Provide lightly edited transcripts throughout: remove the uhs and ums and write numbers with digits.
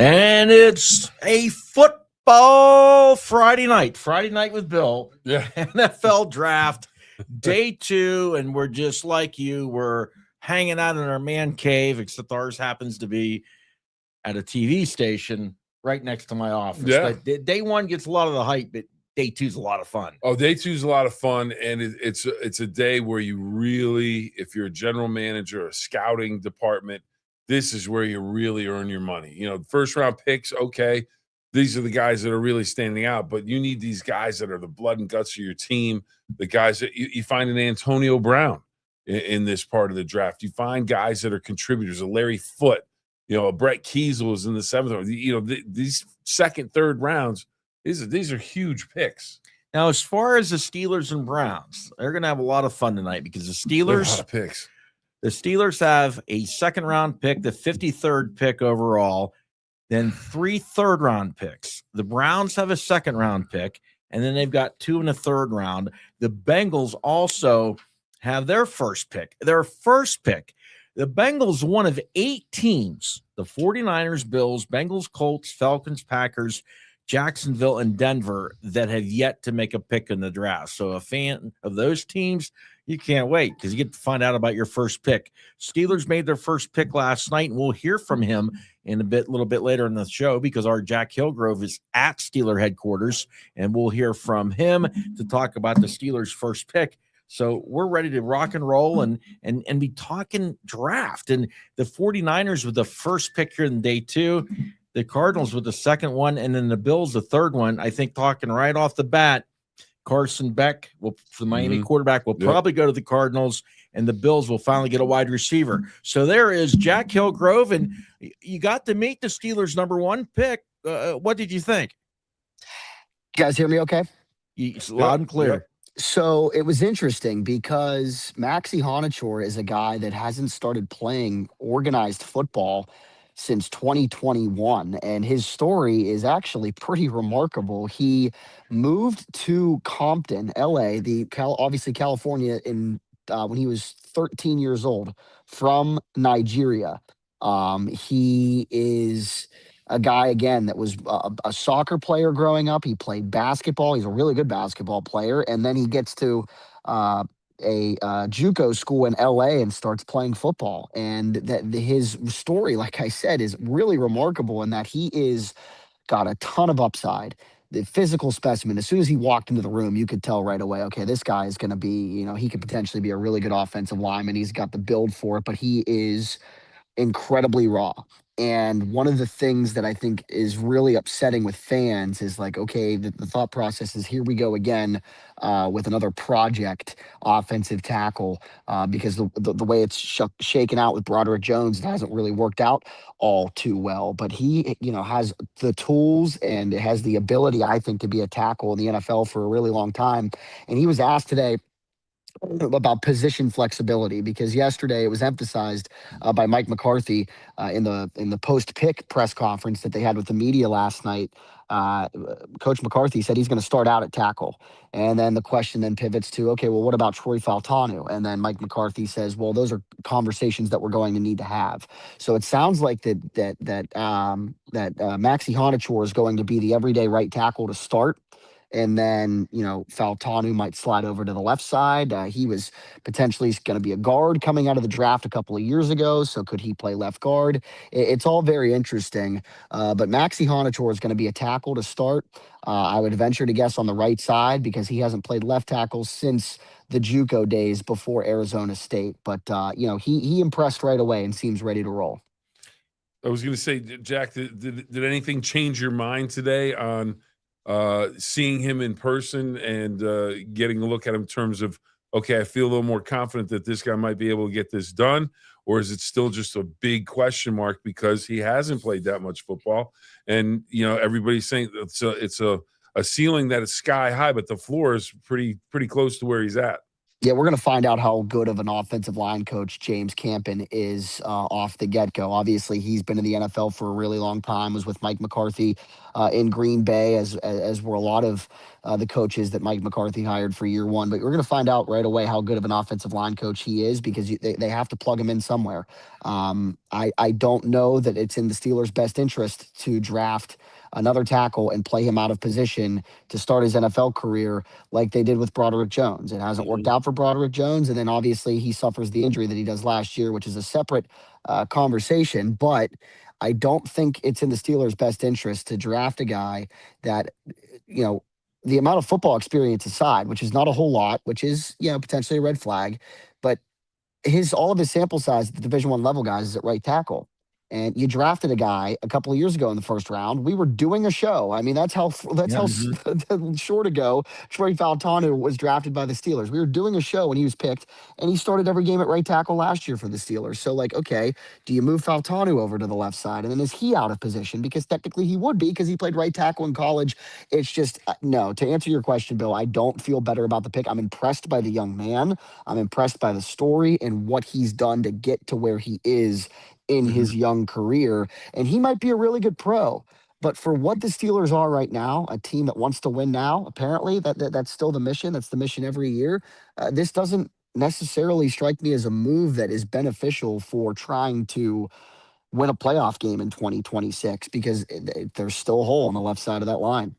And it's a football Friday night with Bill. Yeah. NFL draft, day 2, and we're just like you. We're hanging out in our man cave, except ours happens to be at a TV station right next to my office. Yeah. But day 1 gets a lot of the hype, but day 2 is a lot of fun. Oh, day 2 is a lot of fun, and it's a day where you really, if you're a general manager, a scouting department, this is where you really earn your money. You know, first round picks, okay, these are the guys that are really standing out, but you need these guys that are the blood and guts of your team, the guys that you find an Antonio Brown in this part of the draft. You find guys that are contributors, a Larry Foote, you know, a Brett Kiesel was in the 7th round. You know, these second, third rounds, these are huge picks. Now, as far as the Steelers and Browns, they're going to have a lot of fun tonight because the Steelers, a lot of picks. The Steelers have a second-round pick, the 53rd pick overall, then 3 third-round picks. The Browns have a second-round pick, and then they've got 2 in the third round. The Bengals also have their first pick. The Bengals, one of 8 teams, the 49ers, Bills, Bengals, Colts, Falcons, Packers, Jacksonville, and Denver, that have yet to make a pick in the draft. So a fan of those teams, you can't wait because you get to find out about your first pick. Steelers made their first pick last night, and we'll hear from him in a little bit later in the show because our Jack Hillgrove is at Steeler headquarters, and we'll hear from him to talk about the Steelers' first pick. So we're ready to rock and roll and be talking draft. And the 49ers with the first pick here in day 2, the Cardinals with the second one, and then the Bills the third one. I think talking right off the bat, Carson Beck, the Miami quarterback, will probably go to the Cardinals, and the Bills will finally get a wide receiver. So there is Jack Hillgrove, and you got to meet the Steelers' number 1 pick. What did you think? You guys hear me okay? Loud and clear. Yep. So it was interesting because Maxi Honachor is a guy that hasn't started playing organized football since 2021, and his story is actually pretty remarkable. He moved to Compton, LA, obviously California, when he was 13 years old, from Nigeria. He is a guy, again, that was a soccer player growing up. He played basketball. He's a really good basketball player, and then he gets to a JUCO school in LA and starts playing football. And his story, like I said, is really remarkable in that he is got a ton of upside. The physical specimen, as soon as he walked into the room, you could tell right away, okay, this guy is going to be, he could potentially be a really good offensive lineman. He's got the build for it, but he is incredibly raw. And one of the things that I think is really upsetting with fans is like, okay, the thought process is here we go again with another project offensive tackle because the way it's shaken out with Broderick Jones, it hasn't really worked out all too well. But he, has the tools and has the ability, I think, to be a tackle in the NFL for a really long time. And he was asked today about position flexibility because yesterday it was emphasized by Mike McCarthy in the post-pick press conference that they had with the media last night. Coach McCarthy said he's going to start out at tackle. And then the question then pivots to, okay, well, what about Troy Faltanu? And then Mike McCarthy says, well, those are conversations that we're going to need to have. So it sounds like that Maxi Honachor is going to be the everyday right tackle to start. And then, Faltanu might slide over to the left side. He was potentially going to be a guard coming out of the draft a couple of years ago. So could he play left guard? It's all very interesting. But Maxi Honachor is going to be a tackle to start. I would venture to guess on the right side because he hasn't played left tackle since the JUCO days before Arizona State. But, he impressed right away and seems ready to roll. I was going to say, Jack, did anything change your mind today on seeing him in person and getting a look at him in terms of, okay, I feel a little more confident that this guy might be able to get this done? Or is it still just a big question mark because he hasn't played that much football? And, everybody's saying it's a ceiling that is sky high, but the floor is pretty close to where he's at. Yeah, we're going to find out how good of an offensive line coach James Campen is off the get go. Obviously, he's been in the NFL for a really long time. Was with Mike McCarthy in Green Bay, as were a lot of the coaches that Mike McCarthy hired for year one. But we're going to find out right away how good of an offensive line coach he is because they have to plug him in somewhere. I don't know that it's in the Steelers' best interest to draft another tackle and play him out of position to start his NFL career like they did with Broderick Jones. It hasn't worked out for Broderick Jones. And then obviously he suffers the injury that he does last year, which is a separate conversation. But I don't think it's in the Steelers' best interest to draft a guy that, you know, the amount of football experience aside, which is not a whole lot, which is, potentially a red flag, but all of his sample size at the Division I level guys is at right tackle. And you drafted a guy a couple of years ago in the first round. We were doing a show. I mean, that's Yeah. how Mhm. short ago Troy Faltano was drafted by the Steelers. We were doing a show when he was picked, and he started every game at right tackle last year for the Steelers. So, like, okay, do you move Faltano over to the left side, and then is he out of position? Because technically he would be because he played right tackle in college. It's just no. To answer your question, Bill, I don't feel better about the pick. I'm impressed by the young man. I'm impressed by the story and what he's done to get to where he is in his Mhm. young career. And he might be a really good pro. But for what the Steelers are right now, a team that wants to win now, apparently that's still the mission. That's the mission every year. This doesn't necessarily strike me as a move that is beneficial for trying to win a playoff game in 2026 because there's still a hole on the left side of that line.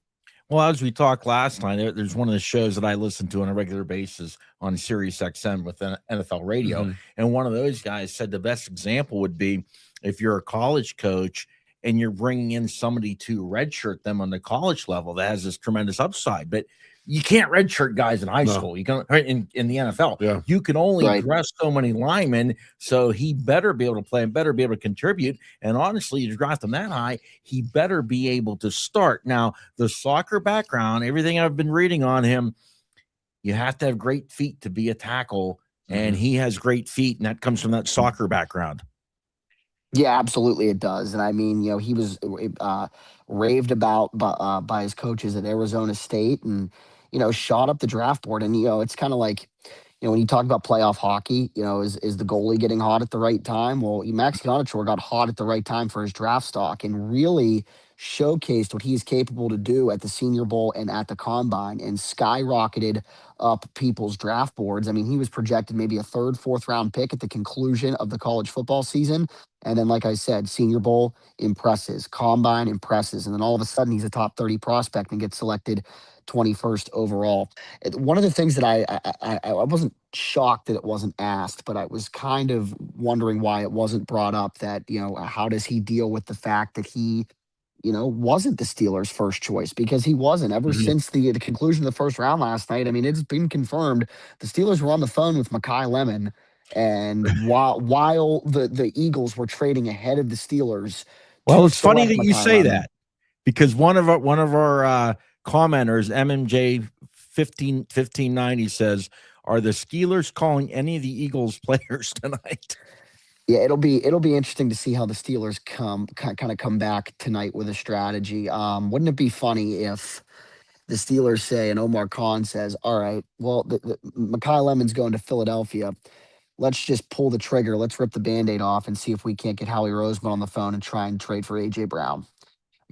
Well, as we talked last time, there's one of the shows that I listen to on a regular basis on Sirius XM with NFL Radio. Mhm. And one of those guys said the best example would be if you're a college coach and you're bringing in somebody to redshirt them on the college level that has this tremendous upside. But you can't redshirt guys in high No. school. You can in the NFL. Yeah. You can only Right. dress so many linemen. So he better be able to play and better be able to contribute. And honestly, you draft him that high, he better be able to start. Now, the soccer background, everything I've been reading on him, you have to have great feet to be a tackle, and Mhm. he has great feet, and that comes from that soccer background. Yeah, absolutely it does. And I mean, he was raved about by his coaches at Arizona State and, shot up the draft board. And, it's kind of like, when you talk about playoff hockey, is the goalie getting hot at the right time? Well, Max Conachor got hot at the right time for his draft stock and really showcased what he's capable to do at the Senior Bowl and at the Combine and skyrocketed up people's draft boards. I mean, he was projected maybe a third, fourth round pick at the conclusion of the college football season. And then, like I said, Senior Bowl impresses, Combine impresses, and then all of a sudden he's a top 30 prospect and gets selected 21st overall. One of the things that I wasn't shocked that it wasn't asked, but I was kind of wondering why it wasn't brought up. That how does he deal with the fact that he wasn't the Steelers' first choice because he wasn't ever Mhm. since the conclusion of the first round last night. I mean, it's been confirmed the Steelers were on the phone with Makai Lemon, and while the Eagles were trading ahead of the Steelers Well, to it's funny select that you Makai say Lemon. that because one of our commenters, MMJ 1590, says, "Are the Steelers calling any of the Eagles players tonight?" Yeah, it'll be interesting to see how the Steelers kind of come back tonight with a strategy. Wouldn't it be funny if the Steelers say and Omar Khan says, "All right, well, Makai Lemon's going to Philadelphia. Let's just pull the trigger. Let's rip the Band-Aid off and see if we can't get Howie Roseman on the phone and try and trade for AJ Brown."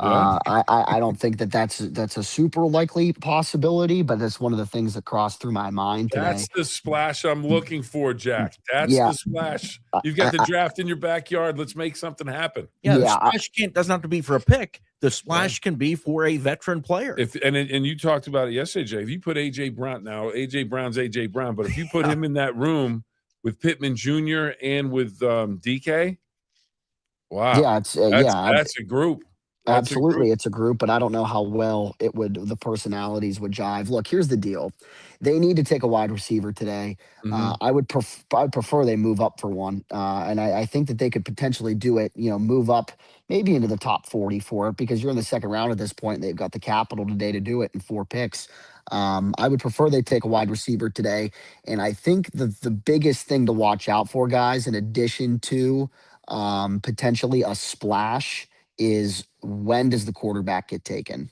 Yeah. I don't think that's a super likely possibility, but that's one of the things that crossed through my mind today. That's the splash I'm looking for, Jack. That's Yeah, the splash. I, You've got I, the I- draft in your backyard. Let's make something happen. Yeah, the yeah, splash can't doesn't have to be for a pick. The Yeah. splash can be for a veteran player. And you talked about it yesterday, Jay. If you put AJ Brown now, AJ Brown's AJ Brown, but if you put him in that room with Pittman Jr. and with DK, wow, yeah, it's that's a group. That's a group. absolutely, it's a group, but I don't know how well the personalities would jive. Look, here's the deal: they need to take a wide receiver today. Mhm. I'd prefer they move up for one, and I think that they could potentially do it. Move up maybe into the top 40 for it because you're in the second round at this point. And they've got the capital today to do it in 4 picks. I would prefer they take a wide receiver today, and I think the biggest thing to watch out for, guys, in addition to potentially a splash is when does the quarterback get taken?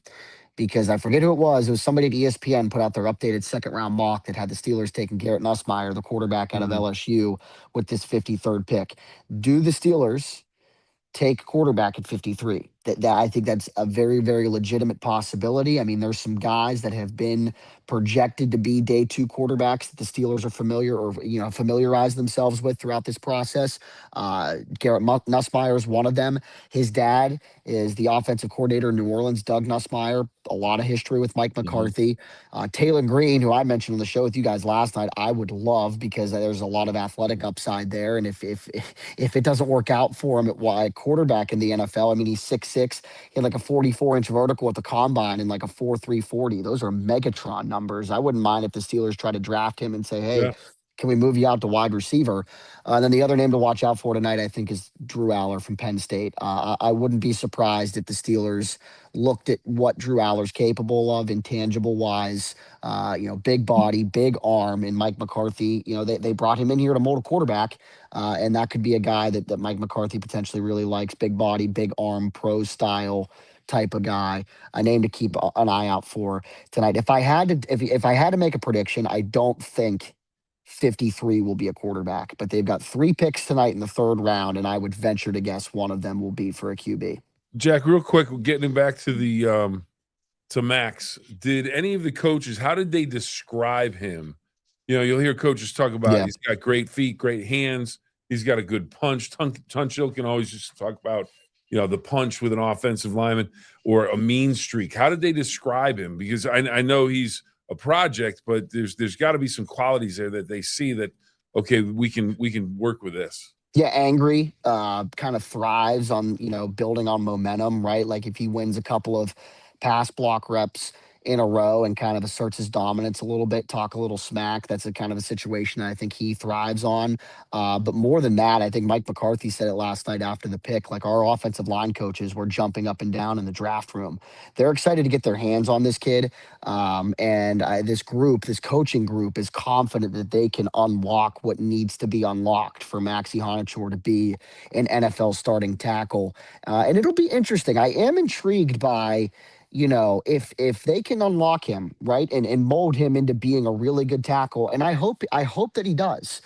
because I forget who it was. It was somebody at ESPN put out their updated second round mock that had the Steelers taking Garrett Nussmeier, the quarterback out of Mhm. LSU, with this 53rd pick. Do the Steelers take quarterback at 53? That I think that's a very, very legitimate possibility. I mean, there's some guys that have been projected to be day two quarterbacks that the Steelers are familiar or familiarize themselves with throughout this process. Garrett Nussmeier is one of them. His dad is the offensive coordinator in New Orleans, Doug Nussmeier. A lot of history with Mike Mhm. McCarthy. Taylor Green, who I mentioned on the show with you guys last night, I would love because there's a lot of athletic upside there. And if it doesn't work out for him at wide quarterback in the NFL, I mean, he's 6'6". He had like a 44-inch vertical at the combine and like a 4.3 40. Those are Megatron numbers. I wouldn't mind if the Steelers try to draft him and say, hey, Yeah. can we move you out to wide receiver? And then the other name to watch out for tonight, I think, is Drew Aller from Penn State. I wouldn't be surprised if the Steelers looked at what Drew Aller's capable of, intangible wise. Big body, big arm, and Mike McCarthy. They brought him in here to mold a quarterback, and that could be a guy that Mike McCarthy potentially really likes. Big body, big arm, pro style type of guy. A name to keep an eye out for tonight. If I had to make a prediction, I don't think 53 will be a quarterback, but they've got 3 picks tonight in the third round, and I would venture to guess one of them will be for a QB. Jack, real quick, getting back to the to Max. Did any of the coaches, how did they describe him? You'll hear coaches talk about Yeah. he's got great feet, great hands. He's got a good punch. Tunchil can always just talk about, the punch with an offensive lineman or a mean streak. How did they describe him? Because I know he's a project, but there's got to be some qualities there that they see that, okay, we can work with this. Yeah, angry, kind of thrives on, building on momentum, right? Like if he wins a couple of pass block reps in a row and kind of asserts his dominance a little bit, talk a little smack, that's a kind of a situation I think he thrives on. But more than that, I think Mike McCarthy said it last night after the pick, like our offensive line coaches were jumping up and down in the draft room. They're excited to get their hands on this kid. This coaching group is confident that they can unlock what needs to be unlocked for Maxi Honachor to be an NFL starting tackle. And it'll be interesting. I am intrigued by, if they can unlock him, right, and mold him into being a really good tackle. And I hope that he does.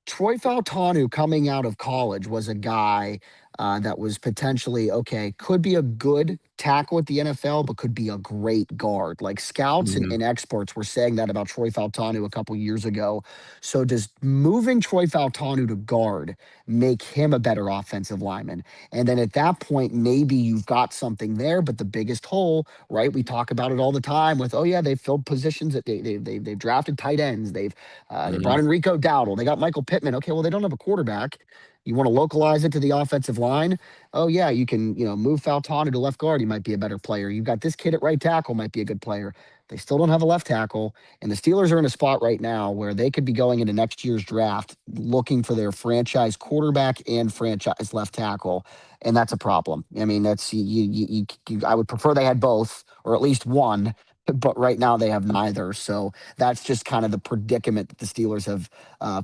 Troy Faltanu coming out of college was a guy that was potentially okay, could be a good tackle at the NFL, but could be a great guard. Like scouts and, Mhm. and experts were saying that about Troy Faltanu a couple years ago. So does moving Troy Faltanu to guard make him a better offensive lineman? And then at that point, maybe you've got something there. But the biggest hole, right? We talk about it all the time with, oh yeah, they filled positions that they've drafted tight ends. They brought Mhm. in Rico Dowdle. They got Michael Pittman. Okay, well, they don't have a quarterback. You want to localize it to the offensive line? Oh, yeah, you can, move Faltano to left guard. He might be a better player. You've got this kid at right tackle, might be a good player. They still don't have a left tackle. And the Steelers are in a spot right now where they could be going into next year's draft looking for their franchise quarterback and franchise left tackle. And that's a problem. I mean, that's I would prefer they had both or at least one, but right now they have neither. So that's just kind of the predicament that the Steelers have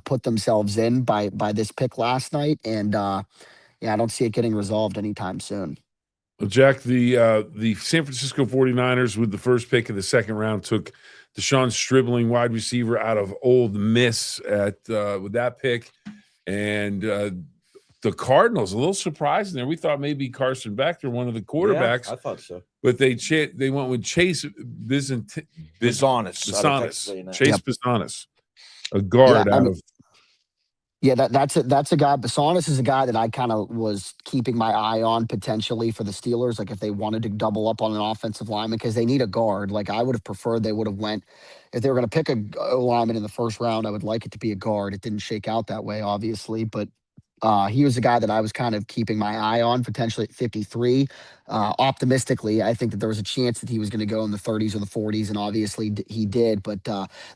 put themselves in by this pick last night. And yeah, I don't see it getting resolved anytime soon. Well, Jack, the San Francisco 49ers with the first pick of the second round took Deshaun Stribling, wide receiver out of Old Miss with that pick. And the Cardinals, a little surprising there. We thought maybe Carson Beck, one of the quarterbacks, Yeah, I thought so. but they went with Chase Bizanis out of Texas Bizanis. A&M. Chase Yep. Bizanis, a Yeah, guard I out mean, of yeah, that's a guy. Basanis is a guy that I kind of was keeping my eye on potentially for the Steelers. Like if they wanted to double up on an offensive lineman because they need a guard. Like I would have preferred they would have went if they were going to pick a lineman in the first round. I would like it to be a guard. It didn't shake out that way, obviously, but he was a guy that I was kind of keeping my eye on potentially at 53. Optimistically, I think that there was a chance that he was going to go in the 30s or the 40s, and obviously he did. But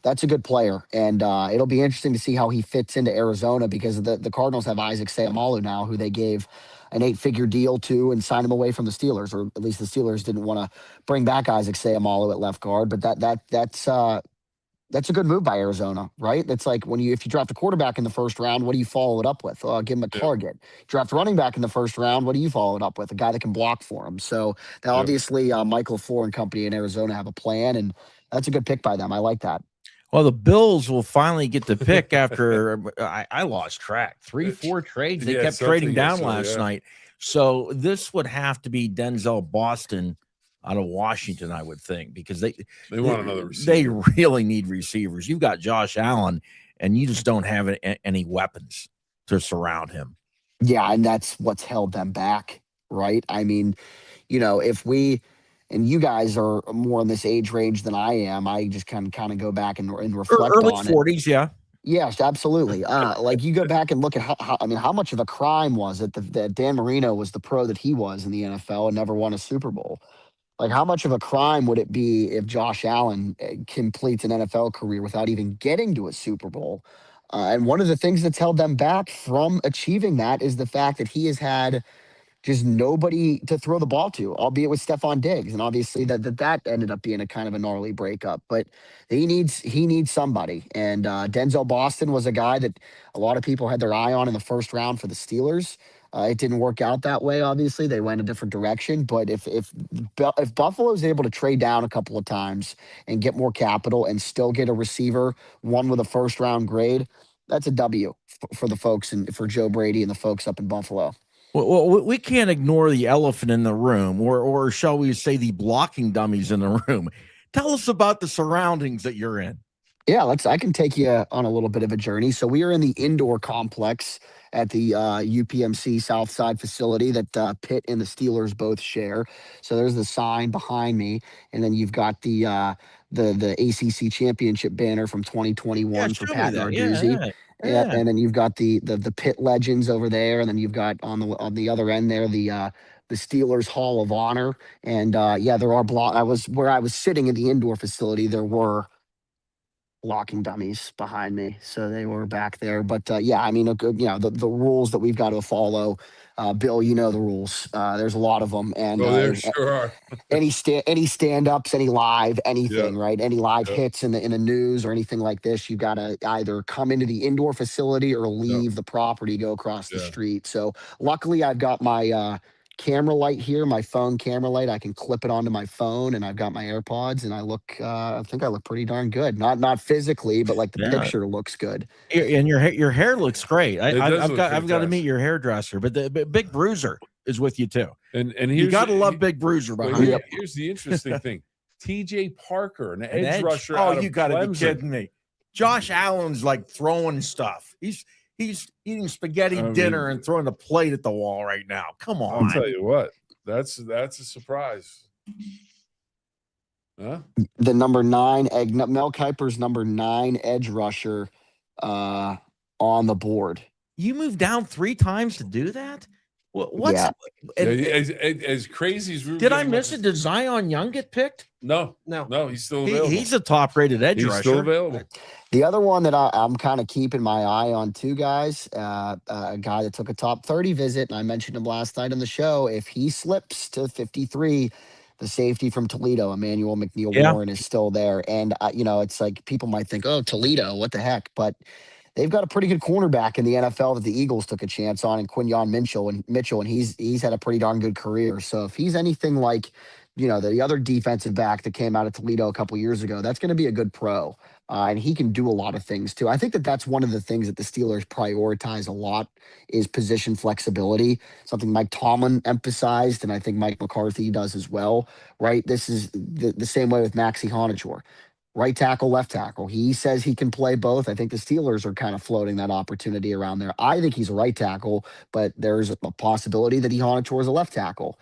that's a good player, and it'll be interesting to see how he fits into Arizona because the Cardinals have Isaac Seumalo now, who they gave an 8-figure deal to and signed him away from the Steelers, or at least the Steelers didn't want to bring back Isaac Seumalo at left guard. But That's a good move by Arizona, right? That's like if you draft a quarterback in the first round, what do you follow it up with? Give him a Yeah. target. Draft running back in the first round, what do you follow it up with? A guy that can block for him. So now, obviously, Michael LaFleur and company in Arizona have a plan, and that's a good pick by them. I like that. Well, the Bills will finally get the pick after I lost track. 3-4 trades. They kept trading down last night. So this would have to be Denzel Boston out of Washington, I would think, because they want another receiver. They really need receivers. You've got Josh Allen, and you just don't have any weapons to surround him. Yeah, and that's what's held them back, right? I mean, if we and you guys are more in this age range than I am, I just kind of go back and reflect early on 40s, it. yeah. Yes, absolutely. Like you go back and look at how much of a crime was it that Dan Marino was the pro that he was in the NFL and never won a Super Bowl? Like, how much of a crime would it be if Josh Allen completes an NFL career without even getting to a Super Bowl? And one of the things that's held them back from achieving that is the fact that he has had just nobody to throw the ball to, albeit with Stephon Diggs. And obviously that ended up being a kind of a gnarly breakup. But he needs somebody. And Denzel Boston was a guy that a lot of people had their eye on in the first round for the Steelers. It didn't work out that way. Obviously, they went a different direction. But if Buffalo is able to trade down a couple of times and get more capital and still get a receiver, one with a first round grade, that's a W for the folks and for Joe Brady and the folks up in Buffalo. Well, we can't ignore the elephant in the room, or shall we say the blocking dummies in the room. Tell us about the surroundings that you're in. Yeah, I can take you on a little bit of a journey. So we are in the indoor complex at the UPMC Southside facility that Pitt and the Steelers both share. So there's the sign behind me, and then you've got the ACC championship banner from 2021 for Pat Narduzzi. Yeah. And then you've got the Pitt legends over there, and then you've got on the other end there the Steelers Hall of Honor. And there are I was sitting in the indoor facility. There were blocking dummies behind me, so they were back there. But I mean, the rules that we've got to follow. Bill, you know the rules. There's a lot of them, and there sure are. any stand-ups, any live, anything, right? Any live hits in the news or anything like this, you got to either come into the indoor facility or leave the property, go across the street. So luckily, I've got my camera light here, my phone camera light. I can clip it onto my phone, and I've got my AirPods, and I think I look pretty darn good. Not physically, but like the picture looks good. And your hair looks great. I've got to meet your hairdresser, but the Big Bruiser is with you too. And you got to love Big Bruiser behind you. Here's the interesting thing: T.J. Parker, an edge rusher. Oh, you got to be kidding me! Josh Allen's like throwing stuff. He's eating spaghetti dinner and throwing a plate at the wall right now. Come on. I'll tell you what. That's a surprise. Huh? The number 9, Mel Kiper's number 9 edge rusher on the board. You moved down 3 times to do that? What's as crazy as did I miss it? Did Zion Young get picked? No, he's still available. He's a top-rated edge rusher. He's still available. The other one that I'm kind of keeping my eye on too, guys, a guy that took a top 30 visit, and I mentioned him last night on the show. If he slips to 53, the safety from Toledo, Emmanuel McNeil-Warren, is still there. And, it's like people might think, oh, Toledo, what the heck? But they've got a pretty good cornerback in the NFL that the Eagles took a chance on, and Quinyon Mitchell, and he's had a pretty darn good career. So if he's anything like, the other defensive back that came out of Toledo a couple years ago, that's going to be a good pro. And he can do a lot of things too. I think that's one of the things that the Steelers prioritize a lot is position flexibility, something Mike Tomlin emphasized, and I think Mike McCarthy does as well, right? This is the same way with Maxi Honachor. Right tackle, left tackle. He says he can play both. I think the Steelers are kind of floating that opportunity around there. I think he's a right tackle, but there's a possibility that Honachor is a left tackle.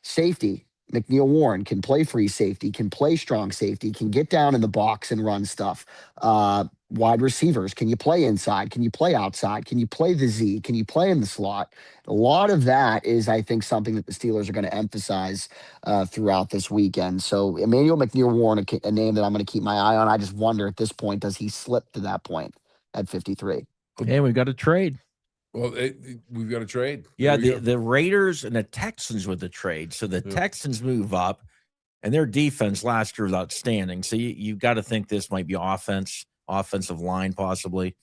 Safety. McNeil-Warren can play free safety, can play strong safety, can get down in the box and run stuff. Wide receivers, can you play inside? Can you play outside? Can you play the Z? Can you play in the slot? A lot of that is, I think, something that the Steelers are going to emphasize throughout this weekend. So Emmanuel McNeil-Warren, a name that I'm going to keep my eye on. I just wonder at this point, does he slip to that point at 53? And we've got to trade. Well, we've got to trade. Yeah, the Raiders and the Texans with the trade. So the Texans move up, and their defense last year was outstanding. So you got to think this might be offensive line possibly.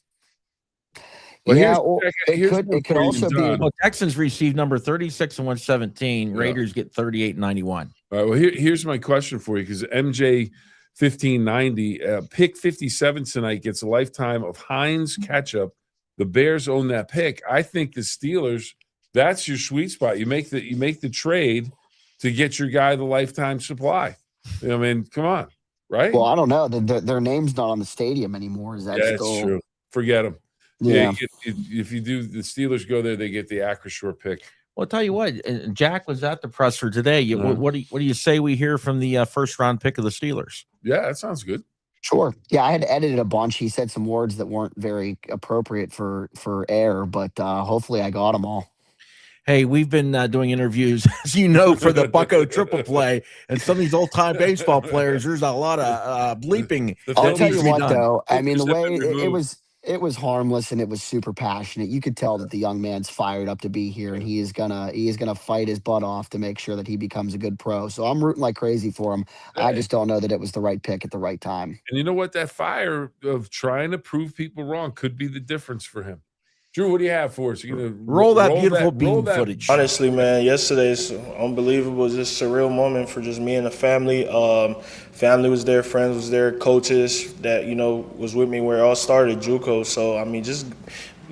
Well, Yeah, or here's it one could for you, also be Don. Well, Texans received number 36 and 117. Yeah. Raiders get 38 and 91. All right, well, here's my question for you, because MJ 1590 pick 57 tonight gets a lifetime of Heinz ketchup. The Bears own that pick. I think the Steelers, that's your sweet spot. You make the trade to get your guy the lifetime supply. I mean, come on, right? well, I don't know. Their name's not on the stadium anymore. Is that Yeah, still it's true. Forget them. Yeah. If you do, the Steelers go there, they get the Acrisure pick. Well, I'll tell you what, Jack was at the presser today. What do you say we hear from the first round pick of the Steelers? Yeah, that sounds good. Sure. Yeah, I had edited a bunch. He said some words that weren't very appropriate for air, but hopefully I got them all. Hey, we've been doing interviews, as you know, for the Bucko Triple Play, and some of these old-time baseball players. There's a lot of bleeping. I'll tell you what, done. though. I mean, the Filters have way been removed. it was harmless and it was super passionate. You could tell that the young man's fired up to be here, and he is gonna fight his butt off to make sure that he becomes a good pro. So I'm rooting like crazy for him. I just don't know that it was the right pick at the right time. And you know what? That fire of trying to prove people wrong could be the difference for him. Drew, what do you have for us? You're gonna roll that beautiful beam footage. Honestly, man, yesterday's unbelievable. Just a surreal moment for just me and the family. Family was there, friends was there, coaches that was with me where it all started, JUCO. So I mean, just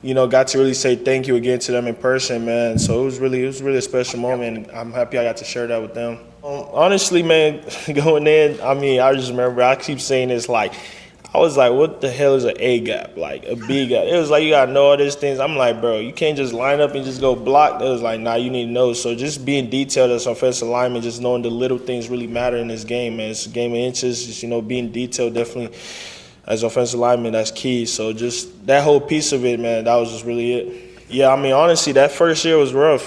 got to really say thank you again to them in person, man. So it was really a special moment. I'm happy I got to share that with them. Honestly, man, going in, I mean, I just remember I keep saying this I was like, what the hell is an A gap? Like a B gap. It was like, you got to know all these things. I'm like, bro, you can't just line up and just go block. It was like, nah, you need to know. So just being detailed as offensive lineman, just knowing the little things really matter in this game, man. It's a game of inches. Just, being detailed definitely as offensive lineman, that's key. So just that whole piece of it, man, that was just really it. Yeah, I mean, honestly, that first year was rough.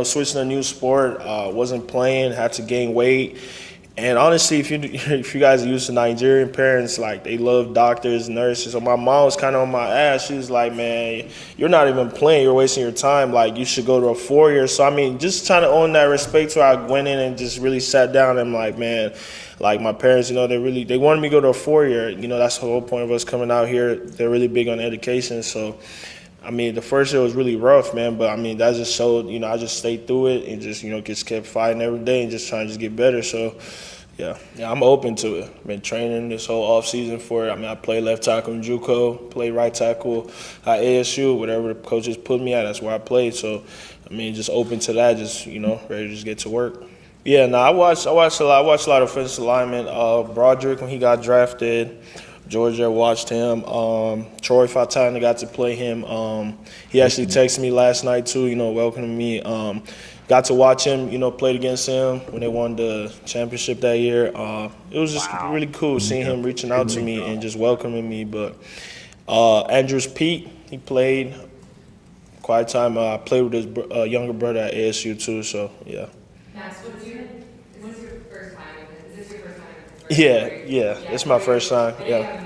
Switching to a new sport, wasn't playing, had to gain weight. And honestly, if you guys are used to Nigerian parents, like they love doctors, nurses. So my mom was kind of on my ass. She was like, "Man, you're not even playing. You're wasting your time. Like you should go to a 4-year." So I mean, just trying to own that respect. So I went in and just really sat down. And I'm like, man, like my parents, they wanted me to go to a 4-year. That's the whole point of us coming out here. They're really big on education. So I mean, the first year was really rough, man. But I mean, that just showed, I just stayed through it and just kept fighting every day and just trying to just get better. So, yeah, I'm open to it. Been training this whole off season for it. I mean, I play left tackle in JUCO, play right tackle at ASU, whatever the coaches put me at, that's where I played. So, I mean, just open to that, just ready to just get to work. Yeah, no, I watched a lot. I watched a lot of offensive linemen. Broderick when he got drafted. Georgia, watched him. Troy Fatana got to play him. He actually texted me last night too, welcoming me. Got to watch him, played against him when they won the championship that year. It was just really cool seeing him reaching out to me and just welcoming me. But Andrews Pete, he played quite a time. I played with his younger brother at ASU too, so yeah. Max, what's your first time? Is this your first time? Yeah, it's my first time. Yeah.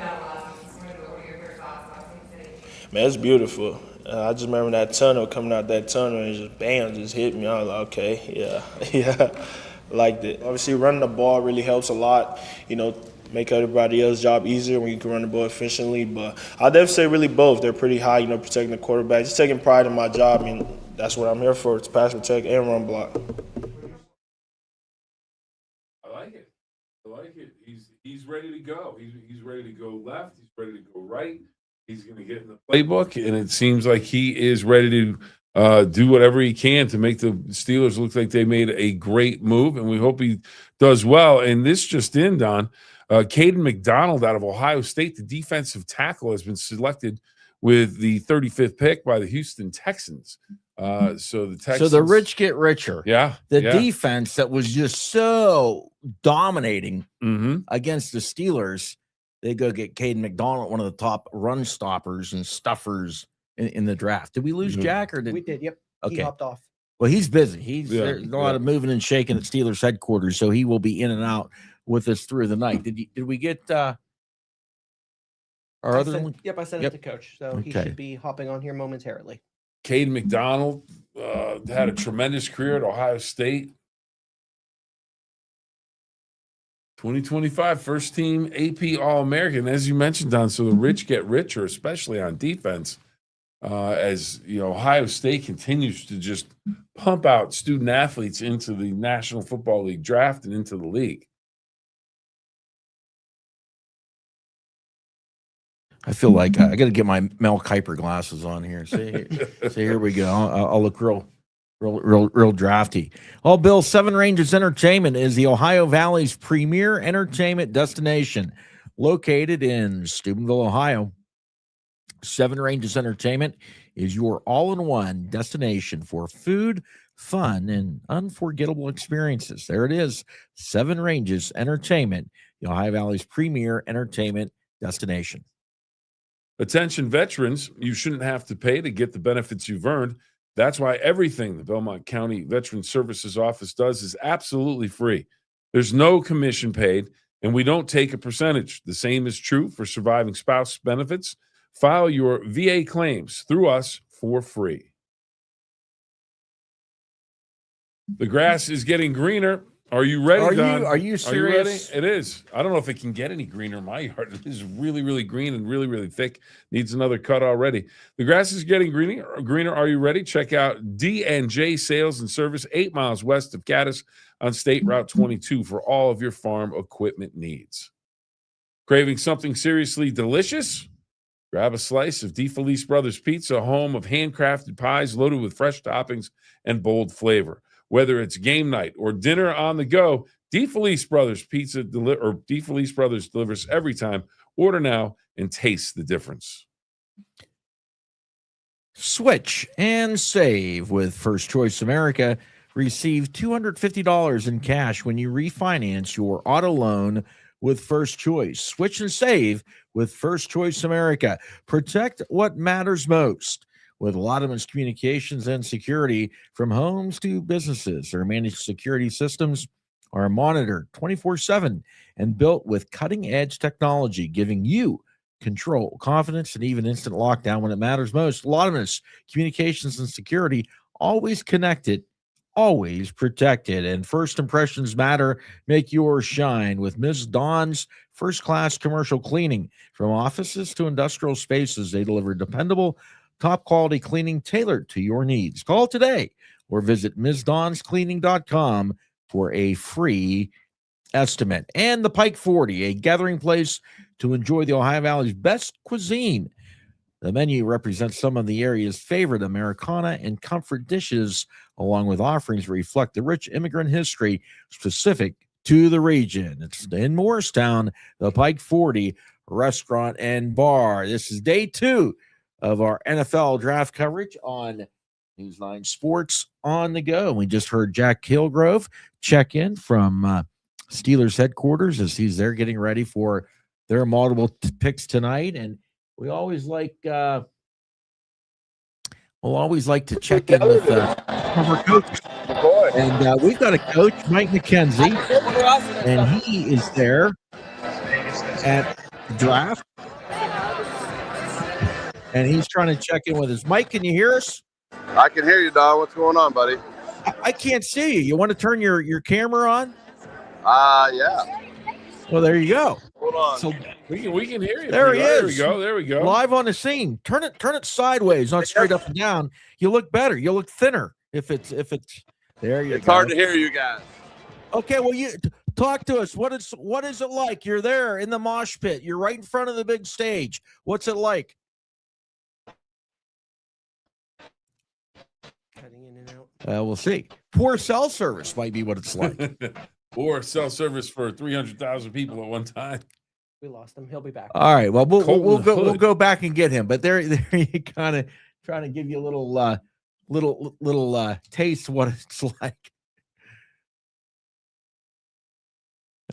Man, it's beautiful. I just remember that tunnel, coming out that tunnel, and just bam, just hit me. I was like, okay, yeah, liked it. Obviously, running the ball really helps a lot. Make everybody else's job easier when you can run the ball efficiently. But I'll definitely say really both. They're pretty high, protecting the quarterback. Just taking pride in my job. I mean, that's what I'm here for. It's pass, protect, and run block. I like it. He's ready to go. He's ready to go left. He's ready to go right. He's going to get in the playbook, and it seems like he is ready to do whatever he can to make the Steelers look like they made a great move, and we hope he does well. And this just in, Don, Caden McDonald out of Ohio State, the defensive tackle, has been selected with the 35th pick by the Houston Texans. So the rich get richer. Yeah. The defense that was just so dominating against the Steelers, they go get Caden McDonald, one of the top run stoppers and stuffers in the draft. Did we lose Jack or did we did? Yep. Okay. He hopped off. Well, he's busy. There's a lot of moving and shaking at Steelers headquarters, so he will be in and out with us through the night. Did we get our other one? Yep, I sent it to Coach, so he should be hopping on here momentarily. Caden McDonald had a tremendous career at Ohio State. 2025 first team AP All-American, as you mentioned, Don. So the rich get richer, especially on defense, as Ohio State continues to just pump out student athletes into the National Football League draft and into the league. I feel like I got to get my Mel Kiper glasses on here. See, here we go. I'll look real drafty. All Bill 7 Ranges Entertainment is the Ohio Valley's premier entertainment destination, located in Steubenville, Ohio. 7 Ranges Entertainment is your all-in-one destination for food, fun, and unforgettable experiences. There it is, 7 Ranges Entertainment, the Ohio Valley's premier entertainment destination. Attention veterans, you shouldn't have to pay to get the benefits you've earned. That's why everything the Belmont County Veterans Services Office does is absolutely free. There's no commission paid, and we don't take a percentage. The same is true for surviving spouse benefits. File your VA claims through us for free. The grass is getting greener. Are you ready, Don? Are you serious? It is. I don't know if it can get any greener in my yard. It is really, really green and really, really thick. Needs another cut already. The grass is getting greener. Are you ready? Check out D&J Sales and Service 8 miles west of Caddis on State Route 22 for all of your farm equipment needs. Craving something seriously delicious? Grab a slice of DeFelice Brothers Pizza, home of handcrafted pies loaded with fresh toppings and bold flavor. Whether it's game night or dinner on the go, DeFelice Brothers Pizza DeFelice Brothers delivers every time. Order now and taste the difference. Switch and save with First Choice America. Receive $250 in cash when you refinance your auto loan with First Choice. Switch and save with First Choice America. Protect what matters most with Lotteman's Communications and Security. From homes to businesses, their managed security systems are monitored 24/7 and built with cutting-edge technology, giving you control, confidence, and even instant lockdown when it matters most. Lotteman's Communications and Security, always connected, always protected. And first impressions matter. Make yours shine with Ms. Dawn's first-class commercial cleaning. From offices to industrial spaces, they deliver dependable, top-quality cleaning tailored to your needs. Call today or visit MsDawnsCleaning.com for a free estimate. And the Pike 40, a gathering place to enjoy the Ohio Valley's best cuisine. The menu represents some of the area's favorite Americana and comfort dishes, along with offerings that reflect the rich immigrant history specific to the region. It's in Morristown, the Pike 40 Restaurant and Bar. This is day 2 of our NFL draft coverage on Newsline Sports on the Go. We just heard Jack Kilgrove check in from Steelers headquarters as he's there getting ready for their multiple picks tonight. And we always like to check in with former coaches. And we've got a coach, Mike McKenzie, and he is there at the draft. And he's trying to check in with us. Mike, can you hear us? I can hear you, Don. What's going on, buddy? I can't see you. You want to turn your camera on? Yeah. Well, there you go. Hold on. So We can hear you. there he is. There we go. Live on the scene. Turn it sideways, not straight up and down. You look better. You look thinner. If it's there you go. It's hard to hear you guys. Okay, well, you talk to us. What is it like? You're there in the mosh pit. You're right in front of the big stage. What's it like? Cutting in and out. We'll see. Poor cell service might be what it's like. Or cell service for 300,000 people at one time. We lost him. He'll be back. All right. Well, we'll Colton go back and get him. But there you kind of trying to give you a little taste of what it's like.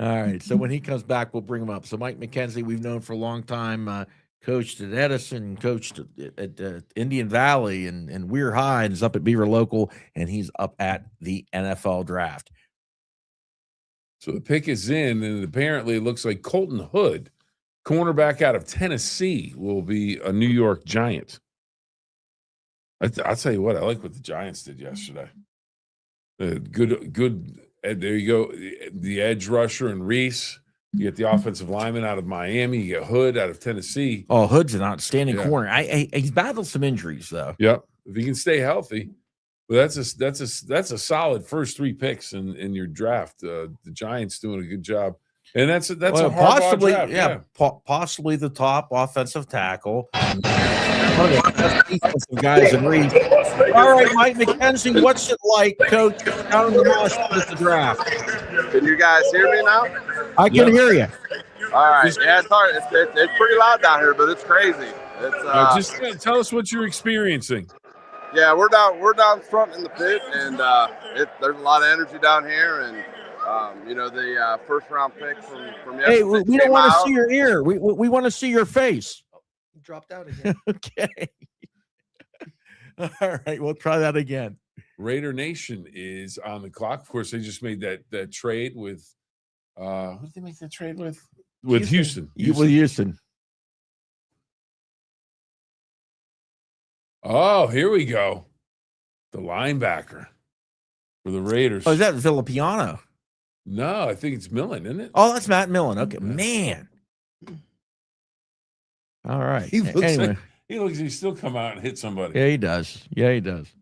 All right. So when he comes back, we'll bring him up. So Mike McKenzie, we've known for a long time. Coached at Edison, coached at Indian Valley and Weir High, and is up at Beaver Local, and he's up at the NFL draft. So the pick is in, and apparently it looks like Colton Hood, cornerback out of Tennessee, will be a New York Giant. I'll tell you what, I like what the Giants did yesterday. Good And there you go. The edge rusher and Reese. You get the offensive lineman out of Miami. You get Hood out of Tennessee. Oh, Hood's an outstanding Yeah. corner. He's battled some injuries though. Yep. If he can stay healthy, but that's a solid first 3 picks in your draft. The Giants doing a good job, and that's a possibly draft. Yeah. Possibly the top offensive tackle. One of the best defensive guys in Reed. All right, Mike McKenzie, what's it like, Coach, down in the mosh pit at the draft? Can you guys hear me now? I can hear you. All right. Yeah, it's hard. It's pretty loud down here, but it's crazy. It's Just tell us what you're experiencing. yeah, we're down front in the pit, and there's a lot of energy down here, and the first round pick from yesterday. Hey, we don't want to see your ear. We want to see your face. You dropped out again. Okay. All right, we'll try that again. Raider Nation is on the clock. Of course, they just made that trade with who did they make that trade with? With Houston. With Houston. Oh, here we go. The linebacker for the Raiders. Oh, is that Villapiano? No, I think it's Millen, isn't it? Oh, that's Matt Millen. Okay, man. All right. He looks anyway. like he still come out and hit somebody. Yeah, he does. Yeah, he does.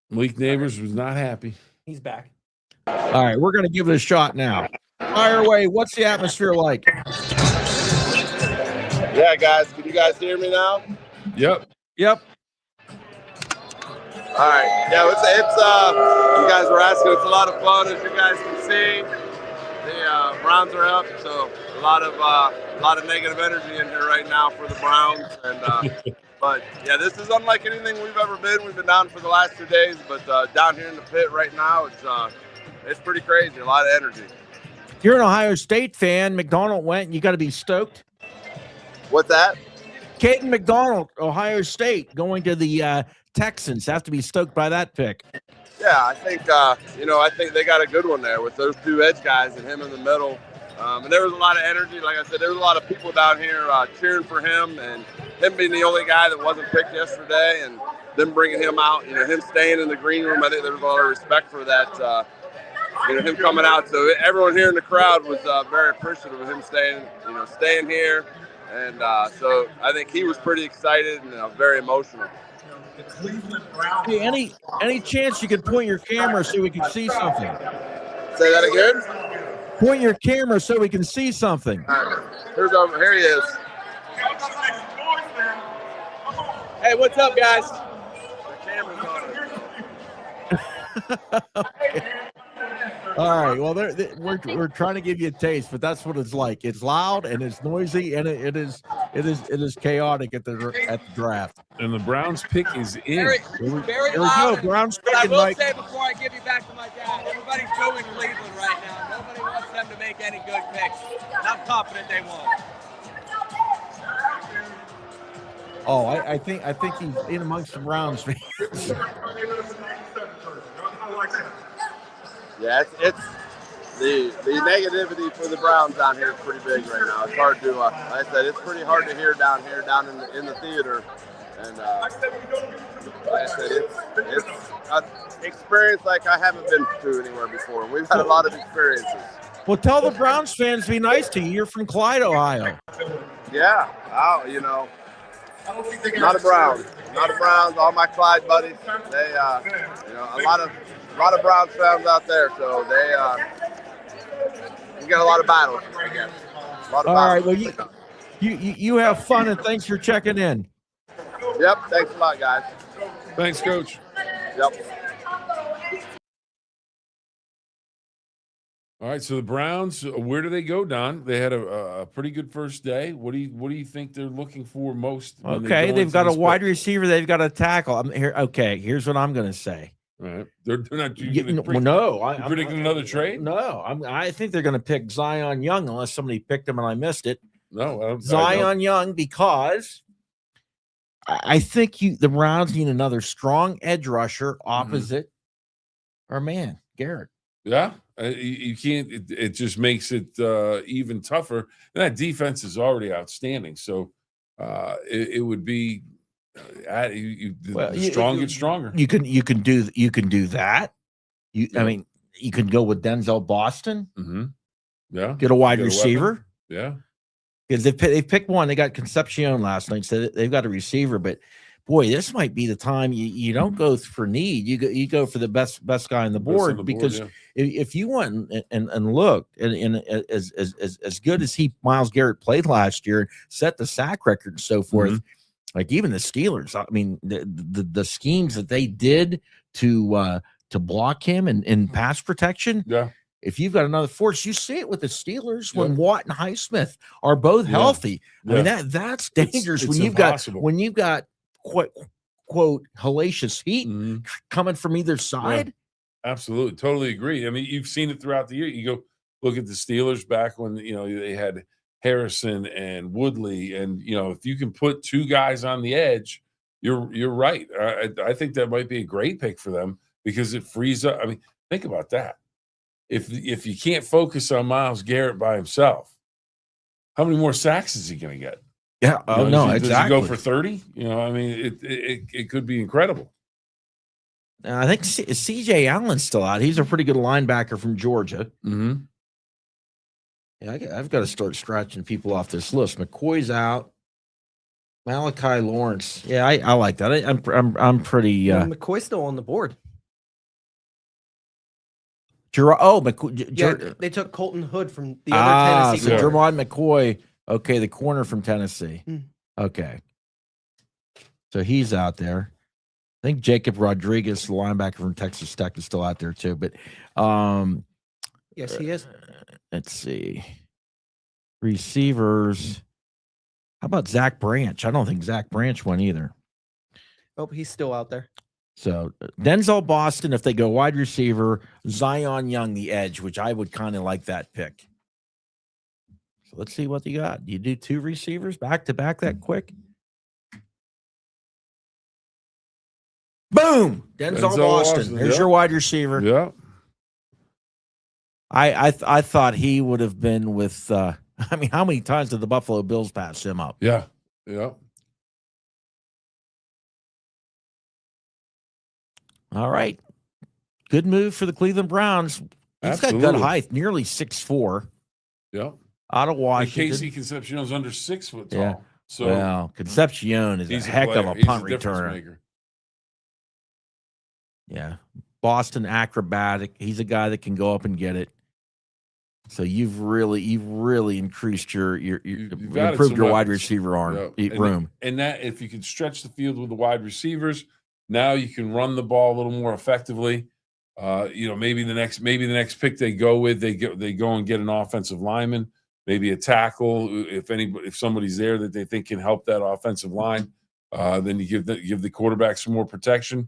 Malik Neighbors was not happy. He's back. All right, we're going to give it a shot now. Fire away. What's the atmosphere like? Yeah, guys. Can you guys hear me now? Yep. All right. Yeah, it's you guys were asking. It's a lot of fun, as you guys can see. The Browns are up, so a lot of negative energy in here right now for the Browns. And but yeah, this is unlike anything we've ever been. We've been down for the last 2 days, but down here in the pit right now, it's pretty crazy. A lot of energy. You're an Ohio State fan. McDonald went. You got to be stoked. What's that? Caden McDonald, Ohio State, going to the Texans. Have to be stoked by that pick. Yeah, I think I think they got a good one there with those 2 edge guys and him in the middle. And there was a lot of energy. Like I said, there was a lot of people down here cheering for him, and him being the only guy that wasn't picked yesterday, and them bringing him out. Him staying in the green room. I think there was a lot of respect for that. Him coming out. So everyone here in the crowd was very appreciative of him staying here. And so I think he was pretty excited and very emotional. Hey, any chance you could point your camera so we can see something? Say that again? Point your camera so we can see something. Here he is. Hey, what's up, guys? The camera's on. All right. Well, we're trying to give you a taste, but that's what it's like. It's loud and it's noisy and it is chaotic at the draft. And the Browns pick is in. Very Here we loud. go. Browns But I picking, will Mike. say before I give you back to my dad, everybody's booing Cleveland right now. Nobody wants them to make any good picks. And I'm confident they won't. Oh, I think he's in amongst the Browns fans. Yeah, it's the negativity for the Browns down here is pretty big right now. It's hard to, like I said, it's pretty hard to hear down here, down in the theater. And like I said, it's an experience like I haven't been to anywhere before. We've had a lot of experiences. Well, tell the Browns fans to be nice to you. You're from Clyde, Ohio. Yeah, not a Browns. All my Clyde buddies, they, a lot of Browns fans out there, so you got a lot of battles, I guess. All right, well, you have fun, and thanks for checking in. Yep, thanks a lot, guys. Thanks, Coach. Yep. All right, so the Browns, where do they go, Don? They had a pretty good first day. What do you think they're looking for most? Okay, they've got a wide receiver. They've got a tackle. I'm here. Okay, here's what I'm going to say. All right, they're not. I'm predicting another trade. No, I think they're going to pick Zion Young unless somebody picked him and I missed it. No, Zion Young, because I think the Browns need another strong edge rusher opposite our man Garrett. Yeah, you can't. It just makes it even tougher. And that defense is already outstanding. So it would be strong gets stronger. You can do that. I mean, you could go with Denzel Boston. Mm-hmm. Yeah. Get a wide Get a receiver. weapon. Yeah. Because they picked one. They got Concepcion last night, so they've got a receiver. But boy, this might be the time you don't go for need. You go for the best guy on the board, because if you went and looked and as good as Miles Garrett played last year, set the sack record and so forth. Like even the Steelers, I mean, the schemes that they did to block him and pass protection. Yeah. If you've got another force, you see it with the Steelers when Watt and Highsmith are both healthy. I mean, that's dangerous when you've got quote hellacious heat coming from either side. Yeah. Absolutely, totally agree. I mean, you've seen it throughout the year. You go look at the Steelers back when they had Harrison and Woodley, and if you can put two guys on the edge, you're right. I think that might be a great pick for them because it frees up. I mean, think about that. If you can't focus on Myles Garrett by himself, how many more sacks is he going to get? Yeah. Exactly. Does he go for 30? I mean, it could be incredible. I think C.J. Allen's still out. He's a pretty good linebacker from Georgia. Mm-hmm. Yeah, I've got to start scratching people off this list. McCoy's out. Malachi Lawrence. Yeah, I like that. I'm pretty. McCoy's still on the board. They took Colton Hood from the other Tennessee. So Jermon McCoy. Okay, the corner from Tennessee. Okay, so he's out there. I think Jacob Rodriguez, the linebacker from Texas Tech, is still out there too. But yes, he is. Let's see. Receivers. How about Zach Branch? I don't think Zach Branch went either. Oh, he's still out there. So Denzel Boston, if they go wide receiver, Zion Young, the edge, which I would kind of like that pick. So let's see what you got. Do you do two receivers back to back that quick? Boom! Denzel Boston. There's your wide receiver. Yeah. I thought he would have been with I mean, how many times did the Buffalo Bills pass him up? Yeah. Yeah. All right. Good move for the Cleveland Browns. He's got good height, nearly 6'4". Yeah. Out of Washington. Casey Concepcion's under 6 foot tall. Yeah. So Concepcion is a heck of a punt returner. Maker. Yeah. Boston acrobatic. He's a guy that can go up and get it. So you've really increased you've improved your wide receiver room. And that if you can stretch the field with the wide receivers, now you can run the ball a little more effectively. Maybe the next pick they go with, they go and get an offensive lineman, maybe a tackle if somebody's there that they think can help that offensive line. Then you give the quarterback some more protection.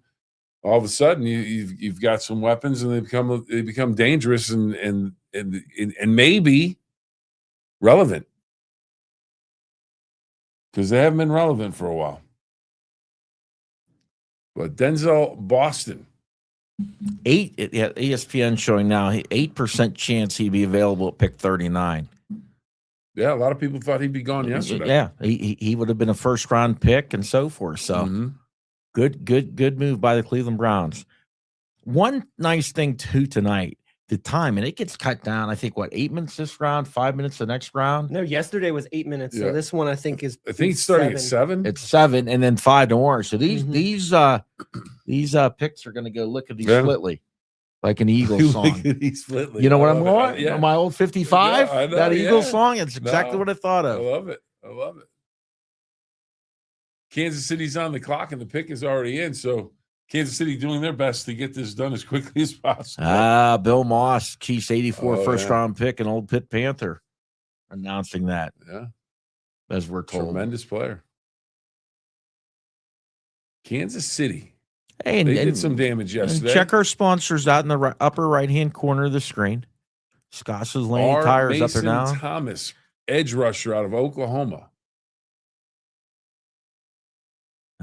All of a sudden you've got some weapons and they become dangerous and maybe relevant because they haven't been relevant for a while. But Denzel Boston, ESPN showing now 8% chance he'd be available at pick 39. Yeah, a lot of people thought he'd be gone yesterday. Yeah, he would have been a first round pick and so forth. So good move by the Cleveland Browns. One nice thing too tonight, the time, and it gets cut down. I think 8 minutes this round, 5 minutes the next round. No, yesterday was 8 minutes. So this one I think it's starting at 7. It's 7 and then 5 to orange. So these picks are going to go look at these Splitly. Like an Eagles song. You know what I'm going? Yeah. My old 55? Yeah, that Eagles song? It's exactly what I thought of. I love it. Kansas City's on the clock and the pick is already in. So Kansas City doing their best to get this done as quickly as possible. Bill Moss, Chiefs 84 first-round pick, and old Pitt Panther, announcing that. Yeah. As we're told. Tremendous player. Kansas City. Hey, they did some damage yesterday. Check our sponsors out in the upper right-hand corner of the screen. Scott's Lane Tires up there now. Thomas, edge rusher out of Oklahoma.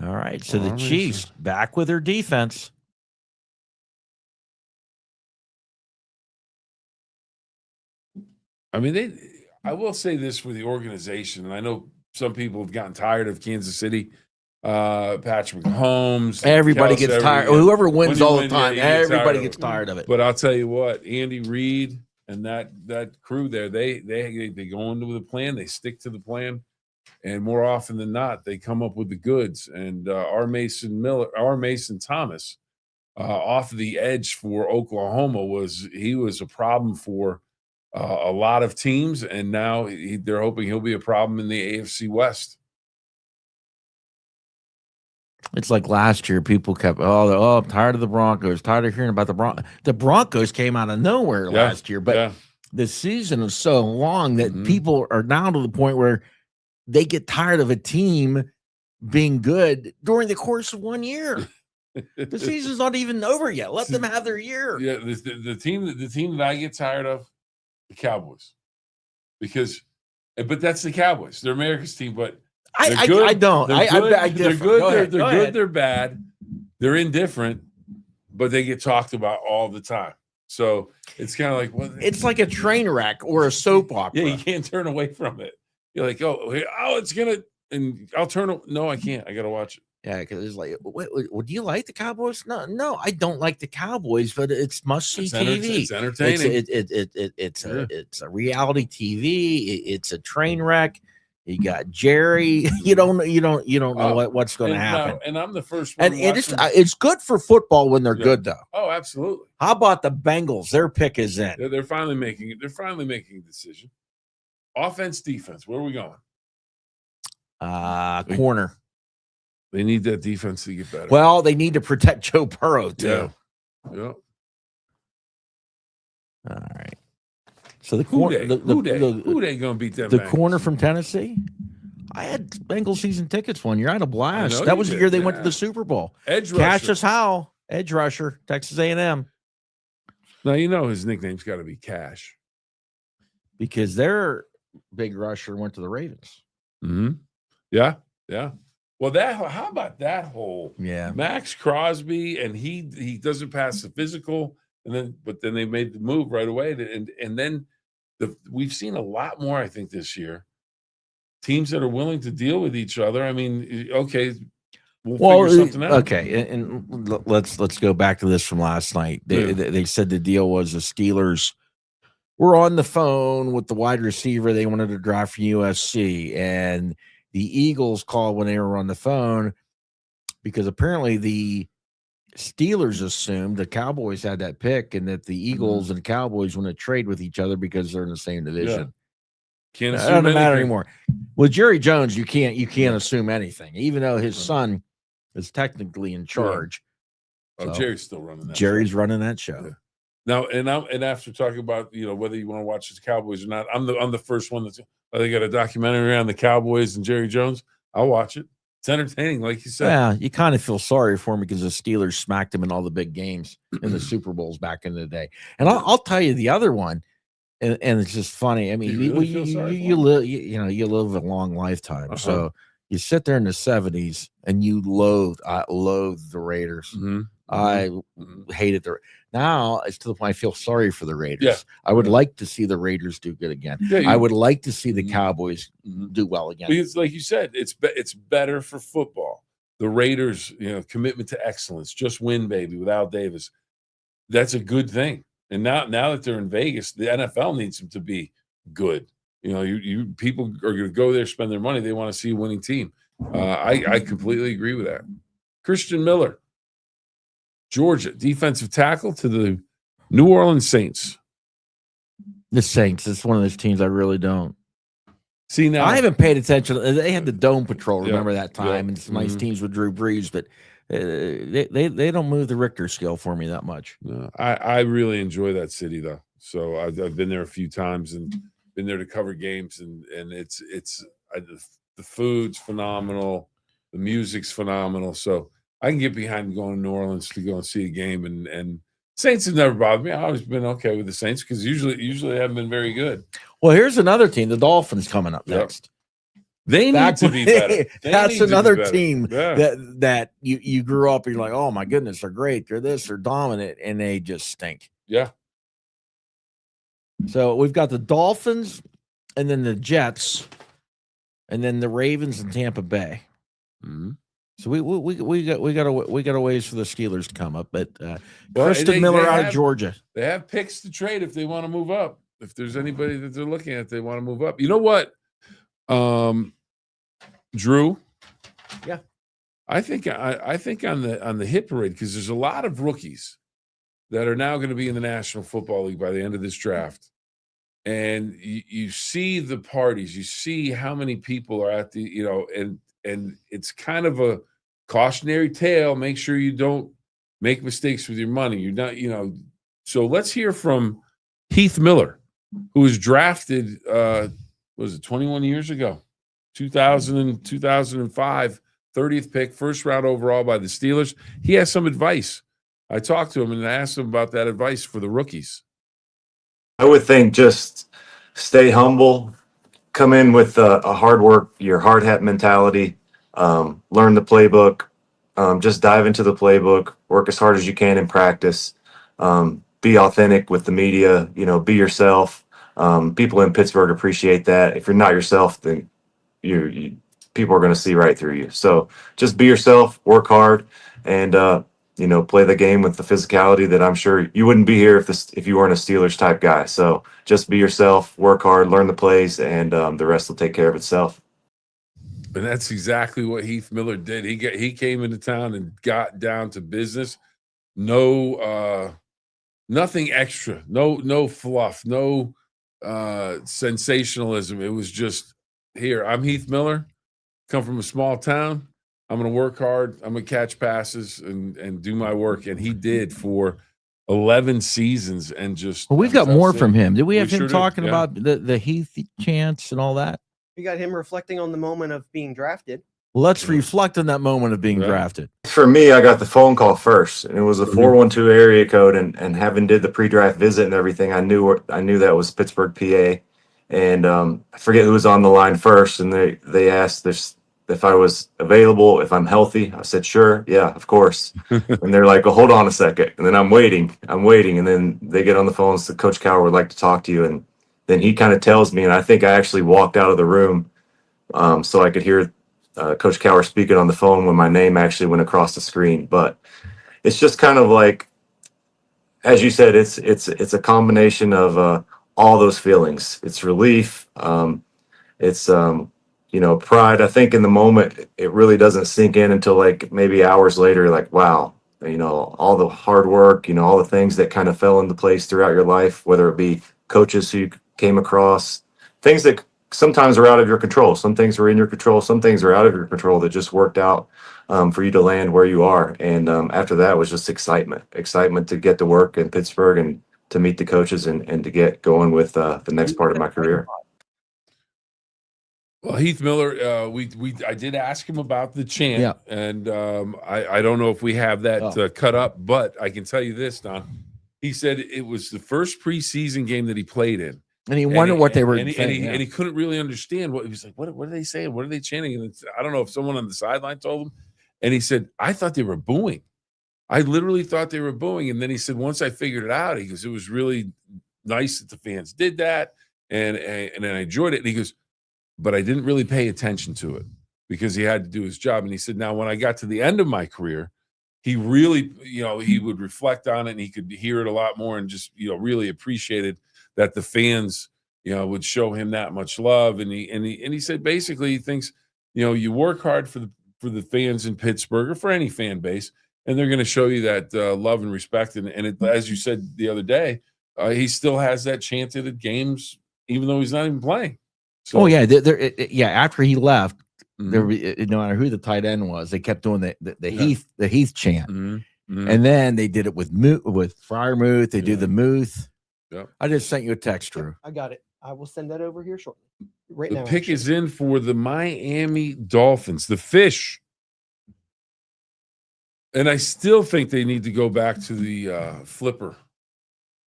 All right, so the Chiefs back with their defense. I mean, I will say this for the organization, and I know some people have gotten tired of Kansas City. Patrick Mahomes. Everybody Kelsey, gets tired. yeah. Whoever wins When you all win, the time, you get everybody tired of gets it. tired of it. But I'll tell you what, Andy Reid and that crew there, they go into the plan. They stick to the plan, and more often than not, they come up with the goods. And our Mason Thomas, off the edge for Oklahoma was a problem for a lot of teams, and now they're hoping he'll be a problem in the AFC West. It's like last year, people kept, I'm tired of the Broncos, tired of hearing about the Broncos. The Broncos came out of nowhere last year, but the season is so long that people are now to the point where they get tired of a team being good during the course of 1 year. The season's not even over yet. Let them have their year. Yeah, the team that I get tired of, the Cowboys, but that's the Cowboys. They're America's team, but I don't. They're good. I They're differ. good. Go They're ahead. good. They're bad. They're indifferent, but they get talked about all the time. So it's kind of like, well, it's like a train wreck or a soap opera. Yeah, you can't turn away from it. You're like, it's gonna, and I'll turn. No, I can't. I gotta watch it. Yeah, because it's like, would you like the Cowboys? No, I don't like the Cowboys, but it's must-see TV. It's entertaining. It's a reality TV. It's a train wreck. You got Jerry. You don't know what's going to happen. And I'm the first one. And it's good for football when they're good, though. Oh, absolutely. How about the Bengals? Their pick is in. They're finally making it. They're finally making a decision. Offense, defense. Where are we going? Corner. They need that defense to get better. Well, they need to protect Joe Burrow too. Yeah. All right. So the corner, who they gonna beat them? The corner from Tennessee. I had Bengals season tickets one year. I had a blast. That was the year they went to the Super Bowl. Edge rusher. Cassius Howell, edge rusher, Texas A&M. Now his nickname's got to be Cash because their big rusher went to the Ravens. Mm-hmm. Yeah. Well, how about that whole Max Crosby, and he doesn't pass the physical, but then they made the move right away, and then we've seen a lot more, I think, this year. Teams that are willing to deal with each other. I mean, okay, we'll figure something out. Okay, and let's go back to this from last night. They said the deal was the Steelers were on the phone with the wide receiver they wanted to draft from USC, and the Eagles called when they were on the phone because apparently the Steelers assumed the Cowboys had that pick and that the Eagles and Cowboys want to trade with each other because they're in the same division. Can't It assume doesn't matter anything. anymore. With Jerry Jones, you can't assume anything, even though his son is technically in charge. Oh, So, Jerry's still running that. Jerry's running that show. Yeah. Now, and after talking about whether you want to watch the Cowboys or not, I'm the first one that's. They got a documentary on the Cowboys and Jerry Jones. I'll watch it. It's entertaining, like you said. Yeah, you kind of feel sorry for him because the Steelers smacked him in all the big games in the Super Bowls back in the day. And I'll tell you the other one, and it's just funny. I mean, you live a long lifetime, so you sit there in the 70s and you loathe the Raiders. Mm-hmm. I hated now it's to the point I feel sorry for the Raiders. Yeah. I would like to see the Raiders do good again. Yeah, I would like to see the Cowboys do well again. Because, like you said, it's better for football. The Raiders, commitment to excellence, just win, baby, without Davis. That's a good thing. And now that they're in Vegas, the NFL needs them to be good. You people are going to go there, spend their money. They want to see a winning team. I completely agree with that. Christian Miller, Georgia, defensive tackle to the New Orleans Saints. The Saints, it's one of those teams I really don't. See, now I haven't paid attention. They had the Dome Patrol, remember that time, and some nice teams with Drew Brees, but they don't move the Richter scale for me that much. No, I really enjoy that city though. So I've been there a few times and been there to cover games, and it's the food's phenomenal, the music's phenomenal. So I can get behind going to New Orleans to go and see a game, and Saints have never bothered me. I've always been okay with the Saints because usually they haven't been very good. Well, here's another team, the Dolphins, coming up next. They need to be better. That's another team that you grew up and you're like, oh my goodness, they're great. They're this, they're dominant, and they just stink. Yeah. So we've got the Dolphins and then the Jets and then the Ravens and Tampa Bay. Mm-hmm. So we got a ways for the Steelers to come up, but Well, Kristen Miller out of Georgia. They have picks to trade if they want to move up. If there's anybody that they're looking at, they want to move up. You know what, Drew? Yeah. I think on the hit parade, because there's a lot of rookies that are now going to be in the National Football League by the end of this draft. And you see the parties, you see how many people are at the, and it's kind of a cautionary tale. Make sure you don't make mistakes with your money. You're not, so let's hear from Heath Miller, who was drafted, was it 21 years ago, 2005, 30th pick, first round overall by the Steelers. He has some advice. I talked to him and asked him about that advice for the rookies. I would think just stay humble, come in with a hard work, your hard hat mentality, learn the playbook, just dive into the playbook, work as hard as you can in practice, be authentic with the media, be yourself. People in Pittsburgh appreciate that. If you're not yourself, then people are going to see right through you. So just be yourself, work hard, and play the game with the physicality that I'm sure you wouldn't be here if you weren't a Steelers type guy. So just be yourself, work hard, learn the plays, and the rest will take care of itself. And that's exactly what Heath Miller did. He came into town and got down to business. No, nothing extra. No fluff. No sensationalism. It was just, here, I'm Heath Miller, come from a small town. I'm going to work hard. I'm going to catch passes and do my work. And he did for 11 seasons and just. Well, we've got more from him. Did we have him sure talking did, yeah. about the Heath chants and all that? We got him reflecting on the moment of being drafted. Well, let's reflect on that moment of being drafted. For me, I got the phone call first, and it was a 412 area code, and having did the pre-draft visit and everything, I knew that was Pittsburgh, PA, and I forget who was on the line first, and they asked this if I was available, if I'm healthy. I said, sure, yeah, of course. And they're like, well, hold on a second. And then I'm waiting. And then they get on the phone and say, Coach Cowher would like to talk to you. And then he kind of tells me, and I think I actually walked out of the room so I could hear Coach Cowher speaking on the phone when my name actually went across the screen. But it's just kind of like, as you said, it's a combination of all those feelings. It's relief. It's pride. I think in the moment it really doesn't sink in until like maybe hours later, like, wow, all the hard work, all the things that kind of fell into place throughout your life, whether it be coaches who you came across, things that sometimes are out of your control. Some things are in your control. Some things are out of your control that just worked out for you to land where you are. And after that was just excitement to get to work in Pittsburgh and to meet the coaches and to get going with the next part of my career. Well, Heath Miller, I did ask him about the chant, and I don't know if we have that cut up, but I can tell you this, Don. He said it was the first preseason game that he played in, and he wondered what they were saying, and he couldn't really understand what he was like. What are they saying? What are they chanting? And I don't know if someone on the sideline told him. And he said, I thought they were booing. I literally thought they were booing. And then he said, once I figured it out, he goes, it was really nice that the fans did that, and I enjoyed it. And he goes, but I didn't really pay attention to it because he had to do his job. And he said, now, when I got to the end of my career, he really, he would reflect on it and he could hear it a lot more and just, really appreciated that the fans, would show him that much love. And he said, basically, he thinks, you work hard for the fans in Pittsburgh or for any fan base, and they're going to show you that love and respect. And as you said the other day, he still has that chanted at games, even though he's not even playing. So, after he left, no matter who the tight end was, they kept doing the Heath chant, and then they did it with Freiermuth. They do the Muth. Yep. I just sent you a text, Drew. I got it. I will send that over here shortly. The pick is in for the Miami Dolphins, the Fish, and I still think they need to go back to the flipper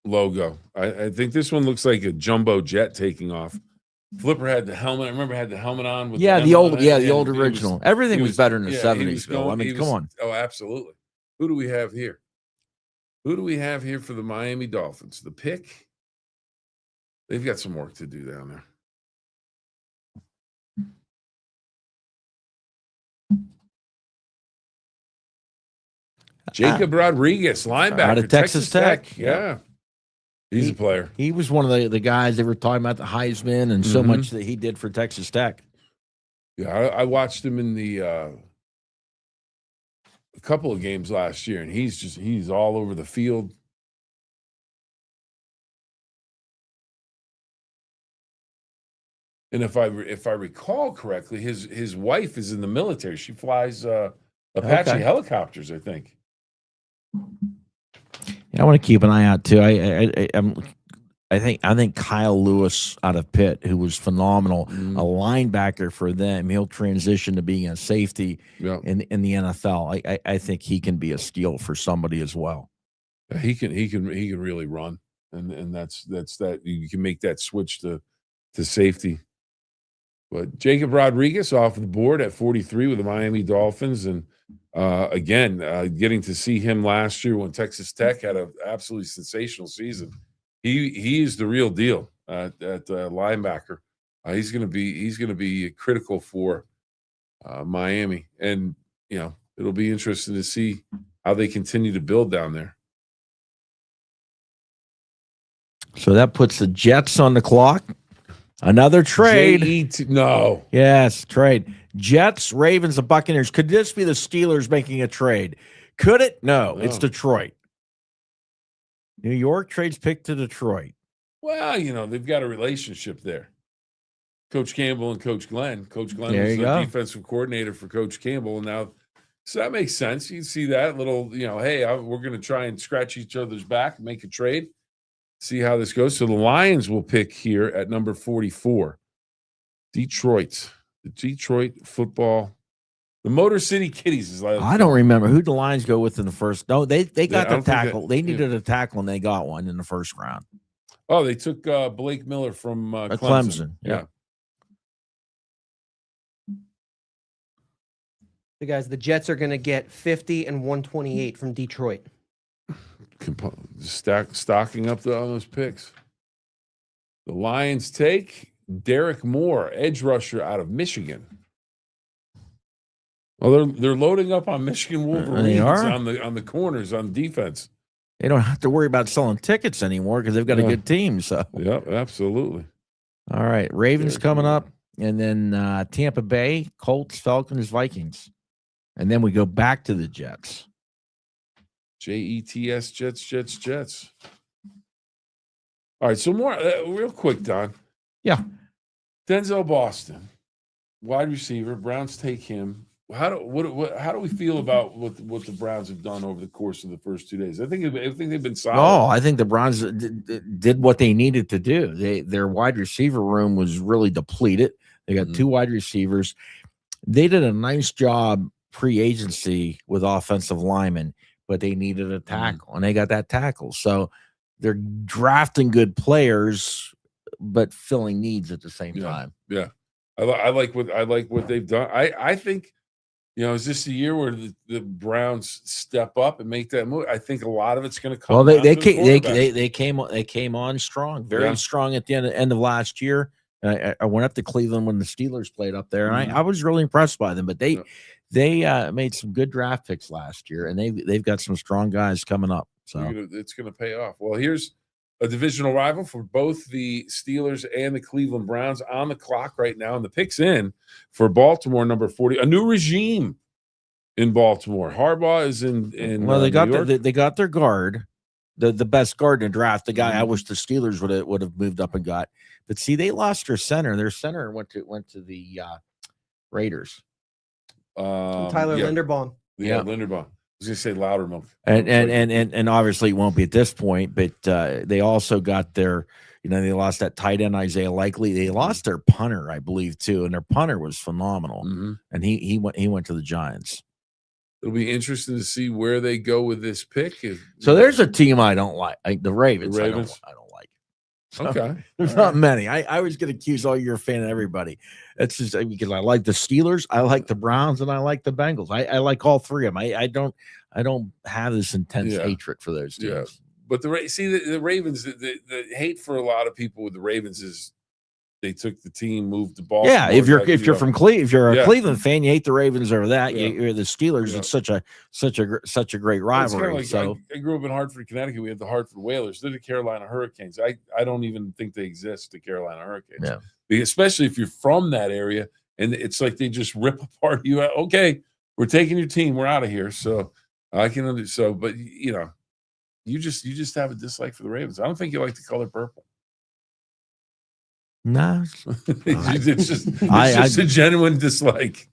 logo. I think this one looks like a jumbo jet taking off. Flipper had the helmet. I remember had the helmet on with the old original. Everything was better in the 70s, Bill. I mean, come on. Oh, absolutely. Who do we have here? Who do we have here for the Miami Dolphins? The pick. They've got some work to do down there. Jacob Rodriguez, linebacker, out of Texas Tech. Yeah. He's a player. He was one of the guys they were talking about, the Heisman, and so much that he did for Texas Tech. Yeah, I watched him in the a couple of games last year, and he's all over the field. And if I recall correctly, his wife is in the military. She flies Apache helicopters, I think. Yeah, I want to keep an eye out too. I think Kyle Lewis out of Pitt, who was phenomenal, a linebacker for them. He'll transition to being a safety in the NFL. I think he can be a steal for somebody as well. He can really run, and that's that you can make that switch to safety. But Jacob Rodriguez off the board at 43 with the Miami Dolphins, and again, getting to see him last year when Texas Tech had an absolutely sensational season. He is the real deal at linebacker. He's going to be critical for Miami, and it'll be interesting to see how they continue to build down there. So that puts the Jets on the clock. Another trade. No. Yes, trade. Jets, Ravens, the Buccaneers. Could this be the Steelers making a trade? Could it? No. It's Detroit. New York trades pick to Detroit. Well, they've got a relationship there. Coach Campbell and Coach Glenn. Coach Glenn There was you the go. defensive coordinator for Coach Campbell, and now so that makes sense. You see that little, hey, we're going to try and scratch each other's back, make a trade. See how this goes. So the Lions will pick here at number 44. Detroit. The Detroit football. The Motor City Kitties is like. I don't remember who the Lions go with in the first. No, they got I the don't think tackle. They needed a tackle, and they got one in the first round. Oh, they took Blake Miller from Clemson. Yeah. The guys, the Jets are going to get 50 and 128 from Detroit. Stocking up on those picks. The Lions take Derek Moore, edge rusher out of Michigan. Well, they're loading up on Michigan Wolverines on the corners on defense. They don't have to worry about selling tickets anymore because they've got a good team. So yeah, absolutely. All right, Ravens coming up, and then Tampa Bay, Colts, Falcons, Vikings, and then we go back to the Jets. Jets, Jets. All right, so more real quick, Don. Yeah. Denzel Boston, wide receiver. Browns take him. How do we feel about what the Browns have done over the course of the first 2 days? I think they've been solid. Oh, I think the Browns did what they needed to do. Their wide receiver room was really depleted. They got two wide receivers. They did a nice job pre-agency with offensive linemen, but they needed a tackle, and they got that tackle. So they're drafting good players, but filling needs at the same time. Yeah, I like what they've done. I think, is this a year where the Browns step up and make that move? I think a lot of it's going to come. Well, they came on strong, very strong at the end of last year. I went up to Cleveland when the Steelers played up there, and I was really impressed by them. But they made some good draft picks last year, and they've got some strong guys coming up. So it's going to pay off. Well, here's a divisional rival for both the Steelers and the Cleveland Browns on the clock right now, and the pick's in for Baltimore, number 40. A new regime in Baltimore. Harbaugh is in. Well, they got New York. they got their guard, the best guard in the draft. The guy I wish the Steelers would have moved up and got. But see, they lost their center. Their center went to the Raiders. Tyler Linderbaum. Yeah, Linderbaum. I was going to say Loudermilk. And obviously it won't be at this point, but they also got their, they lost that tight end Isaiah Likely. They lost their punter, I believe, too, and their punter was phenomenal. And he went to the Giants. It'll be interesting to see where they go with this pick. So there's a team I don't like, the Ravens. The Ravens? I don't like. So, okay. There's not many. I was going to accuse all you're a fan of everybody. It's just because I like the Steelers, I like the Browns, and I like the Bengals. I like all three of them. I don't have this intense hatred for those teams. Yeah. But the Ravens, the hate for a lot of people with the Ravens is they took the team, moved the ball. Yeah, if you're if you're a Yeah. Cleveland fan, you hate the Ravens over that. Yeah. You're the Steelers. Yeah. It's such a great Well, it's kinda rivalry. like So I grew up in Hartford, Connecticut. We had the Hartford Whalers. They're the Carolina Hurricanes. I don't even think they exist, the Carolina Hurricanes. Yeah. Especially if you're from that area, and it's like they just rip apart you. Okay, we're taking your team. We're out of here. So I can but you know, you just have a dislike for the Ravens. I don't think you like the color purple. no, It's just a genuine dislike.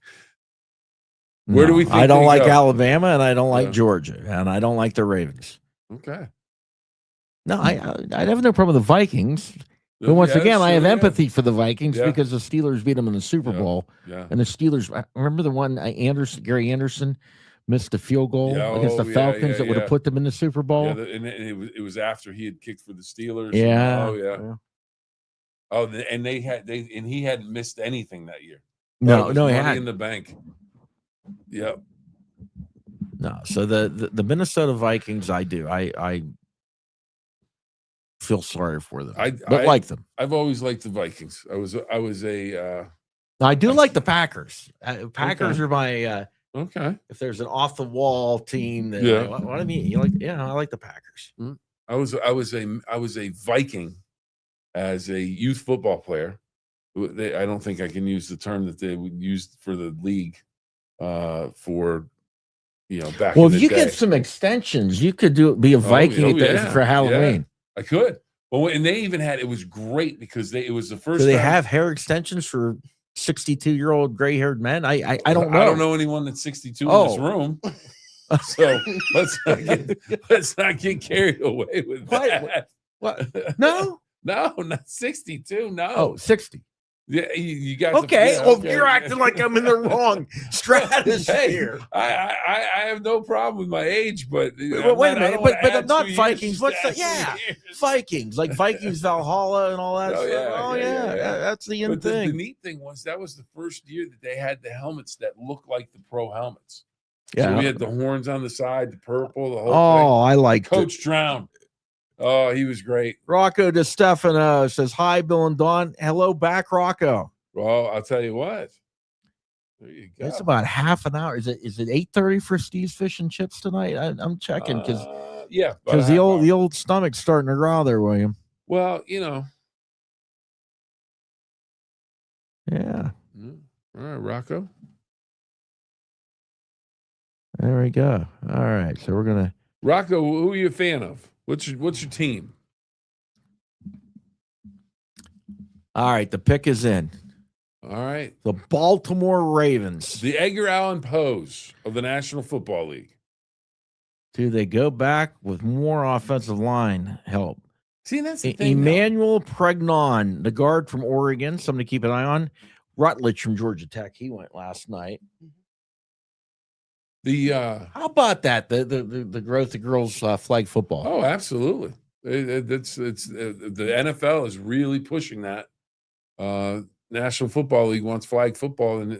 Where do we think I don't they like go? Alabama, and I don't like Yeah. Georgia, and I don't like the Ravens. Okay. No, I have no problem with the Vikings. But once Yeah, again, I have sure, yeah. empathy for the Vikings Yeah. because the Steelers beat them in the Super Yeah. Bowl, Yeah. and the Steelers. Remember the one Gary Anderson missed a field goal Yeah, against the yeah, Falcons that would have yeah. put them in the Super Bowl. Yeah, and it was after he had kicked for the Steelers. Yeah. Oh yeah. Oh, and he hadn't missed anything that year. No, it was no, he money had in the bank. Yep. no. So the Minnesota Vikings, I feel sorry for them, but like them. I've always liked the Vikings. I was I do like the Packers. Packers Okay. are my okay. if there's an off the wall team that Yeah. what I mean, you like I like the Packers. I was a Viking as a youth football player. I don't think I can use the term that they would use for the league for back Well, in the if you day. get some extensions, you could be a Viking for Halloween. I could. Well, and they even had it was great because it was the first Do they time- have hair extensions for 62-year-old gray-haired men? I don't know. I don't know anyone that's 62 in this room. So let's not get carried away with that. What? No? No, not 62. No. Oh, 60. Yeah, you got Okay. yeah, Well, okay. you're acting like I'm in the wrong stratosphere. I have no problem with my age, but Well, wait a minute, but not Vikings. What's the Vikings? Like Vikings Valhalla and all that Oh, stuff. yeah. That's the end But the thing. neat thing was that was the first year that they had the helmets that looked like the pro helmets. Yeah. So we had the horns on the side, the purple, the whole Oh, I like Coach Drown. Oh, he was great. Rocco DeStefano says, hi, Bill and Dawn. Hello back, Rocco. Well, I'll tell you what. There you go. It's about half an hour. Is it 8:30 for Steve's Fish and Chips tonight? I'm checking because about the a old half hour. old stomach's starting to growl there, William. Well, Yeah. All right, Rocco. There we go. All right. So we're gonna Rocco, who are you a fan of? What's your team? all right, the pick is in. All right. The Baltimore Ravens. The Edgar Allan Poes of the National Football League. Do they go back with more offensive line help? See, that's the thing. Emmanuel Pregnon, the guard from Oregon, something to keep an eye on. Rutledge from Georgia Tech. He went last night. How about that? The growth of girls flag football. Oh, absolutely. It's the NFL is really pushing that. National Football League wants flag football, and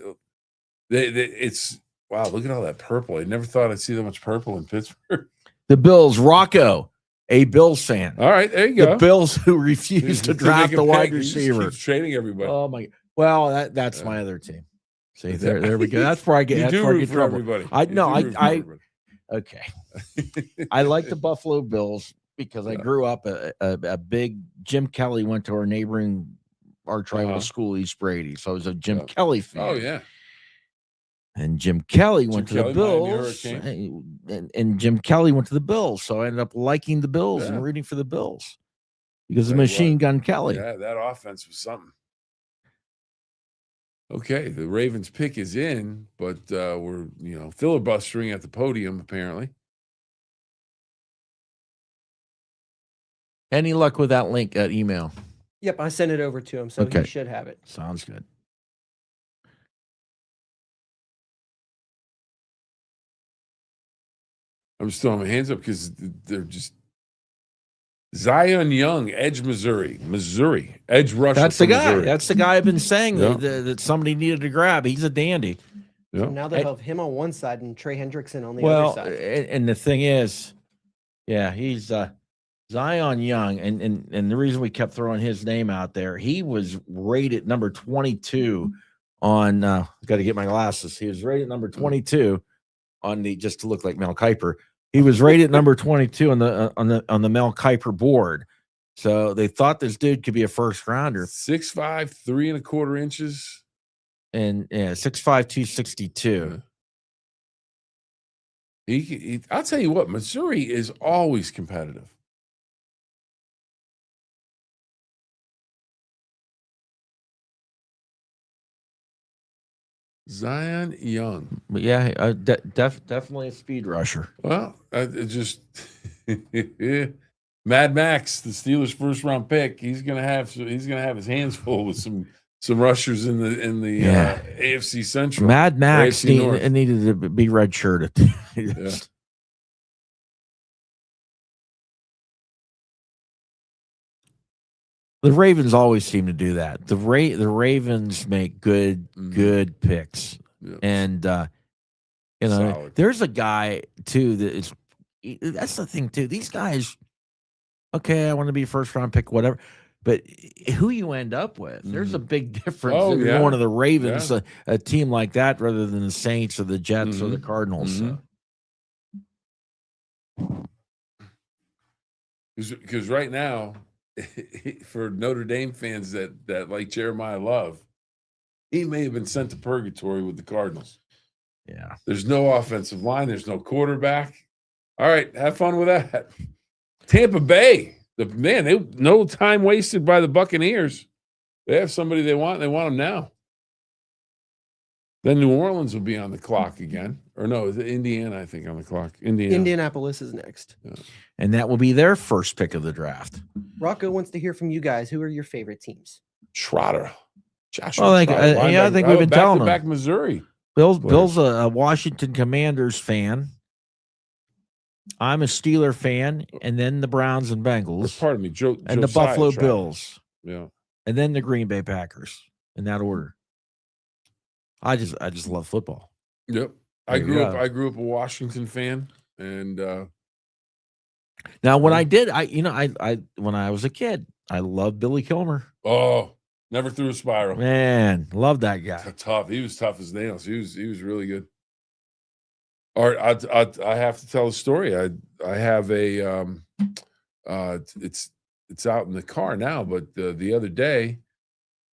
it's wow. Look at all that purple. I never thought I'd see that much purple in Pittsburgh. The Bills, Rocco, a Bills fan. All right, there you go. The Bills who refused to draft the wide receiver. Keeps trading everybody. Oh my! Well, that's my other team. See, there we go. That's where I get. You That's do where I root get for trouble. everybody. I okay. I like the Buffalo Bills because I grew up a big Jim Kelly went to our neighboring arch rival school, East Brady, so I was a Jim Kelly fan. Oh yeah. And Jim Kelly went to Kelly, the Bills, and Jim Kelly went to the Bills, so I ended up liking the Bills and rooting for the Bills because of Machine Gun Kelly. Yeah, that offense was something. Okay, the Ravens pick is in, but we're filibustering at the podium apparently. Any luck with that link email? Yep, I sent it over to him, so Okay. he should have it. Sounds good. I'm just throwing my hands up because they're just Zion Young, Edge, Missouri, edge rusher. That's the from guy. Missouri. That's the guy I've been saying Yeah. that somebody needed to grab. He's a dandy. Yeah. So now they have him on one side and Trey Hendrickson on the Well, other side. and the thing is, yeah, he's Zion Young, and the reason we kept throwing his name out there, he was rated number 22 on. Got to get my glasses. He was rated number 22 on the just to look like Mel Kiper. He was rated number 22 on the Mel Kiper board. So they thought this dude could be a first rounder. 6'5", 3 1/4 inches, and 6'5", 262. I'll tell you what, Missouri is always competitive. Zion Young. But yeah, definitely a speed rusher. Well, it just Mad Max, the Steelers' first round pick. He's gonna have his hands full with some rushers in the AFC Central. Mad Max AFC needed to be redshirted. Yeah. The Ravens always seem to do that. The Ravens make good picks, and Solid. there's a guy too that's the thing too. These guys, okay, I want to be a first round pick, whatever, but who you end up with, there's a big difference. Oh, if yeah. you're one of the Ravens, Yeah. a team like that, rather than the Saints or the Jets or the Cardinals. Because right now, for Notre Dame fans that like Jeremiah Love, he may have been sent to purgatory with the Cardinals. Yeah. There's no offensive line. There's no quarterback. All right, have fun with that. Tampa Bay, no time wasted by the Buccaneers. They have somebody they want. They want them now. Then New Orleans will be on the clock again. Or no, is it Indiana, I think, on the clock. Indianapolis is next. Yeah. And that will be their first pick of the draft. Rocco wants to hear from you guys. Who are your favorite teams? Trotter. Joshua Well, Trotter, I think we've been telling back them. Missouri. Bill's a Washington Commanders fan. I'm a Steeler fan, and then the Browns and Bengals, Pardon me, and the Josiah Buffalo Trotter. Bills, Yeah. and then the Green Bay Packers in that order. I just love football. Yep. I grew up a Washington fan, and Now, when I when I was a kid, I loved Billy Kilmer. oh, never threw a spiral. Man, love that guy. Tough. He was tough as nails. He was really good. All right, I have to tell a story. I have a it's out in the car now, but the other day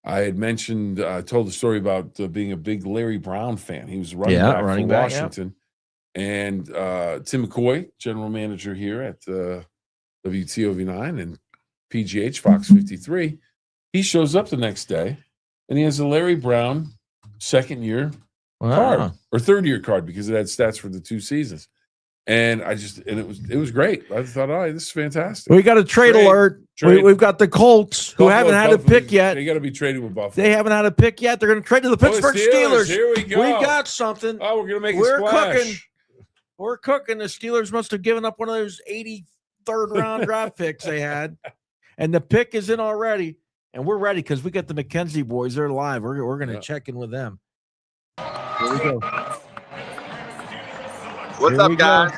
I had mentioned told the story about being a big Larry Brown fan. He was running back for Washington, and Tim McCoy, general manager here at WTOV9 and PGH Fox 53, he shows up the next day, and he has a Larry Brown second year card or third year card because it had stats for the 2 seasons. And it was great. I thought, oh, this is fantastic. We got a trade alert. We've got the Colts who haven't had a pick yet. They got to be traded with Buffalo. They haven't had a pick yet. They're going to trade to the Pittsburgh Steelers. Here we go. We got something. Oh, we're going to make a splash. Cooking. We're cooking. The Steelers must have given up one of those 83rd round draft picks they had, and the pick is in already. And we're ready because we got the McKenzie boys. They're live. We're going to check in with them. Here we go. What's up, guys?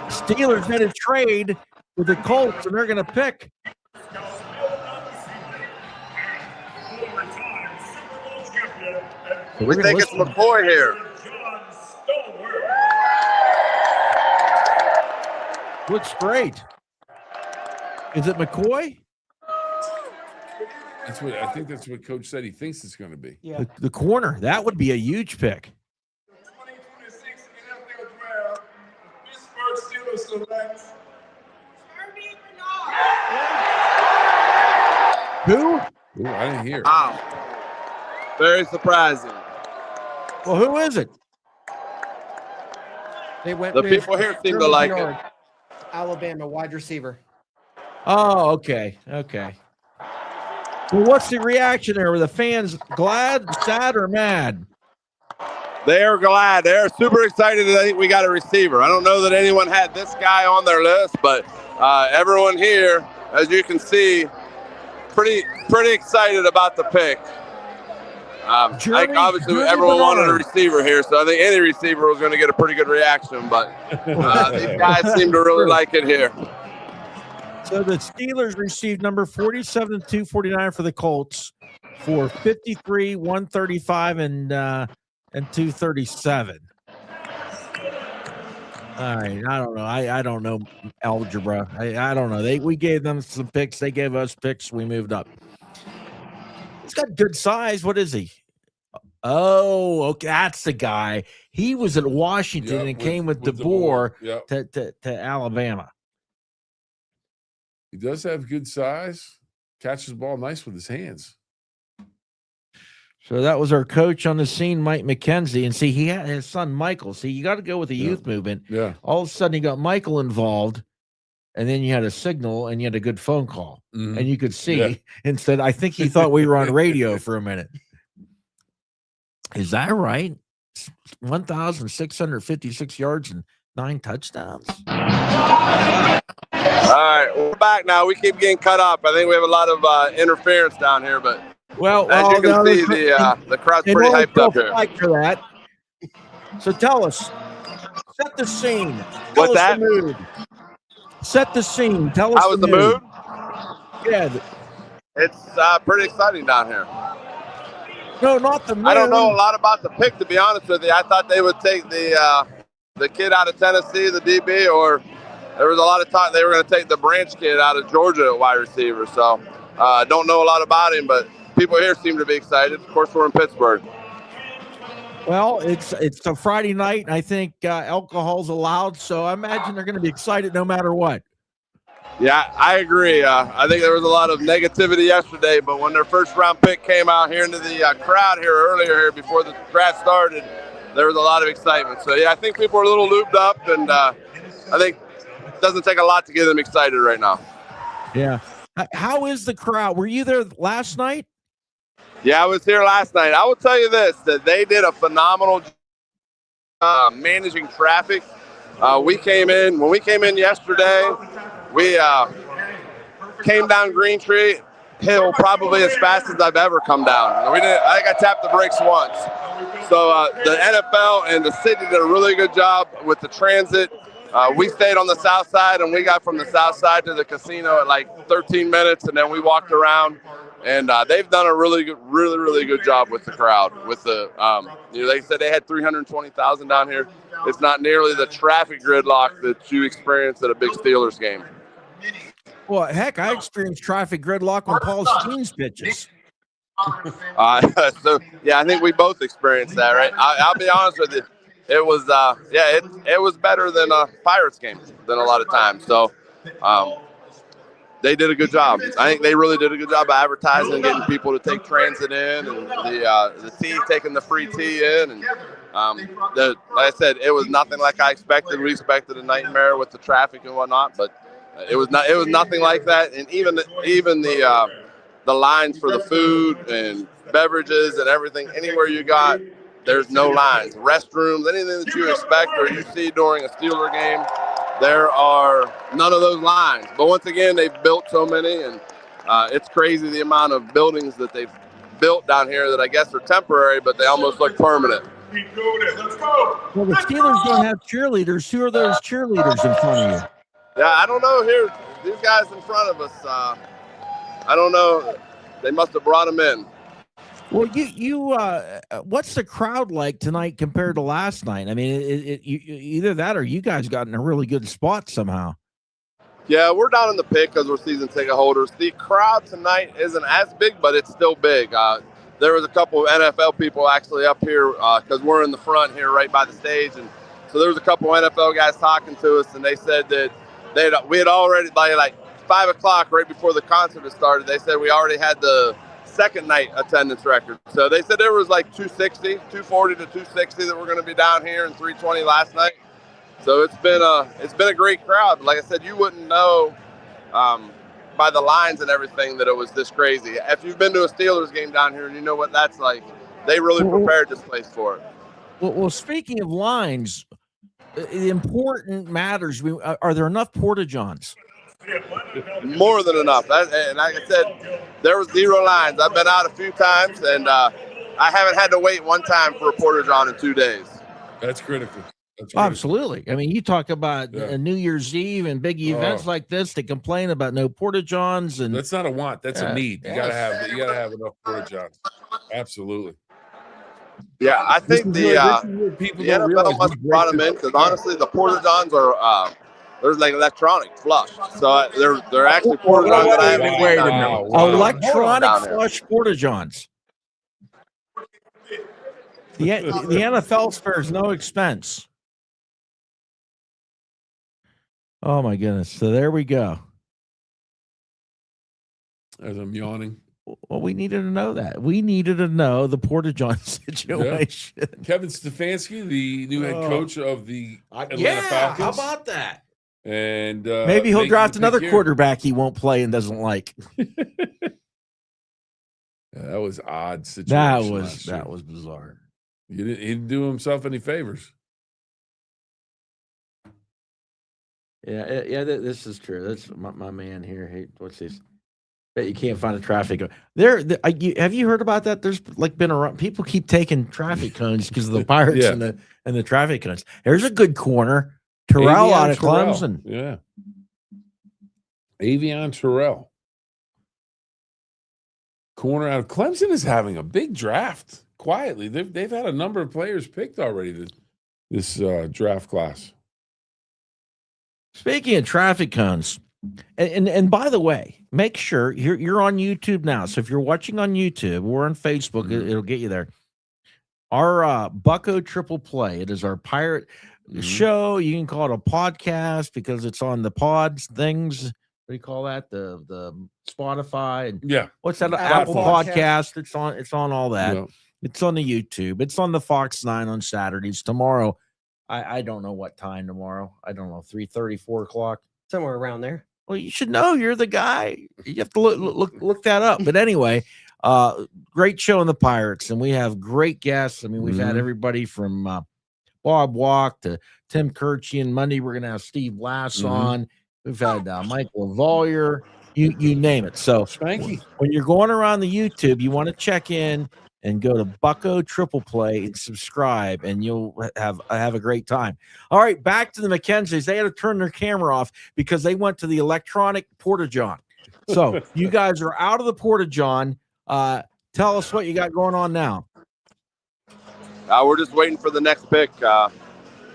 Steelers made a trade with the Colts, and they're going to pick. We think it's McCoy here. Looks great. Is it McCoy? I think that's what Coach said he thinks it's going to be. Yeah. The corner. That would be a huge pick. 2026 NFL draft, Pittsburgh Steelers select Who? Ooh, I didn't hear. Wow. Very surprising. Well, who is it? They went The with people here seem to Jeremy like Bernard, it. Alabama wide receiver. Oh, okay. Okay. Well, what's the reaction there? Were the fans glad, sad, or mad? They are glad. They're super excited that I think we got a receiver. I don't know that anyone had this guy on their list, but everyone here, as you can see, pretty excited about the pick. I think obviously everyone wanted a receiver here, so I think any receiver was going to get a pretty good reaction, but these guys seem to really like it here. So the Steelers received number 47 and 249 for the Colts for 53, 135, and 237. All right, I don't know. I don't know algebra. I don't know. We gave them some picks. They gave us picks. We moved up. He's got good size. What is he? Oh, okay. That's the guy. He was at Washington and came with DeBoer to Alabama. He does have good size. Catches the ball nice with his hands. So that was our coach on the scene, Mike McKenzie. And see, he had his son, Michael. See, you got to go with the youth movement. Yeah. All of a sudden, you got Michael involved, and then you had a signal, and you had a good phone call. Mhm. And you could see and said, I think he thought we were on radio for a minute. Is that right? 1,656 yards and 9 touchdowns. All right, we're back now. We keep getting cut up. I think we have a lot of interference down here, but as you can see, the crowd's pretty hyped up here. For that. So tell us, set the scene. What's that? The mood. Set the scene. Tell us how was the mood? Yeah, it's pretty exciting down here. No, not the mood. I don't know a lot about the pick, to be honest with you. I thought they would take the kid out of Tennessee, the DB, or there was a lot of talk they were going to take the Branch kid out of Georgia at wide receiver. So I don't know a lot about him, but people here seem to be excited. Of course, we're in Pittsburgh. Well, it's a Friday night, and I think alcohol's allowed, so I imagine they're going to be excited no matter what. Yeah, I agree. I think there was a lot of negativity yesterday, but when their first-round pick came out here into the crowd here earlier here before the draft started, there was a lot of excitement. So, yeah, I think people are a little looped up, and I think it doesn't take a lot to get them excited right now. Yeah. How is the crowd? Were you there last night? Yeah, I was here last night. I will tell you this, that they did a phenomenal job managing traffic. When we came in yesterday, we came down Green Tree Hill probably as fast as I've ever come down. I think I tapped the brakes once. So the NFL and the city did a really good job with the transit. We stayed on the south side, and we got from the south side to the casino at like 13 minutes, and then we walked around. And they've done a really good job with the crowd. With the, they said they had 320,000 down here. It's not nearly the traffic gridlock that you experience at a big Steelers game. Well, heck, I experienced traffic gridlock on Paul Steen's pitches. So yeah, I think we both experienced that, right? I'll be honest with you, it was it was better than a Pirates game than a lot of times. So. They did a good job. I think they really did a good job of advertising and getting people to take transit in, and the tea, taking the free tea in, and like I said, it was nothing like I expected. We expected a nightmare with the traffic and whatnot, but it was nothing like that. And even the lines for the food and beverages and everything, anywhere you got, there's no lines. Restrooms, anything that you expect or you see during a Steeler game. There are none of those lines. But once again, they've built so many, and it's crazy the amount of buildings that they've built down here that I guess are temporary, but they almost look permanent. Let's go. Well, the Steelers don't have cheerleaders. Who are those cheerleaders in front of you? Yeah, I don't know. Here, these guys in front of us, I don't know. They must have brought them in. Well, what's the crowd like tonight compared to last night? I mean, either that or you guys got in a really good spot somehow. Yeah, we're down in the pit because we're season ticket holders. The crowd tonight isn't as big, but it's still big. There was a couple of NFL people actually up here because we're in the front here right by the stage. And so there was a couple of NFL guys talking to us, and they said that we had already, by like 5 o'clock right before the concert had started, they said we already had the second night attendance record. So they said there was like 240 to 260 that were going to be down here, and 320 last night. So it's been a great crowd. Like I said, you wouldn't know by the lines and everything that it was this crazy. If you've been to a Steelers game down here and you know what that's like, they really prepared this place for it. Well, speaking of lines, the important matters. Are there enough porta-johns? More than enough. And like I said, there was 0 lines. I've been out a few times, and I haven't had to wait one time for a porta-john in 2 days. That's critical. That's great. Absolutely. I mean, you talk about Yeah. New Year's Eve and big events like this. They complain about no porta johns, and That's not a want. That's a need. You gotta have enough porta johns. Absolutely. Yeah, I think this is where people don't realize NFL must have brought them in because honestly, the porta johns are they're like electronic flush, so they're actually porta johns that I haven't seen wait a down minute. here. Electronic Down there. flush porta johns. The NFL spares no expense. Oh my goodness! So there we go. As I'm yawning. Well, we needed to know that. We needed to know the porta john situation. Yeah. Kevin Stefanski, the new head coach of the Atlanta Falcons. How about that? And maybe he'll draft another quarterback he won't play and doesn't like. That was odd situation. That was bizarre. He didn't do himself any favors. Yeah. This is true. That's my man here. Hey, what's this? Bet you can't find a traffic cone. Have you heard about that? There's like been around. People keep taking traffic cones because of the Pirates and the traffic cones. There's a good corner. Terrell out of Clemson. Yeah. Avion Terrell. Corner out of Clemson is having a big draft quietly. They've had a number of players picked already this draft class. Speaking of traffic cones, and by the way, make sure you're on YouTube now. So if you're watching on YouTube or on Facebook, it'll get you there. Our Bucko Triple Play. It is our pirate show. You can call it a podcast because it's on the pods things. What do you call that? The Spotify and what's that? Apple Podcast. It's on all that. Yeah. It's on the YouTube. It's on the Fox 9 on Saturdays. Tomorrow, I don't know what time tomorrow. I don't know, 3:30, 4 o'clock. Somewhere around there. Well, you should know. You're the guy. You have to look that up. But anyway, great show in the Pirates, and we have great guests. I mean, we've had everybody from Bob Walk to Tim Kirchian. Monday, we're going to have Steve Lass on. We've had Michael Vollier. You name it. So when you're going around the YouTube, you want to check in and go to Bucko Triple Play and subscribe, and you'll have a great time. All right, back to the McKenzies. They had to turn their camera off because they went to the electronic porta john. So you guys are out of the porta john. Tell us what you got going on now. We're just waiting for the next pick. I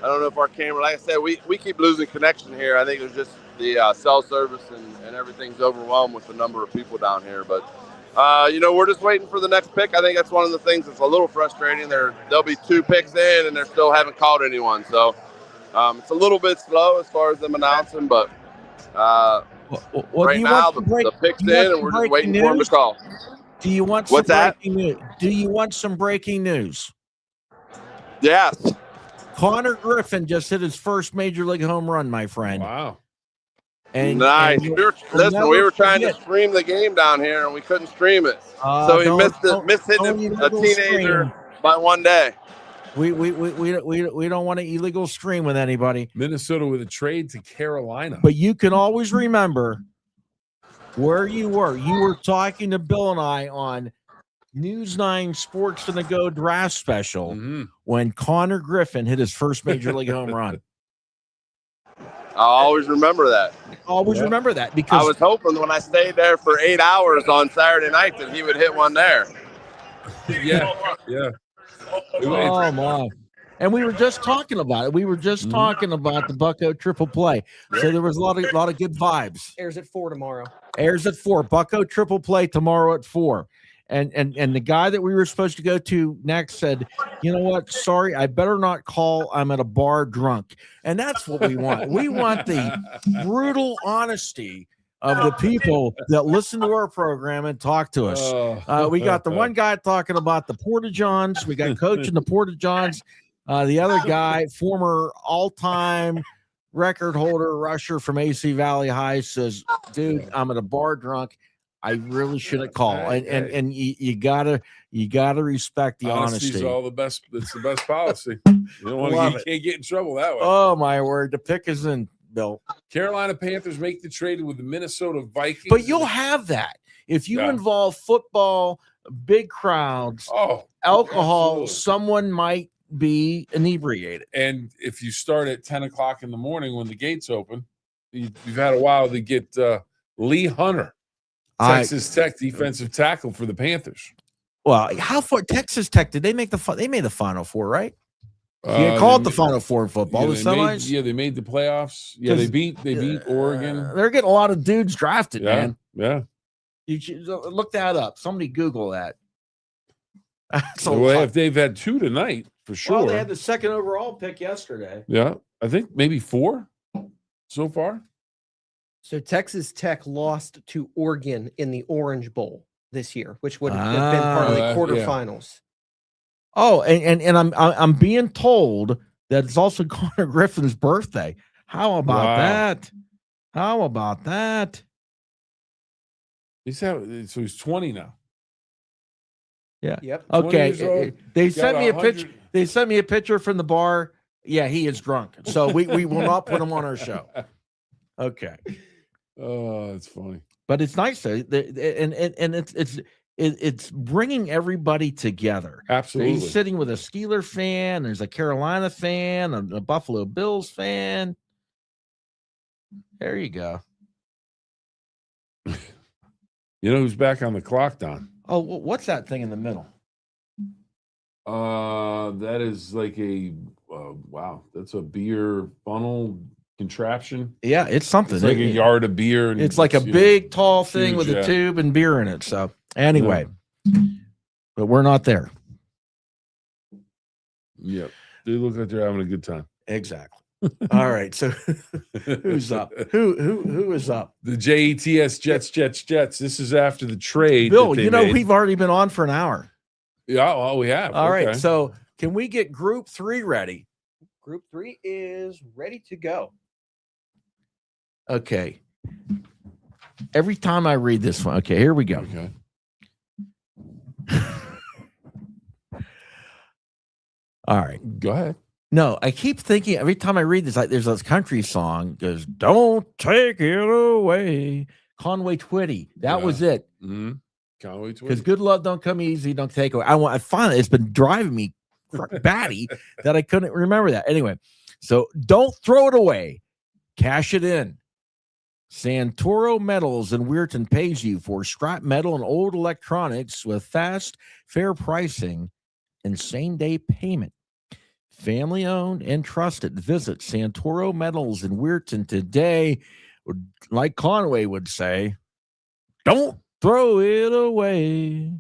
don't know if our camera, like I said, we keep losing connection here. I think it's just the cell service and everything's overwhelmed with the number of people down here. But, we're just waiting for the next pick. I think that's one of the things that's a little frustrating. There'll be 2 picks in, and they still haven't called anyone. So it's a little bit slow as far as them announcing, but right now the pick's in, and we're just waiting for them to call. Do you want some breaking news? Do you want some breaking news? Yes. Connor Griffin just hit his first major league home run, my friend. Wow. And nice. We were trying to stream the game down here, and we couldn't stream it. So he missed hitting a teenager by 1 day. We don't want to illegal stream with anybody. Minnesota with a trade to Carolina. But you can always remember where you were. You were talking to Bill and I on News 9 Sports and the Go draft special when Connor Griffin hit his first major league home run. I'll always remember that. Remember that because I was hoping when I stayed there for 8 hours on Saturday night that he would hit one there. Yeah. Oh my! And we were just talking about it. We were just talking about the Bucko Triple Play. So there was a lot of good vibes. Airs at 4 tomorrow. Airs at 4. Bucko Triple Play tomorrow at 4. And the guy that we were supposed to go to next said, you know what? Sorry, I better not call. I'm at a bar drunk. And that's what we want. We want the brutal honesty of the people that listen to our program and talk to us. We got the one guy talking about the porta johns. We got Coach in the porta johns. The other guy, former all-time record holder rusher from AC Valley High, says, dude, I'm at a bar drunk. I really shouldn't call, and you gotta respect the honesty. Is all the best. It's the best policy. You don't want to. You can't get in trouble that way. Oh my word! The pick is in, Bill. Carolina Panthers make the trade with the Minnesota Vikings, but you'll have that if you involve football, big crowds, alcohol. Absolutely. Someone might be inebriated. And if you start at 10 o'clock in the morning when the gates open, you've had a while to get Lee Hunter, Texas Tech defensive tackle for the Panthers. Well, how far Texas Tech did they make they made the Final Four, right? You can call it the Final Four in football. The semis. They made the playoffs. Yeah, they beat Oregon. They're getting a lot of dudes drafted, man. Yeah. You should look that up. Somebody Google that. Well, if they've had 2 tonight, for sure. Well, they had the second overall pick yesterday. Yeah, I think maybe 4 so far. So Texas Tech lost to Oregon in the Orange Bowl this year, which would have been part of the quarterfinals. Yeah. Oh, and I'm being told that it's also Connor Griffin's birthday. How about that? How about that? So he's 20 now. Yeah. Yep. Okay. They sent me a picture. They sent me a picture from the bar. Yeah, he is drunk. So we will not put him on our show. Okay. Oh, that's funny. But it's nice though, and it's bringing everybody together. Absolutely. He's sitting with a Steeler fan. There's a Carolina fan, a Buffalo Bills fan. There you go. You know who's back on the clock, Don? Oh, what's that thing in the middle? That is like a wow. That's a beer funnel contraption. Yeah, it's something. It's like a yard of beer. And it's like a big, tall thing huge, with a tube and beer in it. So anyway, but we're not there. Yep, they look like they're having a good time. Exactly. All right. So who's up? Who is up? The JETS Jets. This is after the trade. Bill, we've already been on for an hour. Yeah, well, we have. All right. So can we get Group 3 ready? Group 3 is ready to go. Okay. Every time I read this one, okay, here we go. Okay. All right. Go ahead. No, I keep thinking every time I read this, like there's this country song goes, "Don't take it away." Conway Twitty. That was it. Mm-hmm. Conway Twitty. Because good love don't come easy, don't take away. I finally, it's been driving me batty that I couldn't remember that. Anyway, so don't throw it away. Cash it in. Santoro Metals in Weirton pays you for scrap metal and old electronics with fast, fair pricing and same-day payment. Family owned and trusted. Visit Santoro Metals in Weirton today. Like Conway would say, don't throw it away.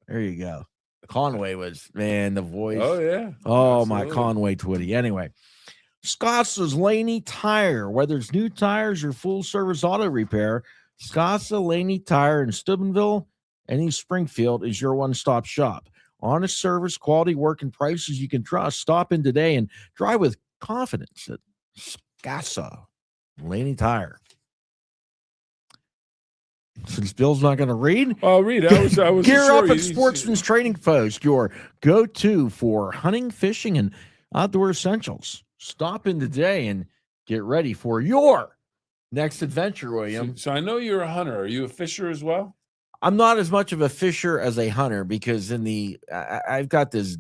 There you go. Conway was, man, the voice. Oh, yeah. Oh, Absolutely. my Conway Twitty. Anyway, Scott's Laney Tire. Whether it's new tires or full-service auto repair, Scott's Laney Tire in Steubenville and East Springfield is your one-stop shop. Honest service, quality work, and prices you can trust. Stop in today and drive with confidence at Scott's Laney Tire. Since Bill's not going to read, I'll read. I was Gear sure up at Sportsman's Trading Post, your go-to for hunting, fishing, and outdoor essentials. Stop in today and get ready for your next adventure, William. So I know you're a hunter. Are you a fisher as well? I'm not as much of a fisher as a hunter because I've got this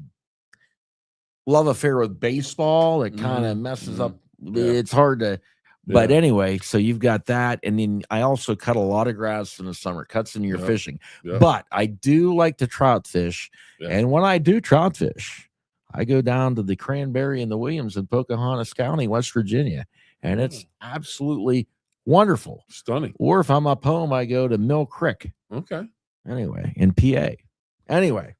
love affair with baseball. It kind of messes up. Yeah. It's hard to. But anyway, so you've got that. And then I also cut a lot of grass in the summer, cuts into your fishing. But I do like to trout fish. And when I do trout fish, I go down to the Cranberry and the Williams in Pocahontas County, West Virginia. And it's absolutely wonderful. Stunning. Or if I'm up home, I go to Mill Creek. Okay. Anyway, in PA. Anyway.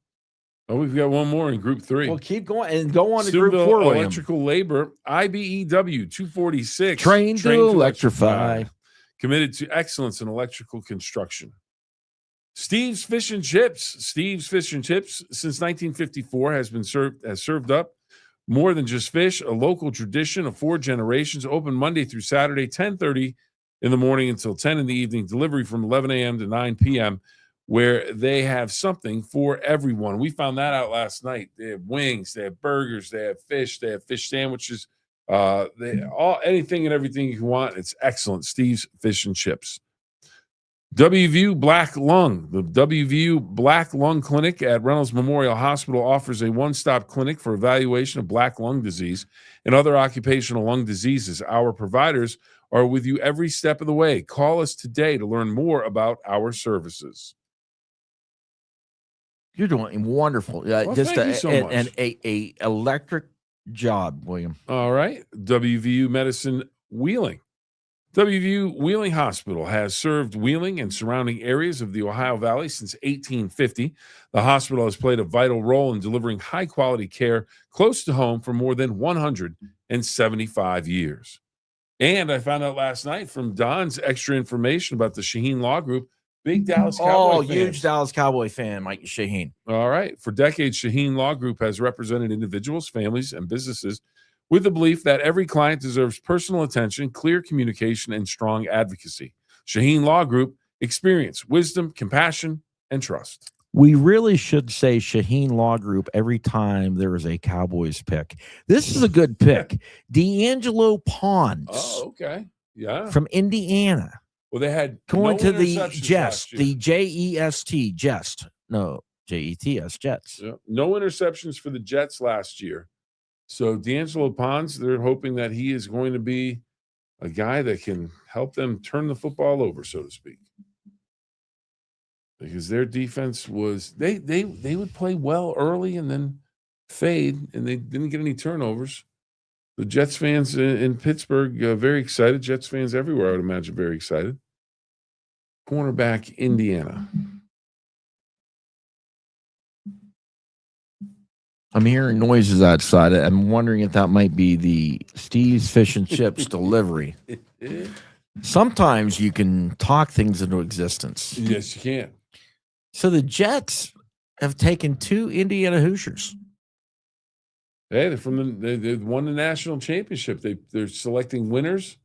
Oh, we've got one more in Group 3. Well, keep going and go on to Group 4, William. Electrical Labor, IBEW 246. Trained to electrify. Committed to excellence in electrical construction. Steve's Fish and Chips. Steve's Fish and Chips, since 1954, has served up more than just fish, a local tradition of 4 generations, open Monday through Saturday, 10:30 in the morning until 10 in the evening, delivery from 11 a.m. to 9 p.m., where they have something for everyone. We found that out last night. They have wings, they have burgers, they have fish sandwiches, anything and everything you want. It's excellent. Steve's Fish and Chips. WVU Black Lung. The WVU Black Lung Clinic at Reynolds Memorial Hospital offers a one-stop clinic for evaluation of black lung disease and other occupational lung diseases. Our providers are with you every step of the way. Call us today to learn more about our services. You're doing wonderful. Well, Just thank you so much. and a electric job, William. All right. WVU Medicine Wheeling. WVU Wheeling Hospital has served Wheeling and surrounding areas of the Ohio Valley since 1850. The hospital has played a vital role in delivering high-quality care close to home for more than 175 years. And I found out last night from Don's extra information about the Shaheen Law Group, big Dallas Cowboy fans. Huge Dallas Cowboy fan, Mike Shaheen. All right. For decades, Shaheen Law Group has represented individuals, families, and businesses with the belief that every client deserves personal attention, clear communication, and strong advocacy. Shaheen Law Group, experience, wisdom, compassion, and trust. We really should say Shaheen Law Group every time there is a Cowboys pick. This is a good pick. D'Angelo Pons. Oh, okay. Yeah. From Indiana. Well, they had Going no to the interceptions Jets, last year. the J-E-S-T, Jest. No, J-E-T-S, Jets. Yeah. No interceptions for the Jets last year. So D'Angelo Pons, they're hoping that he is going to be a guy that can help them turn the football over, so to speak. Because their defense was they would play well early and then fade, and they didn't get any turnovers. The Jets fans in Pittsburgh very excited. Jets fans everywhere, I would imagine, very excited. Cornerback, Indiana. I'm hearing noises outside. I'm wondering if that might be the Steve's Fish and Chips delivery. Sometimes you can talk things into existence. Yes, you can. So the Jets have taken 2 Indiana Hoosiers. Hey, they're from they won the national championship. They're selecting winners.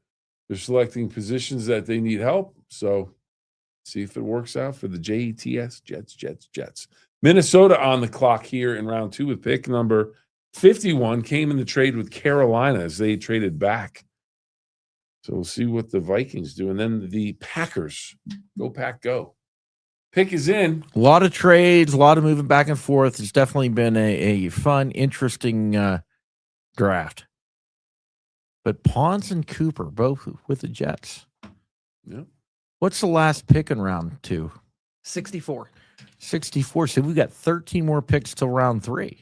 They're selecting positions that they need help. So see if it works out for the Jets. Jets. Minnesota on the clock here in round 2 with pick number 51. Came in the trade with Carolina as they traded back. So we'll see what the Vikings do. And then the Packers. Go Pack, go. Pick is in. A lot of trades, a lot of moving back and forth. It's definitely been a fun, interesting draft. But Pons and Cooper, both with the Jets. Yeah. What's the last pick in round 2? 64. 64. So we've got 13 more picks till round 3.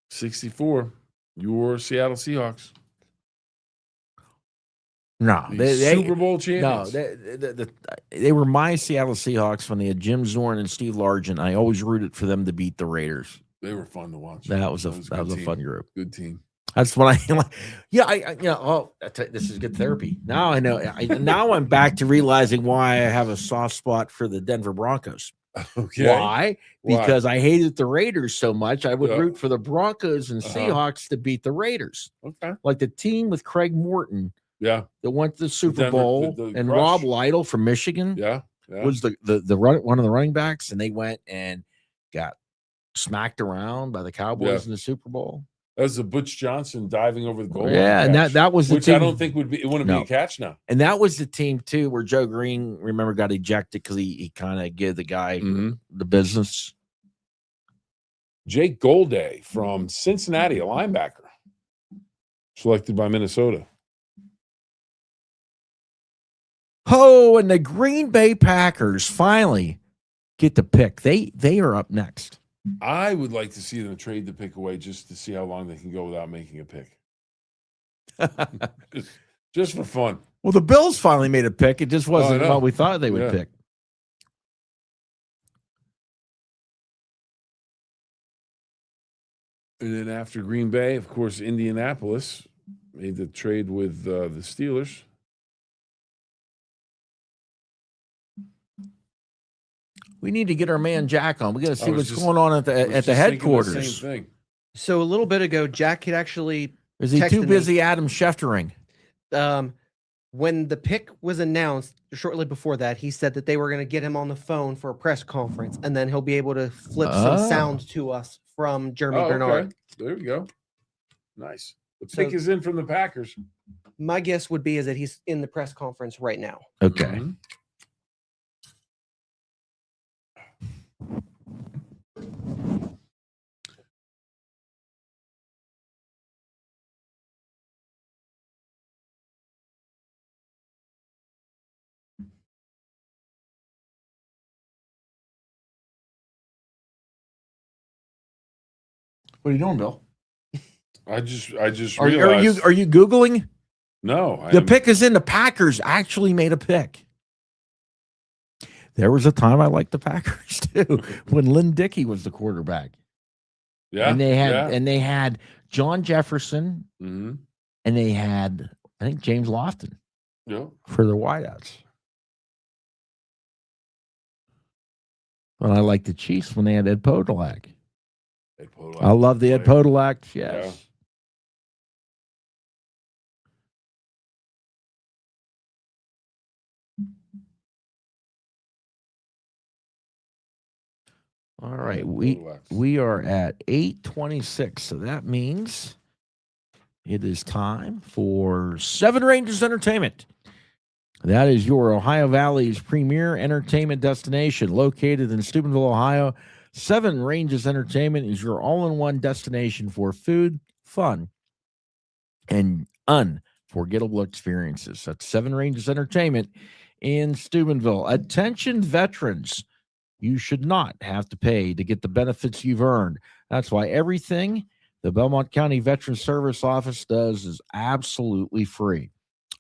64. Your Seattle Seahawks. No, The Super Bowl champions. No, they were my Seattle Seahawks when they had Jim Zorn and Steve Largent. I always rooted for them to beat the Raiders. They were fun to watch. That was a team. fun group. Good team. That's what I like. Yeah, this is good therapy. Now I know. Now I'm back to realizing why I have a soft spot for the Denver Broncos. Okay. Why? Because I hated the Raiders so much. I would root for the Broncos and Seahawks to beat the Raiders. Okay. Like the team with Craig Morton. Yeah. That went to the Super Denver, Bowl, the and Crush. Rob Lytle from Michigan was the one of the running backs, and they went and got smacked around by the Cowboys in the Super Bowl. That was the Butch Johnson diving over the goal. Yeah, and that was the which team. I don't think wouldn't be a catch now. And that was the team too, where Joe Green, remember, got ejected because he kind of gave the guy the business. Jake Golday from Cincinnati, a linebacker, selected by Minnesota. Oh, and the Green Bay Packers finally get the pick. They are up next. I would like to see them trade the pick away just to see how long they can go without making a pick. just for fun. Well, the Bills finally made a pick. It just wasn't what we thought they would pick. And then after Green Bay, of course, Indianapolis made the trade with the Steelers. We need to get our man Jack on. We got to see what's going on at the headquarters. Same thing. So a little bit ago, Jack had actually is he too busy Adam Scheftering? When the pick was announced shortly before that, he said that they were going to get him on the phone for a press conference, and then he'll be able to flip some sound to us from Jeremy Bernard. Okay. There we go. Nice. The pick is in from the Packers. My guess would be is that he's in the press conference right now. Okay. Mhm. What are you doing, Bill? I just Are realized. you Googling? No, The pick is in. The Packers actually made a pick. There was a time I liked the Packers too, when Lynn Dickey was the quarterback. Yeah, And yeah. they had John Jefferson, Mm-hmm. and they had, I think, James Lofton Yeah. for the wideouts. Well, I like the Chiefs when they had Ed Podolak. I love the Ed Podolak. Yes. Yeah. All right, Ed we Podolak. are at 8:26, so that means it is time for Seven Ranges Entertainment. That is your Ohio Valley's premier entertainment destination, located in Steubenville, Ohio. Seven Ranges Entertainment is your all-in-one destination for food, fun, and unforgettable experiences. That's Seven Ranges Entertainment in Steubenville. Attention, veterans. You should not have to pay to get the benefits you've earned. That's why everything the Belmont County Veterans Service Office does is absolutely free.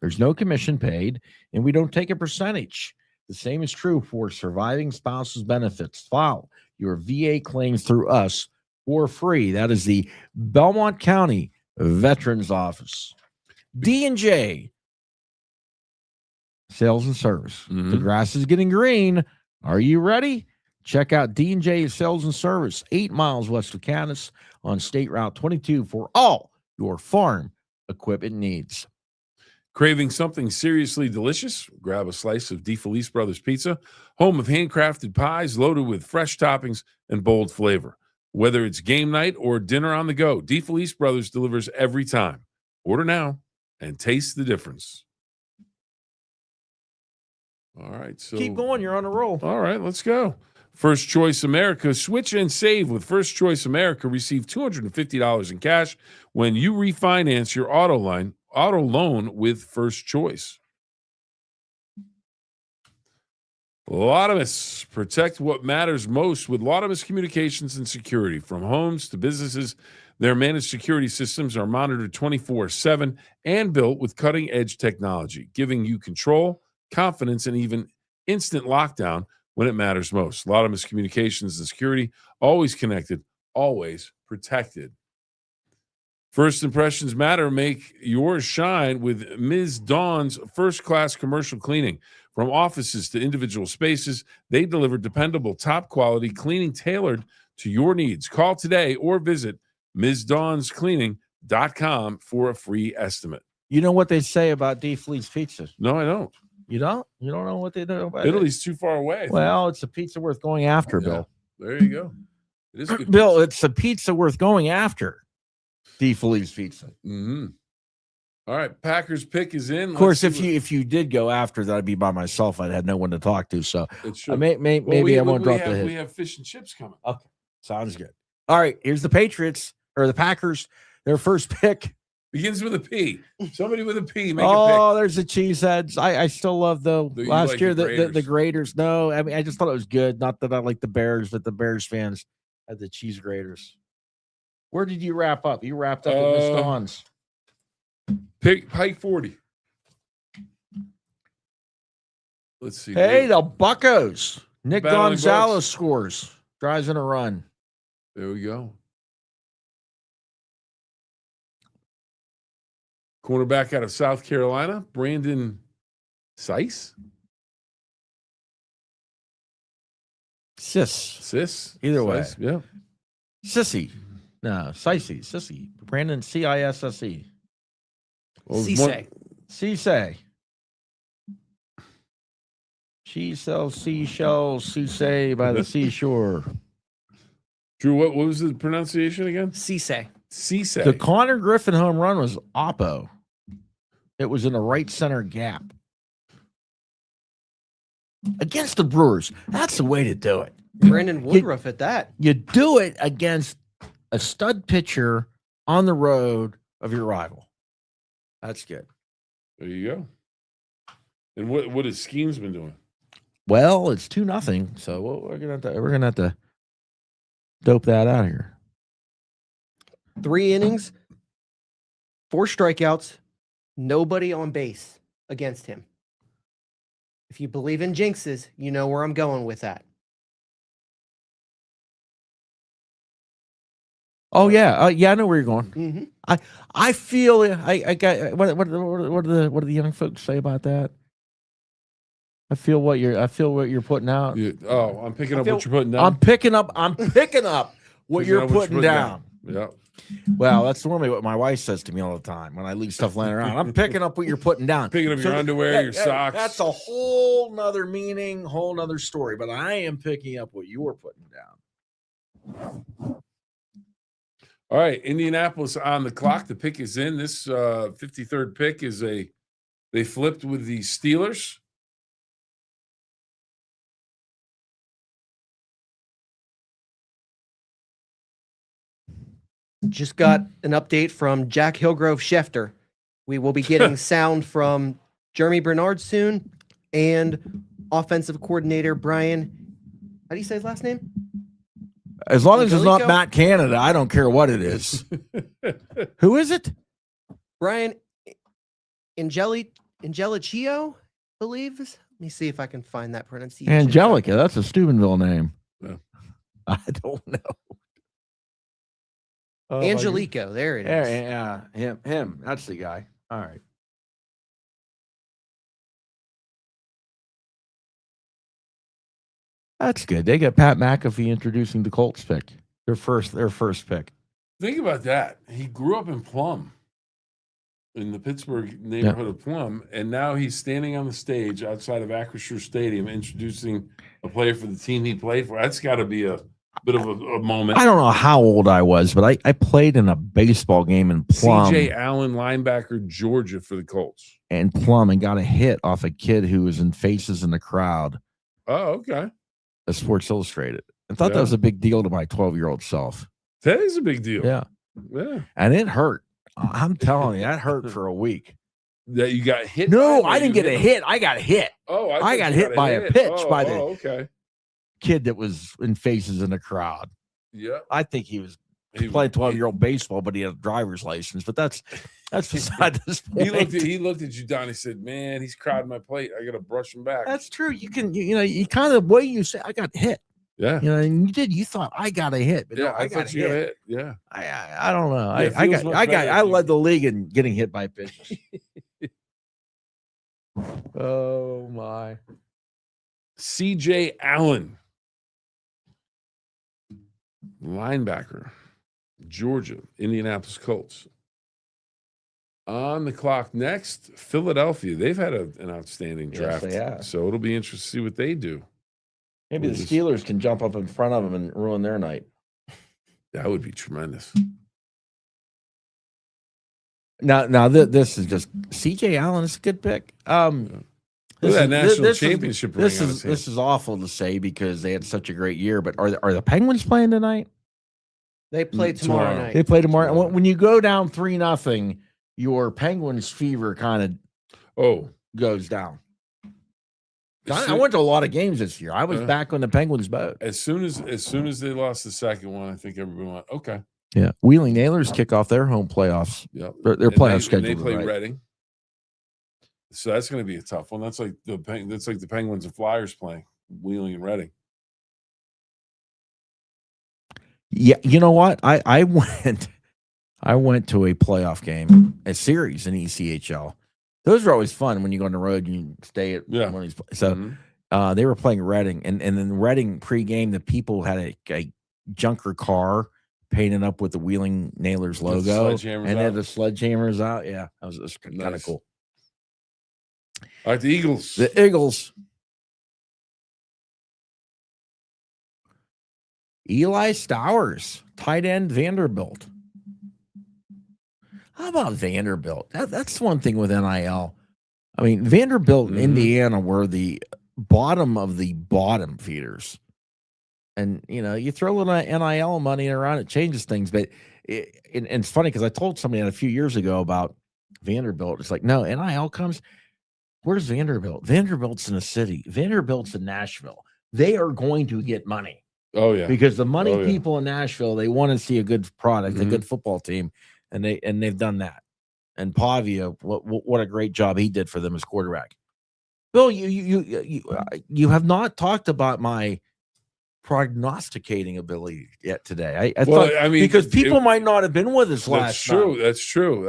There's no commission paid, and we don't take a percentage. The same is true for surviving spouses benefits. File your VA claims through us for free. That is the Belmont County Veterans Office. D&J Sales and Service. The grass is getting green. Are you ready? Check out D&J Sales and Service, 8 miles west of Canis on State Route 22 for all your farm equipment needs. Craving something seriously delicious? Grab a slice of DeFelice Brothers Pizza, home of handcrafted pies loaded with fresh toppings and bold flavor. Whether it's game night or dinner on the go, DeFelice Brothers delivers every time. Order now and taste the difference. All right, so Keep going. You're on a roll. All right, let's go. First Choice America. Switch and save with First Choice America. Receive $250 in cash when you refinance your auto loan with First Choice. Laudamus. Protect what matters most with Laudamus Communications and Security. From homes to businesses, their managed security systems are monitored 24/7 and built with cutting-edge technology, giving you control, confidence, and even instant lockdown when it matters most. Laudamus Communications and Security, always connected, always protected. First impressions matter. Make yours shine with Ms. Dawn's first-class commercial cleaning. From offices to individual spaces, they deliver dependable, top-quality cleaning tailored to your needs. Call today or visit MsDawnsCleaning.com for a free estimate. You know what they say about DeFelice Pizza? No, I don't. You don't? You don't know what they know about Italy's too far away. Well, it's a pizza worth going after, Yeah, Bill. there you go. It is good Bill, pizza. it's a pizza worth going after. DeFelice Pizza. Mm-hmm. All right, Packers pick is in. Of course, if you did go after that, I'd be by myself. I'd have no one to talk to. So maybe I won't drop the hit. We have fish and chips coming. Okay, sounds good. All right, here's the Patriots or the Packers. Their first pick begins with a P. Somebody with a P. Make a oh, there's the cheeseheads. I still love though. Do you Last like year the the Graders. No, I mean I just thought it was good. Not that I like the Bears, but the Bears fans had the cheese graters. Where did you wrap up? You wrapped up at Miss Dawn's. Pick Pike 40. Let's see. Hey, the Buccos. Nick Battling Gonzalez Bucks. scores. Drives in a run. There we go. Cornerback out of South Carolina, Brandon Sice. Sis. Either way. Sice, yeah. Sissy. No, Sicey. Sissy. Brandon Cisse. Cisse. She sells seashells, Cisse by the seashore. Drew, what was the pronunciation again? Cisse. Cisse. The Connor Griffin home run was Oppo. It was in a right center gap against the Brewers. That's the way to do it. Brandon Woodruff at that. You do it against a stud pitcher on the road of your rival. That's good. There you go. And what has Schemes been doing? Well, it's 2-0, so we're gonna have to dope that out here. 3 innings, 4 strikeouts, nobody on base against him. If you believe in jinxes, you know where I'm going with that. Oh yeah, I know where you're going. Mm-hmm. I feel I got what do the young folks say about that? I feel what you're putting out. I'm picking up what you're putting down. I'm picking up what you're putting down. Yeah. Well, that's normally what my wife says to me all the time when I leave stuff laying around. I'm picking up what you're putting down. Picking up your underwear, your socks. That's a whole nother meaning, whole nother story. But I am picking up what you're putting down. All right, Indianapolis on the clock. The pick is in. This 53rd pick is they flipped with the Steelers. Just got an update from Jack Hillgrove Schefter. We will be getting sound from Jeremy Bernard soon and offensive coordinator Brian. How do you say his last name? As long as it's not Angelico? Matt Canada, I don't care what it is. Who is it? Brian Angelicio, believes. Let me see if I can find that pronunciation. Angelica. That's a Steubenville name. Yeah. I don't know. Angelico, there it is. Yeah, him. That's the guy. All right. That's good. They got Pat McAfee introducing the Colts pick. Their first pick. Think about that. He grew up in Plum, in the Pittsburgh neighborhood of Plum, and now he's standing on the stage outside of Acrisure Stadium introducing a player for the team he played for. That's got to be a bit of a moment. I don't know how old I was, but I played in a baseball game in Plum. C.J. Allen, linebacker, Georgia for the Colts. And Plum, and got a hit off a kid who was in Faces in the Crowd. Oh, okay. A Sports Illustrated. I thought that was a big deal to my 12-year-old self. That is a big deal. Yeah. And it hurt. I'm telling you, that hurt for a week. That you got hit? No, I didn't get a hit. I got hit. Oh, I got hit by a pitch by the okay. kid that was in Faces in the Crowd. Yeah. I think he was playing 12-year-old baseball, but he had a driver's license. But that's beside this point. He looked at you, Don. He said, "Man, he's crowding my plate. I got to brush him back." That's true. You can, you kind of way you say, I got hit. Yeah. And you did. You thought I got a hit. But Yeah, no, I got hit. Yeah. I don't know. Yeah, I led the league in getting hit by pitches. Oh my. C.J. Allen, linebacker, Georgia, Indianapolis Colts. On the clock next, Philadelphia. They've had an outstanding draft. Yes, they have. So it'll be interesting to see what they do. Maybe the Steelers can jump up in front of them and ruin their night. That would be tremendous. Now this is just C.J. Allen is a good pick. Look at that national championship ring on his hand. This is awful to say because they had such a great year. But are the Penguins playing tonight? They play tomorrow night. They play tomorrow. When you go down 3-0, your Penguins fever kind of goes down. I went to a lot of games this year. I was back on the Penguins boat. As soon as they lost the second one, I think everyone went, okay. Yeah. Wheeling Nailers kick off their home playoffs. Yep. Their playoff schedule. They play Reading. So that's going to be a tough one. That's like the Penguins and Flyers playing Wheeling and Reading. Yeah, you know what? I went to a playoff game, a series in ECHL. Those are always fun when you go on the road and you stay at one of these places. So they were playing Reading, and then Reading pregame, the people had a junker car painted up with the Wheeling Nailers logo, and they had the sledgehammers out. Yeah, that was kind of cool. All right, the Eagles. The Eagles. Eli Stowers, tight end, Vanderbilt. How about Vanderbilt? That's one thing with NIL. I mean, Vanderbilt and Indiana were the bottom of the bottom feeders. And, you throw a little NIL money around, it changes things. But and it's funny because I told somebody a few years ago about Vanderbilt. It's like, no, NIL comes. Where's Vanderbilt? Vanderbilt's in a city. Vanderbilt's in Nashville. They are going to get money. Oh, yeah. Because the money people in Nashville, they want to see a good product, a good football team. And they've done that. And Pavia, what a great job he did for them as quarterback. Bill, you have not talked about my prognosticating ability yet today. I thought, because people might not have been with us last night. That's true.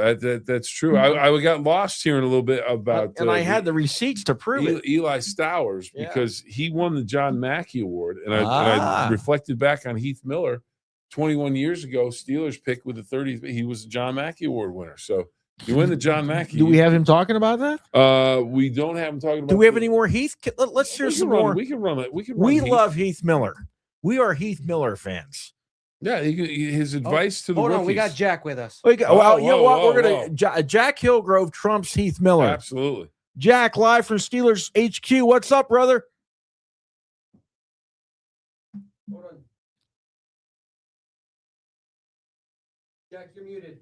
That's true. I got lost here in a little bit about, and I had the receipts to prove it. Eli Stowers, because he won the John Mackey Award, and I reflected back on Heath Miller, 21 years ago. Steelers picked with the 30th. He was a John Mackey Award winner. So you win the John Mackey. Do we have him talking about that? We don't have him talking about. Do we have any more Heath? Let's hear some more. We can run it. We love Heath Miller. We are Heath Miller fans. Yeah, his advice to the hold rookies. on, we got Jack with us. We're gonna Jack Hillgrove trumps Heath Miller. Absolutely. Jack, live from Steelers HQ. What's up, brother? Hold on. Jack, you're muted.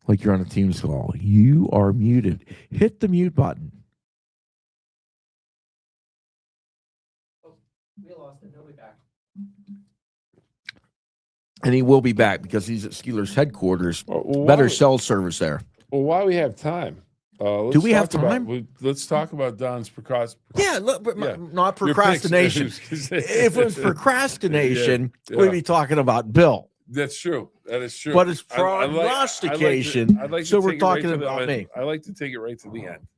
Like you're on a Teams call. You are muted. Hit the mute button. We lost him. He'll be back. And he will be back because he's at Steelers headquarters. Better cell service there. Well, while we have time, do we have time? Let's talk about Don's procrastination. Yeah, not procrastination. If it was procrastination, we'd be talking about Bill. That's true. That is true. But it's prognostication. So we're talking about me. I like to take it right to the end.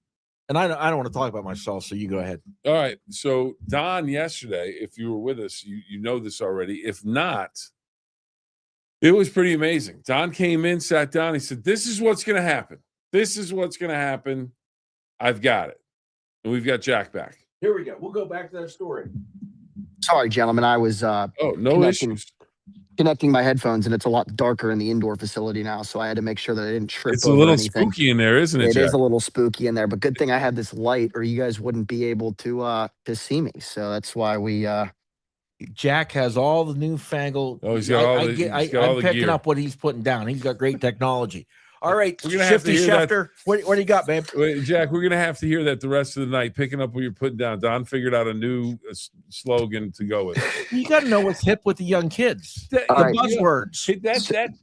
And I don't want to talk about myself, so you go ahead. All right. So Don, yesterday, if you were with us, you know this already. If not, it was pretty amazing. Don came in, sat down. He said, "This is what's going to happen. This is what's going to happen. I've got it." And we've got Jack back. Here we go. We'll go back to that story. Sorry, gentlemen. I was connecting my headphones, and it's a lot darker in the indoor facility now, so I had to make sure that I didn't trip. It's a little spooky in there, isn't it? It is a little spooky in there, but good thing I had this light, or you guys wouldn't be able to see me. So that's why we. Jack has all the newfangled. Oh, he's got all the. I'm picking gear. up what he's putting down. He's got great technology. All right, we're gonna have to hear Schefter. What do you got, babe? Wait, Jack, we're gonna have to hear that the rest of the night, picking up what you're putting down. Don figured out a new slogan to go with. You got to know what's hip with the young kids. The buzzwords.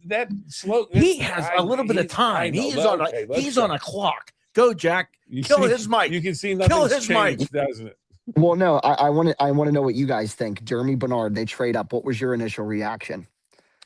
That slogan. He has a little bit of time. He's on a clock. Go, Jack. Kill his mic. You can see nothing's changed, doesn't it? Well, no, I want to know what you guys think. Jeremy Bernard, they trade up. What was your initial reaction?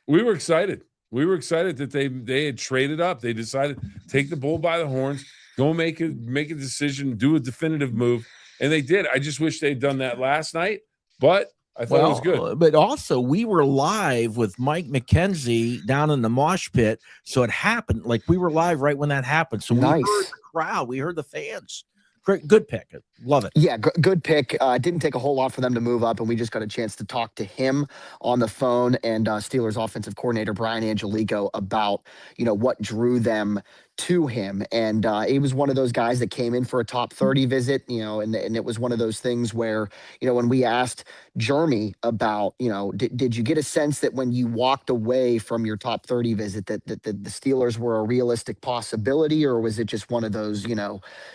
We were excited. We were excited that they had traded up. They decided take the bull by the horns, go make a decision, do a definitive move, and they did. I just wish they'd done that last night, but I thought it was good. But also, we were live with Mike McKenzie down in the mosh pit, so it happened. Like we were live right when that happened. So we heard the crowd, we heard the fans. Great, good pick. Love it. Yeah, good pick. It didn't take a whole lot for them to move up, and we just got a chance to talk to him on the phone and Steelers offensive coordinator Brian Angelico about, what drew them to him. And he was one of those guys that came in for a top 30 visit, and it was one of those things where, when we asked Jeremy about, did you get a sense that when you walked away from your top 30 visit that the Steelers were a realistic possibility, or was it just one of those,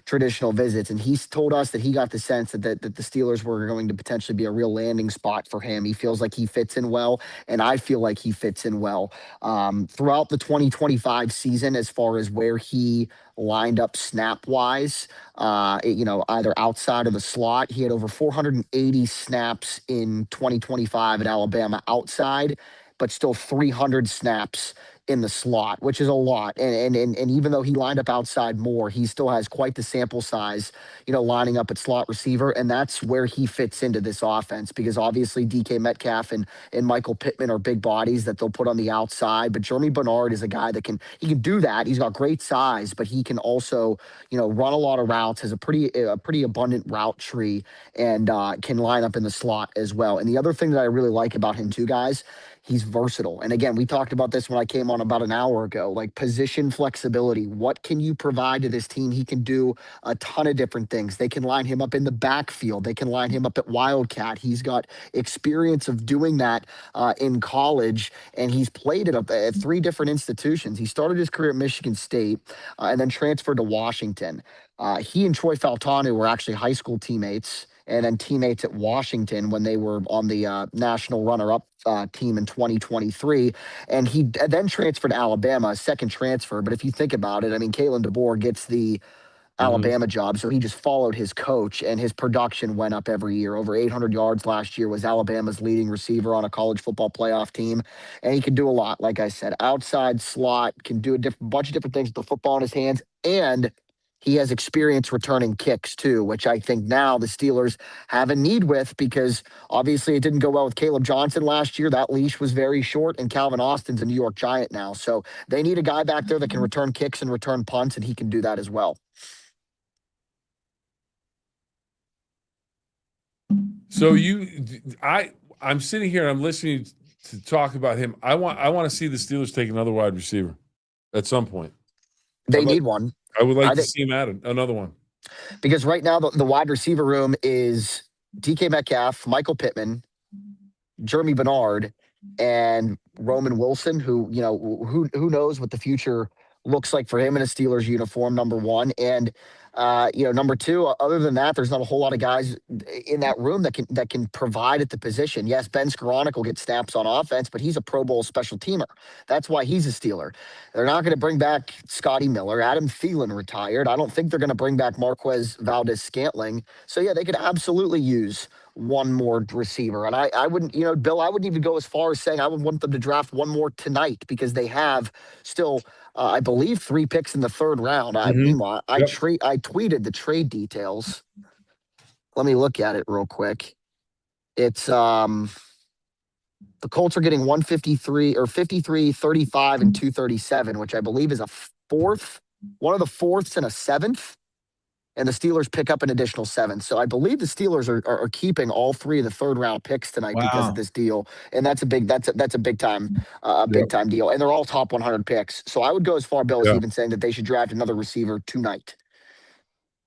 traditional visits? And he's told us that he got the sense that the Steelers were going to potentially be a real landing spot for him. He feels like he fits in well, and I feel like he fits in well. Throughout the 2025 season, as far as where he lined up snap wise, either outside of the slot, he had over 480 snaps in 2025 at Alabama outside, but still 300 snaps in the slot, which is a lot. And even though he lined up outside more, he still has quite the sample size, lining up at slot receiver. And that's where he fits into this offense, because obviously DK Metcalf and Michael Pittman are big bodies that they'll put on the outside. But Jeremy Bernard is a guy that can do that. He's got great size, but he can also, run a lot of routes, has a pretty abundant route tree, and can line up in the slot as well. And the other thing that I really like about him too, guys, He's versatile. And again, we talked about this when I came on about an hour ago, like position flexibility. What can you provide to this team? He can do a ton of different things. They can line him up in the backfield. They can line him up at Wildcat. He's got experience of doing that in college, and he's played at 3 different institutions. He started his career at Michigan State and then transferred to Washington. He and Troy Faltanu were actually high school teammates and then teammates at Washington when they were on the national runner-up team in 2023. And he then transferred to Alabama, a second transfer. But if you think about it, I mean, Kalen DeBoer gets the Alabama job, so he just followed his coach, and his production went up every year. Over 800 yards last year, was Alabama's leading receiver on a college football playoff team, and he can do a lot. Like I said, outside slot, can do a bunch of different things with the football in his hands, and he has experience returning kicks too, which I think now the Steelers have a need with, because obviously it didn't go well with Caleb Johnson last year. That leash was very short, and Calvin Austin's a New York Giant now, so they need a guy back there that can return kicks and return punts, and he can do that as well. So I'm sitting here, I'm listening to talk about him. I want to see the Steelers take another wide receiver at some point. They need one. I would like to see him add another one. Because right now the wide receiver room is DK Metcalf, Michael Pittman, Jeremy Bernard, and Roman Wilson, who knows what the future looks like for him in a Steelers uniform, number one. And number two, other than that, there's not a whole lot of guys in that room that can provide at the position. Yes, Ben Skoranek will get snaps on offense, but he's a Pro Bowl special teamer. That's why he's a Steeler. They're not going to bring back Scotty Miller. Adam Thielen retired. I don't think they're going to bring back Marquez Valdez-Scantling. So yeah, they could absolutely use one more receiver. And I wouldn't, Bill, I wouldn't even go as far as saying I would want them to draft one more tonight, because they have still I believe 3 picks in the 3rd round. Meanwhile, I tweeted the trade details. Let me look at it real quick. It's the Colts are getting 153 or 53, 35, and 237, which I believe is one of the 4ths and a 7th. And the Steelers pick up an additional 7. So I believe the Steelers are keeping all 3 of the 3rd round picks tonight because of this deal. And that's a big time big time deal. And they're all top 100 picks. So I would go as far, Bill, as even saying that they should draft another receiver tonight.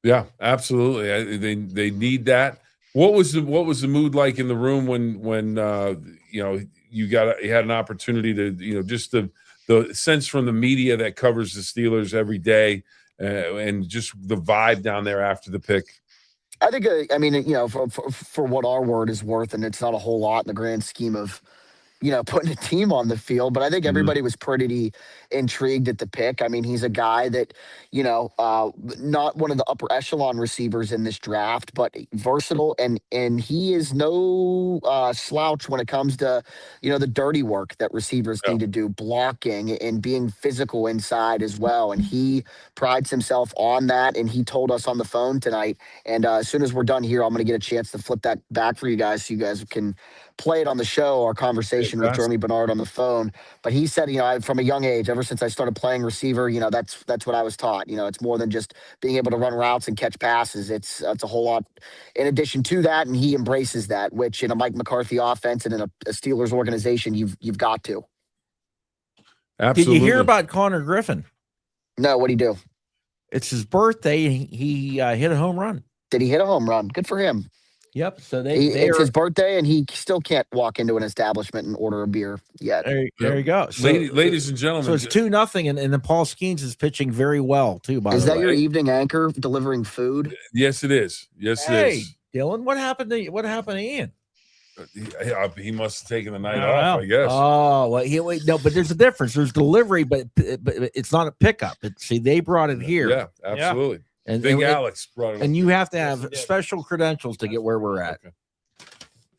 Yeah, absolutely. They need that. What was the mood like in the room when you had an opportunity to just the sense from the media that covers the Steelers every day, and just the vibe down there after the pick? I think, for what our word is worth, and it's not a whole lot in the grand scheme of, putting a team on the field, but I think everybody was pretty intrigued at the pick. I mean, he's a guy that, not one of the upper echelon receivers in this draft, but versatile, and he is no slouch when it comes to, the dirty work that receivers need to do, blocking and being physical inside as well. And he prides himself on that, and he told us on the phone tonight. And as soon as we're done here, I'm going to get a chance to flip that back for you guys so you guys can play it on the show, our conversation with Jeremy Bernard on the phone. But he said, from a young age, ever since I started playing receiver, that's what I was taught. It's more than just being able to run routes and catch passes. It's a whole lot in addition to that, and he embraces that, which in a Mike McCarthy offense and in a Steelers organization, you've got to. Absolutely. Did you hear about Connor Griffin? No, what'd he do? It's his birthday. He hit a home run. Did he hit a home run? Good for him. Yep. So it's his birthday, and he still can't walk into an establishment and order a beer yet. There you go. So, ladies and gentlemen. So it's 2-0, and then Paul Skeens is pitching very well too. By the way, is that your evening anchor delivering food? Yes, it is. Yes, it is. Dylan, what happened to Ian? He must have taken the night off, I guess. Oh, well, no, but there's a difference. There's delivery, but it's not a pickup. They brought it here. Yeah, absolutely. Yeah. And Alex brought it. And you have to have special credentials to get where we're at. Okay.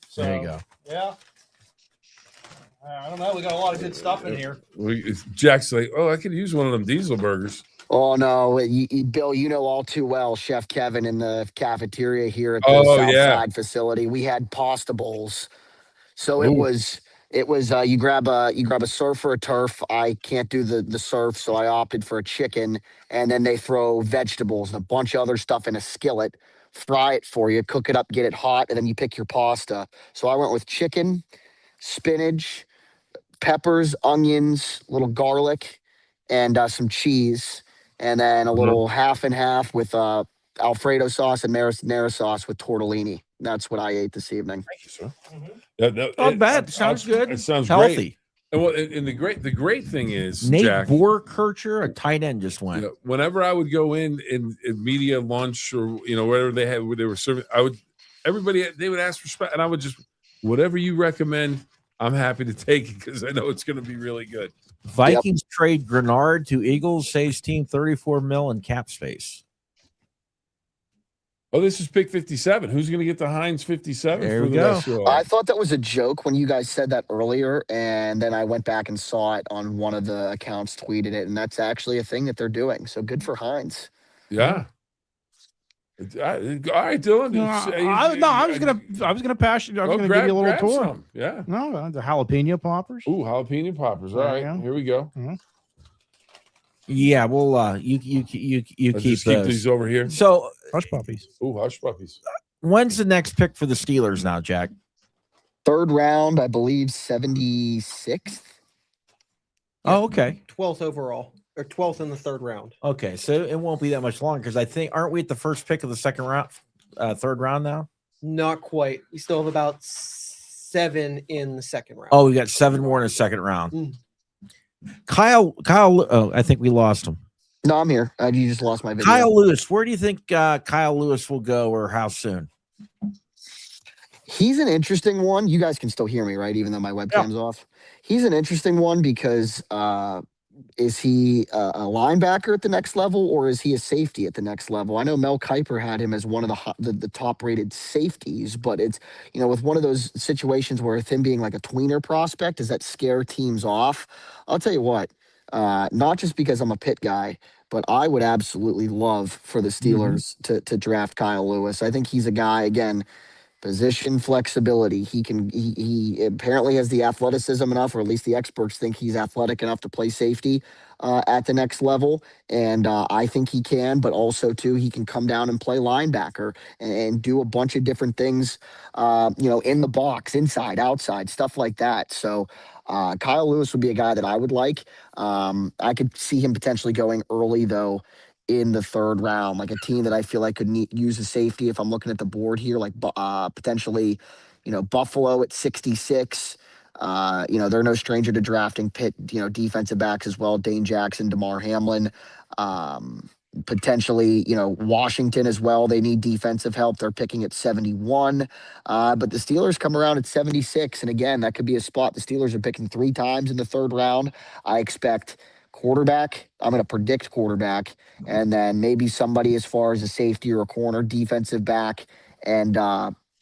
So, there you go. Yeah. I don't know. We got a lot of good stuff in here. Jack's like, I could use one of them diesel burgers. Oh, no. Bill, you know all too well, Chef Kevin in the cafeteria here at the Southside facility. We had pasta bowls. So it was you grab a surf or a turf. I can't do the surf, so I opted for a chicken, and then they throw vegetables and a bunch of other stuff in a skillet, fry it for you, cook it up, get it hot, and then you pick your pasta. So I went with chicken, spinach, peppers, onions, a little garlic, and some cheese, and then a little half and half with Alfredo sauce and marinara sauce with tortellini. That's what I ate this evening. Thank you, sir. Not bad. Sounds good. It sounds healthy. great. And well, and the great thing is, Nate Jack, Borkircher, a tight end, just went. Whenever I would go in media lunch or whatever they had, where they were serving, they would ask for and I would just whatever you recommend, I'm happy to take it because I know it's going to be really good. Vikings trade Grenard to Eagles, saves team $34 million in cap space. Oh, this is pick 57. Who's going to get the Heinz 57? There we go. I thought that was a joke when you guys said that earlier, and then I went back and saw it on one of the accounts, tweeted it, and that's actually a thing that they're doing. So good for Heinz. Yeah. All right, Dylan. I was gonna pass you. I was gonna give you a little tour. Some. Yeah. No, the jalapeno poppers. Ooh, jalapeno poppers. All right, here we go. Mm-hmm. Yeah, well, you keep these over here. So hush puppies. Ooh, hush puppies. When's the next pick for the Steelers now, Jack? 3rd round, I believe, 76th. Oh, okay. 12th overall, or 12th in the 3rd round. Okay, so it won't be that much longer because I think aren't we at the first pick of the 2nd round, 3rd round now? Not quite. We still have about 7 in the 2nd round. Oh, we got 7 more in the 2nd round. Kyle. Oh, I think we lost him. No, I'm here. You just lost my video. Kyle Lewis. Where do you think Kyle Lewis will go, or how soon? He's an interesting one. You guys can still hear me, right? Even though my webcam's off. He's an interesting one because is he a linebacker at the next level, or is he a safety at the next level? I know Mel Kiper had him as one of the top-rated safeties, but it's with one of those situations where with him being like a tweener prospect, does that scare teams off? I'll tell you what. Not just because I'm a Pitt guy, but I would absolutely love for the Steelers to draft Kyle Lewis. I think he's a guy, again, position flexibility. He apparently has the athleticism enough, or at least the experts think he's athletic enough to play safety at the next level. And I think he can, but also too, he can come down and play linebacker and do a bunch of different things, in the box, inside, outside, stuff like that. So Kyle Lewis would be a guy that I would like. I could see him potentially going early though, in the 3rd round, like a team that I feel like could use a safety. If I'm looking at the board here, like potentially, Buffalo at 66. They're no stranger to drafting Pitt, defensive backs as well. Dane Jackson, DeMar Hamlin, potentially, Washington as well. They need defensive help. They're picking at 71. But the Steelers come around at 76. And again, that could be a spot. The Steelers are picking 3 times in the 3rd round. I expect quarterback. I'm going to predict quarterback, and then maybe somebody as far as a safety or a corner, defensive back. And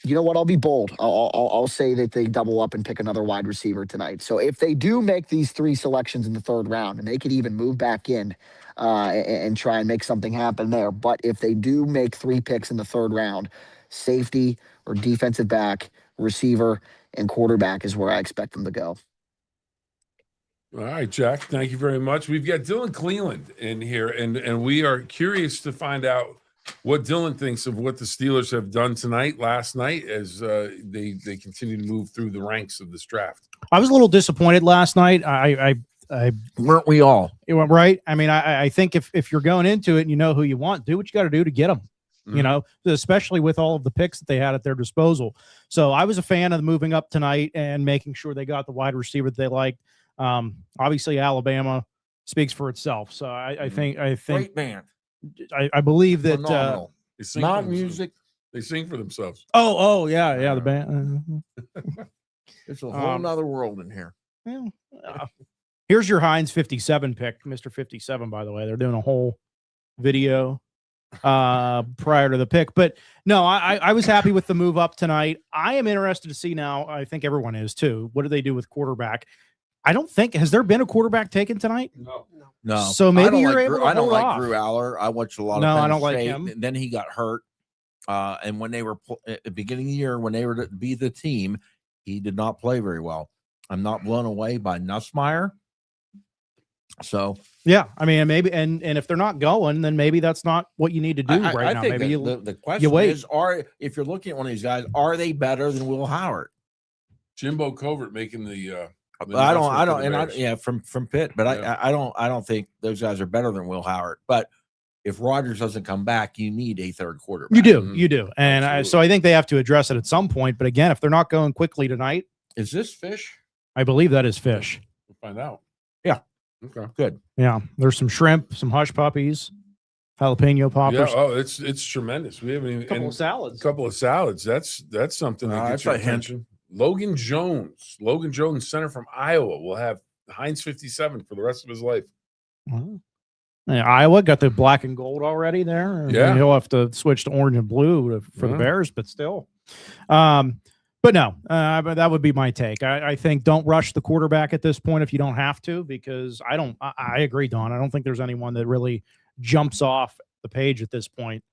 you know what? I'll be bold. I'll say that they double up and pick another wide receiver tonight. So if they do make these 3 selections in the 3rd round, and they could even move back in and try and make something happen there. But if they do make 3 picks in the 3rd round, safety or defensive back, receiver, and quarterback is where I expect them to go. All right, Jack, thank you very much. We've got Dylan Cleveland in here, and we are curious to find out what Dylan thinks of what the Steelers have done last night, as they continue to move through the ranks of this draft. I was a little disappointed last night. I weren't we all? Right. I mean, I think if you're going into it and you know who you want, do what you got to do to get them. Especially with all of the picks that they had at their disposal. So I was a fan of moving up tonight and making sure they got the wide receiver that they liked. Obviously Alabama speaks for itself. So I think Great band. I believe that not music. They sing for themselves. Oh yeah, the band. It's a whole nother world in here. Here's your Heinz 57 pick, Mr. 57, by the way. They're doing a whole video prior to the pick. But no, I was happy with the move up tonight. I am interested to see now, I think everyone is too, what do they do with quarterback? I don't think, has there been a quarterback taken tonight? No. So maybe you're able to I don't hold like off. Drew Aller. I watched a lot of No, Penn I don't like State, him. and then he got hurt. And when they were at the beginning of the year, when they were to be the team, he did not play very well. I'm not blown away by Nussmeier. So yeah, I mean, maybe, and if they're not going, then maybe that's not what you need to do right now. Think Maybe the question wait. is, if you're looking at one of these guys, are they better than Will Howard? Jimbo Covert making the I don't, and I, Bears. yeah, from Pitt, but Yeah. I don't think those guys are better than Will Howard. But if Rodgers doesn't come back, you need a third quarterback. You do, and so I think they have to address it at some point. But again, if they're not going quickly tonight, is this Fish? I believe that is Fish. We'll find out. Yeah. Okay. Good. Yeah, there's some shrimp, some hush puppies, jalapeno poppers. Yeah. Oh, it's tremendous. We haven't even a couple of salads. A couple of salads. That's something that gets your that's a hint. attention. Logan Jones, center from Iowa, will have Heinz 57 for the rest of his life. Wow. Yeah, Iowa got the black and gold already there. And Yeah. he'll have to switch to orange and blue for the Yeah. Bears, but still. But no, but that would be my take. I think don't rush the quarterback at this point if you don't have to, because I agree, Don. I don't think there's anyone that really jumps off the page at this point.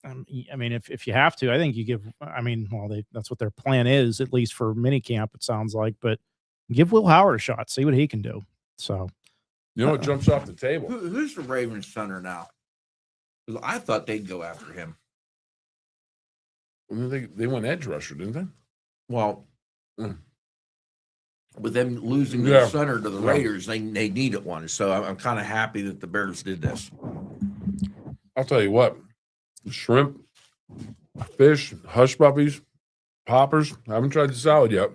I mean, if you have to, I think you give. I mean, well, that's what their plan is, at least for minicamp. It sounds like, but give Will Howard a shot, see what he can do. So, You know what jumps off the table? Who's the Ravens center now? 'Cause I thought they'd go after him. They went edge rusher, didn't they? Well, Mm. with them losing Yeah. the center to the Yeah. Raiders, they needed one. So I'm kind of happy that the Bears did this. I'll tell you what, shrimp, fish, hush puppies, poppers. I haven't tried the salad yet.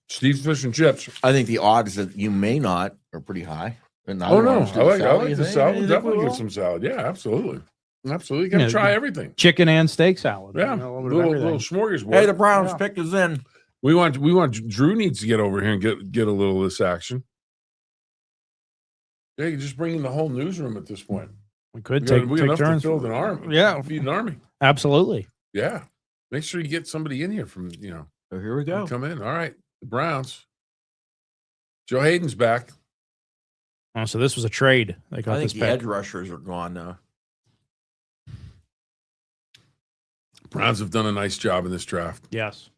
Steve's fish and chips. I think the odds that you may not are pretty high. And Oh no, I like You the think? salad. You think Definitely we get will? some salad. Yeah, absolutely. You gotta Yeah, try everything. chicken and steak salad. Yeah, you know, a little bit of little everything. smorgasbord. Hey, the Browns Yeah. pick is in. We want Drew needs to get over here and get a little of this action. Yeah, you just bring in the whole newsroom at this point. We could We take got enough turns. to fill an army. Yeah. Feed an army. Absolutely. Yeah. Make sure you get somebody in here from, So here we go. come in. All right. The Browns. Joe Hayden's back. Oh, so this was a trade. They got I think this the pick. edge rushers are gone now. Browns have done a nice job in this draft. Yes.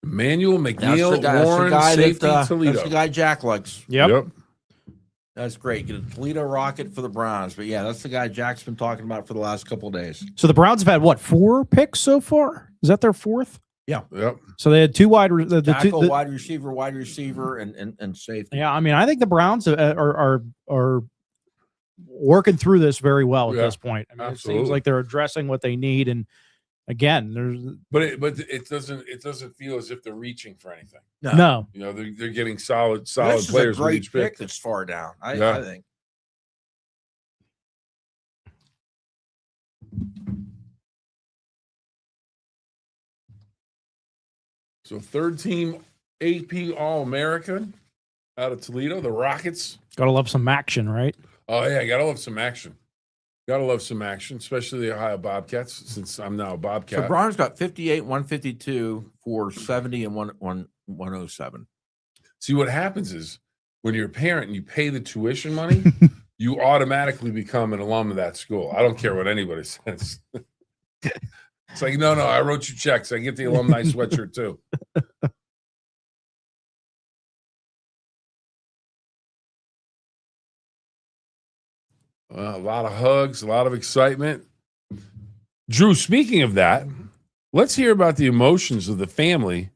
Emmanuel That's McNeil, the guy, Warren, safety, Toledo. that's the guy Jack likes. Yep. That's great. Get a Toledo Rocket for the Browns. But yeah, that's the guy Jack's been talking about for the last couple of days. So the Browns have had what, 4 picks so far? Is that their 4th? Yep. So they had 2 wide the Tackle, two, wide receiver, and safety. yeah. I mean, I think the Browns are working through this very well at Yeah, this point. I mean, it absolutely. seems like they're addressing what they need, and again, there's But it doesn't feel as if they're reaching for anything. no. They're getting solid This players is a with great each pick pick. that's far down. I Yeah. think. So third team AP All-American out of Toledo, the Rockets. Gotta love some action, right? Oh yeah, gotta love some action. Gotta love some action, especially the Ohio Bobcats, since I'm now a So Bobcat. Browns got 58, 152 for 70 and 107. See, what happens is when you're a parent and you pay the tuition money, you automatically become an alum of that school. I don't care what anybody says. It's like, no, I wrote you checks. I get the alumni sweatshirt too. A lot of hugs, a lot of excitement. Drew, speaking of that, let's hear about the emotions of the family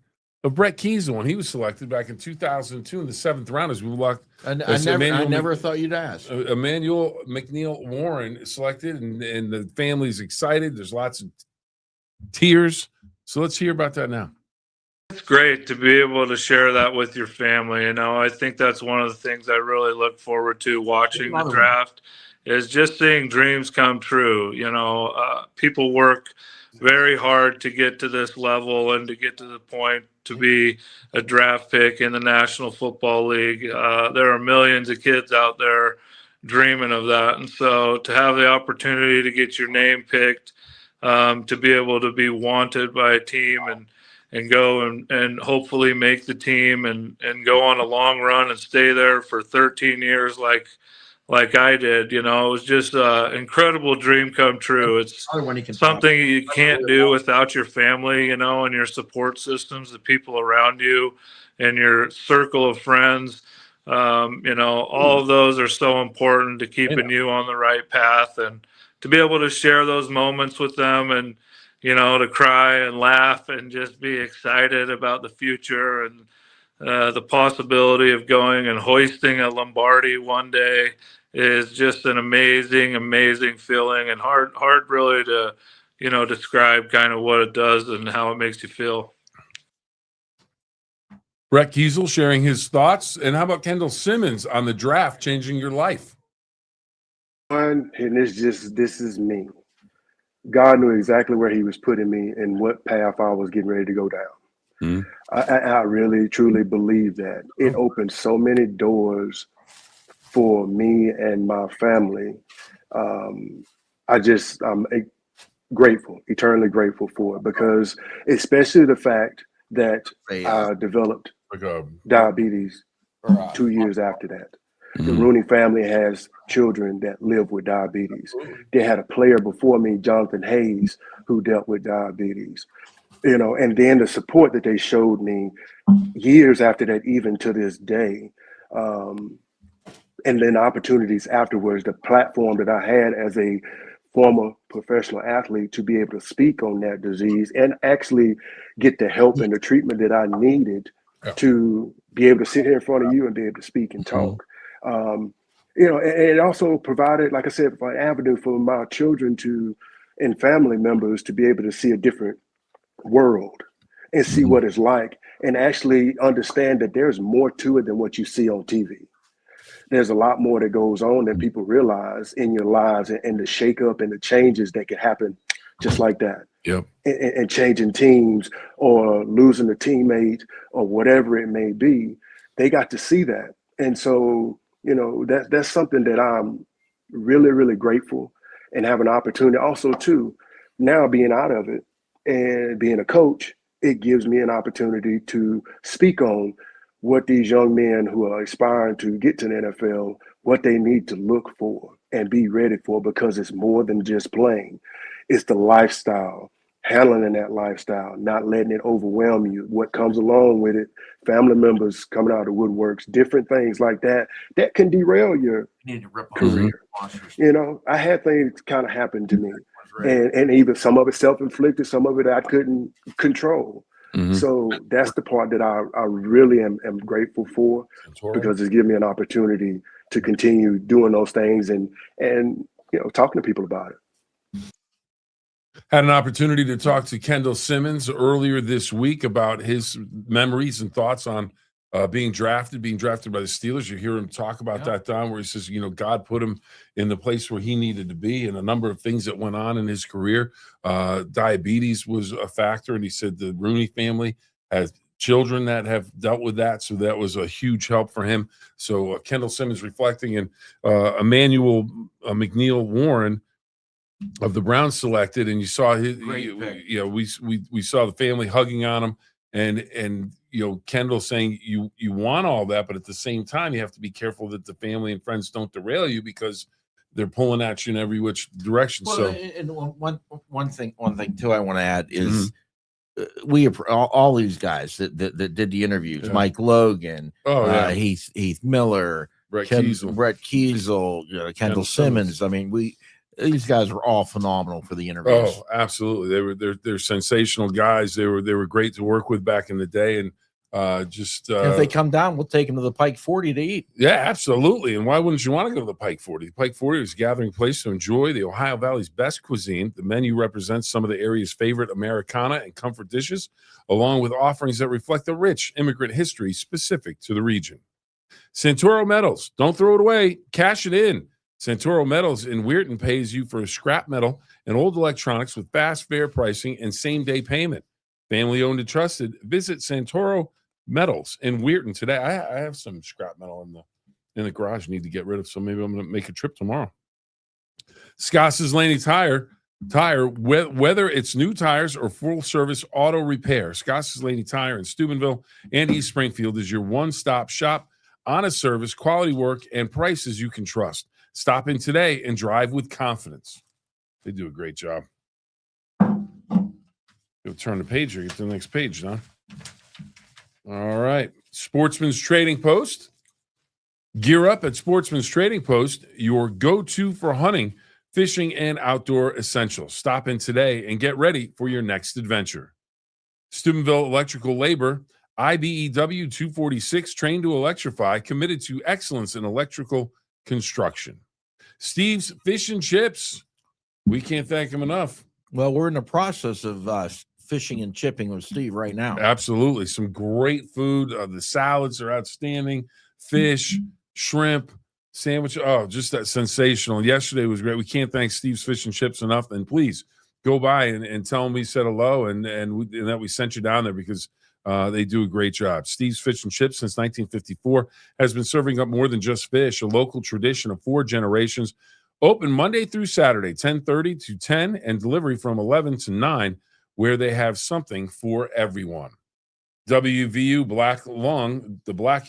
of Brett Kiesel when he was selected back in 2002 in the 7th round as we walked. I That's never Emmanuel thought you'd ask. Emmanuel McNeil Warren selected, and the family's excited. There's lots of tears. So let's hear about that now. It's great to be able to share that with your family. I think that's one of the things I really look forward to watching the draft is just seeing dreams come true. People work very hard to get to this level and to get to the point to be a draft pick in the National Football League. There are millions of kids out there dreaming of that. And so to have the opportunity to get your name picked, to be able to be wanted by a team and go and hopefully make the team and go on a long run and stay there for 13 years like I did, it was just an incredible dream come true. It's something you can't do without your family, and your support systems, the people around you and your circle of friends. All of those are so important to keeping you on the right path, and to be able to share those moments with them, and to cry and laugh and just be excited about the future, and the possibility of going and hoisting a Lombardi one day is just an amazing, amazing feeling, and hard really to, describe kind of what it does and how it makes you feel. Brett Kiesel sharing his thoughts. And how about Kendall Simmons on the draft changing your life? And this is me. God knew exactly where he was putting me and what path I was getting ready to go down. I really, truly believe that. It opened so many doors for me and my family. I'm grateful, eternally grateful for it, because especially the fact that I developed diabetes 2 years after that. The Rooney family has children that live with diabetes. They had a player before me, Jonathan Hayes, who dealt with diabetes. And then the support that they showed me years after that, even to this day, and then opportunities afterwards, the platform that I had as a former professional athlete to be able to speak on that disease and actually get the help and the treatment that I needed to be able to sit here in front of you and be able to speak and talk. And it also provided, like I said, an avenue for my children and family members to be able to see a different world and see what it's like, and actually understand that there's more to it than what you see on TV. There's a lot more that goes on than people realize in your lives, and the shakeup and the changes that can happen just like that. Yep. And changing teams or losing a teammate or whatever it may be, they got to see that. And so, that's something that I'm really, really grateful and have an opportunity also too, now being out of it and being a coach, it gives me an opportunity to speak on what these young men who are aspiring to get to the NFL, what they need to look for and be ready for, because it's more than just playing. It's the lifestyle, handling that lifestyle, not letting it overwhelm you, what comes along with it, family members coming out of woodworks, different things like that can derail your career. I had things kind of happen to me, and even some of it self-inflicted, some of it I couldn't control. So that's the part that I really am grateful for, because it's given me an opportunity to continue doing those things and talking to people about it. Had an opportunity to talk to Kendall Simmons earlier this week about his memories and thoughts on being drafted by the Steelers. You hear him talk about that time where he says, God put him in the place where he needed to be, and a number of things that went on in his career. Diabetes was a factor, and he said the Rooney family has children that have dealt with that, so that was a huge help for him. So Kendall Simmons reflecting, and Emmanuel McNeil Warren of the Browns selected, and you saw his, we saw the family hugging on him, and Kendall saying you want all that, but at the same time you have to be careful that the family and friends don't derail you, because they're pulling at you in every which direction. Well, So and one thing too I want to add is we all these guys that did the interviews, Mike Logan, Heath Miller, Brett Kiesel, Kendall Simmons. I mean, these guys were all phenomenal for the interviews. Oh, absolutely. They're sensational guys. They were great to work with back in the day. And and if they come down, we'll take them to the Pike 40 to eat. Yeah, absolutely. And why wouldn't you want to go to the Pike 40? The Pike 40 is a gathering place to enjoy the Ohio Valley's best cuisine. The menu represents some of the area's favorite Americana and comfort dishes, along with offerings that reflect the rich immigrant history specific to the region. Santoro Metals. Don't throw it away. Cash it in. Santoro Metals in Weirton pays you for scrap metal and old electronics with fast, fair pricing and same-day payment. Family owned and trusted. Visit Santoro Metals in Weirton today. I have some scrap metal in the garage I need to get rid of, so maybe I'm going to make a trip tomorrow. Scott's Laney Tire, whether it's new tires or full-service auto repair, Scott's Laney Tire in Steubenville and East Springfield is your one-stop shop. Honest service, quality work, and prices you can trust. Stop in today and drive with confidence. They do a great job. You'll turn the page here. Get to the next page, John. All right. Sportsman's Trading Post. Gear up at Sportsman's Trading Post, your go-to for hunting, fishing, and outdoor essentials. Stop in today and get ready for your next adventure. Steubenville Electrical Labor, IBEW 246, trained to electrify, committed to excellence in electrical construction. Steve's Fish and Chips, we can't thank him enough. Well, we're in the process of fishing and chipping with Steve right now. Absolutely. Some great food. The salads are outstanding. Fish, shrimp, sandwich. Oh, just that sensational. Yesterday was great. We can't thank Steve's Fish and Chips enough. And please go by and tell them we said hello and that we sent you down there because they do a great job. Steve's Fish and Chips since 1954 has been serving up more than just fish, a local tradition of 4 generations. Open Monday through Saturday, 10:30 to 10, and delivery from 11 to 9, where they have something for everyone. WVU Black Lung, the Black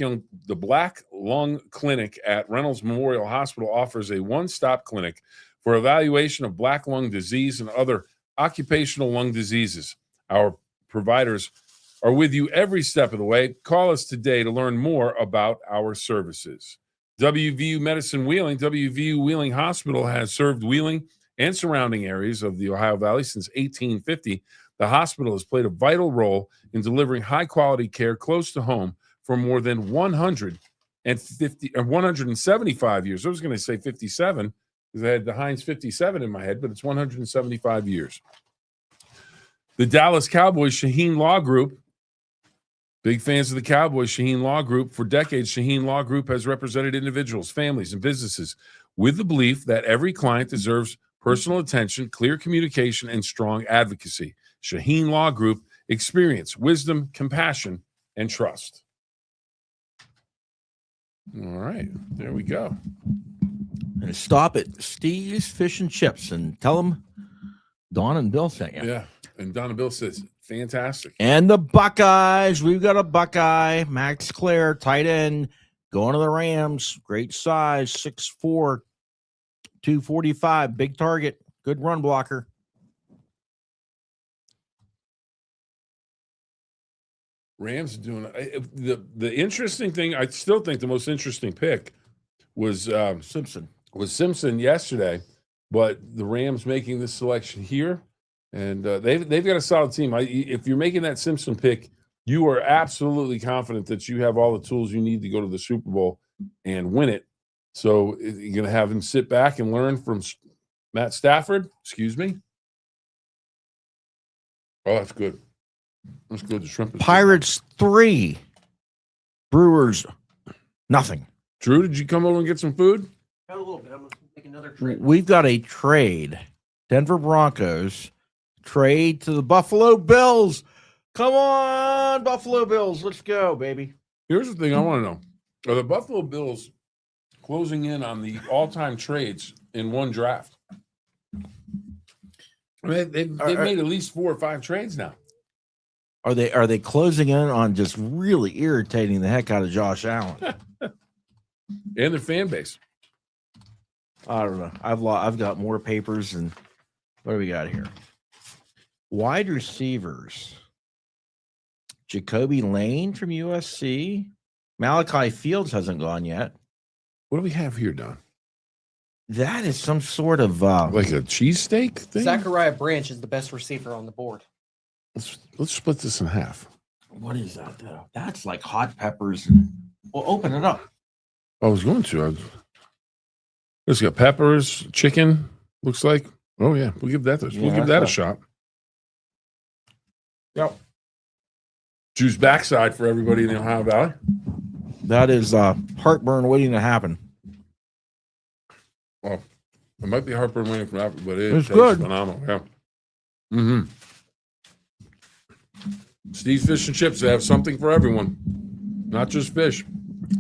Lung Clinic at Reynolds Memorial Hospital offers a one-stop clinic for evaluation of black lung disease and other occupational lung diseases. Our providers are with you every step of the way. Call us today to learn more about our services. WVU Medicine Wheeling, WVU Wheeling Hospital has served Wheeling and surrounding areas of the Ohio Valley since 1850. The hospital has played a vital role in delivering high-quality care close to home for more than 175 years. I was going to say 57 because I had the Heinz 57 in my head, but it's 175 years. The Dallas Cowboys Shaheen Law Group, big fans of the Cowboys Shaheen Law Group. For decades, Shaheen Law Group has represented individuals, families, and businesses with the belief that every client deserves personal attention, clear communication, and strong advocacy. Shaheen Law Group, experience, wisdom, compassion, and trust. All right, there we go. And stop at Steve's Fish and Chips and tell them Don and Bill sent you. Yeah, and Don and Bill says, fantastic. And the Buckeyes, we've got a Buckeye, Max Clare, tight end, going to the Rams. Great size, 6'4", 245, big target, good run blocker. Rams doing the interesting thing. I still think the most interesting pick was Simpson. Was Simpson yesterday, but the Rams making this selection here, and they've got a solid team. If you're making that Simpson pick, you are absolutely confident that you have all the tools you need to go to the Super Bowl and win it. So you're going to have him sit back and learn from Matt Stafford. Excuse me. Oh, that's good. Let's go to shrimp. Pirates 3, Brewers nothing. Drew, did you come over and get some food? Got a little bit. I'm going to make another trade. We've got a trade. Denver Broncos trade to the Buffalo Bills. Come on, Buffalo Bills. Let's go, baby. Here's the thing I want to know. Are the Buffalo Bills closing in on the all-time trades in one draft? I mean, they've made at least 4 or 5 trades now. Are they closing in on just really irritating the heck out of Josh Allen and their fan base? I don't know. I've got more papers and what do we got here? Wide receivers. Jacoby Lane from USC. Malachi Fields hasn't gone yet. What do we have here, Don? That is some sort of like a cheesesteak thing. Zachariah Branch is the best receiver on the board. Let's split this in half. What is that though? That's like hot peppers. Well, open it up. I was going to. It's got peppers, chicken. Looks like. Oh yeah, we'll give that. We'll give that a shot. Yep. Juice backside for everybody in the Ohio Valley. That is heartburn waiting to happen. Well, it might be heartburn waiting for that, but it's good. Phenomenal. Yeah. Mm-hmm. Steve's Fish and Chips, they have something for everyone. Not just fish.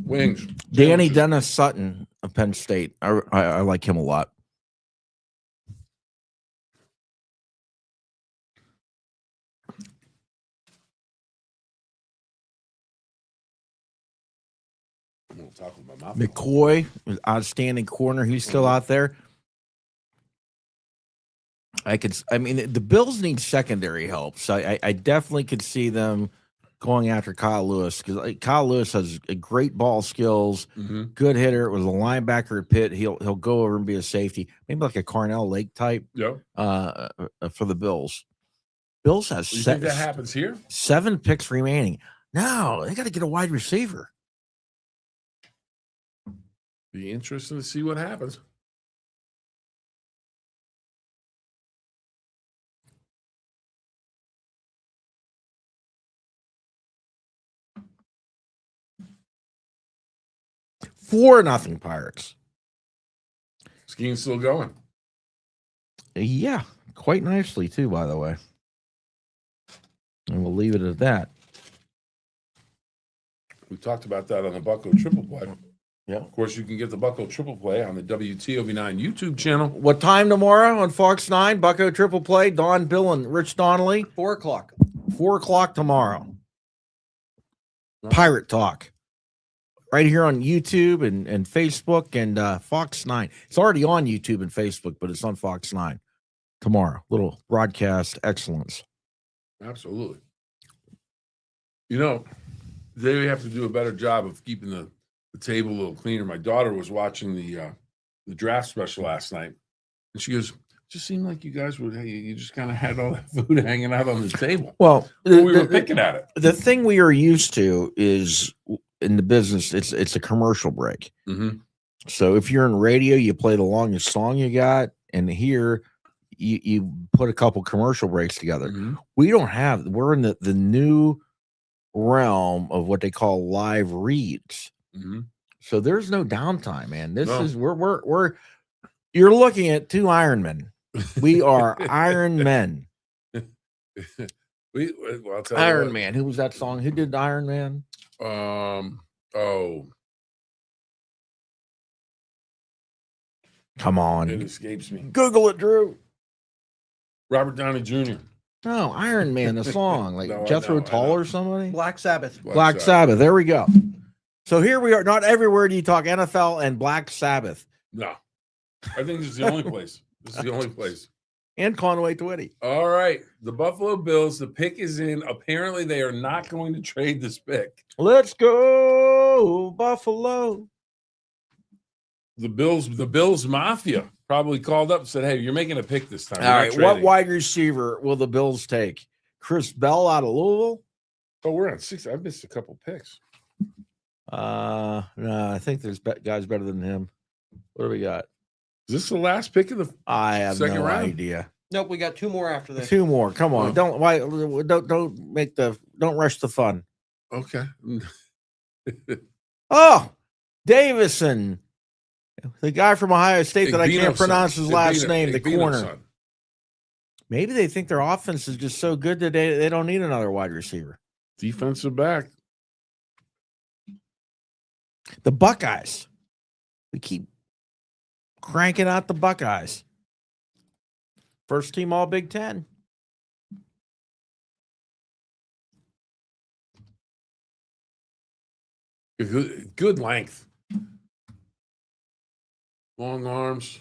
Wings. Danny Dennis Sutton of Penn State. I like him a lot. McCoy, outstanding corner. He's still out there. I mean, the Bills need secondary help, so I definitely could see them going after Kyle Lewis because Kyle Lewis has a great ball skills, Mm-hmm. good hitter. Was a linebacker at Pitt. He'll go over and be a safety, maybe like a Carnell Lake type. Yep. For the Bills. Bills has You think that happens here? 7 picks remaining. No, they got to get a wide receiver. Be interesting to see what happens. Four nothing Pirates. Skiing's still going. Yeah, quite nicely too, by the way. And we'll leave it at that. We talked about that on the Bucko Triple Play. Yeah. Of course, you can get the Bucko Triple Play on the WTOV9 YouTube channel. What time tomorrow on Fox 9? Bucko Triple Play, Don, Bill, and Rich Donnelly. 4 o'clock. 4 o'clock tomorrow. Pirate Talk. Right here on YouTube and Facebook and Fox 9. It's already on YouTube and Facebook, but it's on Fox 9 tomorrow. Little broadcast excellence. Absolutely. You know, they have to do a better job of keeping the table a little cleaner. My daughter was watching the draft special last night, and she goes, "Just seemed like you guys would. You just kind of had all that food hanging out on the table." Well, we were picking at it. The thing we are used to is in the business, it's a commercial break. Mm-hmm. So if you're in radio, you play the longest song you got, and here you put a couple commercial breaks together. Mm-hmm. We don't have. We're in the new realm of what they call live reads. Mm-hmm. So there's no downtime, man. This No. is we're you're looking at 2 Iron Men. We are Iron Men. Well, I'll tell you Iron what. Man. Who was that song? Who did Iron Man? Oh, Come on. it escapes me. Google it, Drew. Robert Downey Jr. No, Iron Man, the song. Like No, I Jethro know, I Tull know. or somebody? Black Sabbath. Black Sabbath. There we go. So here we are. Not everywhere do you talk NFL and Black Sabbath. No, I think this is the only place. This is the only place. And Conway Twitty. All right, the Buffalo Bills. The pick is in. Apparently, they are not going to trade this pick. Let's go, Buffalo. The Bills Mafia probably called up and said, "Hey, you're making a pick this time." All right, what wide receiver will the Bills take? Chris Bell out of Louisville? Oh, we're on 6. I missed a couple picks. No, I think there's guys better than him. What do we got? Is this the last pick of the? I have second no round? idea. Nope, we got 2 more after this. 2 more. Come on. Oh. Don't rush the fun. Okay. Oh, Davison. The guy from Ohio State that I can't Igbino's pronounce son. his last Igbino- name, the Igbino's corner. son. Maybe they think their offense is just so good that they don't need another wide receiver. Defensive back. The Buckeyes. We keep cranking out the Buckeyes. First team all Big Ten. Good length. Long arms.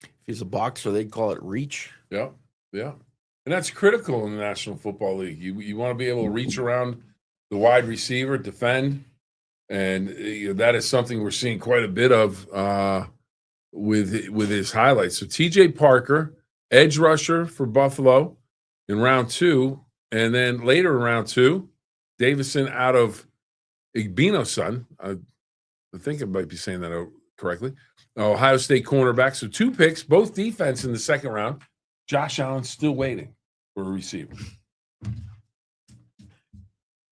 If he's a boxer, they'd call it reach. Yeah, yeah. And that's critical in the National Football League. You want to be able to reach around the wide receiver, defend, and that is something we're seeing quite a bit of with his highlights. So T.J. Parker, edge rusher for Buffalo in round 2, and then later in round 2, Davison out of Igbino's son. I think I might be saying that correctly. Ohio State cornerback. So 2 picks, both defense in the second round. Josh Allen still waiting for a receiver.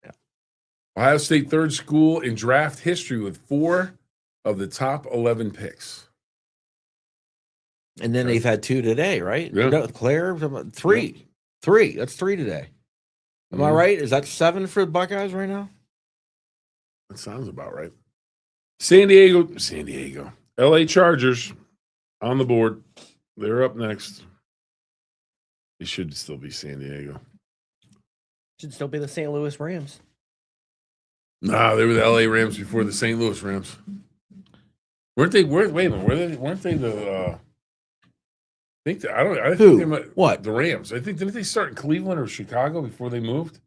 Yeah. Ohio State third school in draft history with 4 of the top 11 picks. And then they've had 2 today, right? Yeah. No, Claire, 3. Yeah. 3. That's 3 today. Am I Mhm. right? Is that 7 for the Buckeyes right now? That sounds about right. San Diego. LA Chargers on the board. They're up next. It should still be San Diego. Should still be the St. Louis Rams. Nah, they were the LA Rams before the St. Louis Rams. Weren't they? Wait a minute. Weren't they the? I think Who? they might, What? The Rams. I think didn't they start in Cleveland or Chicago before they moved?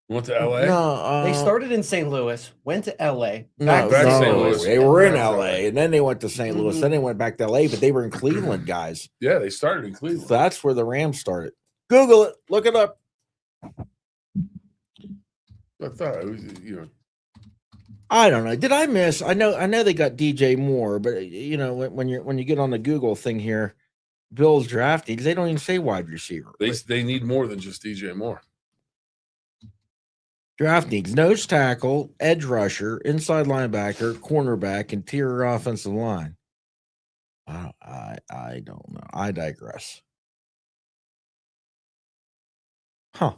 Went to LA? No, They started in St. Louis, went to LA, no, back to back to St. St. Louis. Louis. they and were in back to LA, and then they went to St. Louis. Then they went back to LA, but they were in Cleveland, guys. Yeah, they started in Cleveland. So that's where the Rams started. Google it, look it up. I thought it was, I don't know. Did I miss? I know they got DJ Moore, but when you get on the Google thing here, Bills draft needs, they don't even say wide receiver. they need more than just DJ Moore. Draft needs nose tackle, edge rusher, inside linebacker, cornerback, interior offensive line. I don't know. I digress. Huh.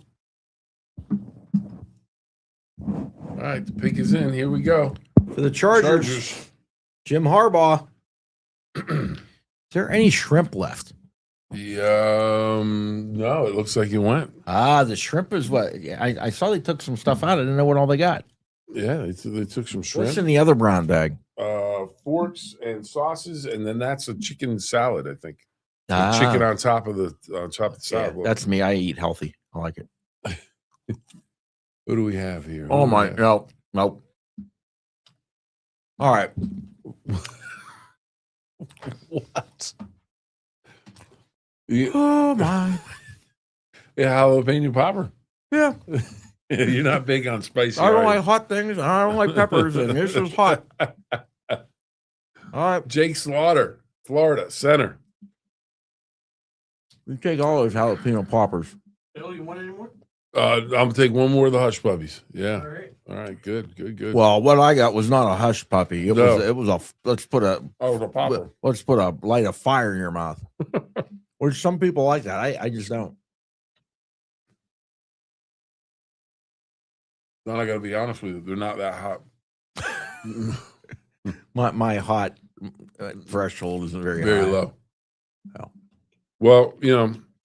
All right, the pick is in. Here we go. For the Chargers. Jim Harbaugh. Is there any shrimp left? No, it looks like it went. The shrimp is what I saw. They took some stuff out. I didn't know what all they got. Yeah, they took some shrimp. What's in the other brown bag? Forks and sauces, and then that's a chicken salad, I think. Ah. Chicken on top of the salad. Yeah, that's me. I eat healthy. I like it. What do we have here? Oh my, no. All right. What? Oh my. Yeah, jalapeno popper. Yeah. You're not big on spicy. I don't are you? like hot things. I don't like peppers, and this is hot. All right. Jake Slaughter, Florida, center. You take all those jalapeno poppers. Bill, you want any more? I'm gonna take one more of the hush puppies. Yeah. All right. Good. Well, what I got was not a hush puppy. It No. was a let's put a popper. let's put a light of fire in your mouth. Which some people like that. I just don't. Then I gotta be honest with you, they're not that hot. My hot threshold isn't very Very high. low. Oh. Well,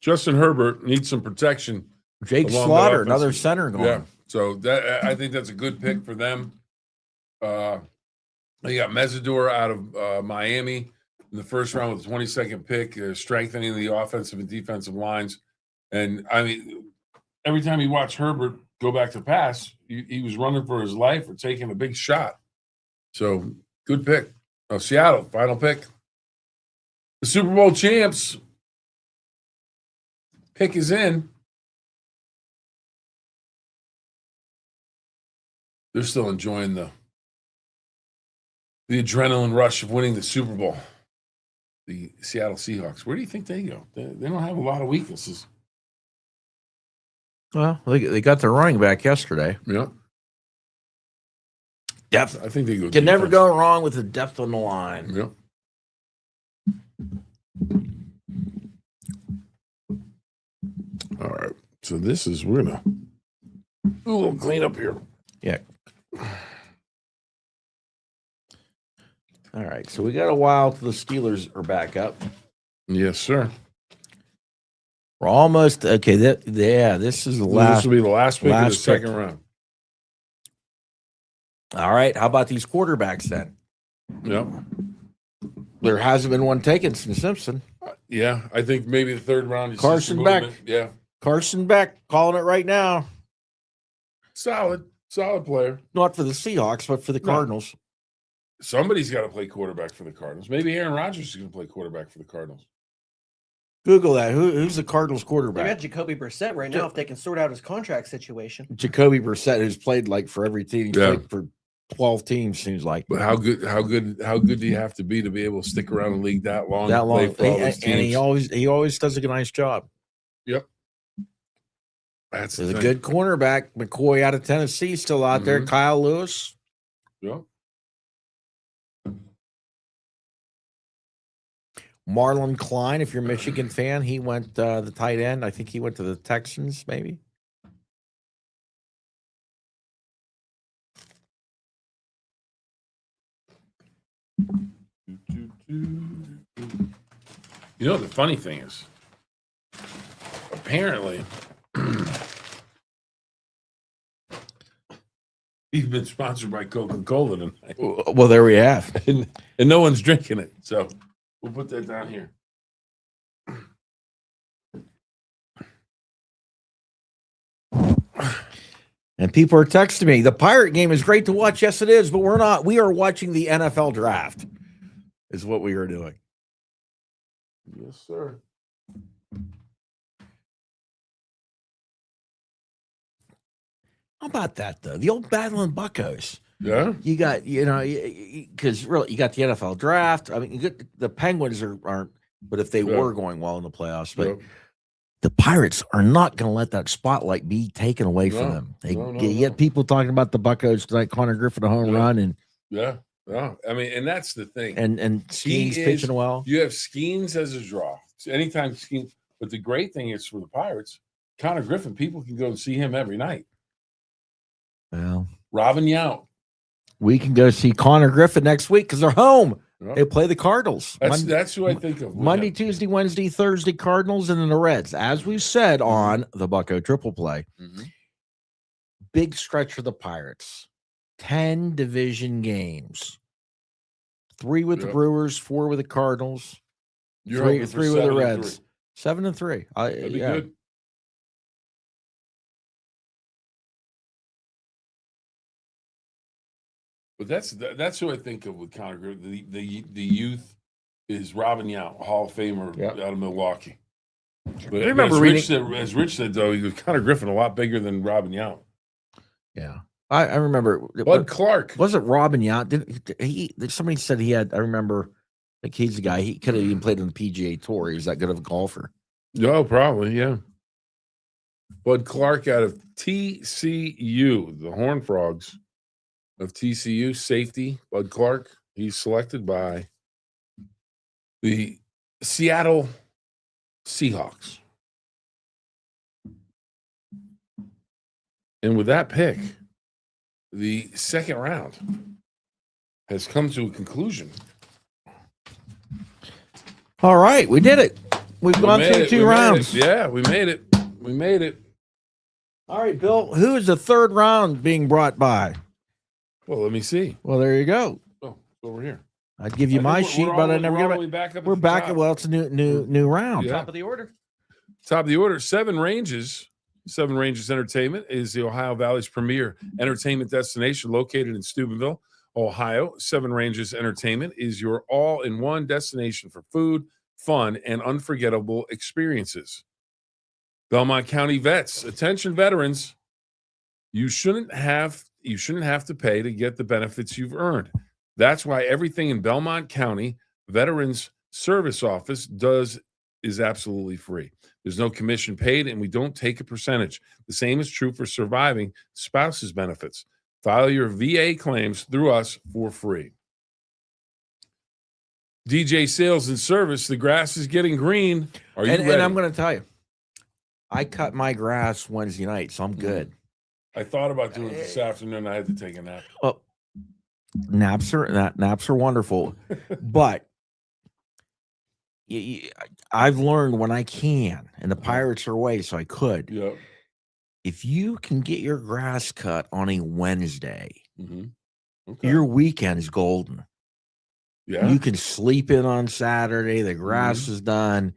Justin Herbert needs some protection. Jake along the Slaughter, offensive- another center going. Yeah. So that I think that's a good pick for them. They got Mesidor out of Miami in the first round with the 22nd pick, strengthening the offensive and defensive lines. And I mean, every time you watch Herbert go back to pass, he was running for his life or taking a big shot. So good pick. Seattle, final pick. The Super Bowl champs. Pick is in. They're still enjoying the adrenaline rush of winning the Super Bowl. The Seattle Seahawks. Where do you think they go? They don't have a lot of weaknesses. Well, they got their running back yesterday. Yeah. Depth. I think they go. Can never defense. go wrong with the depth on the line. Yep. All right. So this is we're gonna do a little cleanup here. Yeah. All right. So we got a while till the Steelers are back up. Yes, sir. We're almost okay. This is the last. This will be the last pick of the last pick. second round. All right. How about these quarterbacks then? Yep. There hasn't been one taken since Simpson. Yeah, I think maybe the third round is just Carson a Beck. movement. Yeah. Carson Beck, calling it right now. Solid player. Not for the Seahawks, but for the No. Cardinals. Somebody's got to play quarterback for the Cardinals. Maybe Aaron Rodgers is going to play quarterback for the Cardinals. Google that. Who's the Cardinals They got quarterback? Jacoby Brissett right now if they can sort out his contract situation. Jacoby Brissett, who's played like for every team. He's Yeah. played for 12 teams, seems like. But how good do you have to be able to stick around the league that long? That to play long. for all And, those and he teams? always does a nice job. Yep. That's There's the a thing. good cornerback. McCoy out of Tennessee still out there. Mhm. Kyle Lewis. Yep. Marlon Klein, if you're a Michigan fan, he went the tight end. I think he went to the Texans, maybe. You know, the funny thing is, apparently, he's been sponsored by Coca-Cola tonight, Well, there we have. and no one's drinking it. So we'll put that down here. And people are texting me, the Pirate game is great to watch. Yes, it is, but we're not. We are watching the NFL draft, is what we are doing. Yes, sir. How about that, though? The old Battle and Buccos. Yeah. You got, because really, you got the NFL draft. I mean, the Penguins aren't, but if they were going well in the playoffs, but the Pirates are not going to let that spotlight be taken away from them. You get people talking about the Buccos tonight, Connor Griffin a home run, and yeah. I mean, and that's the thing. And Skeens pitching well. You have Skeens as a draw. Anytime Skeens, but the great thing is for the Pirates, Connor Griffin, people can go and see him every night. Well, Robin Yount. We can go see Connor Griffin next week because they're home. Yep. They play the Cardinals. That's who I think of. Monday, Tuesday, Wednesday, Thursday, Cardinals, and then the Reds. As we've said on the Bucco Triple Play, big stretch for the Pirates. 10 division games. 3 with the Brewers, 4 with the Cardinals, three with the Reds. 7-3. That'd be good. But that's who I think of with Connor Griffin. The youth is Robin Yount, Hall of Famer out of Milwaukee. But, I remember as Rich said, though, he was Connor Griffin a lot bigger than Robin Yount. Yeah. I remember Bud Clark. Was it Robin Yount? Somebody said he had, I remember, like he's the guy, he could have even played on the PGA Tour. He was that good of a golfer. No, probably, yeah. Bud Clark out of TCU, the Horned Frogs of TCU, safety, Bud Clark. He's selected by the Seattle Seahawks. And with that pick, the second round has come to a conclusion. All right, we did it. We've gone through 2 rounds. Yeah, we made it. We made it. All right, Bill, who is the third round being brought by? Well, let me see. Well, there you go. Oh, it's over here. I'd give you my sheet, but I never get it. We're back at, well, it's a new round. Yeah. Top of the order. Top of the order. Seven Ranges Entertainment is the Ohio Valley's premier entertainment destination located in Steubenville, Ohio. Seven Ranges Entertainment is your all-in-one destination for food, fun, and unforgettable experiences. Belmont County Vets. Attention veterans. You shouldn't have to pay to get the benefits you've earned. That's why everything in Belmont County Veterans Service Office is absolutely free. There's no commission paid, and we don't take a percentage. The same is true for surviving spouse's benefits. File your VA claims through us for free. DJ Sales and Service. The grass is getting green. Are you ready? And I'm going to tell you, I cut my grass Wednesday night, so I'm good. I thought about doing it this afternoon. I had to take a nap. Well, naps are wonderful, but I've learned when I can, and the Pirates are away, so I could. Yep. If you can get your grass cut on a Wednesday, okay, your weekend is golden. Yeah. You can sleep in on Saturday. The grass is done.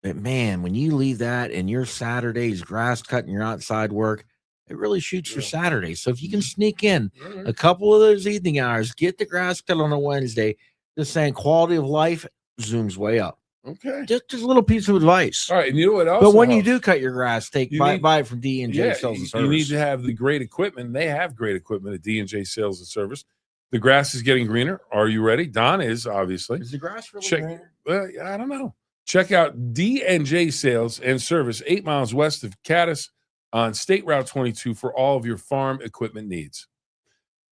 But man, when you leave that and your Saturday's grass cut and your outside work, it really shoots for Saturday. So if you can sneak in a couple of those evening hours, get the grass cut on a Wednesday, just saying quality of life zooms way up. Okay. Just a little piece of advice. All right. And you know what else? But when you do cut your grass, buy it from D&J Sales and Service. You need to have the great equipment. They have great equipment at D&J Sales and Service. The grass is getting greener. Are you ready? Don is, obviously. Is the grass really greener? Well, I don't know. Check out D&J Sales and Service, 8 miles west of Caddis on State Route 22 for all of your farm equipment needs.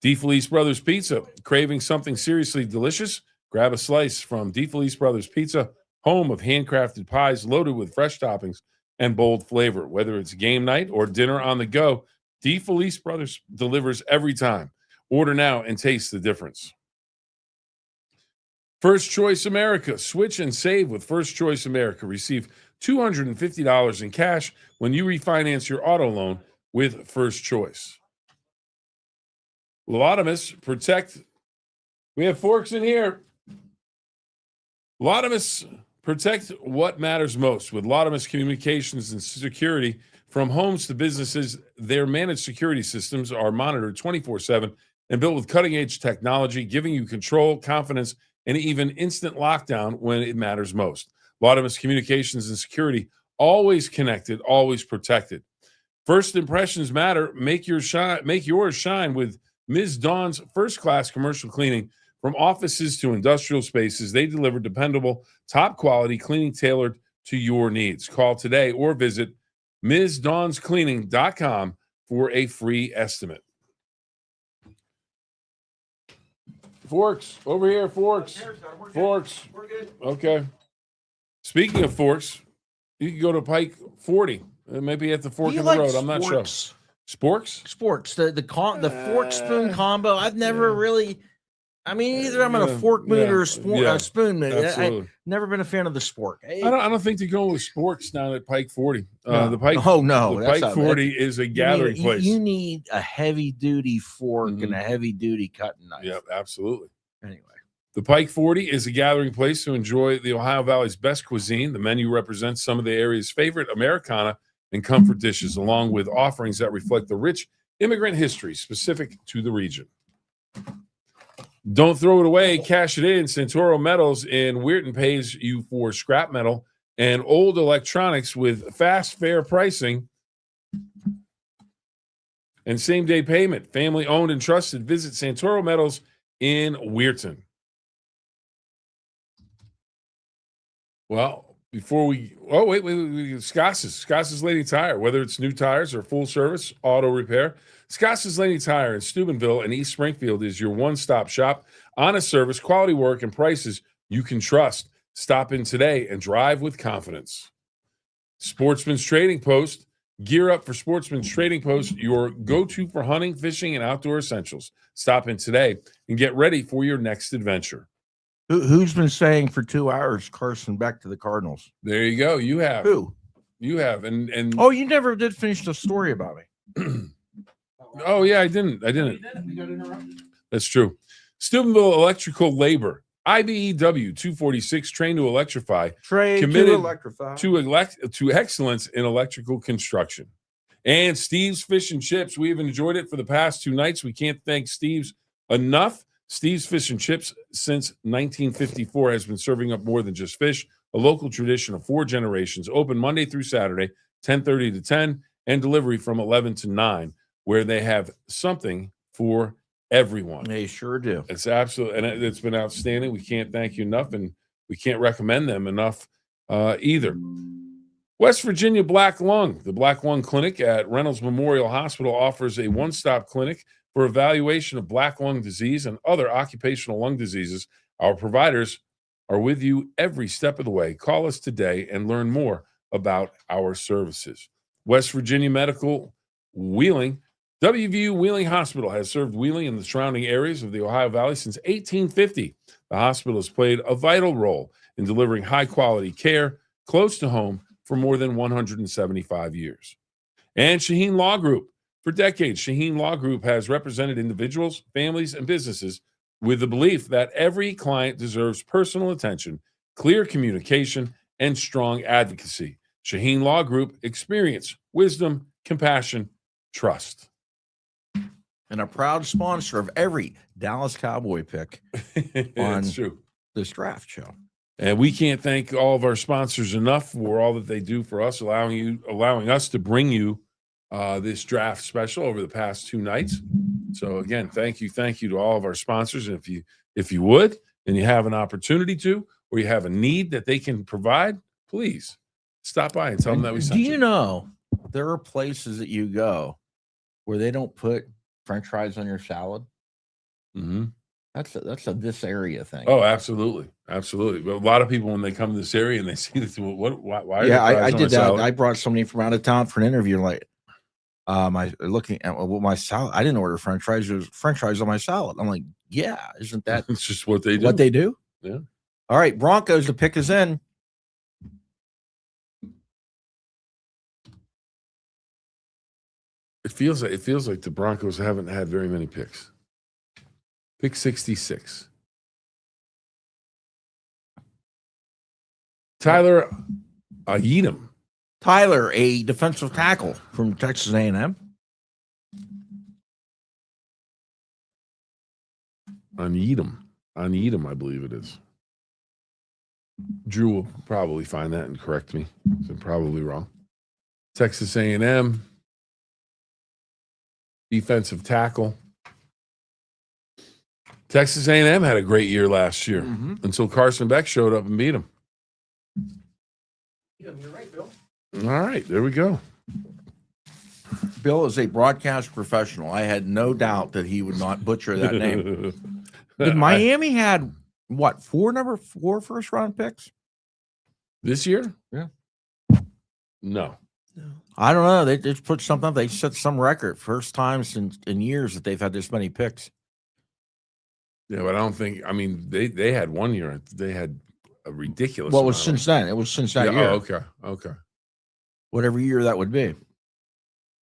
DeFelice Brothers Pizza. Craving something seriously delicious? Grab a slice from DeFelice Brothers Pizza, home of handcrafted pies loaded with fresh toppings and bold flavor. Whether it's game night or dinner on the go, DeFelice Brothers delivers every time. Order now and taste the difference. First Choice America. Switch and save with First Choice America. Receive $250 in cash when you refinance your auto loan with First Choice. Laudamus Protect. We have forks in here. Laudamus Protect what matters most. With Laudamus Communications and Security, From homes to businesses, their managed security systems are monitored 24/7 and built with cutting-edge technology, giving you control, confidence, and even instant lockdown when it matters most. Laudamus Communications and Security, always connected, always protected. First impressions matter. Make yours shine with Ms. Dawn's first-class commercial cleaning. From offices to industrial spaces, they deliver dependable, top-quality cleaning tailored to your needs. Call today or visit MsDawnsCleaning.com for a free estimate. Forks, over here, Forks. Forks. We're good. Okay. Speaking of forks, you can go to Pike 40. It may be at the fork Do you in the like road. I'm not sure. sporks? Sporks? Sports, the fork spoon combo. I've never really. I mean, either I'm in a Yeah, fork mood yeah, or a yeah, spoon mood. absolutely. I've never been a fan of the spork. I don't think they're going with sporks down at Pike 40. No. The Pike. Oh no, the that's Pike not- 40 is a gathering place. You need a heavy duty fork and Mhm. a heavy duty cutting knife. Yep, absolutely. Anyway, The Pike 40 is a gathering place to enjoy the Ohio Valley's best cuisine. The menu represents some of the area's favorite Americana and comfort dishes, along with offerings that reflect the rich immigrant history specific to the region. Don't throw it away, cash it in. Santoro Metals in Weirton pays you for scrap metal and old electronics with fast, fair pricing and same-day payment. Family owned and trusted. Visit Santoro Metals in Weirton. Well, before we, wait, Scott's Lady Tire. Whether it's new tires or full service auto repair, Scott's Lady Tire in Steubenville and East Springfield is your one-stop shop. Honest service, quality work, and prices you can trust. Stop in today and drive with confidence. Sportsman's Trading Post. Gear up for Sportsman's Trading Post, your go-to for hunting, fishing, and outdoor essentials. Stop in today and get ready for your next adventure. who's been saying for 2 hours Carson back to the Cardinals? There you go. You have. Who? You have. And Oh, you never did finish the story about me. Oh, yeah, I didn't. That's true. Steubenville Electrical Labor, IBEW 246, trained to electrify, committed to electrify. to excellence in electrical construction. And Steve's Fish and Chips, we've enjoyed it for the past 2 nights. We can't thank Steve's enough. Steve's Fish and Chips since 1954 has been serving up more than just fish, a local tradition of 4 generations, open Monday through Saturday, 10:30 to 10, and delivery from 11 to 9, where they have something for everyone. They sure do. It's absolutely, and it's been outstanding. We can't thank you enough, and we can't recommend them enough either. West Virginia Black Lung. The Black Lung Clinic at Reynolds Memorial Hospital offers a one-stop clinic for evaluation of black lung disease and other occupational lung diseases. Our providers are with you every step of the way. Call us today and learn more about our services. West Virginia Medical Wheeling. WVU Wheeling Hospital has served Wheeling and the surrounding areas of the Ohio Valley since 1850. The hospital has played a vital role in delivering high-quality care close to home for more than 175 years. And Shaheen Law Group. For decades, Shaheen Law Group has represented individuals, families, and businesses with the belief that every client deserves personal attention, clear communication, and strong advocacy. Shaheen Law Group, experience, wisdom, compassion, trust. And a proud sponsor of every Dallas Cowboy pick on It's true. this draft show. And we can't thank all of our sponsors enough for all that they do for us, allowing us to bring you this draft special over the past 2 nights. So again, thank you to all of our sponsors. And if you would, and you have an opportunity to, or you have a need that they can provide, please stop by and tell them that we sent Do you know there are places that you go where they don't put French fries on your salad? Mm-hmm. That's a this area thing. Oh, absolutely, absolutely. But a lot of people when they come to this area and they see this, why? Are Yeah, there fries I on did my that. salad? I brought somebody from out of town for an interview. Like, I looking at my salad. I didn't order French fries. There's French fries on my salad. I'm like, yeah, isn't that It's just what they do. what they do? Yeah. All right, Broncos. The pick is in. It feels like the Broncos haven't had very many picks. Pick 66. Tyler Ayedim. Tyler, a defensive tackle from Texas A&M. Uneedham, I believe it is. Drew will probably find that and correct me. I'm probably wrong. Texas A&M, defensive tackle. Texas A&M had a great year last year until Carson Beck showed up and beat him. You're right, Bill. All right, there we go. Bill is a broadcast professional. I had no doubt that he would not butcher that name. Did Miami had what, number four first round picks this year? Yeah. No. I don't know. They just put something up. They set some record. First time since in years that they've had this many picks. Yeah, but I don't think. I mean, they had 1 year. They had a ridiculous. Well, it was amount since then. It was since that year. Oh, okay. Whatever year that would be.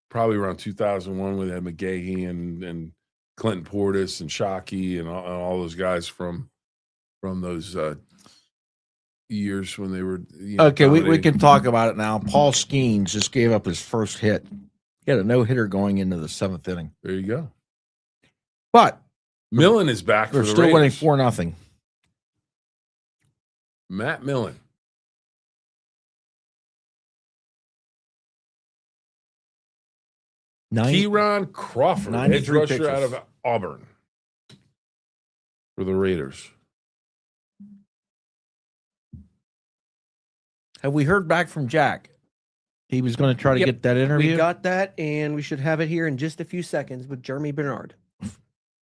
Probably around 2001 when they had McGahee and Clinton Portis and Shockey and all those guys from those years when they were. Okay, we can talk about it now. Paul Skeens just gave up his first hit. He had a no-hitter going into the seventh inning. There you go. But Millen is back for they're the still winning Raiders. 4-0. Matt Millen. Kieron Crawford, edge 93 rusher pitches. out of Auburn for the Raiders. Have we heard back from Jack? He was going to try to Yep, get that interview. We got that, and we should have it here in just a few seconds with Jeremy Bernard.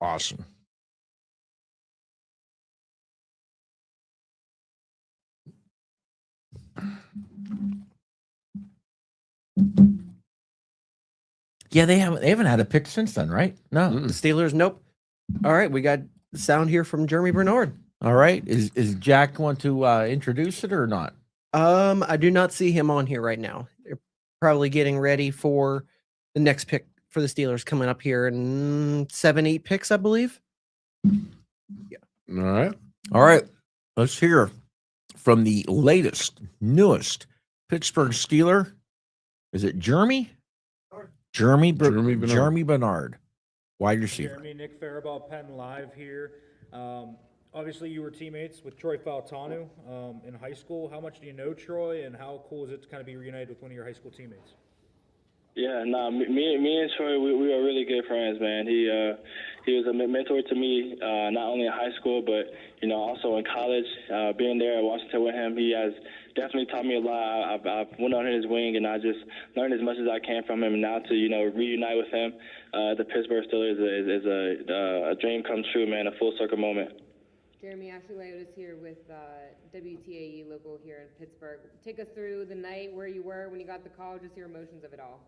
Awesome. Yeah, they haven't had a pick since then, right? No. The Steelers, nope. All right, we got sound here from Jeremy Bernard. All right. Is Jack going to introduce it or not? I do not see him on here right now. They're probably getting ready for the next pick for the Steelers coming up here in 7-8 picks, I believe. All right. All right. Let's hear from the latest, newest Pittsburgh Steeler. Is it Jeremy? Jeremy Bernard. Jeremy Bernard, wide receiver. Jeremy, Nick Faribault, Penn Live here. Obviously, you were teammates with Troy Faltanu in high school. How much do you know Troy, and how cool is it to kind of be reunited with one of your high school teammates? Yeah, me and Troy, we were really good friends, man. He was a mentor to me, not only in high school, but also in college. Being there at Washington with him, he has definitely taught me a lot. I've went under his wing, and I just learned as much as I can from him. And now to reunite with him, the Pittsburgh Steelers is a dream come true, man. A full circle moment. Jeremy, Ashley White is here with WTAE local here in Pittsburgh. Take us through the night, where you were when you got the call, just your emotions of it all.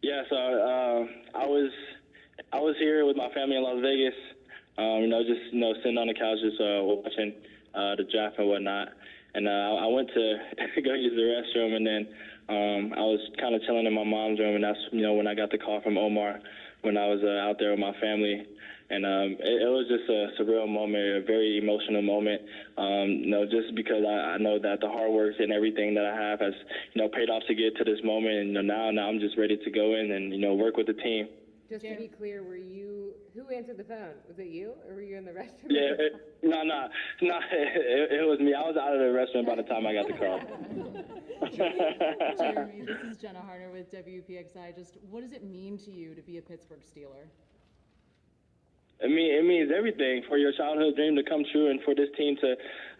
Yeah, so I was here with my family in Las Vegas. Just sitting on the couch, just watching the draft and whatnot. And I went to go use the restroom, and then I was kind of chilling in my mom's room, and that's when I got the call from Omar when I was out there with my family. And it was just a surreal moment, a very emotional moment. Just because I know that the hard work and everything that I have has paid off to get to this moment, and now I'm just ready to go in and work with the team. Just to be clear, who answered the phone? Was it you, or were you in the restroom? Yeah, it was me. I was out of the restaurant by the time I got the call. Jeremy, this is Jenna Harner with WPXI. Just what does it mean to you to be a Pittsburgh Steeler? It means everything for your childhood dream to come true, and for this team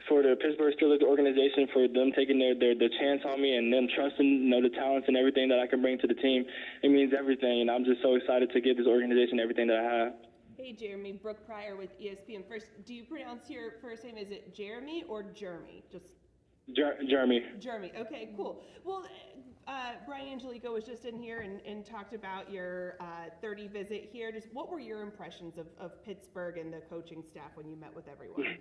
for the Pittsburgh Steelers organization, for them taking their chance on me and them trusting the talents and everything that I can bring to the team. It means everything, and I'm just so excited to give this organization everything that I have. Hey, Jeremy, Brooke Pryor with ESPN. First, do you pronounce your first name, is it Jeremy or Jeremy? Jeremy. Jeremy, okay, cool. Well, Brian Angelico was just in here and talked about your 30 visit here. Just what were your impressions of Pittsburgh and the coaching staff when you met with everyone?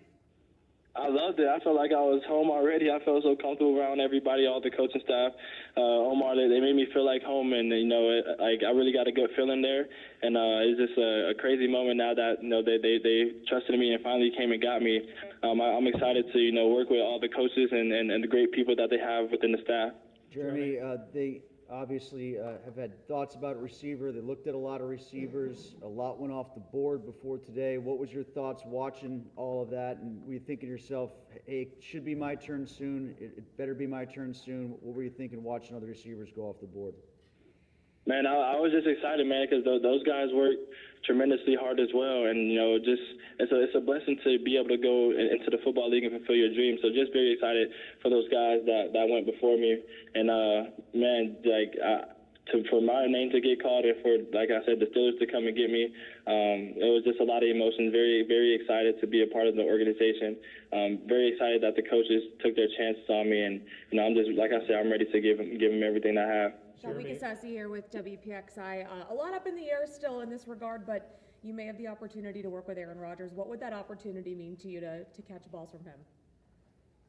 I loved it. I felt like I was home already. I felt so comfortable around everybody, all the coaching staff. Omar, they made me feel like home, and I really got a good feeling there. And it's just a crazy moment now that they trusted me and finally came and got me. I'm excited to work with all the coaches and the great people that they have within the staff. Jeremy, they obviously have had thoughts about a receiver. They looked at a lot of receivers. A lot went off the board before today. What was your thoughts watching all of that? And were you thinking to yourself, hey, it should be my turn soon. It better be my turn soon. What were you thinking watching other receivers go off the board? Man, I was just excited, man, because those guys work tremendously hard as well, and just it's a blessing to be able to go into the football league and fulfill your dreams. So just very excited for those guys that went before me, and man, for my name to get called and for, like I said, the Steelers to come and get me, it was just a lot of emotions. Very, very excited to be a part of the organization. Very excited that the coaches took their chances on me, and I'm just, like I said, I'm ready to give them everything I have. Shalvika Sassi here with WPXI. A lot up in the air still in this regard, but you may have the opportunity to work with Aaron Rodgers. What would that opportunity mean to you to catch balls from him?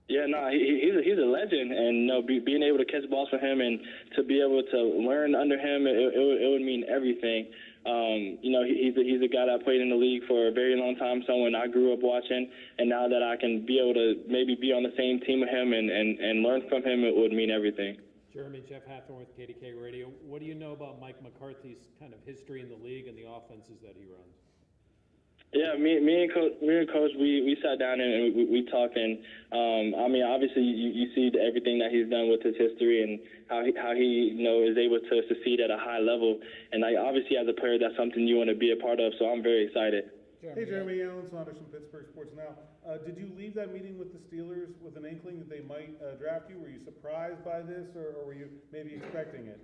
Yeah, no, he's a legend, and being able to catch balls from him and to be able to learn under him, it would mean everything. He's a guy that played in the league for a very long time, someone I grew up watching, and now that I can be able to maybe be on the same team with him and learn from him, it would mean everything. Jeremy, Jeff Hathorne with KDK Radio. What do you know about Mike McCarthy's kind of history in the league and the offenses that he runs? Yeah, me and Coach, we sat down and we talked, and I mean, obviously you see everything that he's done with his history and how he is able to succeed at a high level, and obviously as a player, that's something you want to be a part of. So I'm very excited. Hey, Jeremy, Alan Saunders from Pittsburgh Sports Now. Did you leave that meeting with the Steelers with an inkling that they might draft you? Were you surprised by this, or were you maybe expecting it?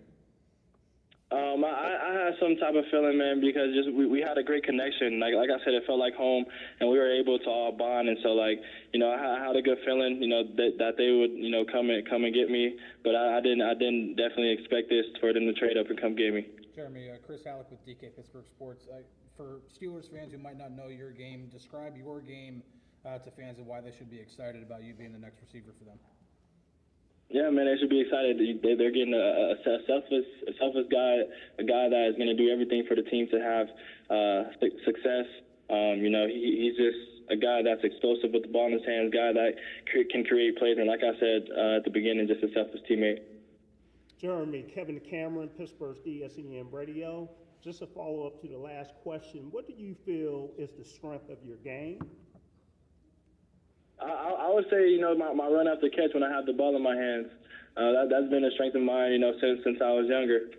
I had some type of feeling, man, because we had a great connection. Like I said, it felt like home, and we were able to all bond. And so, I had a good feeling, that they would, come and get me. But I didn't definitely expect this for them to trade up and come get me. Jeremy, Chris Halleck with DK Pittsburgh Sports. For Steelers fans who might not know your game, describe your game to fans and why they should be excited about you being the next receiver for them. Yeah, man, they should be excited. They're getting a selfless guy, a guy that is going to do everything for the team to have success. He's just a guy that's explosive with the ball in his hands, guy that can create plays, and like I said at the beginning, just a selfless teammate. Jeremy, Kevin Cameron, Pittsburgh's ESPN Radio. Just a follow-up to the last question, what do you feel is the strength of your game? I would say, my run after catch when I have the ball in my hands. That's been a strength of mine, since I was younger.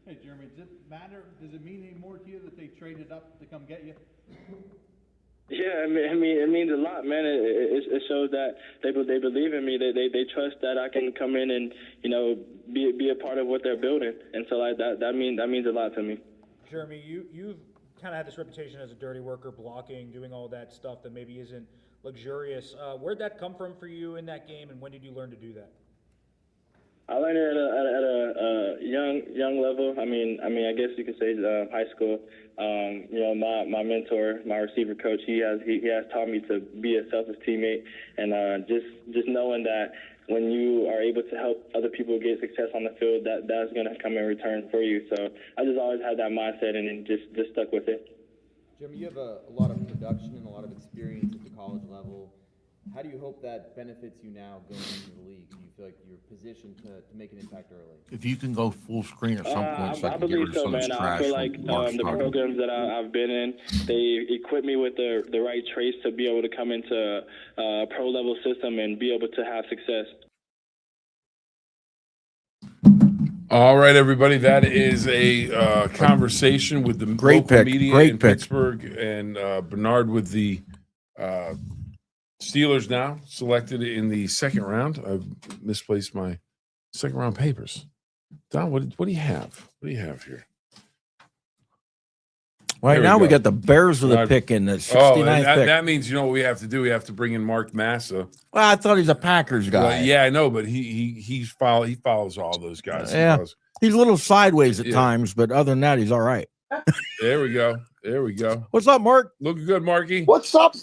Hey, Jeremy, does it matter? Does it mean any more to you that they traded up to come get you? Yeah, it means a lot, man. It shows that they believe in me. They trust that I can come in and be a part of what they're building, and so that means a lot to me. Jeremy, you've kind of had this reputation as a dirty worker, blocking, doing all that stuff that maybe isn't luxurious. Where'd that come from for you in that game, and when did you learn to do that? I learned it at a young level. I mean, I guess you could say high school. My mentor, my receiver coach, he has taught me to be a selfless teammate, and just knowing that when you are able to help other people get success on the field, that's going to come in return for you. So I just always had that mindset and just stuck with it. Jimmy, you have a lot of production and a lot of experience at the college level. How do you hope that benefits you now going into the league? Do you feel like you're positioned to make an impact early? If you can go full screen at some point, I believe so, man. I feel like the programs that I've been in, they equip me with the right traits to be able to come into a pro level system and be able to have success. All right, everybody. That is a conversation with the local media in Pittsburgh, and Bernard with the Steelers now selected in the second round. I've misplaced my second round papers. Don, what do you have? What do you have here? Right now we got the Bears with a pick in the 69th pick. That means, what we have to do? We have to bring in Mark Massa. Well, I thought he's a Packers guy. Well, yeah, I know, but he follows all those guys. Yeah, he's a little sideways at times, but other than that, he's all right. There we go. What's up, Mark? Looking good, Marky. What's up?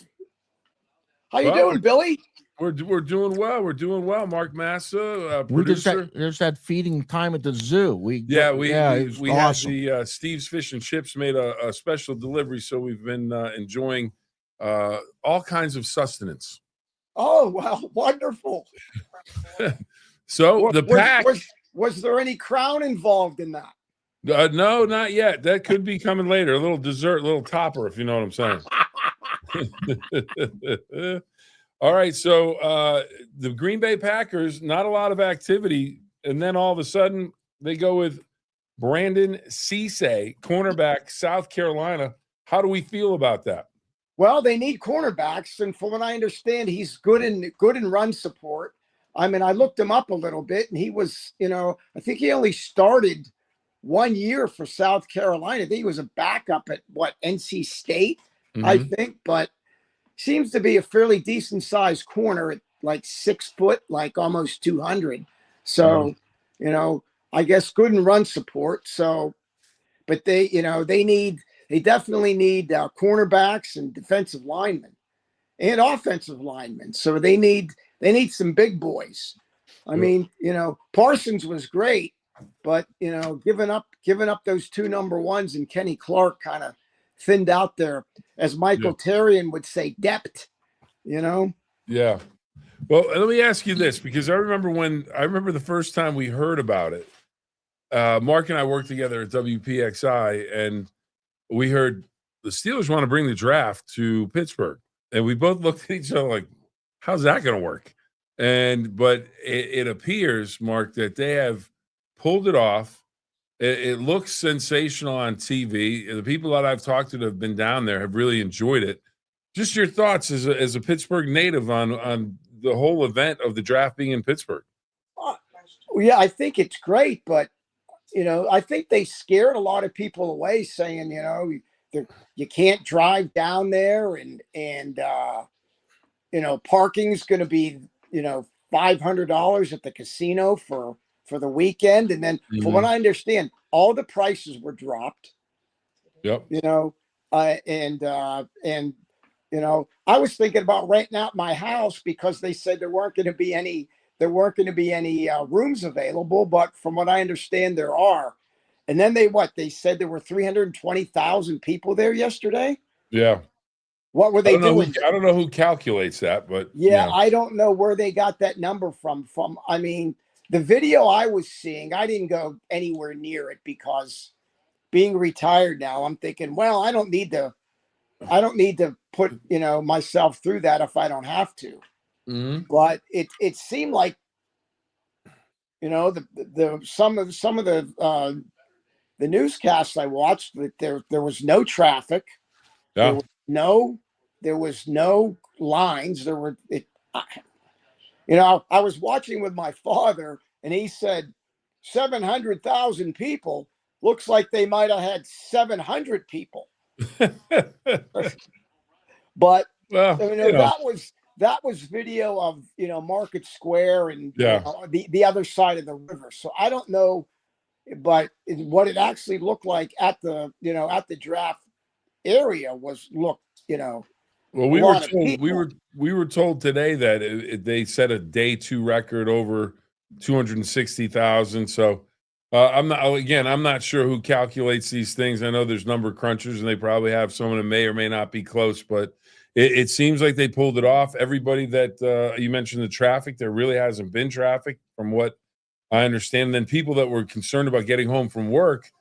How you doing, Billy? We're doing well. We're doing well. Mark Massa, We producer. just had feeding time at the zoo. We had awesome. the Steve's Fish and Chips made a special delivery, so we've been enjoying all kinds of sustenance. Oh, wow, wonderful. So the pack. Was there any crown involved in that? No, not yet. That could be coming later. A little dessert, little topper, if you know what I'm saying. All right. So the Green Bay Packers, not a lot of activity. And then all of a sudden, they go with Brandon Cisse, cornerback, South Carolina. How do we feel about that? Well, they need cornerbacks, and from what I understand, he's good in run support. I mean, I looked him up a little bit, and he was, I think he only started 1 year for South Carolina. I think he was a backup at NC State, I think, but seems to be a fairly decent sized corner at like 6 foot, like almost 200. So, I guess good in run support. So, but they definitely need cornerbacks and defensive linemen and offensive linemen. So they need some big boys. I mean, Parsons was great, but giving up those 2 number ones and Kenny Clark kind of thinned out there, as Michael Terrian would say, depth. Yeah. Well, let me ask you this, because I remember the first time we heard about it. Mark and I worked together at WPXI, and we heard the Steelers want to bring the draft to Pittsburgh, and we both looked at each other like, "How's that going to work?" But it appears, Mark, that they have pulled it off. It looks sensational on TV. The people that I've talked to that have been down there have really enjoyed it. Just your thoughts as a Pittsburgh native on the whole event of the draft being in Pittsburgh. Yeah, I think it's great, but I think they scared a lot of people away, saying you can't drive down there, and parking's going to be $500 at the casino for the weekend, and then from what I understand, all the prices were dropped. Yep. I was thinking about renting out my house because they said there weren't going to be any rooms available, but from what I understand, there are. And then they said there were 320,000 people there yesterday. Yeah. What were they doing? I don't know who calculates that, but yeah, I don't know where they got that number from. I mean, the video I was seeing, I didn't go anywhere near it because being retired now, I'm thinking, well, I don't need to put, myself through that if I don't have to. But it seemed like, some of the newscasts I watched, that there was no traffic. Yeah. There was no lines. I was watching with my father, and he said 700,000 people. Looks like they might have had 700 people. But that was video of Market Square and the other side of the river. So I don't know, but what it actually looked like at the draft area well, we were told today that they set a day 2 record over 260,000. So I'm not sure who calculates these things. I know there's number crunchers, and they probably have someone that may or may not be close, but it seems like they pulled it off. Everybody that you mentioned the traffic, there really hasn't been traffic from what I understand. And then people that were concerned about getting home from work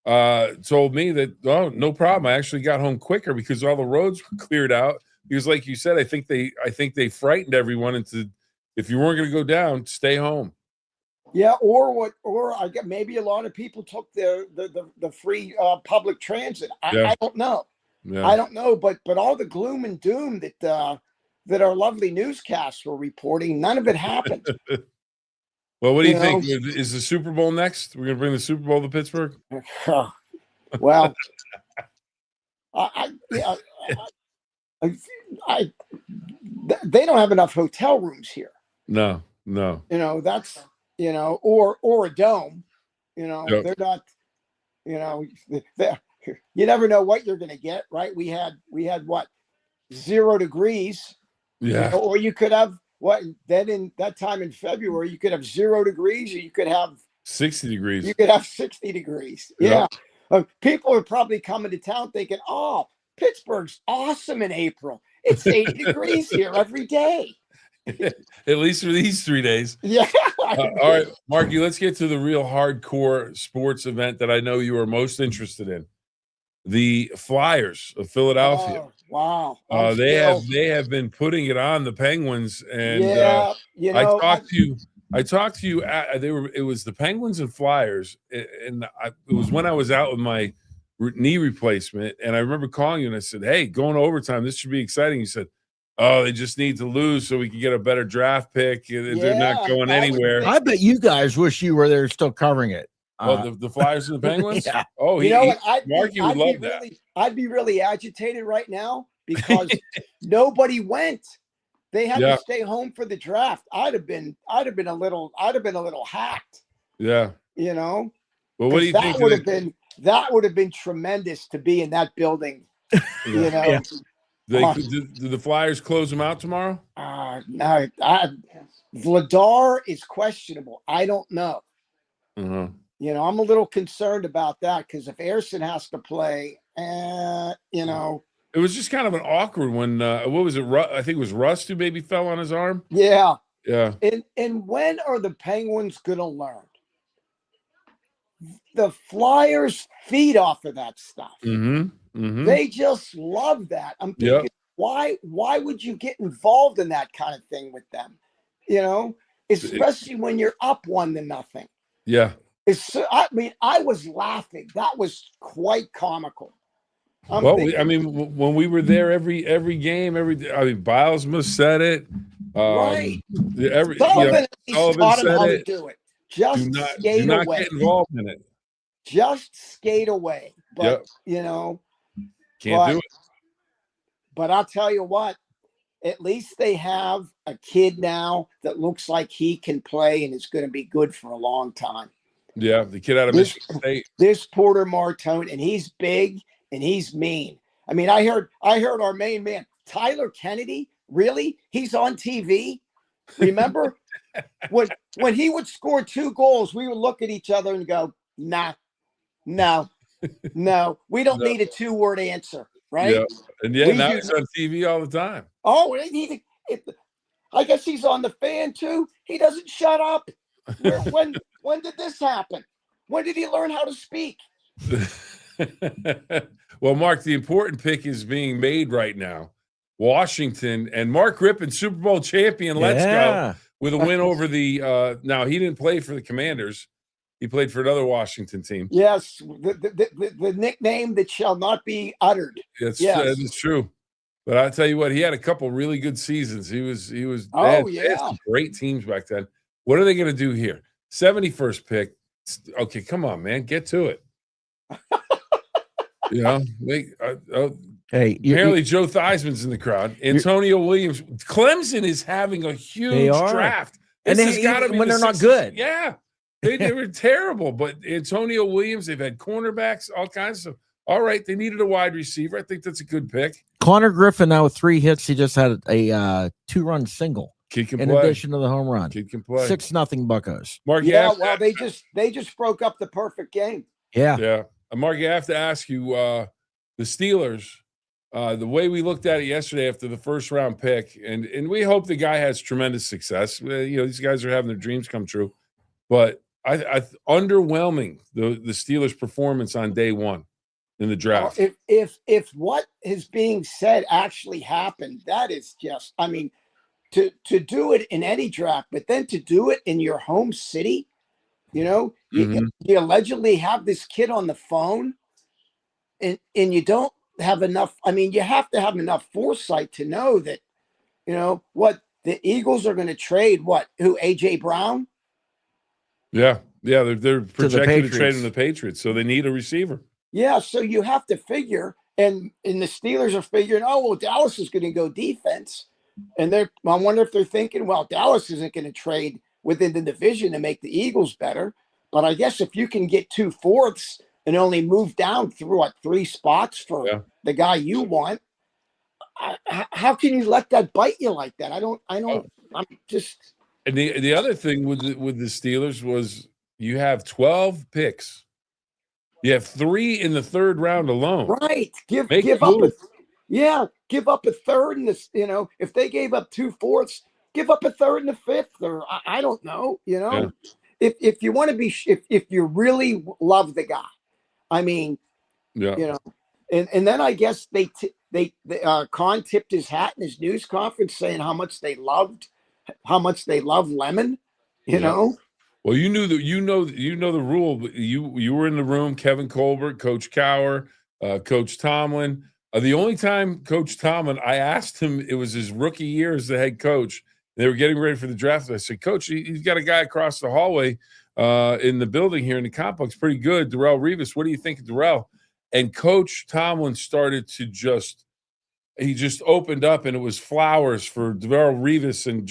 told me that, oh, no problem. I actually got home quicker because all the roads were cleared out. Because like you said, I think they frightened everyone into, if you weren't going to go down, stay home. Yeah, or I get, maybe a lot of people took the free public transit. I don't know. Yeah. I don't know, but all the gloom and doom that our lovely newscasts were reporting, none of it happened. Well, what do you think? Is the Super Bowl next? We're going to bring the Super Bowl to Pittsburgh? Well, they don't have enough hotel rooms here. No. That's or a dome. They're not. You never know what you're going to get, right? We had what, 0 degrees. Yeah. Or you could have then in that time in February, you could have 0 degrees, or you could have 60 degrees. You could have 60 degrees. Yeah. People are probably coming to town thinking, oh, Pittsburgh's awesome in April. It's 80 degrees here every day. At least for these 3 days. Yeah. All right, Marky, let's get to the real hardcore sports event that I know you are most interested in. The Flyers of Philadelphia. Oh, wow. They have been putting it on the Penguins, and Yeah, you I know, talked to you. I talked to you. It was the Penguins and Flyers, and it was when I was out with my knee replacement, and I remember calling you and I said, "Hey, going to overtime. This should be exciting." You said, "Oh, they just need to lose so we can get a better draft pick. They're not going anywhere." I bet you guys wish you were there still covering it. The Flyers and the Penguins? Yeah. Oh, you know what? Marky would love that. I'd be really agitated right now because nobody went. They had Yeah. to stay home for the draft. I'd have been a little hacked. Yeah. You know. Well, what do you that think? That would have been tremendous to be in that building. You know. Yeah. Do the Flyers close them out tomorrow? No, Vladar is questionable. I don't know. Uh-huh. You know, I'm a little concerned about that because if Airson has to play, you know. It was just kind of an awkward one. What was it? I think it was Rust who maybe fell on his arm. Yeah. Yeah. And when are the Penguins going to learn? The Flyers feed off of that stuff. Mm-hmm. Mm-hmm. They just love that. I'm thinking, why would you get involved in that kind of thing with them? You know, especially when you're up 1-0. Yeah. I mean, I was laughing. That was quite comical. When we were there every game, Biles must said it. Right. Sullivan taught him said how it. to do it. Just skate do not away. get involved in it. Just skate away. But you know, can't do it. But I'll tell you what, at least they have a kid now that looks like he can play and is going to be good for a long time. Yeah, the kid out of Michigan State. This Porter Martone, and he's big and he's mean. I mean, I heard our main man, Tyler Kennedy, really? He's on TV. Remember? when he would score 2 goals, we would look at each other and go, nah, no, we don't need a 2-word answer, right? Yeah. And now he's on TV all the time. Oh, I guess he's on the fan too. He doesn't shut up. When did this happen? When did he learn how to speak? Well, Mark, the important pick is being made right now. Washington and Mark Rippon, Super Bowl champion. Let's go with a win over the. Now he didn't play for the Commanders; he played for another Washington team. Yes, the nickname that shall not be uttered. That's true. But I'll tell you what, he had a couple really good seasons. He was. They had some great teams back then. What are they going to do here? 71st pick. Okay, come on, man, get to it. You know, hey, apparently Joe Theismann's in the crowd. Antonio Williams. Clemson is having a huge draft. And this has got to be when they're not good. Yeah, they were terrible. But Antonio Williams, they've had cornerbacks, all kinds of. All right, they needed a wide receiver. I think that's a good pick. Connor Griffin now with 3 hits. He just had a 2-run single. Kid can in play. addition to the home run. Kid can play. 6-0 Buccos. Mark, they just broke up the perfect game. Yeah. Mark, I have to ask you, the Steelers, the way we looked at it yesterday after the first round pick, and we hope the guy has tremendous success. You know, these guys are having their dreams come true. But I underwhelming the Steelers' performance on day one in the draft. If what is being said actually happened, that is just, I mean, to do it in any draft, but then to do it in your home city, you know, you allegedly have this kid on the phone and you don't have enough. I mean, you have to have enough foresight to know that, you know, what the Eagles are going to trade, AJ Brown? Yeah. They're projected to trade in the Patriots, so they need a receiver. Yeah, so you have to figure, and the Steelers are figuring, Dallas is going to go defense. And I wonder if they're thinking, well, Dallas isn't going to trade within the division to make the Eagles better. But I guess if you can get 2/4 and only move down through 3 spots for the guy you want, how can you let that bite you like that? I'm just. And the other thing with the Steelers was you have 12 picks. You have 3 in the 3rd round alone. Right. Give up a third in this, you know, if they gave up 2/4, give up a third and a fifth, or I don't know. You know, Yeah. if you want to be, if you really love the guy, I mean, Yeah. you know, and then I guess Khan tipped his hat in his news conference saying how much they loved Lemon. You know. Well, you knew that you know the rule. But you were in the room. Kevin Colbert, Coach Cower, Coach Tomlin. The only time Coach Tomlin, I asked him, it was his rookie year as the head coach. They were getting ready for the draft. I said, Coach, he's got a guy across the hallway in the building here in the complex, pretty good. Darrell Revis. What do you think of Darrell? And Coach Tomlin started to he just opened up, and it was flowers for Darrell Revis, and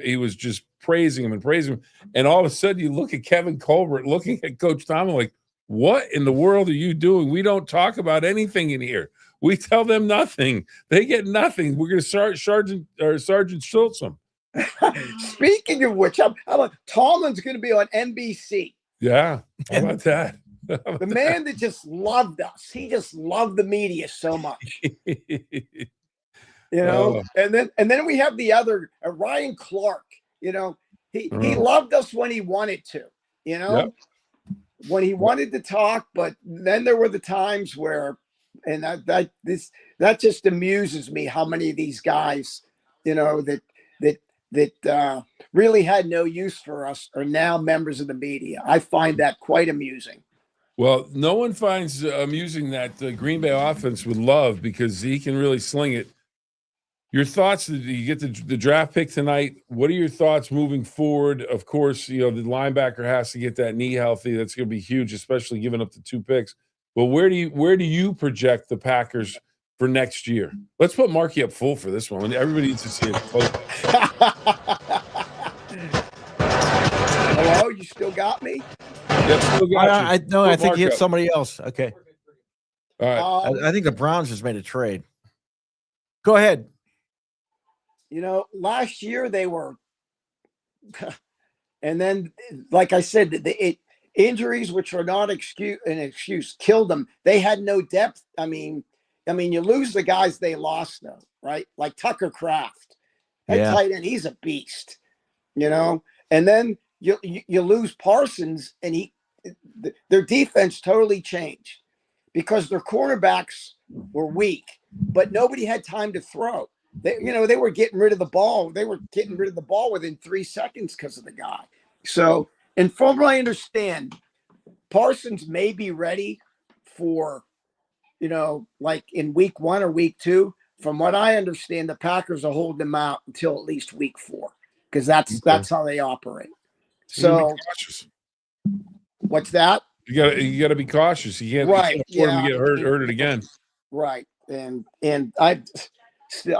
he was just praising him. And all of a sudden, you look at Kevin Colbert looking at Coach Tomlin like, what in the world are you doing? We don't talk about anything in here. We tell them nothing. They get nothing. We're going to start Sergeant Schultz them. Speaking of which, Tomlin's going to be on NBC. Yeah, how about that? The man that just loved us. He just loved the media so much. You know, and then we have the other Ryan Clark. You know, he loved us when he wanted to. You know, when he wanted to talk, but then there were the times where, and that just amuses me how many of these guys, you know, that really had no use for us are now members of the media. I find that quite amusing. Well, no one finds amusing that Green Bay offense with Love, because he can really sling it. Your thoughts? You get the draft pick tonight. What are your thoughts moving forward? Of course, you know the linebacker has to get that knee healthy. That's going to be huge, especially giving up the 2 picks. But where do you project the Packers for next year? Let's put Marky up full for this one. Everybody needs to see it. Hello, you still got me? Yep, still got you. No, I think Mark you hit up. somebody else. Okay. All right. I think the Browns just made a trade. Go ahead. You know, last year they were, and then, like I said, the injuries, which are not an excuse, killed them. They had no depth. I mean, you lose the guys they lost, though, right? Like Tucker Kraft, that tight end, he's a beast, you know. And then you lose Parsons, and their defense totally changed because their cornerbacks were weak, but nobody had time to throw. They were getting rid of the ball. They were getting rid of the ball within 3 seconds because of the guy. So, and from what I understand, Parsons may be ready for, you know, like in week 1 or week 2. From what I understand, the Packers will hold them out until at least week 4 because that's how they operate. So, what's that? You got to be cautious. You can't afford him to get hurt again. Right, and I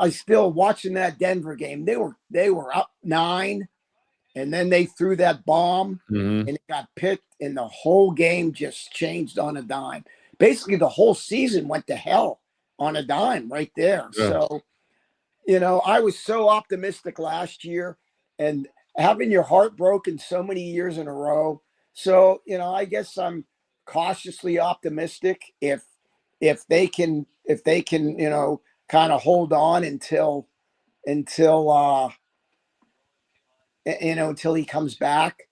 still watching that Denver game. They were up 9, and then they threw that bomb, and it got picked, and the whole game just changed on a dime. Basically, the whole season went to hell on a dime right there. Yeah. So, you know, I was so optimistic last year, and having your heart broken so many years in a row. So, you know, I guess I'm cautiously optimistic if they can, you know, kind of hold on until he comes back,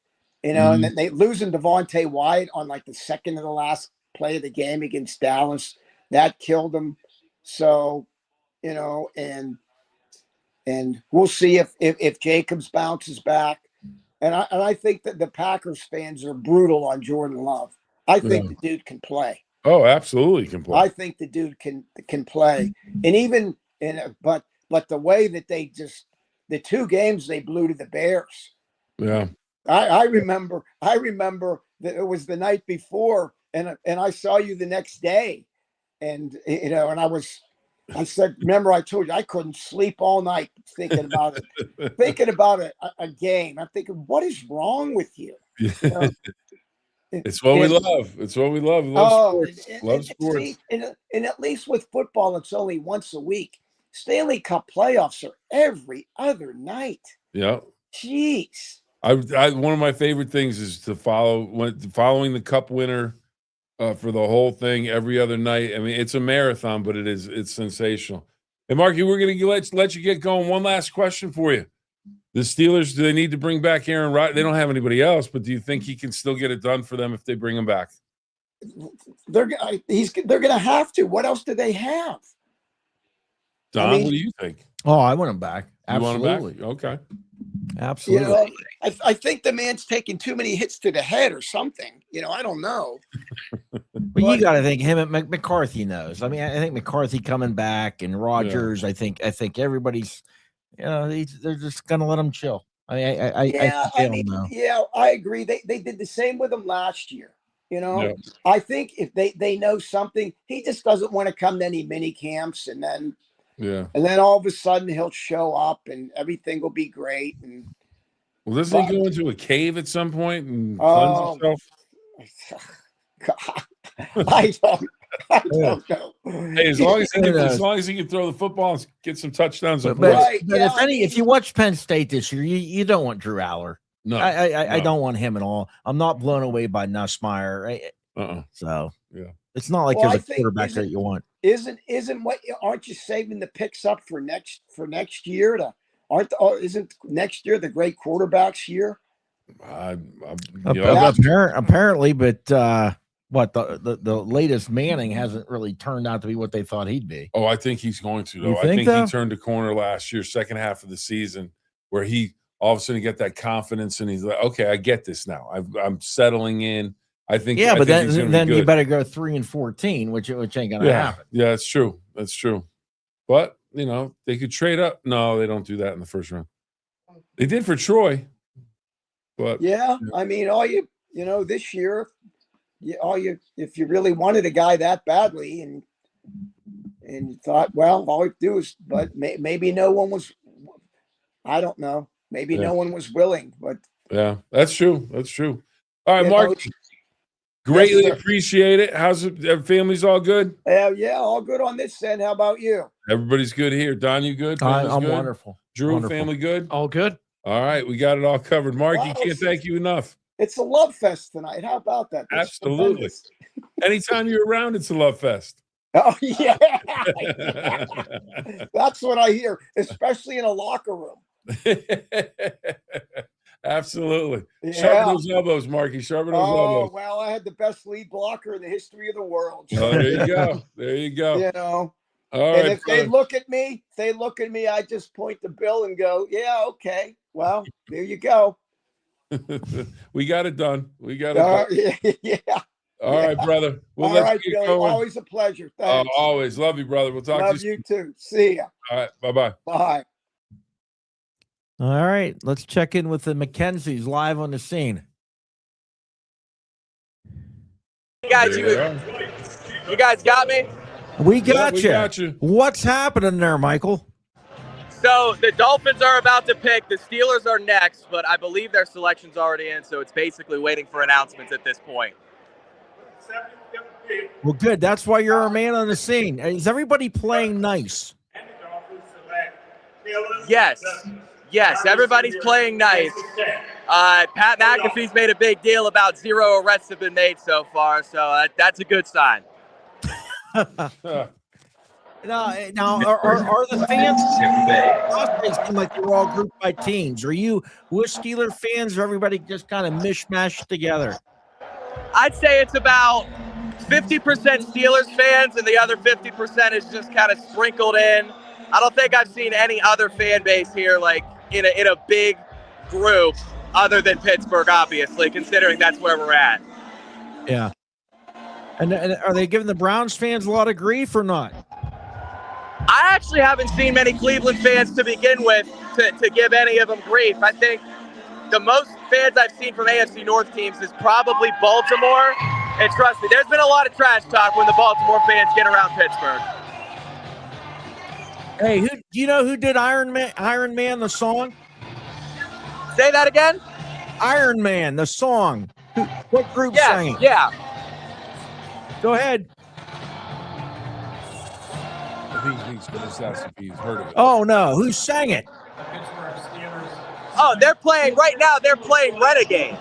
you know, and then they losing Devontae Wyatt on like the second of the last play of the game against Dallas, that killed them. So, you know, and we'll see if Jacobs bounces back. And I think that the Packers fans are brutal on Jordan Love. I think the dude can play. Oh, absolutely can play. I think the dude can play. And even but the way that they just the 2 games they blew to the Bears. Yeah. I remember that it was the night before, and I saw you the next day, and you know, and I said, remember I told you I couldn't sleep all night thinking about it, a game. I'm thinking, what is wrong with you? You know? It's what we love. It's what we love. Love sports. See, and at least with football, it's only once a week. Stanley Cup playoffs are every other night. Yeah. Jeez. I one of my favorite things is to following the Cup winner for the whole thing every other night. I mean, it's a marathon, but it's sensational. Hey, Marky, we're gonna let you get going. One last question for you. The Steelers, do they need to bring back Aaron Rodgers? They don't have anybody else, but do you think he can still get it done for them if they bring him back? They're going to have to. What else do they have? Don, I mean, what do you think? Oh, I want him back. You want him Absolutely. back? Okay. Absolutely. You know, I think the man's taking too many hits to the head or something. You know, I don't know. But you got to think him and McCarthy knows. I mean, I think McCarthy coming back and Rodgers. Yeah. I think everybody's, they're just gonna let him chill. I mean, I agree. They did the same with him last year. You know, I think if they know something, he just doesn't want to come to any mini camps, and then all of a sudden he'll show up and everything will be great. And well, doesn't he go into a cave at some point and cleanse himself? God, I don't know. Hey, as long as he can throw the football and get some touchdowns, but if you watch Penn State this year, you don't want Drew Aller. No, I don't want him at all. I'm not blown away by Nussmeier. So it's not like there's a quarterback that you want. Aren't you saving the picks up for next year? Isn't next year the great quarterbacks year? Apparently, but what the latest Manning hasn't really turned out to be what they thought he'd be. Oh, I think he's going to though. You I think think he turned a corner last year, second half of the season, where he all of a sudden get that confidence and he's like, okay, I get this now. I'm settling in. I think. Yeah, but then you better go 3-14, which ain't gonna happen. Yeah, that's true. That's true. But they could trade up. No, they don't do that in the first round. They did for Troy. But I mean, this year, if you really wanted a guy that badly and you thought, well, all we do is, but maybe no one was. I don't know. Maybe no one was willing, but that's true. That's true. All right, Mark. Greatly appreciate it. How's it? Family's all good? All good on this end. How about you? Everybody's good here. Don, you good? I'm good? Wonderful. Drew, wonderful. Family good? All good. All right, we got it all covered. Mark, you can't thank you enough. It's a love fest tonight. How about that? That's absolutely. Anytime you're around, it's a love fest. Oh, yeah. That's what I hear, especially in a locker room. Absolutely. Sharpen those elbows, Marky. Sharpen those elbows. Well, I had the best lead blocker in the history of the world. Oh, there you go. There you go. All right. And if they look at me, I just point to Bill and go, yeah, okay. Well, there you go. We got it done. We got it done. Yeah. All right, brother. Well, all right, Billy. Always a pleasure. Thanks. Always. Love you, brother. We'll talk to you. Love you too. See ya. All right. Bye-bye. Bye. All right. Let's check in with the McKenzies live on the scene. You guys got me? We got you. What's happening there, Michael? So the Dolphins are about to pick. The Steelers are next, but I believe their selection's already in, so it's basically waiting for announcements at this point. Well, good. That's why you're our man on the scene. Is everybody playing nice? Yes, everybody's playing nice. Pat McAfee's made a big deal about 0 arrests have been made so far, so that's a good sign. Now, are the fans? They seem like you're all grouped by teams. Are you with Steeler fans, or everybody just kind of mishmashed together? I'd say it's about 50% Steelers fans, and the other 50% is just kind of sprinkled in. I don't think I've seen any other fan base here, like in a big group, other than Pittsburgh, obviously, considering that's where we're at. Yeah. And are they giving the Browns fans a lot of grief or not? I actually haven't seen many Cleveland fans to begin with to give any of them grief. I think the most fans I've seen from AFC North teams is probably Baltimore. And trust me, there's been a lot of trash talk when the Baltimore fans get around Pittsburgh. Hey, do you know who did Iron Man, the song? Say that again? Iron Man, the song. What group sang it? Yeah. Go ahead. I think he's going to ask if he's heard of it. Oh, no. Who sang it? Oh, they're playing Renegade.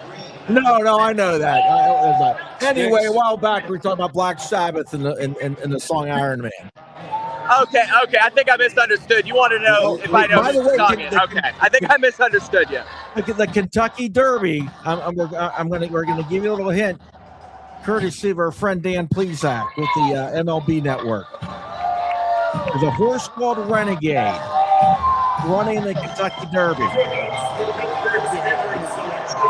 No, I know that. Anyway, a while back we were talking about Black Sabbath and the song Iron Man. Okay. I think I misunderstood. You want to know if I know By the who's way, talking. Okay. I think I misunderstood you. Look at the Kentucky Derby. We're gonna give you a little hint, courtesy of our friend Dan Plesac with the MLB Network. There's a horse called Renegade running the Kentucky Derby.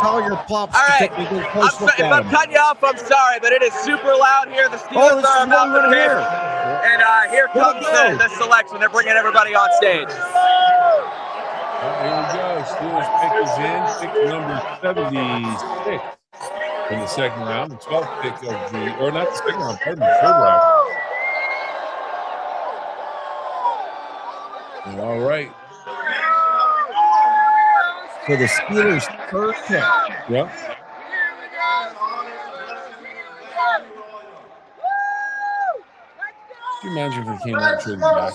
Tell your pops All to right. take a good close look If at I'm him. cutting you off, I'm sorry, but it is super loud here. The Steelers This are is what about we to want to pick, hear. and here Let it comes go. the selection. They're bringing everybody on stage. Here we go. Steelers pick is in. Pick number 76 in the second round. The 12th pick of the, or not the second round, pardon me, the third round. All right. For the Steelers' third pick. Yep. Can you imagine if we came out and traded back?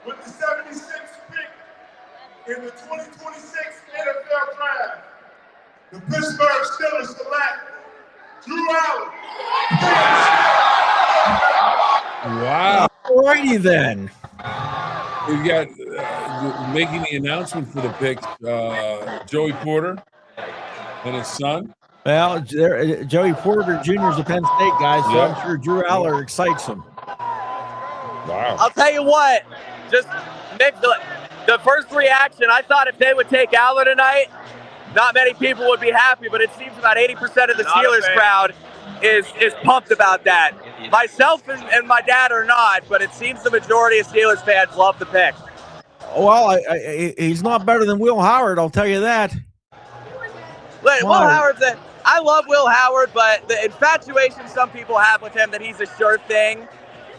With the 76th pick in the 2026 NFL Draft, the Pittsburgh Steelers select Drew Allen. Wow. Alrighty then. We've got making the announcement for the picks, Joey Porter and his son. Well, Joey Porter Jr. is a Penn State guy, so Yep. I'm sure Drew Aller excites him. Wow. I'll tell you what, just Nick, the first reaction, I thought if they would take Aller tonight, not many people would be happy, but it seems about 80% of the Steelers crowd is pumped about that. Myself and my dad are not, but it seems the majority of Steelers fans love the pick. Well, he's not better than Will Howard, I'll tell you that. Will Howard's I love Will Howard, but the infatuation some people have with him that he's a sure thing,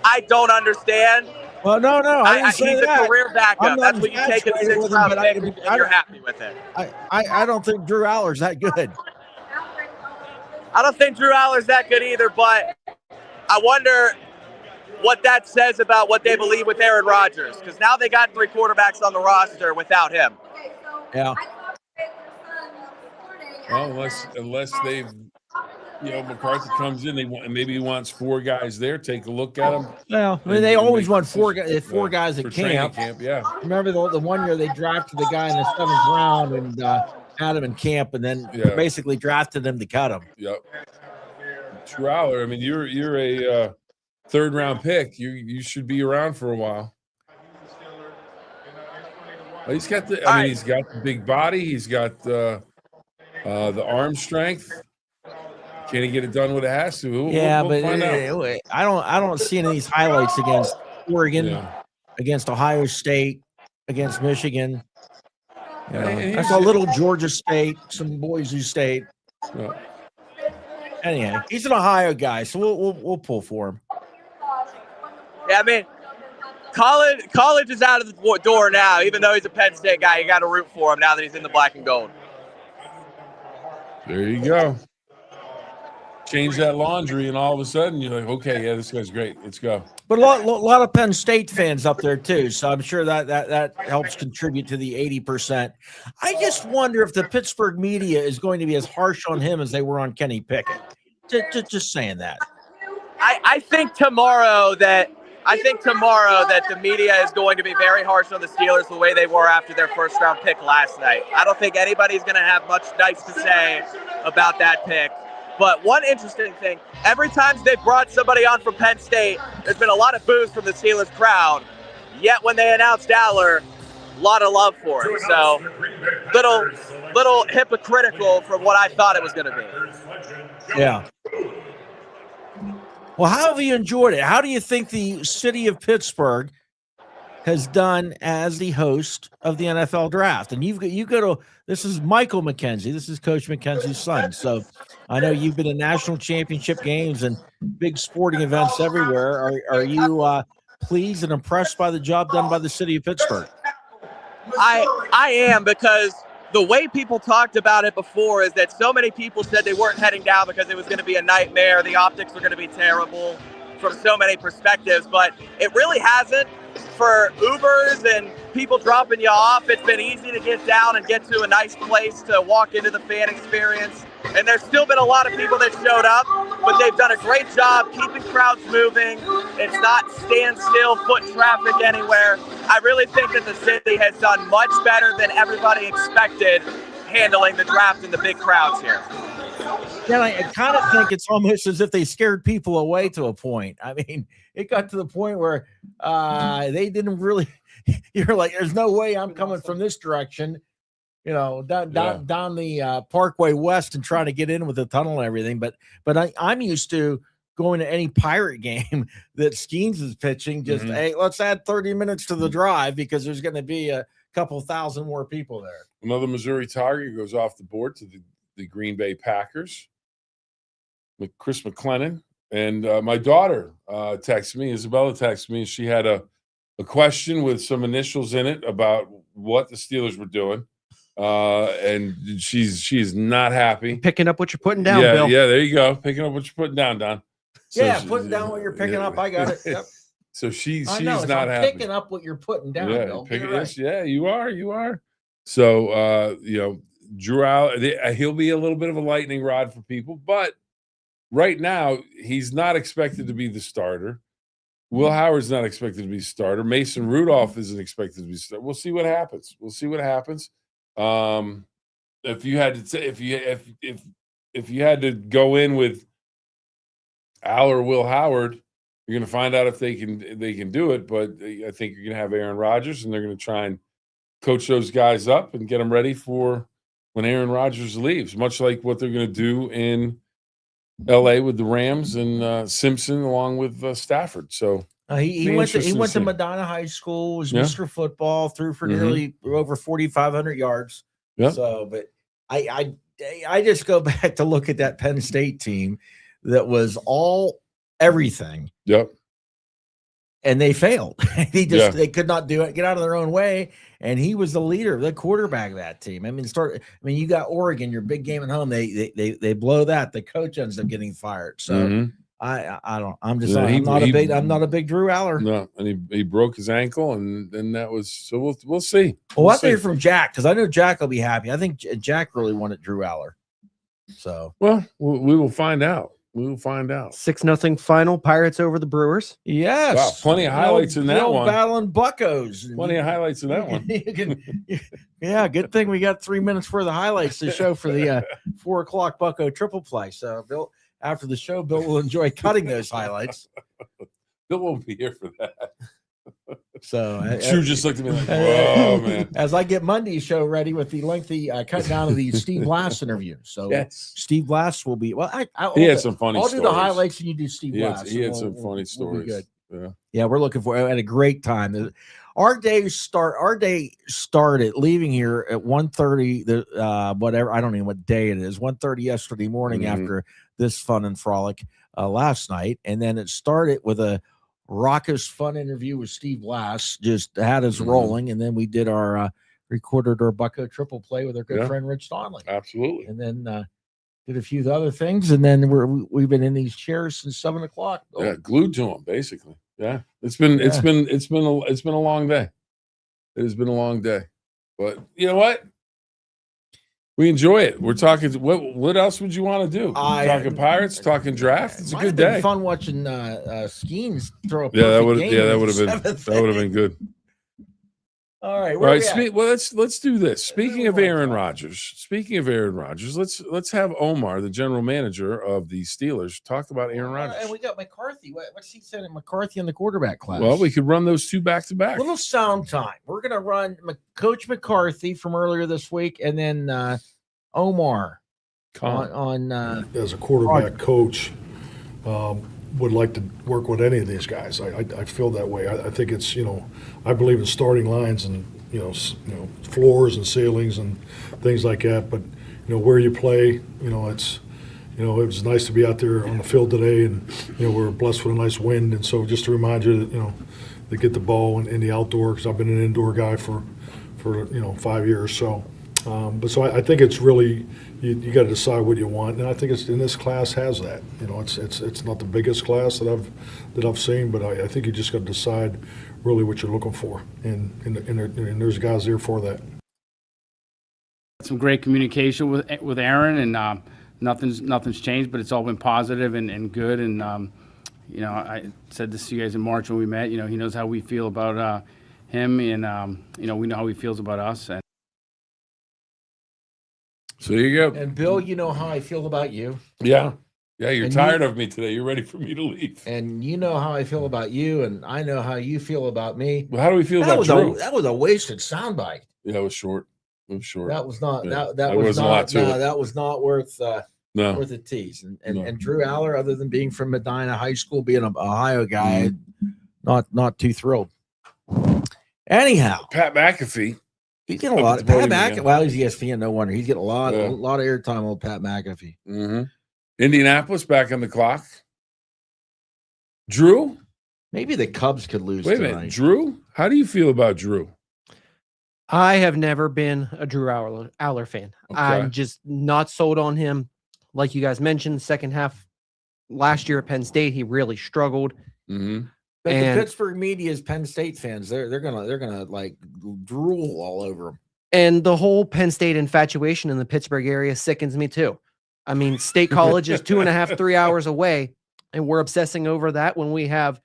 I don't understand. Well, no, I didn't say he's that. a career backup. I'm not That's what you take in the infatuated 6th with him, round but pick, and you're happy with it. I don't think Drew Aller's that good. I don't think Drew Aller's that good either, but I wonder what that says about what they believe with Aaron Rodgers, because now they got 3 quarterbacks on the roster without him. Yeah. Well, unless they've, McCarthy comes in, maybe he wants 4 guys there. Take a look at them. Well, I mean, they always want 4 guys at for training camp. camp. Yeah. Remember the one year they drafted the guy in the 7th round and had him in camp, and then basically drafted him to cut him. Yep. Drew Aller, I mean, you're a 3rd round pick. You should be around for a while. Well, he's got he's got the big body. He's got the arm strength. Can he get it done when it has to? We'll find out. I don't see any of these highlights against Oregon, against Ohio State, against Michigan. I saw a little Georgia State, some Boise State. Anyway, he's an Ohio guy, so we'll pull for him. Yeah, I mean, college is out of the door now. Even though he's a Penn State guy, you got to root for him now that he's in the black and gold. There you go. Change that laundry, and all of a sudden you're like, okay, yeah, this guy's great. Let's go. But a lot of Penn State fans up there too, so I'm sure that helps contribute to the 80%. I just wonder if the Pittsburgh media is going to be as harsh on him as they were on Kenny Pickett. Just saying that. I think tomorrow that the media is going to be very harsh on the Steelers the way they were after their 1st round pick last night. I don't think anybody's going to have much nice to say about that pick. But one interesting thing, every time they've brought somebody on from Penn State, there's been a lot of boos from the Steelers crowd. Yet when they announced Aller, a lot of love for him. So little hypocritical from what I thought it was going to be. Yeah. Well, how have you enjoyed it? How do you think the city of Pittsburgh has done as the host of the NFL draft? And you go to, this is Michael McKenzie. This is Coach McKenzie's son. So I know you've been in national championship games and big sporting events everywhere. Are you pleased and impressed by the job done by the city of Pittsburgh? I am, because the way people talked about it before is that so many people said they weren't heading down because it was going to be a nightmare. The optics were going to be terrible from so many perspectives, but it really hasn't. For Ubers and people dropping you off. It's been easy to get down and get to a nice place to walk into the fan experience. And there's still been a lot of people that showed up, but they've done a great job keeping crowds moving. It's not standstill foot traffic anywhere. I really think that the city has done much better than everybody expected handling the draft and the big crowds here. Yeah, I kind of think it's almost as if they scared people away to a point. I mean, it got to the point where they didn't really. You're like, there's no way I'm coming from this direction, down the Parkway West and trying to get in with the tunnel and everything. But I'm used to going to any Pirate game that Skeens is pitching. Just hey, let's add 30 minutes to the drive because there's going to be a couple thousand more people there. Another Missouri Tiger goes off the board to the Green Bay Packers. With Chris McLennan and my daughter texted me. Isabella texted me. She had a question with some initials in it about what the Steelers were doing, and she's not happy. Picking up what you're putting down, yeah, Bill. Yeah, there you go. Picking up what you're putting down, Don. So putting down what you're picking up. I got it. Yep. So she's I know, not happy. Picking up what you're putting down, Bill. Right. Yeah, you are. So Drew Aller, he'll be a little bit of a lightning rod for people, but right now he's not expected to be the starter. Will Howard's not expected to be starter. Mason Rudolph isn't expected to be starter. We'll see what happens. If you had to say, if you had to go in with Al or Will Howard, you're going to find out if they can do it. But I think you're going to have Aaron Rodgers, and they're going to try and coach those guys up and get them ready for when Aaron Rodgers leaves. Much like what they're going to do in LA with the Rams and Simpson along with Stafford. So he went to Madonna High School, was Mr. Football, threw for nearly over 4,500 yards. Yeah. So, but I just go back to look at that Penn State team that was all everything. Yep. And they failed. They could not do it, get out of their own way. And he was the leader, the quarterback of that team. I mean, you got Oregon, your big game at home. They blow that. The coach ends up getting fired. So I'm not a big Drew Aller. No, and he broke his ankle, and then that was so. We'll see. Well, let's hear from Jack because I know Jack will be happy. I think Jack really wanted Drew Aller. So we will find out. We will find out. 6-0 final. Pirates over the Brewers. Yes. Wow, plenty of highlights in that one. Battling Buccos. Plenty of highlights in that one. Yeah, good thing we got 3 minutes for the highlights to show for the 4 o'clock Bucco triple play. So, Bill, after the show, Bill will enjoy cutting those highlights. Bill won't be here for that. So Drew just looked at me like, "Whoa, man!" As I get Monday's show ready with the lengthy cut down of the Steve Blass interview. So Steve Blass will be he had some funny. I'll stories. Do the highlights and you do Steve Blass. He had some funny stories. Yeah, we're looking for. I had a great time. Our day started leaving here at 1:30. Whatever, I don't know what day it is. 1:30 yesterday morning after this fun and frolic last night, and then it started with a raucous, fun interview with Steve Blass. Just had us rolling, and then we did recorded our Bucco triple play with our good friend Rich Donnelly. Absolutely, and then did a few other things, and then we've been in these chairs since 7 o'clock. Yeah, glued to them basically. Yeah, it's been a long day. It has been a long day, but you know what? We enjoy it. We're talking. What else would you want to do? Talking Pirates, talking draft. It's a good day. Fun watching Skeens throw a that would have been good. All right. Let's do this. Speaking of Aaron Rodgers, let's have Omar, the general manager of the Steelers, talk about Aaron Rodgers. And we got McCarthy. What's he saying? McCarthy in the quarterback class. Well, we could run those two back to back. Little sound time. We're gonna run Coach McCarthy from earlier this week, and then Omar on as a quarterback coach. Would like to work with any of these guys. I feel that way. I think it's, I believe in starting lines and, floors and ceilings and things like that. But, where you play, it's, it was nice to be out there on the field today and, we're blessed with a nice wind. And so just to remind you that, to get the ball in the outdoor, because I've been an indoor guy for 5 years. So But so I think it's really, you got to decide what you want, and I think it's in this class has that. You know, it's not the biggest class that I've seen, but I think you just got to decide really what you're looking for, and there's guys there for that. Some great communication with Aaron, and nothing's changed, but it's all been positive and good. And you know, I said this to you guys in March when we met. You know, he knows how we feel about him, and you know, we know how he feels about us. And so there you go. And Bill, you know how I feel about you. Yeah. Yeah, you're And tired you- of me today. You're ready for me to leave. And you know how I feel about you, and I know how you feel about me. Well, how do we feel that about was Drew? that was a wasted soundbite. Yeah, it was short. It was short. That was not Yeah, that was wasn't a lot not to no, it. that was not worth No. worth a tease. And No. and Drew Aller, other than being from Medina High School, being an Ohio guy, not too thrilled. Anyhow, Pat McAfee. he's getting a Up lot at of the Pat podium McAfee. again. Well, he's ESPN, no wonder. He's getting a lot Yeah. of airtime, old Pat McAfee. Mm-hmm. Indianapolis back on the clock. Drew? Maybe the Cubs could lose Wait a tonight. minute. Drew? How do you feel about Drew? I have never been a Drew Aller fan. Okay. I'm just not sold on him. Like you guys mentioned, second half last year at Penn State, he really struggled. Mm-hmm. But And- the Pittsburgh media is Penn State fans. They're gonna like drool all over him. And the whole Penn State infatuation in the Pittsburgh area sickens me too. I mean, State College is 2.5, 3 hours away, and we're obsessing over that when we have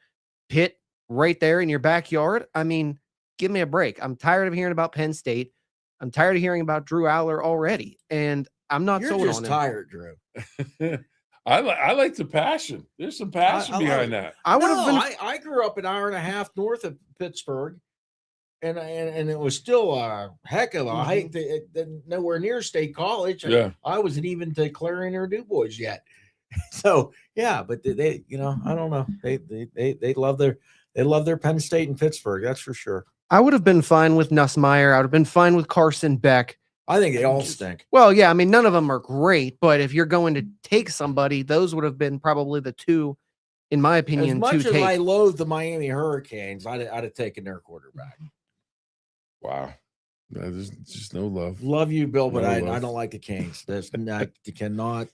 Pitt right there in your backyard. I mean, give me a break. I'm tired of hearing about Penn State. I'm tired of hearing about Drew Aller already, and I'm not You're sold just on him. tired, Drew. I like the passion. There's some passion I behind like- that. I would have been. I grew up an hour and a half north of Pittsburgh, and it was still a heck of a hike. Nowhere near State College. and Yeah. I wasn't even to Clarion or Du Bois yet. So yeah, but they you know, I don't know. They love their Penn State and Pittsburgh. That's for sure. I would have been fine with Nussmeier. I would have been fine with Carson Beck. I think they all stink. Well, yeah, I mean, none of them are great, but if you're going to take somebody, those would have been probably the two, in my As opinion, much to as I take. loathe the Miami Hurricanes, I'd have taken their quarterback. Wow. No, there's just no love. Love you, Bill, but No I love. don't like the Canes. That's not, you cannot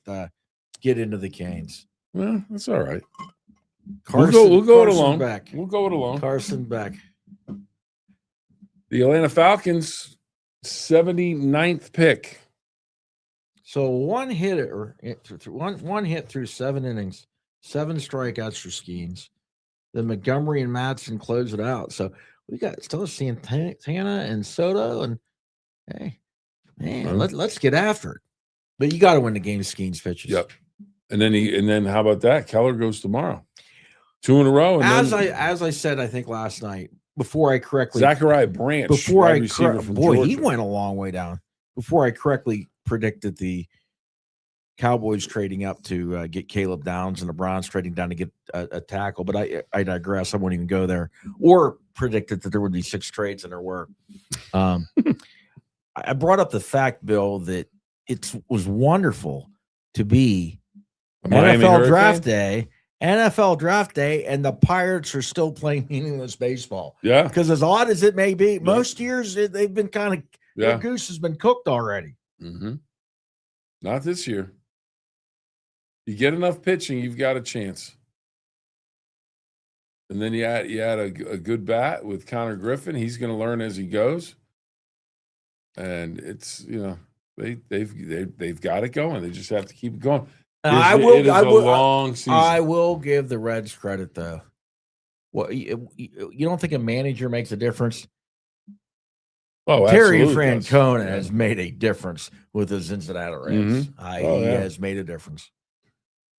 get into the Canes. Well, that's all right. Carson, we'll go it Carson alone. Beck. We'll go it alone. Carson Beck. The Atlanta Falcons, 79th pick. So one hitter, one hit through 7 innings, 7 strikeouts for Skeens. Then Montgomery and Madsen close it out. So we got still Santana and Soto, and hey, man, let's get after it. But you got to win the game. Skeens pitches. Yep. And then how about that? Keller goes tomorrow. 2 in a row. And As I said, I think last night before I correctly Zachariah Branch, before wide I receiver from boy, he Georgia. went a long way down. Before I correctly predicted the Cowboys trading up to get Caleb Downs and the Browns trading down to get a tackle, but I digress. I won't even go there. Or predicted that there would be 6 trades, and there were. I brought up the fact, Bill, that it was wonderful to be Miami NFL draft day, and the Pirates are still playing meaningless baseball. Yeah. Because as odd as it may be, most years they've been kind of Yeah. their goose has been cooked already. Mm-hmm. Not this year. You get enough pitching, you've got a chance. And then you had a good bat with Connor Griffin. He's going to learn as he goes. And it's, you know, they've got it going. They just have to keep it going. I It is a long season. I will give the Reds credit though. Well, you don't think a manager makes a difference? Oh, Terry absolutely does. Francona Yeah. has made a difference with the Cincinnati Reds. Mhm. Oh, He yeah. has made a difference.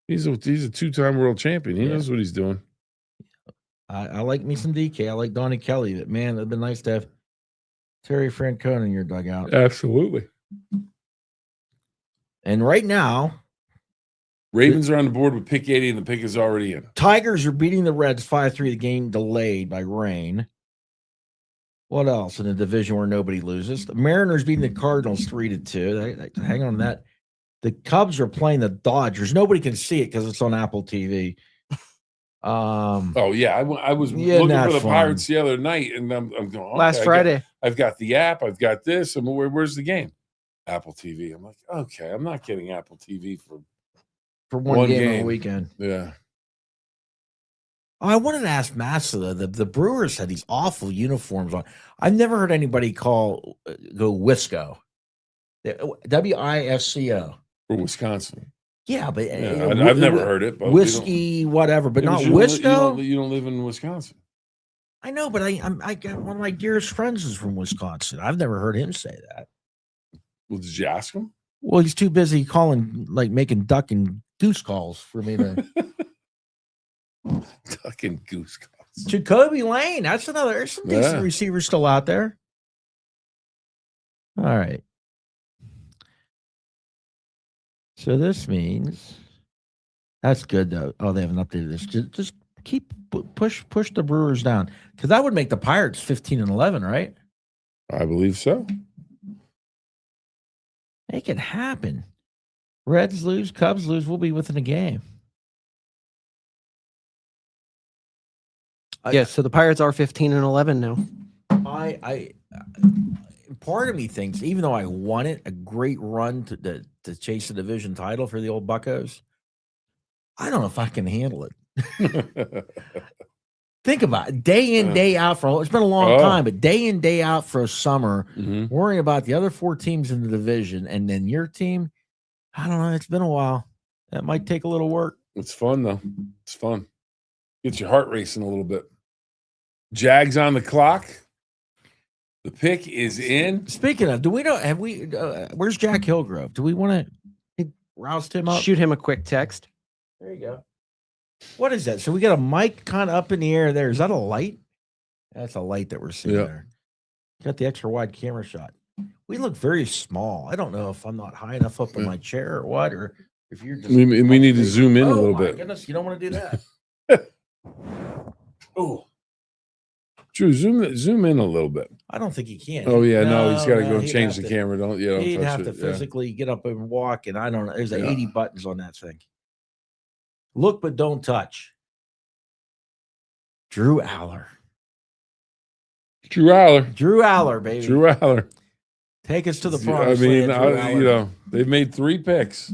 He's a 2-time world champion. He knows what he's doing. I like me some DK. I like Donnie Kelly, but man, it'd been nice to have Terry Francona in your dugout. Absolutely. And right now, Ravens are on the board with pick 80, and the pick is already in. Tigers are beating the Reds 5-3. The game delayed by rain. What else in a division where nobody loses? The Mariners beating the Cardinals 3-2. Hang on to that. The Cubs are playing the Dodgers. Nobody can see it because it's on Apple TV. Oh yeah, I was Yeah, looking not for the fun. Pirates the other night, and I'm going Last okay, Friday. I've got the app, I've got this, and where's the game? Apple TV. I'm like, okay, I'm not getting Apple TV for one game on the weekend. Yeah. Oh, I wanted to ask Massa, the Brewers had these awful uniforms on. I've never heard anybody go Wisco. WISCO. For Wisconsin. Yeah, but Yeah, I've never heard it. But whiskey, whatever, but Yeah, not you don't li- Wisco. You don't live in Wisconsin. I know, but I got one of my dearest friends is from Wisconsin. I've never heard him say that. Well, did you ask him? Well, he's too busy making duck and goose calls for me to. Duck and goose calls. Jacoby Lane. That's another. There's some decent Yeah. receivers still out there. All right. So this means that's good though. Oh, they haven't updated this. Just keep push the Brewers down because that would make the Pirates 15-11, right? I believe so. Make it happen. Reds lose, Cubs lose. We'll be within a game. Yeah, so the Pirates are 15-11 now. I part of me thinks, even though I won it, a great run to chase the division title for the old Buccos, I don't know if I can handle it. Think about it. Day in, day out it's been a long time, but day in, day out for a summer, worrying about the other 4 teams in the division, and then your team, I don't know, it's been a while. That might take a little work. It's fun, though. It's fun. Gets your heart racing a little bit. Jags on the clock. The pick is in. Speaking of, where's Jack Hillgrove? Do we want to roust him up? Shoot him a quick text. There you go. What is that? So we got a mic kind of up in the air there. Is that a light? That's a light that we're seeing there. Got the extra wide camera shot. We look very small. I don't know if I'm not high enough up in my chair or what, or if you're just. We need to zoom in a little bit. Goodness, you don't want to do that. Oh. Drew, zoom in a little bit. I don't think he can. Oh yeah, no, he's got to go and he'd change have the to- camera. Don't He'd touch have it. to physically get up and walk, and I don't know. There's Yeah. 80 buttons on that thing. Look, but don't touch. Drew Aller, Drew Aller, baby. Drew Aller. Take us to the I promised mean, land, Drew Aller. they've made 3 picks.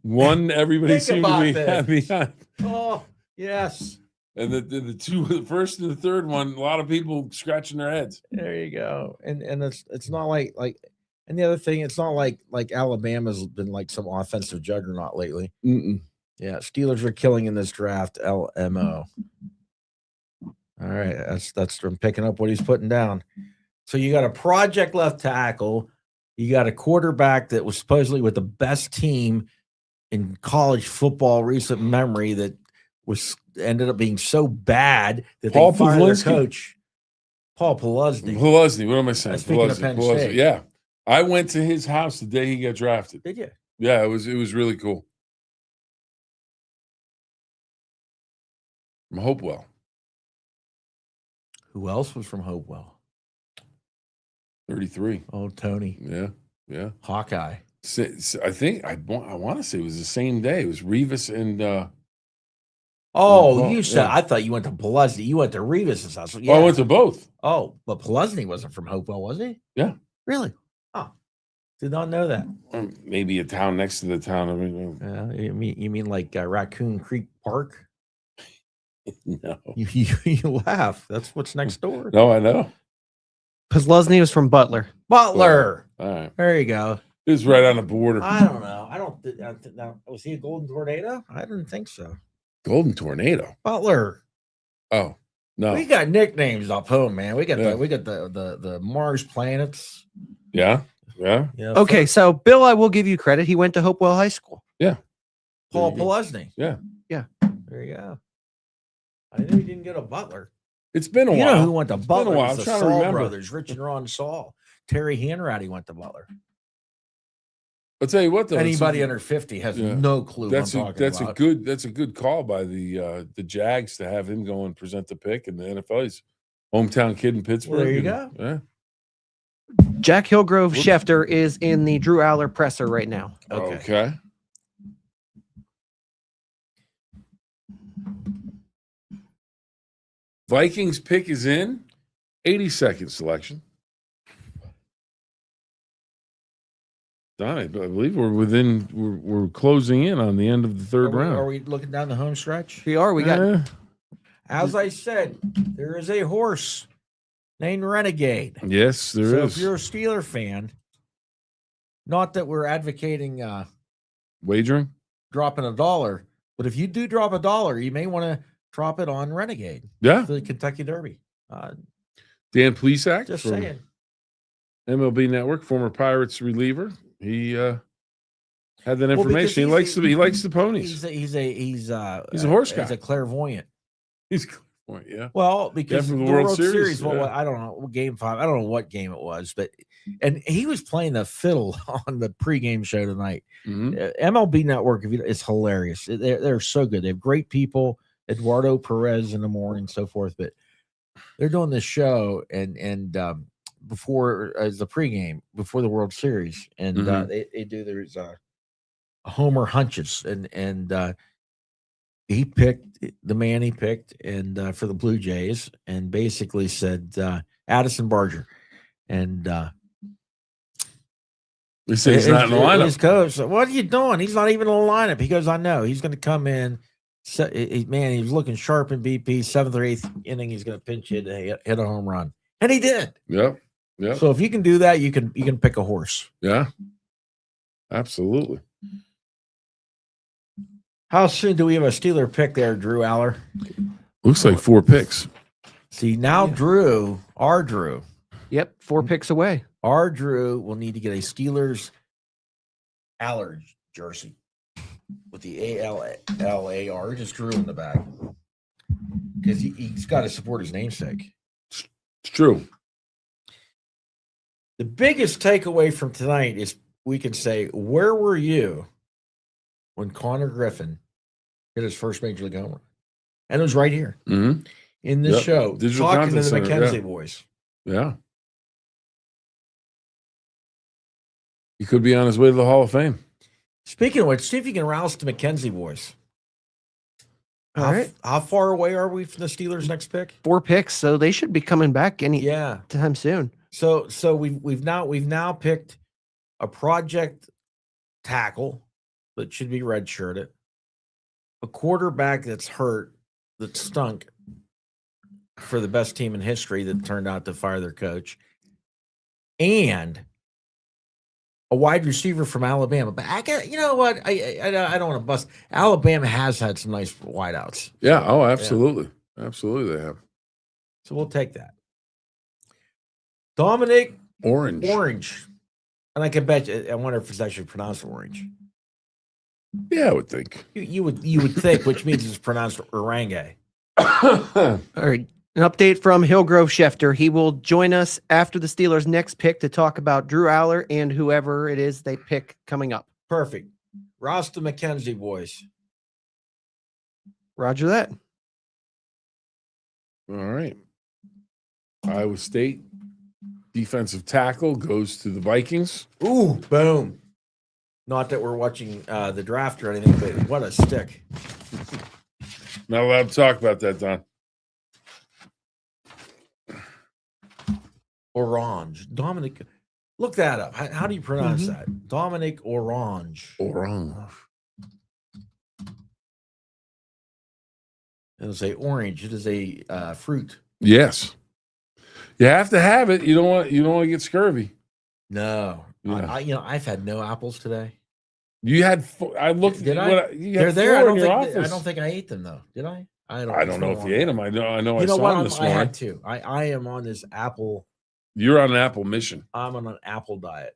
One everybody Think seemed to about be this. happy on. Oh, yes. And the first and the third one, a lot of people scratching their heads. There you go. And it's not like and the other thing, it's not like Alabama's been like some offensive juggernaut lately. Mm-mm. Yeah, Steelers are killing in this draft. LMO. All right, that's from picking up what he's putting down. So you got a project left tackle. You got a quarterback that was supposedly with the best team in college football recent memory that ended up being so bad that Paul they fired their Pavlinsky? coach. Paul Peluzny. Peluzny, what am I saying? Speaking of Penn State. Yeah. I went to his house the day he got drafted. Did you? Yeah, it was really cool. From Hopewell. Who else was from Hopewell? 33. Oh, Tony. Yeah. Hawkeye. I think I want to say it was the same day. It was Revis and Oh, you said yeah. I thought you went to Peluzny. You went to Revis's house. Oh, I went to both. Oh, but Peluzny wasn't from Hopewell, was he? Yeah. Really? Oh, did not know that. Maybe a town next to the town. I mean, You mean like Raccoon Creek Park? No. You laugh. That's what's next door. No, I know. Peluzny was from Butler. Butler. All right. There you go. It was right on the border. I don't know. I don't. Now, was he a Golden Tornado? I didn't think so. Golden Tornado. Butler. Oh no. We got nicknames up home, man. We got Yeah. the Mars planets. Yeah. Okay, so Bill, I will give you credit. He went to Hopewell High School. Yeah. Paul There you go. Peluzny. Yeah. Yeah. There you go. I knew he didn't go to Butler. It's been a You while. know who went to It's been a Butler? while. Was I'm the trying to Saul remember. brothers, Rich and Ron Saul. Terry Hanratty went to Butler. I'll tell you what, though. Anybody under 50 has no clue what I'm talking about. That's a good call by the Jags to have him go and present the pick in the NFL. He's hometown kid in Pittsburgh. Well, there you and- go. Yeah. Jack Hillgrove Schefter is in the Drew Aller presser right now. Okay. Vikings pick is in. 82nd selection. Don, I believe we're closing in on the end of the third round. Are we looking down the home stretch? We are. We got. As I said, there is a horse named Renegade. Yes, there so is. If you're a Steeler fan, not that we're advocating wagering, dropping $1, but if you do drop $1, you may want to drop it on Renegade. Yeah. For the Kentucky Derby. Dan Plesac. Just from saying. MLB Network, former Pirates reliever. He had that Well, information. because He likes the ponies. He's a horse guy. He's a clairvoyant. He's clairvoyant, yeah. Well, because from the the World Series, yeah. I don't know, game 5. I don't know what game it was, and he was playing the fiddle on the pregame show tonight. MLB Network is hilarious. They're so good. They have great people. Eduardo Perez in the morning, so forth. But they're doing this show and before as the pregame before the World Series, and they do there's Homer hunches and he picked the man he picked and for the Blue Jays and basically said Addison Barger and he said he's not in the lineup. His coach said, "What are you doing? He's not even in the lineup." He goes, "I know he's going to come in." So, man, he was looking sharp in BP. 7th or 8th inning, he's going to pinch hit a home run, and he did. Yep. Yeah. So if you can do that, you can pick a horse. Yeah. Absolutely. How soon do we have a Steeler pick there, Drew Aller? Looks like 4 picks. See, now our Drew. Yep, 4 picks away. Our Drew will need to get a Steelers Aller jersey with the ALLAR, just Drew in the back. Because he's got to support his namesake. It's true. The biggest takeaway from tonight is we can say, where were you when Connor Griffin hit his first major league home run? And it was right here in this show, Digital talking to Content the Center, McKenzie boys. Yeah. He could be on his way to the Hall of Fame. Speaking of which, see if you can rouse the McKenzie boys. All right. How far away are we from the Steelers' next pick? 4 picks, so they should be coming back time soon. So we've now picked a project tackle that should be redshirted, a quarterback that's hurt, that stunk for the best team in history that turned out to fire their coach, and a wide receiver from Alabama. But you know what? I don't want to bust. Alabama has had some nice wideouts. Yeah. Oh, absolutely. Yeah. Absolutely, they have. So we'll take that. Dominic Orange. And I can bet you, I wonder if it's actually pronounced orange. Yeah, I would think. You would think, which means it's pronounced orange. All right. An update from Hillgrove Schefter. He will join us after the Steelers' next pick to talk about Drew Aller and whoever it is they pick coming up. Perfect. Rouse the McKenzie boys. Roger that. All right. Iowa State defensive tackle goes to the Vikings. Ooh, boom. Not that we're watching the draft or anything, but what a stick. Not allowed to talk about that, Don. Orange. Dominic, look that up. How do you pronounce that? Dominic Orange. Orange. It'll say orange. It is a fruit. Yes. You have to have it. You don't want to get scurvy. No. Yeah. I've had no apples today. You had. I looked. Did I? They're there. I office. don't think I ate them though. Did I? I don't know if you ate them. I know. I saw what? them this I morning. had to. I am on this apple. You're on an apple mission. I'm on an apple diet.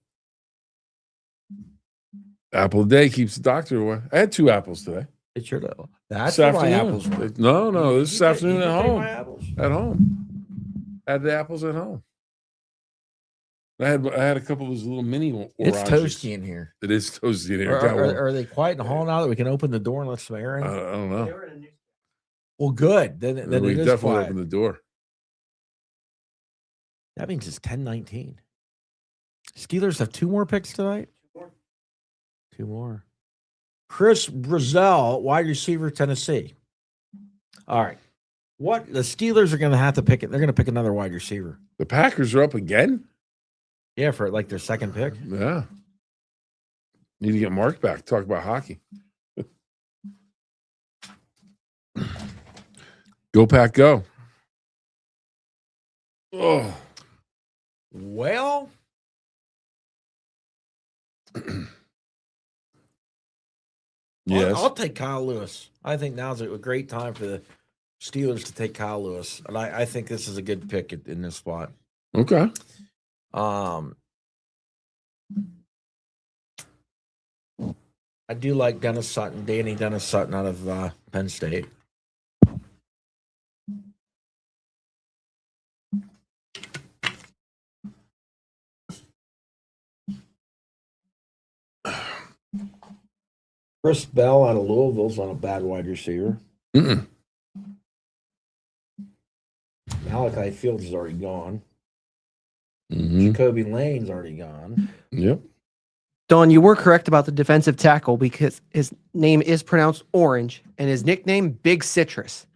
Apple a day keeps the doctor away. I had 2 apples today. It sure does. That's this what my afternoon. apples were. No. This afternoon at home. My apples? At home. Had the apples at home. I had a couple of those little mini oranges. It's toasty in here. It is toasty in here. Are they quiet in the hall now that we can open the door and let some air in? I don't know. Well, good. Then we it is definitely quiet. open the door. That means it's 10-19. Steelers have 2 more picks tonight? 2 more. Chris Brazel, wide receiver, Tennessee. All right. What the Steelers are going to have to pick it. They're going to pick another wide receiver. The Packers are up again? Yeah, for like their second pick. Yeah. Need to get Mark back. Talk about hockey. Go Pack, go. Oh, Well, yes. I'll take Kyle Lewis. I think now's a great time for the Steelers to take Kyle Lewis, and I think this is a good pick in this spot. Okay. I do like Danny Dennis Sutton out of Penn State. Chris Bell out of Louisville's on a bad wide receiver. Mm-mm. Malachi Fields is already gone. Mm-hmm. Jacoby Lane's already gone. Yep. Don, you were correct about the defensive tackle because his name is pronounced Orange and his nickname Big Citrus.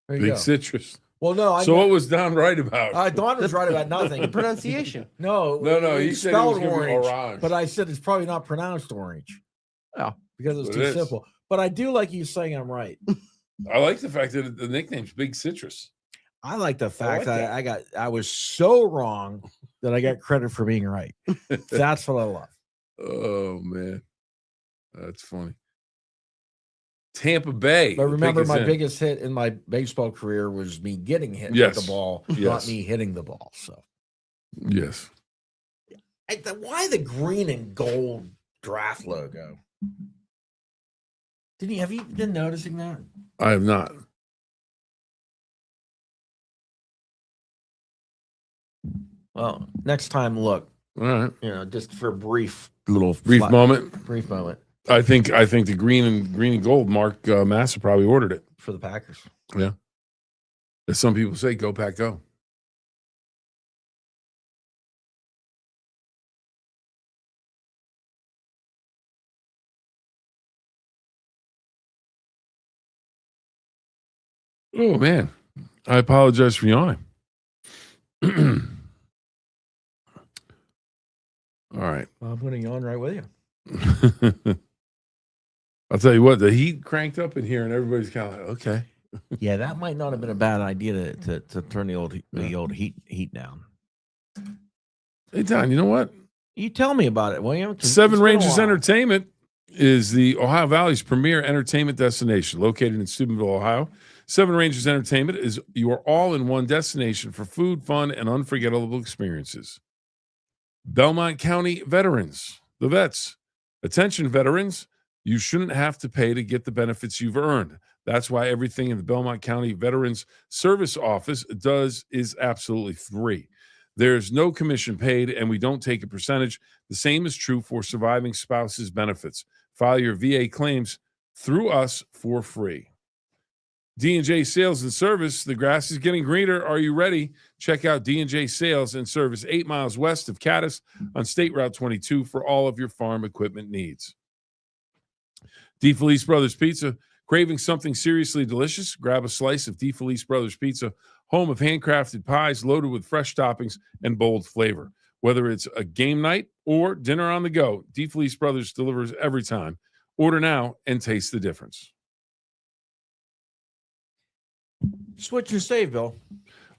There you Big go. Citrus. Well, no. So what was Don right about? Don was right about nothing. The pronunciation. No, he it's said it was spelled gonna be orange. but I said it's probably not pronounced orange. Oh, because it's But too it is. simple. But I do like you saying I'm right. I like the fact that the nickname's Big Citrus. I like the fact like that I was so wrong that I got credit for being right. That's what I love. Oh man, that's funny. Tampa Bay. But remember, pick is my in. biggest hit in my baseball career was me getting hit Yes. with the ball, not Yes. me hitting the ball. So, Yes. why the green and gold draft logo? Have you been noticing that? I have not. Well, next time, look. All right. Just for a brief little moment. Brief moment I think the green and gold Mark Massa probably ordered it. for the Packers. Yeah. As some people say, go Pack, go. Oh man, I apologize for yawning. All right. Well, I'm putting you on right with you. I'll tell you what, the heat cranked up in here, and everybody's kind of like, okay. Yeah, that might not have been a bad idea to turn the old heat down. Hey Don, you know what? You tell me about it, William. Seven Ranges Entertainment is the Ohio Valley's premier entertainment destination, located in Steubenville, Ohio. Seven Ranges Entertainment is your all-in-one destination for food, fun, and unforgettable experiences. Belmont County Veterans, the vets. Attention, veterans, you shouldn't have to pay to get the benefits you've earned. That's why everything in the Belmont County Veterans Service Office is absolutely free. There's no commission paid, and we don't take a percentage. The same is true for surviving spouses' benefits. File your VA claims through us for free. D&J Sales and Service, the grass is getting greener. Are you ready? Check out D&J Sales and Service 8 miles west of Caddis on State Route 22 for all of your farm equipment needs. DeFelice Brothers Pizza. Craving something seriously delicious? Grab a slice of DeFelice Brothers Pizza, home of handcrafted pies loaded with fresh toppings and bold flavor. Whether it's a game night or dinner on the go, DeFelice Brothers delivers every time. Order now and taste the difference. Switch and save, Bill.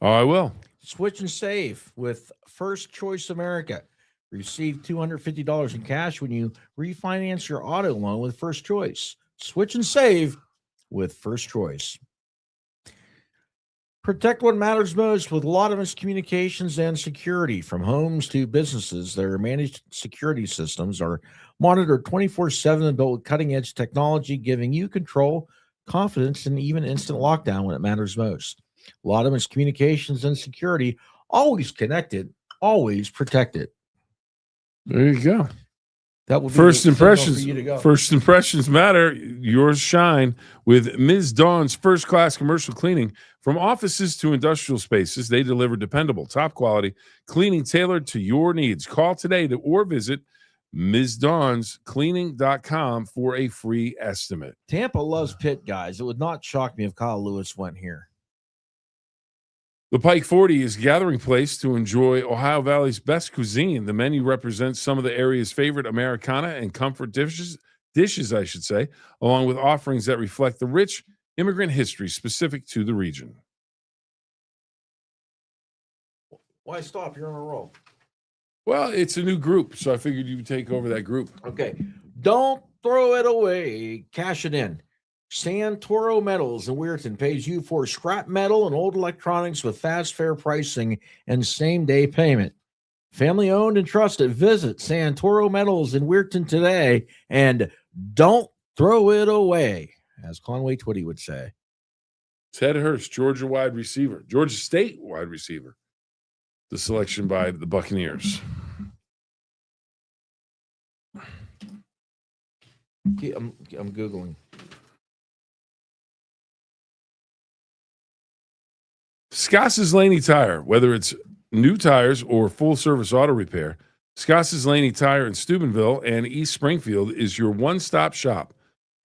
Oh, I will. Switch and save with First Choice America. Receive $250 in cash when you refinance your auto loan with First Choice. Switch and save with First Choice. Protect what matters most with Laudamus Communications and Security. From homes to businesses, their managed security systems are monitored 24/7 and built with cutting-edge technology, giving you control, confidence, and even instant lockdown when it matters most. Laudamus Communications and Security, always connected, always protected. There you go. That will be First the signal impressions. for you to go. First impressions matter. Yours shine with Ms. Dawn's First Class Commercial Cleaning. From offices to industrial spaces, they deliver dependable, top quality cleaning tailored to your needs. Call today or visit MsDawnsCleaning.com for a free estimate. Tampa loves Pitt guys. It would not shock me if Kyle Lewis went here. The Pike 40 is a gathering place to enjoy Ohio Valley's best cuisine. The menu represents some of the area's favorite Americana and comfort dishes, I should say, along with offerings that reflect the rich immigrant history specific to the region. Why stop? You're on a roll. Well, it's a new group, so I figured you would take over that group. Okay. Don't throw it away. Cash it in. Santoro Metals in Weirton pays you for scrap metal and old electronics with fast, fair pricing and same-day payment. Family owned and trusted. Visit Santoro Metals in Weirton today and don't throw it away, as Conway Twitty would say. Ted Hurst, Georgia State wide receiver. The selection by the Buccaneers. I'm Googling. Scott's Laney Tire, whether it's new tires or full-service auto repair, Scott's Laney Tire in Steubenville and East Springfield is your one-stop shop.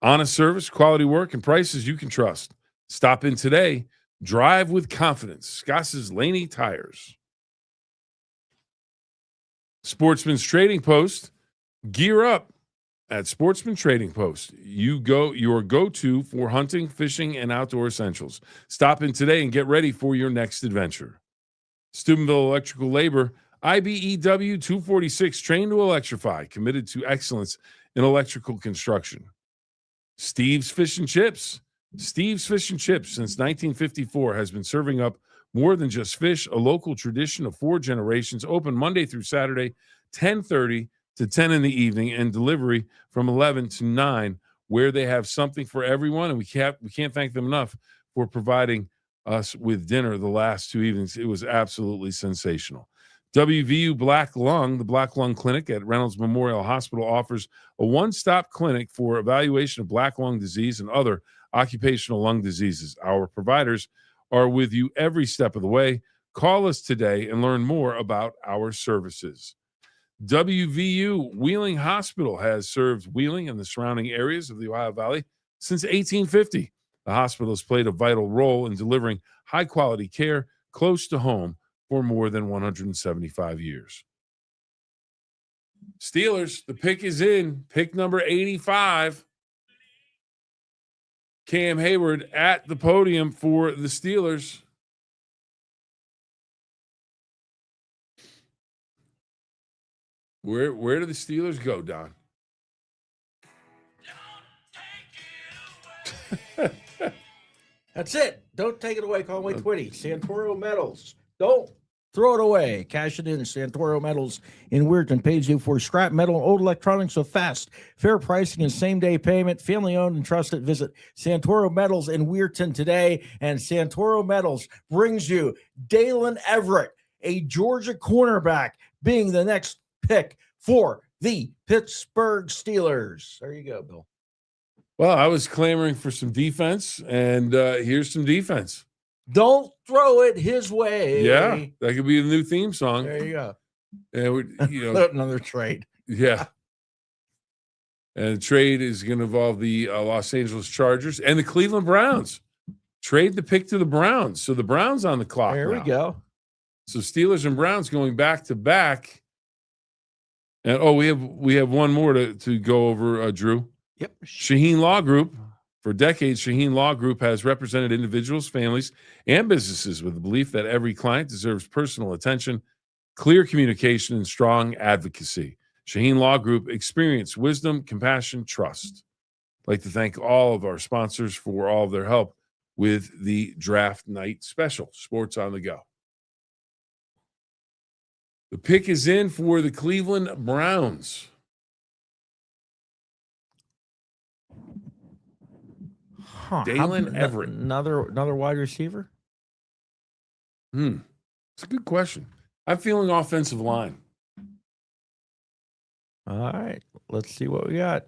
Honest service, quality work, and prices you can trust. Stop in today. Drive with confidence. Scott's Laney Tires. Sportsman's Trading Post. Gear up at Sportsman Trading Post. Your go-to for hunting, fishing, and outdoor essentials. Stop in today and get ready for your next adventure. Steubenville Electrical Labor, IBEW 246, trained to electrify, committed to excellence in electrical construction. Steve's Fish and Chips. Steve's Fish and Chips, since 1954, has been serving up more than just fish, a local tradition of 4 generations, open Monday through Saturday, 10:30 to 10 in the evening, and delivery from 11 to 9, where they have something for everyone. And we can't thank them enough for providing us with dinner the last 2 evenings. It was absolutely sensational. WVU Black Lung, the Black Lung Clinic at Reynolds Memorial Hospital, offers a one-stop clinic for evaluation of black lung disease and other occupational lung diseases. Our providers are with you every step of the way. Call us today and learn more about our services. WVU Wheeling Hospital has served Wheeling and the surrounding areas of the Ohio Valley since 1850. The hospital has played a vital role in delivering high-quality care close to home for more than 175 years. Steelers, the pick is in. Pick number 85. Cam Hayward at the podium for the Steelers. Where do the Steelers go, Don? That's it. Don't take it away, Conway Twitty. Santoro Metals. Don't throw it away. Cash it in. Santoro Metals in Weirton pays you for scrap metal and old electronics with fast, fair pricing and same-day payment. Family owned and trusted. Visit Santoro Metals in Weirton today. And Santoro Metals brings you Dalen Everett, a Georgia cornerback, being the next pick for the Pittsburgh Steelers. There you go, Bill. Well, I was clamoring for some defense, and here's some defense. Don't throw it his way. Yeah, that could be the new theme song. There you go. And Another trade. Yeah. And the trade is going to involve the Los Angeles Chargers and the Cleveland Browns. Trade the pick to the Browns. So the Browns on the clock. There we go. So Steelers and Browns going back to back. And we have one more to go over, Drew. Yep. Shaheen Law Group. For decades, Shaheen Law Group has represented individuals, families, and businesses with the belief that every client deserves personal attention, clear communication, and strong advocacy. Shaheen Law Group, experience, wisdom, compassion, trust. I'd like to thank all of our sponsors for all of their help with the Draft Night Special, Sports on the Go. The pick is in for the Cleveland Browns. Dalen Everett. Another wide receiver? It's a good question. I'm feeling offensive line. All right. Let's see what we got.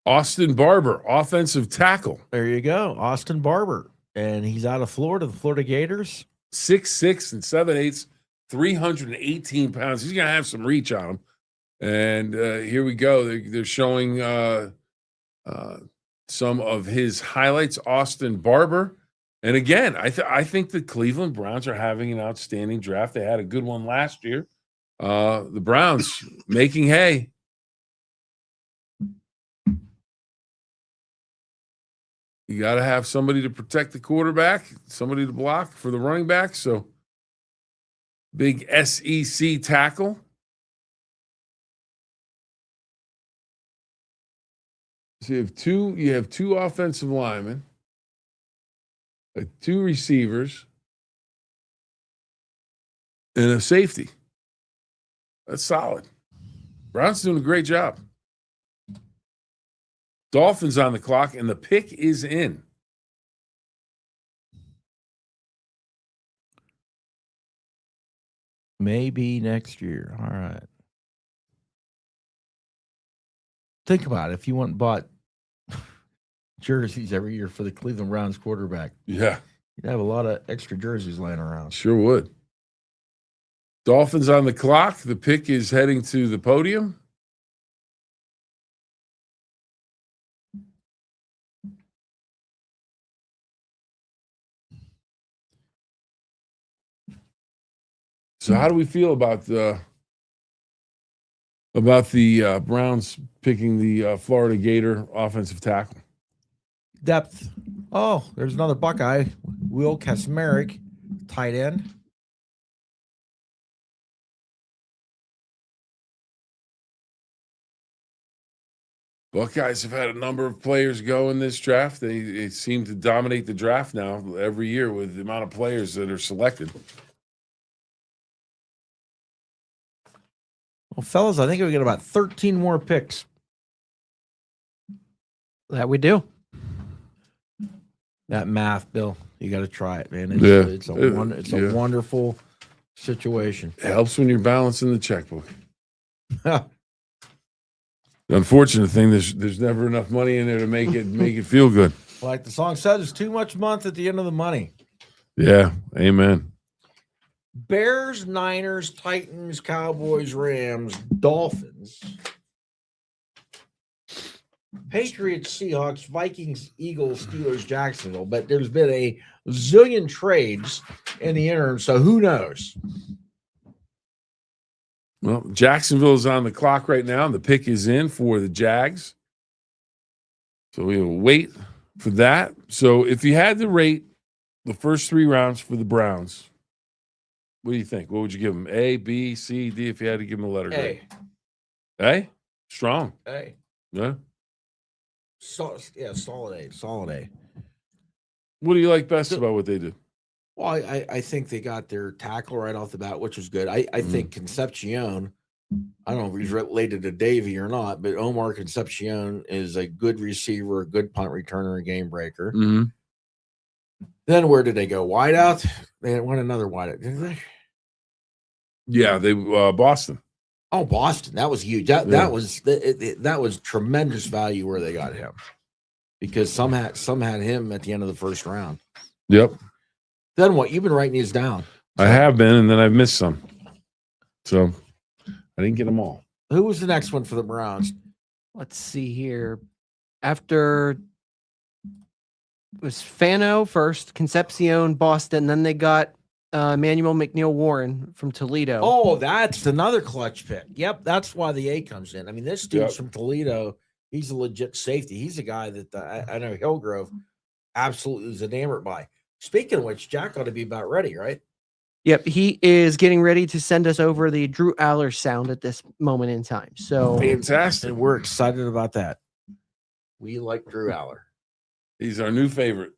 Austin Barber, offensive tackle. There you go. Austin Barber. And he's out of Florida, the Florida Gators. 6'6" and 7/8", 318 pounds. He's going to have some reach on him. And here we go. They're showing some of his highlights. Austin Barber. And again, I think the Cleveland Browns are having an outstanding draft. They had a good one last year. The Browns making hay. You got to have somebody to protect the quarterback, somebody to block for the running back. So big SEC tackle. So you have two offensive linemen, 2 receivers, and a safety. That's solid. Browns doing a great job. Dolphins on the clock, and the pick is in. Maybe next year. All right. Think about it. If you went and bought jerseys every year for the Cleveland Browns quarterback, yeah, you'd have a lot of extra jerseys laying around. Sure would. Dolphins on the clock. The pick is heading to the podium. So how do we feel about the Browns picking the Florida Gator offensive tackle? Depth. Oh, there's another Buckeye. Will Kasmerick, tight end. Buckeyes have had a number of players go in this draft. They seem to dominate the draft now every year with the amount of players that are selected. Well, fellas, I think we get about 13 more picks. That we do. That math, Bill, you got to try it, man. It's a wonderful situation. It helps when you're balancing the checkbook. The unfortunate thing, there's never enough money in there to make it feel good. Like the song said, it's too much month at the end of the money. Yeah, amen. Bears, Niners, Titans, Cowboys, Rams, Dolphins, Patriots, Seahawks, Vikings, Eagles, Steelers, Jacksonville. But there's been a zillion trades in the interim, so who knows? Well, Jacksonville is on the clock right now, and the pick is in for the Jags. So we will wait for that. So if you had to rate the first 3 rounds for the Browns, what do you think? What would you give them? A, B, C, D, if you had to give them a letter grade? A? Strong. A. Yeah? Solid A. Solid A. What do you like best about what they did? Well, I think they got their tackle right off the bat, which was good. I think Concepcion, I don't know if he's related to Davey or not, but Omar Concepcion is a good receiver, a good punt returner, a game breaker. Mm-hmm. Then where did they go? Wideout? They went another wideout, didn't they? Yeah, they Boston. Oh, Boston. That was huge. That was tremendous value where they got him. Because some had him at the end of the first round. Yep. Then what? You've been writing these down. I have been, and then I've missed some. So I didn't get them all. Who was the next one for the Browns? Let's see here. After it was Fano first, Concepcion, Boston, then they got Emmanuel McNeil Warren from Toledo. Oh, that's another clutch pick. Yep, that's why the A comes in. I mean, this dude's from Toledo. He's a legit safety. He's a guy that I know Hillgrove absolutely is enamored by. Speaking of which, Jack ought to be about ready, right? Yep, he is getting ready to send us over the Drew Aller sound at this moment in time. So fantastic. And we're excited about that. We like Drew Aller. He's our new favorite.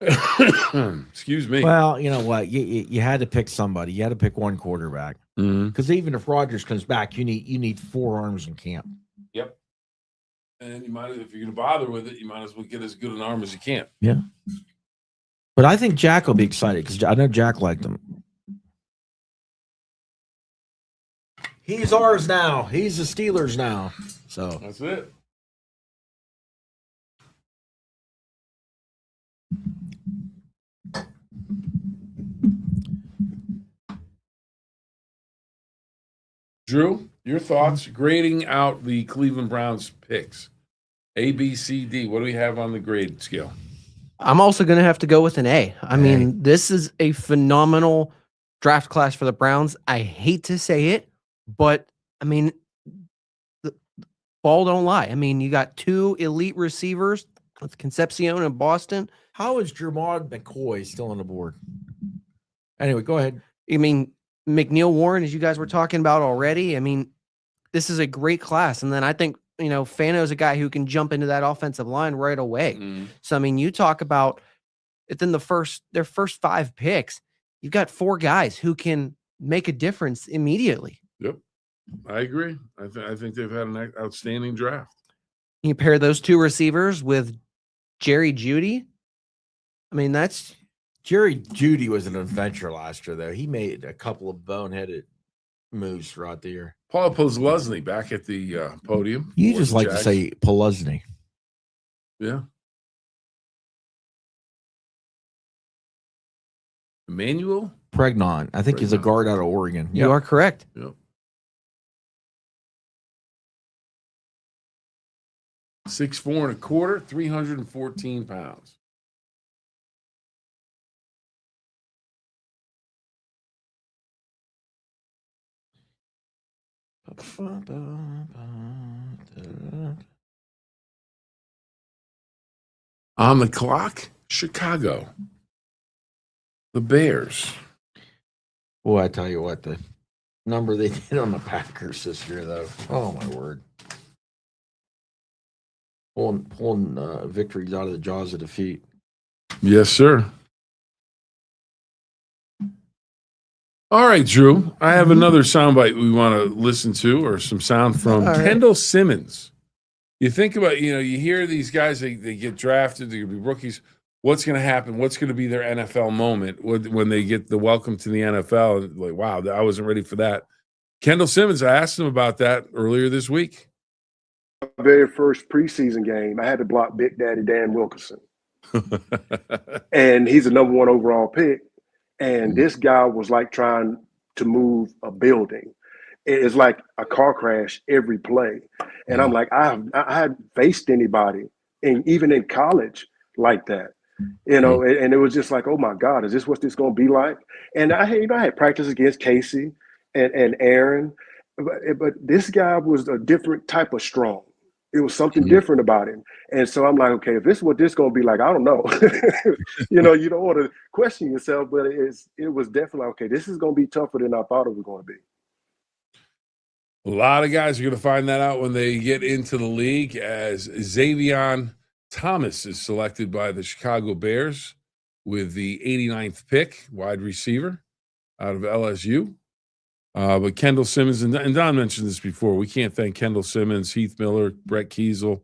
Excuse me. Well, you know what? You had to pick somebody. You had to pick one quarterback. Because even if Rodgers comes back, you need 4 arms in camp. Yep. And if you're going to bother with it, you might as well get as good an arm as you can. Yeah. But I think Jack will be excited because I know Jack liked him. He's ours now. He's the Steelers now. So that's it. Drew, your thoughts grading out the Cleveland Browns picks. A, B, C, D. What do we have on the grade scale? I'm also going to have to go with an A. I mean, this is a phenomenal draft class for the Browns. I hate to say it, but I mean, the ball don't lie. I mean, you got 2 elite receivers with Concepcion and Boston. How is Jermod McCoy still on the board? Anyway, go ahead. I mean, McNeil Warren, as you guys were talking about already. I mean, this is a great class. And then I think, Fano's a guy who can jump into that offensive line right away. So, I mean, you talk about within their first 5 picks, you've got 4 guys who can make a difference immediately. Yep. I agree. I think they've had an outstanding draft. You pair those 2 receivers with Jerry Jeudy. I mean, that's Jerry Jeudy was an adventure last year, though. He made a couple of boneheaded moves throughout the year. Paul Posluszny back at the podium. You just like to say Posluszny. Yeah. Emmanuel Pregnon. I think he's a guard out of Oregon. You are correct. Yep. 6'4" ¼ 314 pounds. On the clock, Chicago. The Bears. Boy, I tell you what, the number they did on the Packers this year, though. Oh, my word. Pulling victories out of the jaws of defeat. Yes, sir. All right, Drew. I have another soundbite we want to listen to, or some sound from Kendall Simmons. You think about, you hear these guys, they get drafted, they're going to be rookies. What's going to happen? What's going to be their NFL moment when they get the welcome to the NFL? Like, wow, I wasn't ready for that. Kendall Simmons, I asked him about that earlier this week. My very first preseason game, I had to block Big Daddy Dan Wilkerson. And he's a number 1 overall pick. And this guy was like trying to move a building. It's like a car crash every play. And I'm like, I hadn't faced anybody, and even in college, like that. And it was just like, oh my God, is this what this going to be like? And I had practice against Casey and Aaron, but this guy was a different type of strong. It was something different about him. And so I'm like, okay, if this is what this is going to be like, I don't know. You don't want to question yourself, but it was definitely, okay, this is going to be tougher than I thought it was going to be. A lot of guys are going to find that out when they get into the league, as Xavier Thomas is selected by the Chicago Bears with the 89th pick, wide receiver out of LSU. But Kendall Simmons, and Don mentioned this before, we can't thank Kendall Simmons, Heath Miller, Brett Kiesel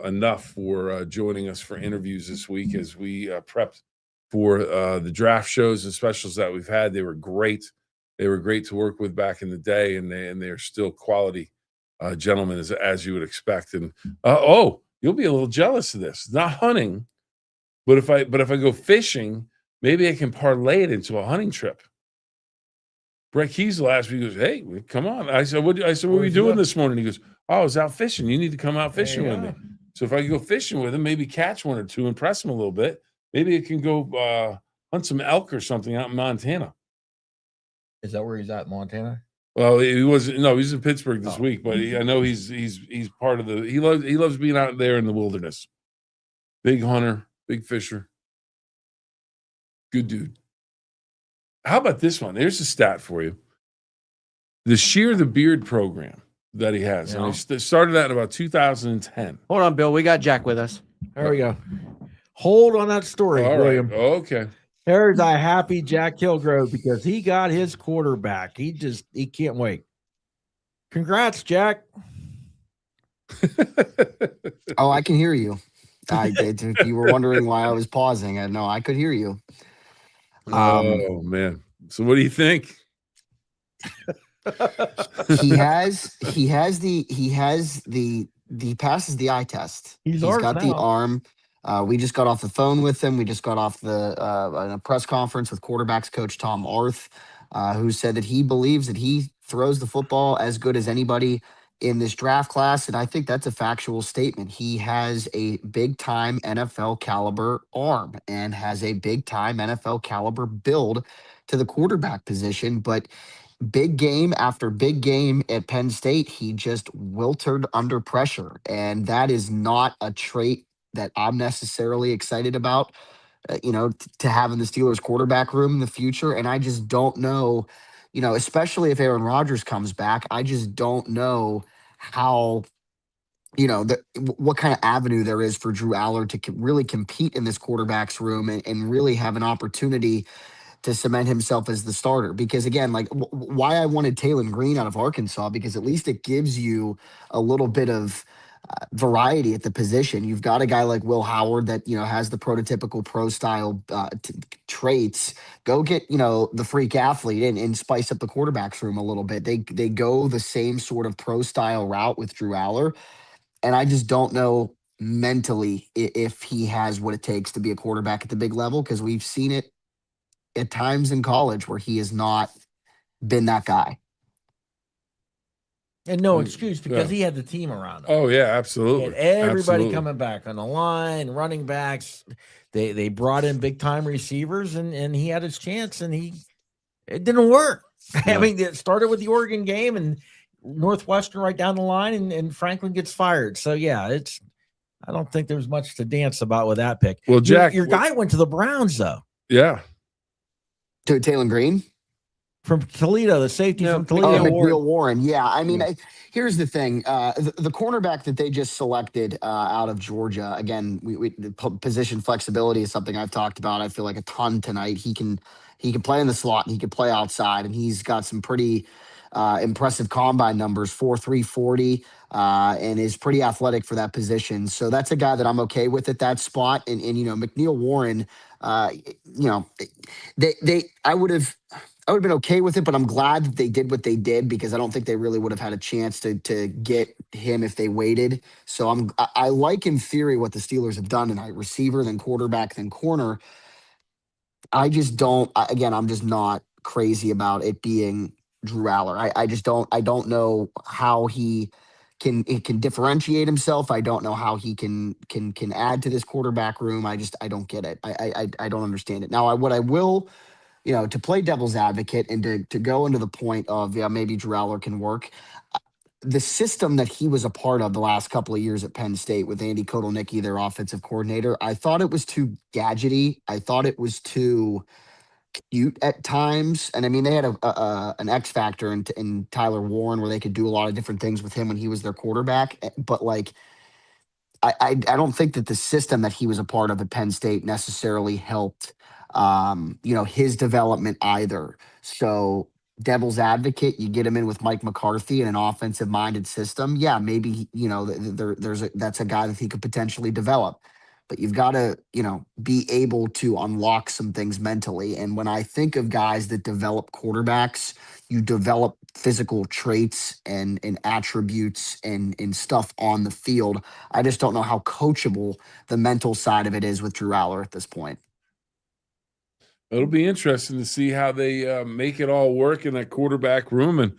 enough for joining us for interviews this week as we prepped for the draft shows and specials that we've had. They were great. They were great to work with back in the day, and they're still quality gentlemen, as you would expect. And you'll be a little jealous of this. Not hunting, but if I go fishing, maybe I can parlay it into a hunting trip. Brett Kiesel asked me, he goes, hey, come on. I said, what are we doing this morning? He goes, I was out fishing. You need to come out fishing with me. So if I can go fishing with him, maybe catch 1 or 2, impress him a little bit. Maybe I can go hunt some elk or something out in Montana. Is that where he's at, Montana? Well, he's in Pittsburgh this week, but I know he's part of he loves being out there in the wilderness. Big hunter, big fisher. Good dude. How about this one? There's a stat for you. The Shear the Beard program that he has. Yeah. And he started that in about 2010. Hold on, Bill. We got Jack with us. There we go. Hold on that story, All William. right. Okay. There's a happy Jack Kilgrove because he got his quarterback. He can't wait. Congrats, Jack. Oh, I can hear you. You were wondering why I was pausing. No, I could hear you. Oh man! So what do you think? He passes the eye test. He's got the arm. We just got off the phone with him. We just got off a press conference with quarterbacks coach Tom Arth. who said that he believes that he throws the football as good as anybody in this draft class. And I think that's a factual statement. He has a big time NFL caliber arm and has a big time NFL caliber build to the quarterback position. But big game after big game at Penn State, he just wilted under pressure. And that is not a trait that I'm necessarily excited about, to have in the Steelers quarterback room in the future. And I just don't know, especially if Aaron Rodgers comes back, I just don't know how, what kind of avenue there is for Drew Aller to really compete in this quarterback's room and really have an opportunity to cement himself as the starter. Because again, like why I wanted Taylon Green out of Arkansas, because at least it gives you a little bit of variety at the position. You've got a guy like Will Howard that, has the prototypical pro style traits. Go get, the freak athlete and spice up the quarterback's room a little bit. They go the same sort of pro style route with Drew Aller. And I just don't know mentally if he has what it takes to be a quarterback at the big level, because we've seen it at times in college where he has not been that guy. And no excuse, because he had the team around him. Oh yeah, absolutely. He had everybody Absolutely. coming back on the line, running backs. They brought in big time receivers, and he had his chance, and it didn't work. Yeah. I mean, it started with the Oregon game and Northwestern right down the line, and Franklin gets fired. So yeah, I don't think there's much to dance about with that pick. Well, Jack, your guy went to the Browns though. Yeah. To Taylon Green? From Toledo, the safety from Toledo. McNeil Warren. Yeah. I mean, here's the thing. The cornerback that they just selected out of Georgia, again, the position flexibility is something I've talked about, I feel like, a ton tonight. He can play in the slot and he can play outside, and he's got some pretty impressive combine numbers, 4.3 40, and is pretty athletic for that position. So that's a guy that I'm okay with at that spot. And McNeil Warren, I would have been okay with it, but I'm glad that they did what they did, because I don't think they really would have had a chance to get him if they waited. So I like in theory what the Steelers have done tonight: receiver, then quarterback, then corner. I just don't. Again, I'm just not crazy about it being Drew Aller. I just don't. I don't know how he can differentiate himself. I don't know how he can add to this quarterback room. I don't get it. I don't understand it. Now, what I will, to play devil's advocate and to go into the point of, maybe Drew Aller can work. The system that he was a part of the last couple of years at Penn State with Andy Kotelnicki, their offensive coordinator, I thought it was too gadgety. I thought it was too cute at times. And I mean, they had an X factor in Tyler Warren where they could do a lot of different things with him when he was their quarterback. But like, I don't think that the system that he was a part of at Penn State necessarily helped, his development either. So devil's advocate, you get him in with Mike McCarthy in an offensive minded system. Yeah, maybe, that's a guy that he could potentially develop. But you've got to, be able to unlock some things mentally. And when I think of guys that develop quarterbacks, you develop physical traits and attributes and stuff on the field. I just don't know how coachable the mental side of it is with Drew Aller at this point. It'll be interesting to see how they make it all work in that quarterback room. And,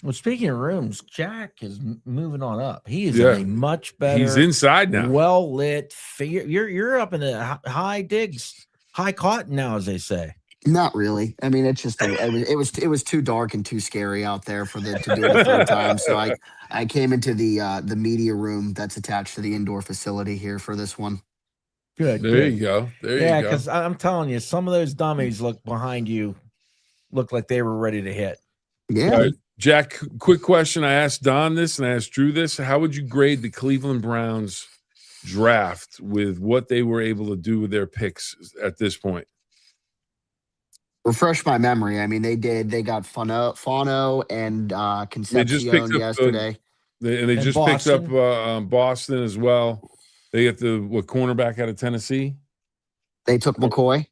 well, speaking of rooms, Jack is moving on up. He is in a much better. He's inside now. Well lit. You're up in the high digs, high cotton now, as they say. Not really. I mean, it's just it was too dark and too scary out there for them to do it a third time. So I came into the media room that's attached to the indoor facility here for this one. Good. There you go. There you go. Yeah, because I'm telling you, some of those dummies look behind you, look like they were ready to hit. Yeah. All right, Jack, quick question. I asked Don this and I asked Drew this. How would you grade the Cleveland Browns draft with what they were able to do with their picks at this point? Refresh my memory. I mean, they got Fano and Concepcion yesterday. They just picked up Boston as well. They get the cornerback out of Tennessee? They took McCoy?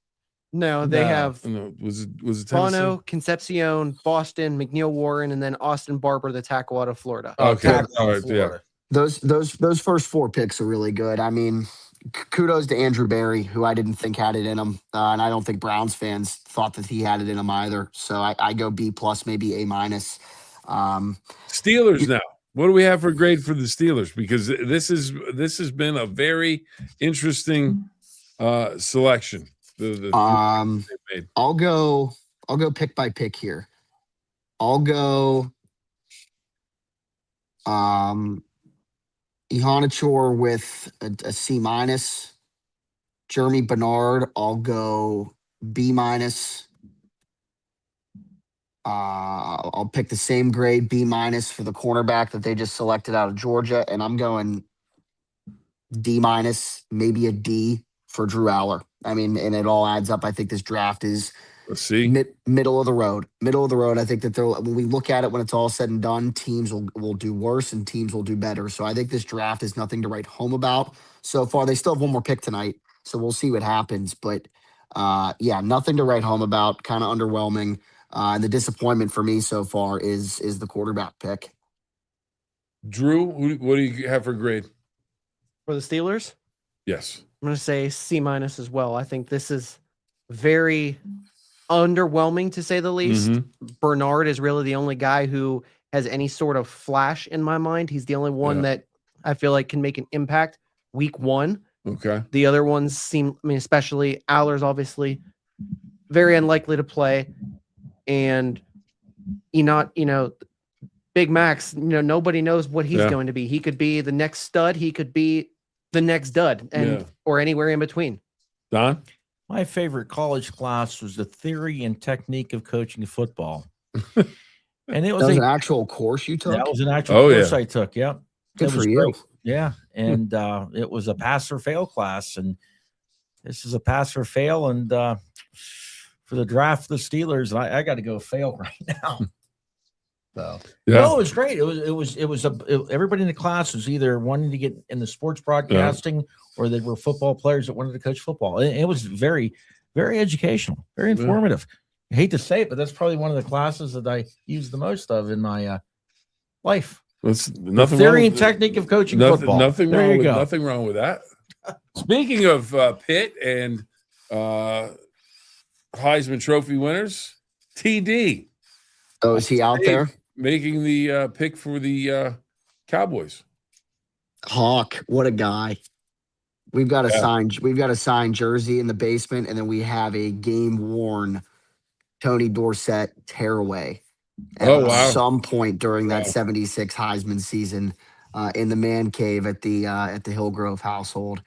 No, they have was it Tennessee? Fano, Concepcion, Boston, McNeil Warren, and then Austin Barber, the tackle out of Florida. Okay. All right. Yeah. Those first four picks are really good. I mean, kudos to Andrew Barry, who I didn't think had it in him, and I don't think Browns fans thought that he had it in him either. So I go B plus, maybe A minus. Steelers now. What do we have for grade for the Steelers? Because this has been a very interesting selection. I'll go pick by pick here. I'll go Ihanachor with a C minus. Jeremy Bernard, I'll go B minus. I'll pick the same grade, B minus, for the cornerback that they just selected out of Georgia, and I'm going D minus, maybe a D for Drew Aller. I mean, and it all adds up. I think this draft is middle of the road. Middle of the road. I think that when we look at it, when it's all said and done, teams will do worse and teams will do better. So I think this draft is nothing to write home about so far. They still have one more pick tonight, so we'll see what happens. But yeah, nothing to write home about. Kind of underwhelming. And the disappointment for me so far is the quarterback pick. Drew, what do you have for grade? For the Steelers? Yes. I'm going to say C minus as well. I think this is very underwhelming, to say the least. Bernard is really the only guy who has any sort of flash in my mind. He's the only one that I feel like can make an impact week one. Okay. The other ones seem, I mean, especially Aller's obviously very unlikely to play. And Big Max, nobody knows what he's going to be. He could be the next stud. He could be the next dud, or anywhere in between. Don? My favorite college class was the theory and technique of coaching football. And it was an actual course you took? That was an actual course I took. Yep. Good for you. Great. Yeah. And it was a pass or fail class. And this is a pass or fail. And for the draft, the Steelers, I got to go fail right now. So no, it was great. Everybody in the class was either wanting to get in the sports broadcasting or they were football players that wanted to coach football. It was very, very educational, very informative. I hate to say it, but that's probably one of the classes that I used the most of in my life. The theory and technique of coaching football. Nothing wrong with that. Speaking of Pitt and Heisman Trophy winners, TD. Oh, is he out there? Making the pick for the Cowboys. Hawk, what a guy. We've got a signed jersey in the basement, and then we have a game-worn Tony Dorsett tearaway at some point during that 76 Heisman season in the man cave at the Hillgrove household.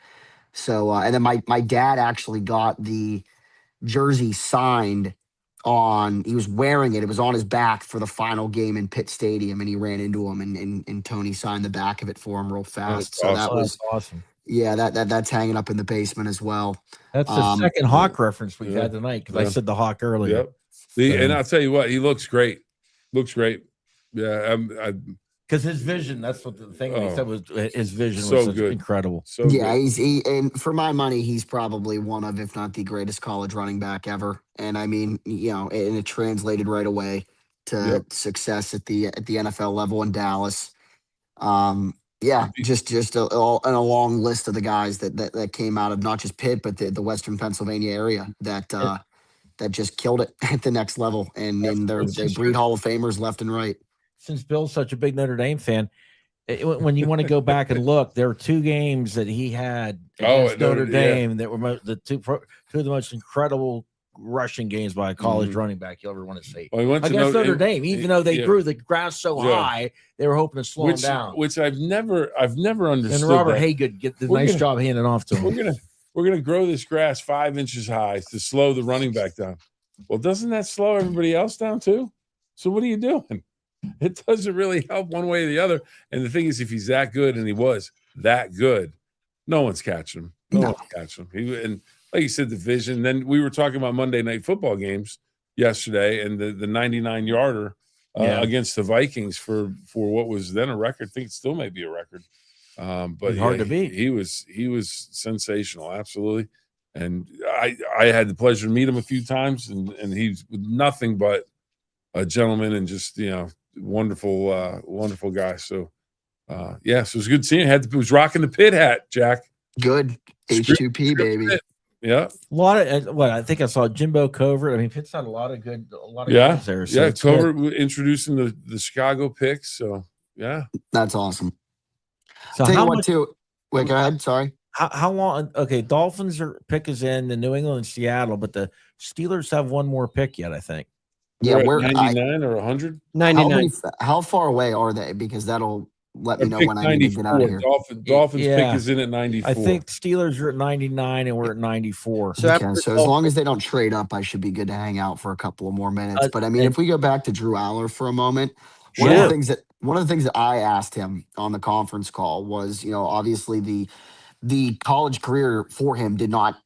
So and then my dad actually got the jersey signed he was wearing it. It was on his back for the final game in Pitt Stadium, and he ran into him, and Tony signed the back of it for him real fast. That was awesome. Yeah, that's hanging up in the basement as well. That's the second Hawk reference we've had tonight, because I said the Hawk earlier. Yep. And I'll tell you what, he looks great. Looks great. Yeah, because his vision, that's what the thing they said was his vision was good. Incredible. So he and for my money, he's probably one of, if not the greatest college running back ever. And I mean, and it translated right away to success at the NFL level in Dallas. Just a long list of the guys that came out of not just Pitt, but the Western Pennsylvania area that just killed it at the next level. And they breed Hall of Famers left and right. Since Bill's such a big Notre Dame fan, when you want to go back and look, there were two games that he had against Notre Dame that were the two of the most incredible rushing games by a college running back you'll ever want to see. Well, against Notre Dame, even though they grew the grass so high, they were hoping to slow him down. Which I've never understood. And Robert Haygood did the nice job handing off to him. We're gonna grow this grass 5 inches high to slow the running back down. Well, doesn't that slow everybody else down too? So what are you doing? It doesn't really help one way or the other. And the thing is, if he's that good, and he was that good, no one's catching him. No one's catching him. And like you said, the vision. Then we were talking about Monday Night Football games yesterday, and the 99-yarder against the Vikings for what was then a record. I think it still may be a record. But hard to beat. He was sensational, absolutely. And I had the pleasure to meet him a few times, and he's nothing but a gentleman and just wonderful guy. So so it was good seeing him. Was rocking the Pitt hat, Jack. Good. H2P, baby. Yeah. A lot of what I think I saw Jimbo Covert. I mean, Pitt's had a lot of Yeah. guys there. So Yeah. it's good. Covert introducing the Chicago picks. So yeah. That's awesome. So Tell you how what, much? too. Wait, go ahead. Sorry. How long? Okay, Dolphins pick is in the New England and Seattle, but the Steelers have one more pick yet. I think. Yeah, They're at where 99 or 100? 99. How far away are they? Because that'll let me Or know pick when I need to get out of 94. here. Dolphins pick Yeah. is in at 94. I think Steelers are at 99 and we're at 94. So Okay, after so as long as they don't trade up, I should be good to hang out for a couple of more minutes. But I mean, and- if we go back to Drew Aller for a moment, one Sure. of the things that I asked him on the conference call was, obviously the college career for him did not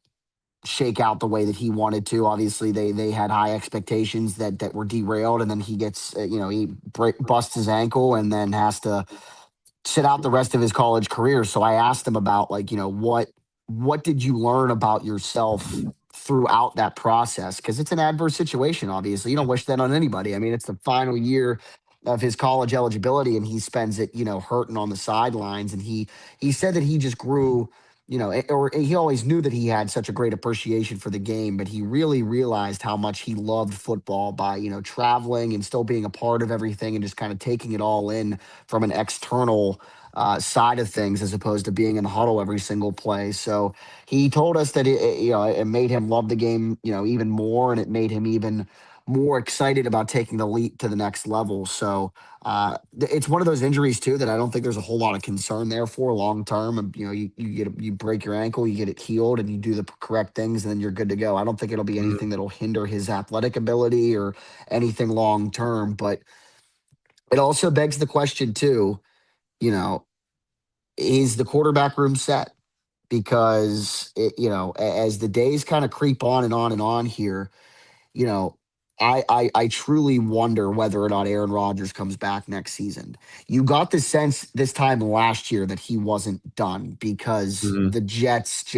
shake out the way that he wanted to. Obviously, they had high expectations that were derailed, and then he gets he busts his ankle and then has to sit out the rest of his college career. So I asked him about what did you learn about yourself throughout that process? Because it's an adverse situation. Obviously, you don't wish that on anybody. I mean, it's the final year of his college eligibility, and he spends it hurting on the sidelines. And he said that he just grew. Or he always knew that he had such a great appreciation for the game, but he really realized how much he loved football by, traveling and still being a part of everything and just kind of taking it all in from an external side of things as opposed to being in the huddle every single play. So he told us that it made him love the game, even more, and it made him even more excited about taking the leap to the next level. So it's one of those injuries too that I don't think there's a whole lot of concern there for long term. You break your ankle, you get it healed, and you do the correct things, and then you're good to go. I don't think it'll be anything that'll hinder his athletic ability or anything long term. But it also begs the question too, is the quarterback room set? Because as the days kind of creep on and on and on here, you know, I truly wonder whether or not Aaron Rodgers comes back next season. You got the sense this time last year that he wasn't done because the Jets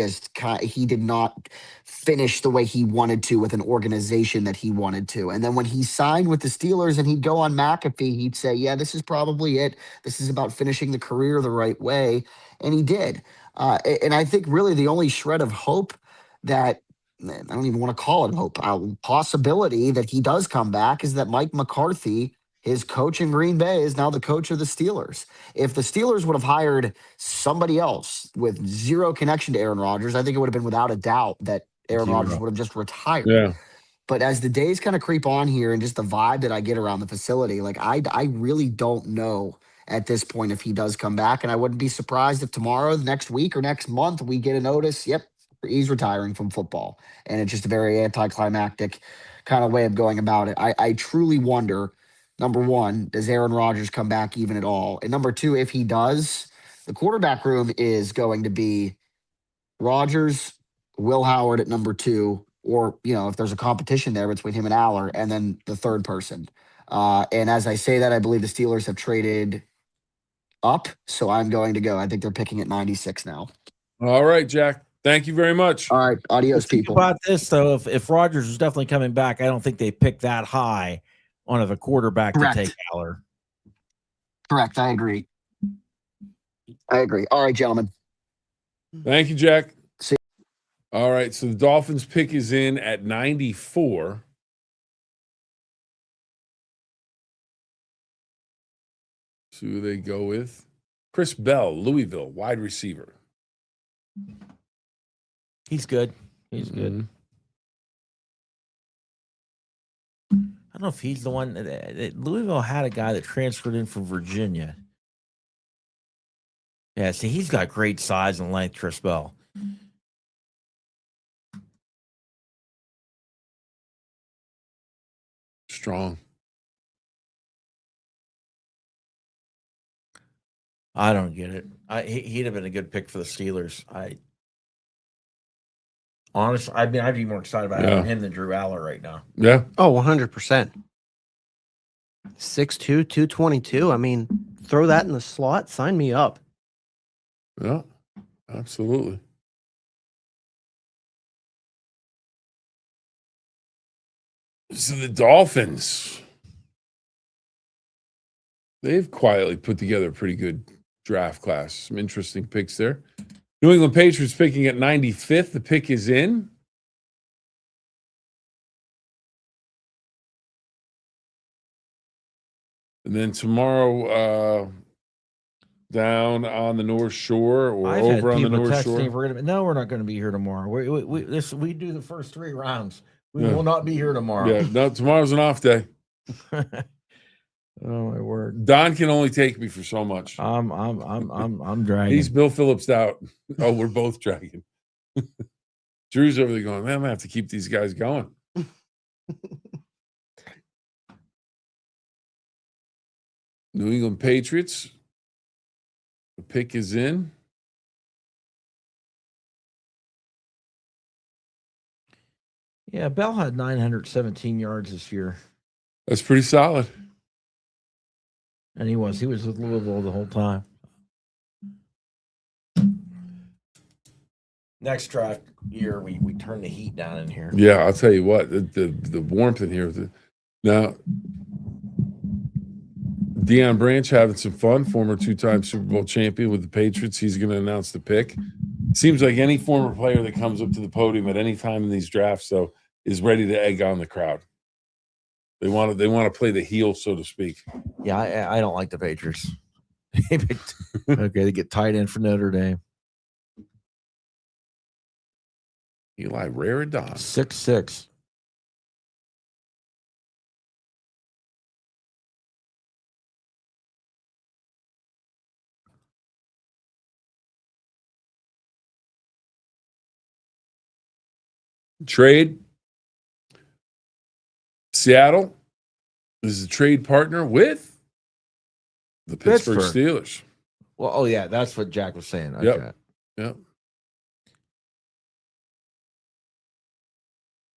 he did not finish the way he wanted to with an organization that he wanted to. And then when he signed with the Steelers and he'd go on McAfee, he'd say, yeah, this is probably it. This is about finishing the career the right way. And he did. And I think really the only shred of hope that I don't even want to call it hope, possibility that he does come back is that Mike McCarthy, his coach in Green Bay, is now the coach of the Steelers. If the Steelers would have hired somebody else with zero connection to Aaron Rodgers, I think it would have been without a doubt that Aaron Rodgers would have just retired. Yeah. But as the days kind of creep on here and just the vibe that I get around the facility, like I really don't know at this point if he does come back. And I wouldn't be surprised if tomorrow, next week, or next month we get a notice, yep, he's retiring from football. And it's just a very anticlimactic kind of way of going about it. I truly wonder, number one, does Aaron Rodgers come back even at all? And number two, if he does, the quarterback room is going to be Rodgers, Will Howard at number two, or, if there's a competition there between him and Aller, and then the third person. And as I say that, I believe the Steelers have traded up. So I'm going to go. I think they're picking at 96 now. All right, Jack. Thank you very much. All right. Adios, Think people. about this though, if Rodgers is definitely coming back, I don't think they pick that high on the quarterback Correct. to take Aller. Correct. I agree. All right, gentlemen. Thank you, Jack. See. All right, so the Dolphins pick is in at 94. So who they go with? Chris Bell, Louisville, wide receiver. He's good. He's good. I don't know if he's the one that Louisville had a guy that transferred in from Virginia. Yeah, see, he's got great size and length, Chris Bell. Strong. I don't get it. He'd have been a good pick for the Steelers. Honestly, I'd be more excited about having him than Drew Aller right now. Yeah. Oh, 100%. 6'2", 222. I mean, throw that in the slot. Sign me up. Yeah, absolutely. So the Dolphins, they've quietly put together a pretty good draft class. Some interesting picks there. New England Patriots picking at 95th. The pick is in. And then tomorrow, down on the North Shore or I've over had on the people North text me Shore. if we're gonna. No, we're not going to be here tomorrow. We do the first 3 rounds. We Yeah. will not be here tomorrow. Yeah, no, tomorrow's an off day. Oh my word. Don can only take me for so much. I'm dragging. He's Bill Phillips out. Oh, we're both dragging. Drew's over there going, man, I'm gonna have to keep these guys going. New England Patriots. The pick is in. Yeah, Bell had 917 yards this year. That's pretty solid. And he was with Louisville the whole time. Next draft year, we turn the heat down in here. Yeah, I'll tell you what, the warmth in here. Now, Deion Branch having some fun, former 2-time Super Bowl champion with the Patriots. He's going to announce the pick. Seems like any former player that comes up to the podium at any time in these drafts, though, is ready to egg on the crowd. They want to play the heel, so to speak. Yeah, I don't like the Patriots. Okay, they get tight end for Notre Dame. Eli Raridon. 6'6". Trade. Seattle is a trade partner with the Pittsburgh Steelers. Well, oh yeah, that's what Jack was saying. Okay. Yep. Yep.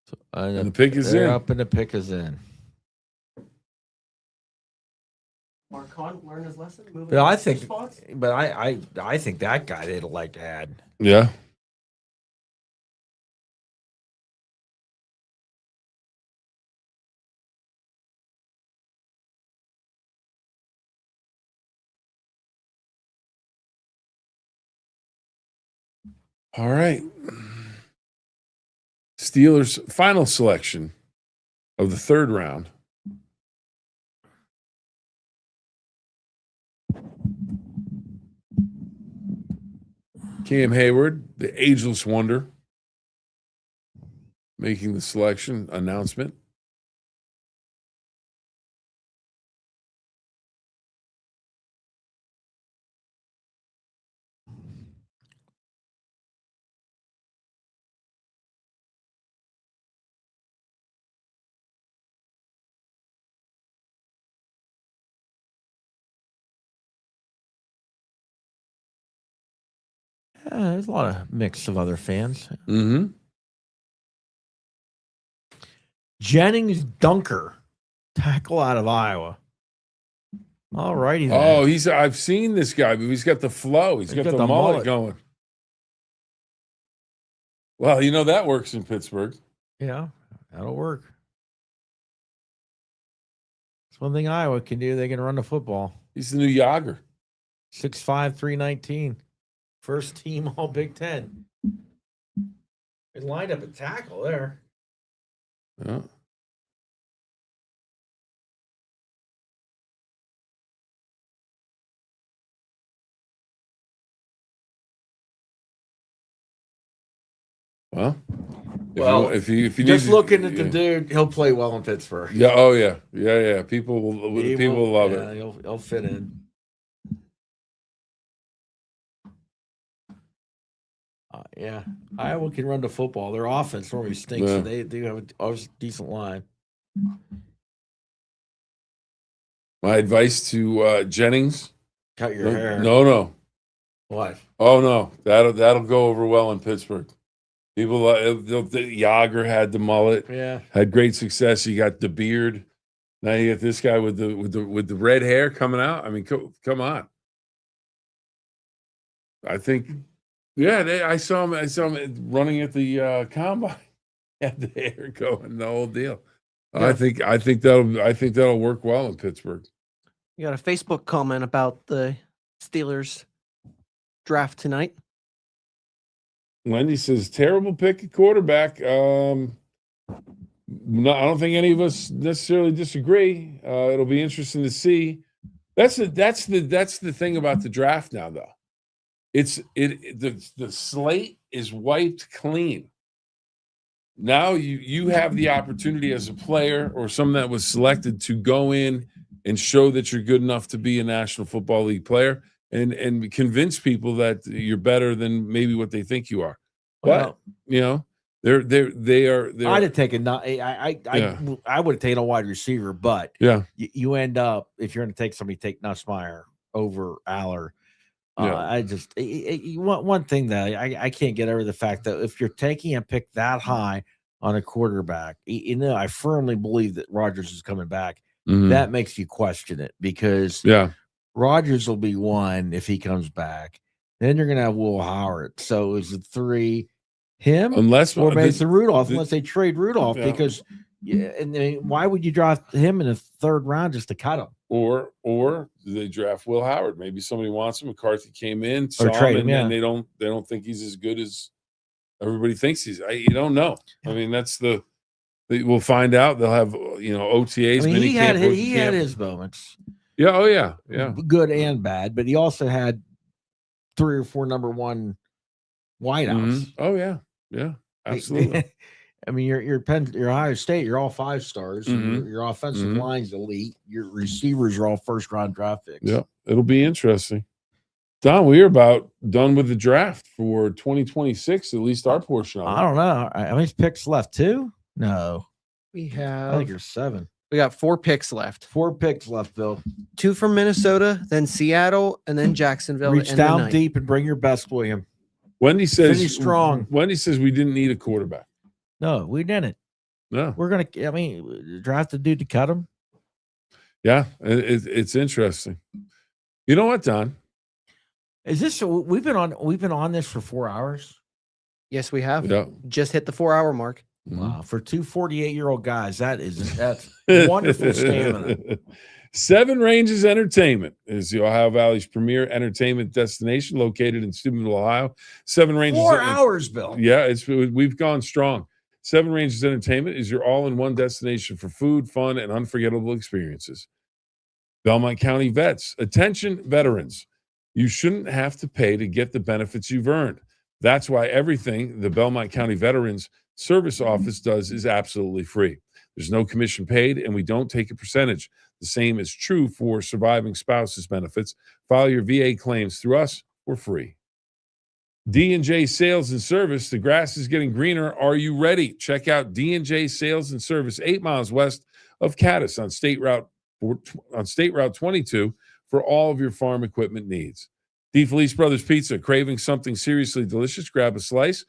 So, and the pick is they're in. up and the pick is in. Marcon learn his lesson. But I think, I think that guy they'd like to add. Yeah. All right. Steelers' final selection of the 3rd round. Cam Hayward, the ageless wonder, making the selection announcement. There's a lot of mix of other fans. Mm-hmm. Jennings Dunker, tackle out of Iowa. All righty. Oh, I've seen this guy, but he's got the flow. He's got the mullet going. Well, that works in Pittsburgh. Yeah, that'll work. It's one thing Iowa can do. They can run the football. He's the new Yager. 6'5", 319. First team all Big Ten. They lined up a tackle there. Yeah. Well, if you just looking at the dude, he'll play well in Pittsburgh. Yeah. Oh yeah. Yeah. People will love it. He'll fit in. Yeah, Iowa can run the football. Their offense normally stinks. Yeah. So they do have a decent line. My advice to Jennings: cut your hair. No. What? Oh no, that'll go over well in Pittsburgh. People, Yager had the mullet. Yeah, had great success. You got the beard. Now you get this guy with the red hair coming out. I mean, come on. I think. Yeah, I saw him running at the combine. Had the hair going, the whole deal. Yeah. I think that'll work well in Pittsburgh. You got a Facebook comment about the Steelers draft tonight. Wendy says, terrible pick at quarterback. No, I don't think any of us necessarily disagree. It'll be interesting to see. That's the thing about the draft now, though. The slate is wiped clean. Now you have the opportunity as a player or someone that was selected to go in and show that you're good enough to be a National Football League player and convince people that you're better than maybe what they think you are. But they are. I'd have taken I would have taken a wide receiver, but you end up, if you're going to take somebody, take Nussmeier over Aller. I just one thing that I can't get over the fact that if you're taking a pick that high on a quarterback, I firmly believe that Rodgers is coming back. Mhm. That makes you question it, because Rodgers will be one if he comes back. Then you're going to have Will Howard. So is it 3 him unless or maybe it's Rudolph, unless they trade Rudolph, because and then why would you draft him in the 3rd round just to cut him? Or they draft Will Howard. Maybe somebody wants him. McCarthy came in, saw trade him, him, and they don't think he's as good as everybody thinks he's. You don't know. I mean, we'll find out. They'll have OTAs. I mean, he minicamp, had his moments. Yeah. Oh yeah. Good and bad, but he also had 3 or 4 number 1 wideouts. Mhm. Oh yeah. Absolutely. I mean, your Ohio State, you're all 5 stars. Mhm. Your offensive Mhm. line's elite. Your receivers are all 1st-round draft picks. Yeah, it'll be interesting. Don, we are about done with the draft for 2026, at least our portion of it. I don't know. How many picks left? 2? No, We I have think there's 7. we got 4 picks left. 4 picks left, Bill. 2 from Minnesota, then Seattle, and then Jacksonville. Reach to end the down night. deep and bring your best, William. Wendy says Finish strong. Wendy says we didn't need a quarterback. No, we didn't. No. We're going to, draft the dude to cut him. Yeah, it's interesting. You know what, Don? Is this, we've been on this for 4 hours? Yes, we have. Yeah. Just hit the 4-hour mark. Wow. For 2 48-year-old guys, that's wonderful stamina. 7 Ranges Entertainment is the Ohio Valley's premier entertainment destination located in Steubenville, Ohio. 7 Ranges. 4 hours, Bill. Yeah, we've gone strong. 7 Ranges Entertainment is your all-in-one destination for food, fun, and unforgettable experiences. Belmont County Vets. Attention, veterans. You shouldn't have to pay to get the benefits you've earned. That's why everything the Belmont County Veterans Service Office does is absolutely free. There's no commission paid, and we don't take a percentage. The same is true for surviving spouses benefits. File your VA claims through us for free. D&J Sales and Service. The grass is getting greener. Are you ready? Check out D&J Sales and Service 8 miles west of Caddis on State Route 22 for all of your farm equipment needs. DeFelice Brothers Pizza. Craving something seriously delicious? Grab a slice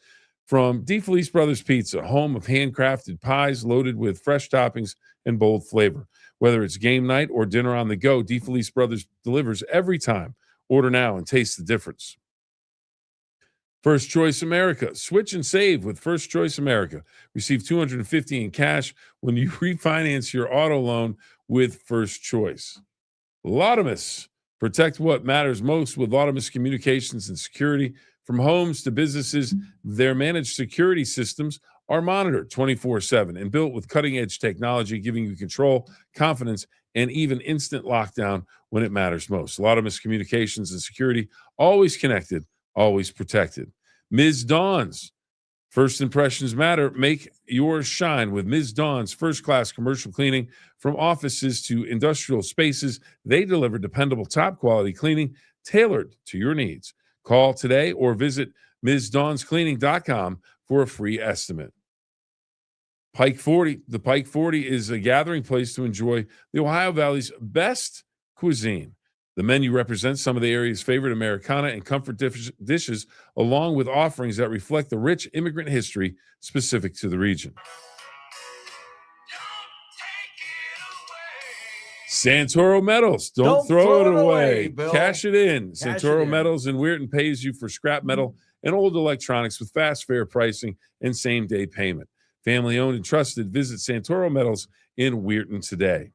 from DeFelice Brothers Pizza, home of handcrafted pies loaded with fresh toppings and bold flavor. Whether it's game night or dinner on the go, DeFelice Brothers delivers every time. Order now and taste the difference. First Choice America. Switch and save with First Choice America. Receive $250 in cash when you refinance your auto loan with First Choice. Laudamus. Protect what matters most with Laudamus Communications and Security. From homes to businesses, their managed security systems are monitored 24/7 and built with cutting-edge technology, giving you control, confidence, and even instant lockdown when it matters most. Laudamus Communications and Security, always connected, always protected. Ms. Dawn's. First impressions matter. Make yours shine with Ms. Dawn's first-class commercial cleaning. From offices to industrial spaces, they deliver dependable, top-quality cleaning tailored to your needs. Call today or visit MsDawnsCleaning.com for a free estimate. Pike 40. The Pike 40 is a gathering place to enjoy the Ohio Valley's best cuisine. The menu represents some of the area's favorite Americana and comfort dishes, along with offerings that reflect the rich immigrant history specific to the region. Santoro Metals. Don't throw it away. Bill. Cash it in. Cash Santoro it in. Metals in Weirton pays you for scrap metal and old electronics with fast, fair pricing and same-day payment. Family owned and trusted. Visit Santoro Metals in Weirton today.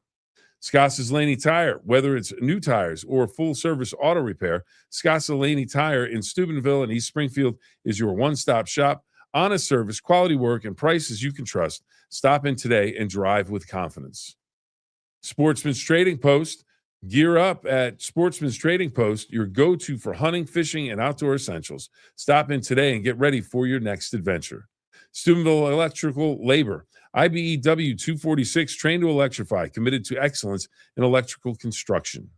Scott Laney Tire, whether it's new tires or full service auto repair, Scott Laney Tire in Steubenville and East Springfield is your one-stop shop. Honest service, quality work, and prices you can trust. Stop in today and drive with confidence. Sportsman's Trading Post. Gear up at Sportsman's Trading Post, your go-to for hunting, fishing, and outdoor essentials. Stop in today and get ready for your next adventure. Steubenville Electrical Labor. IBEW 246, trained to electrify, committed to excellence in electrical construction.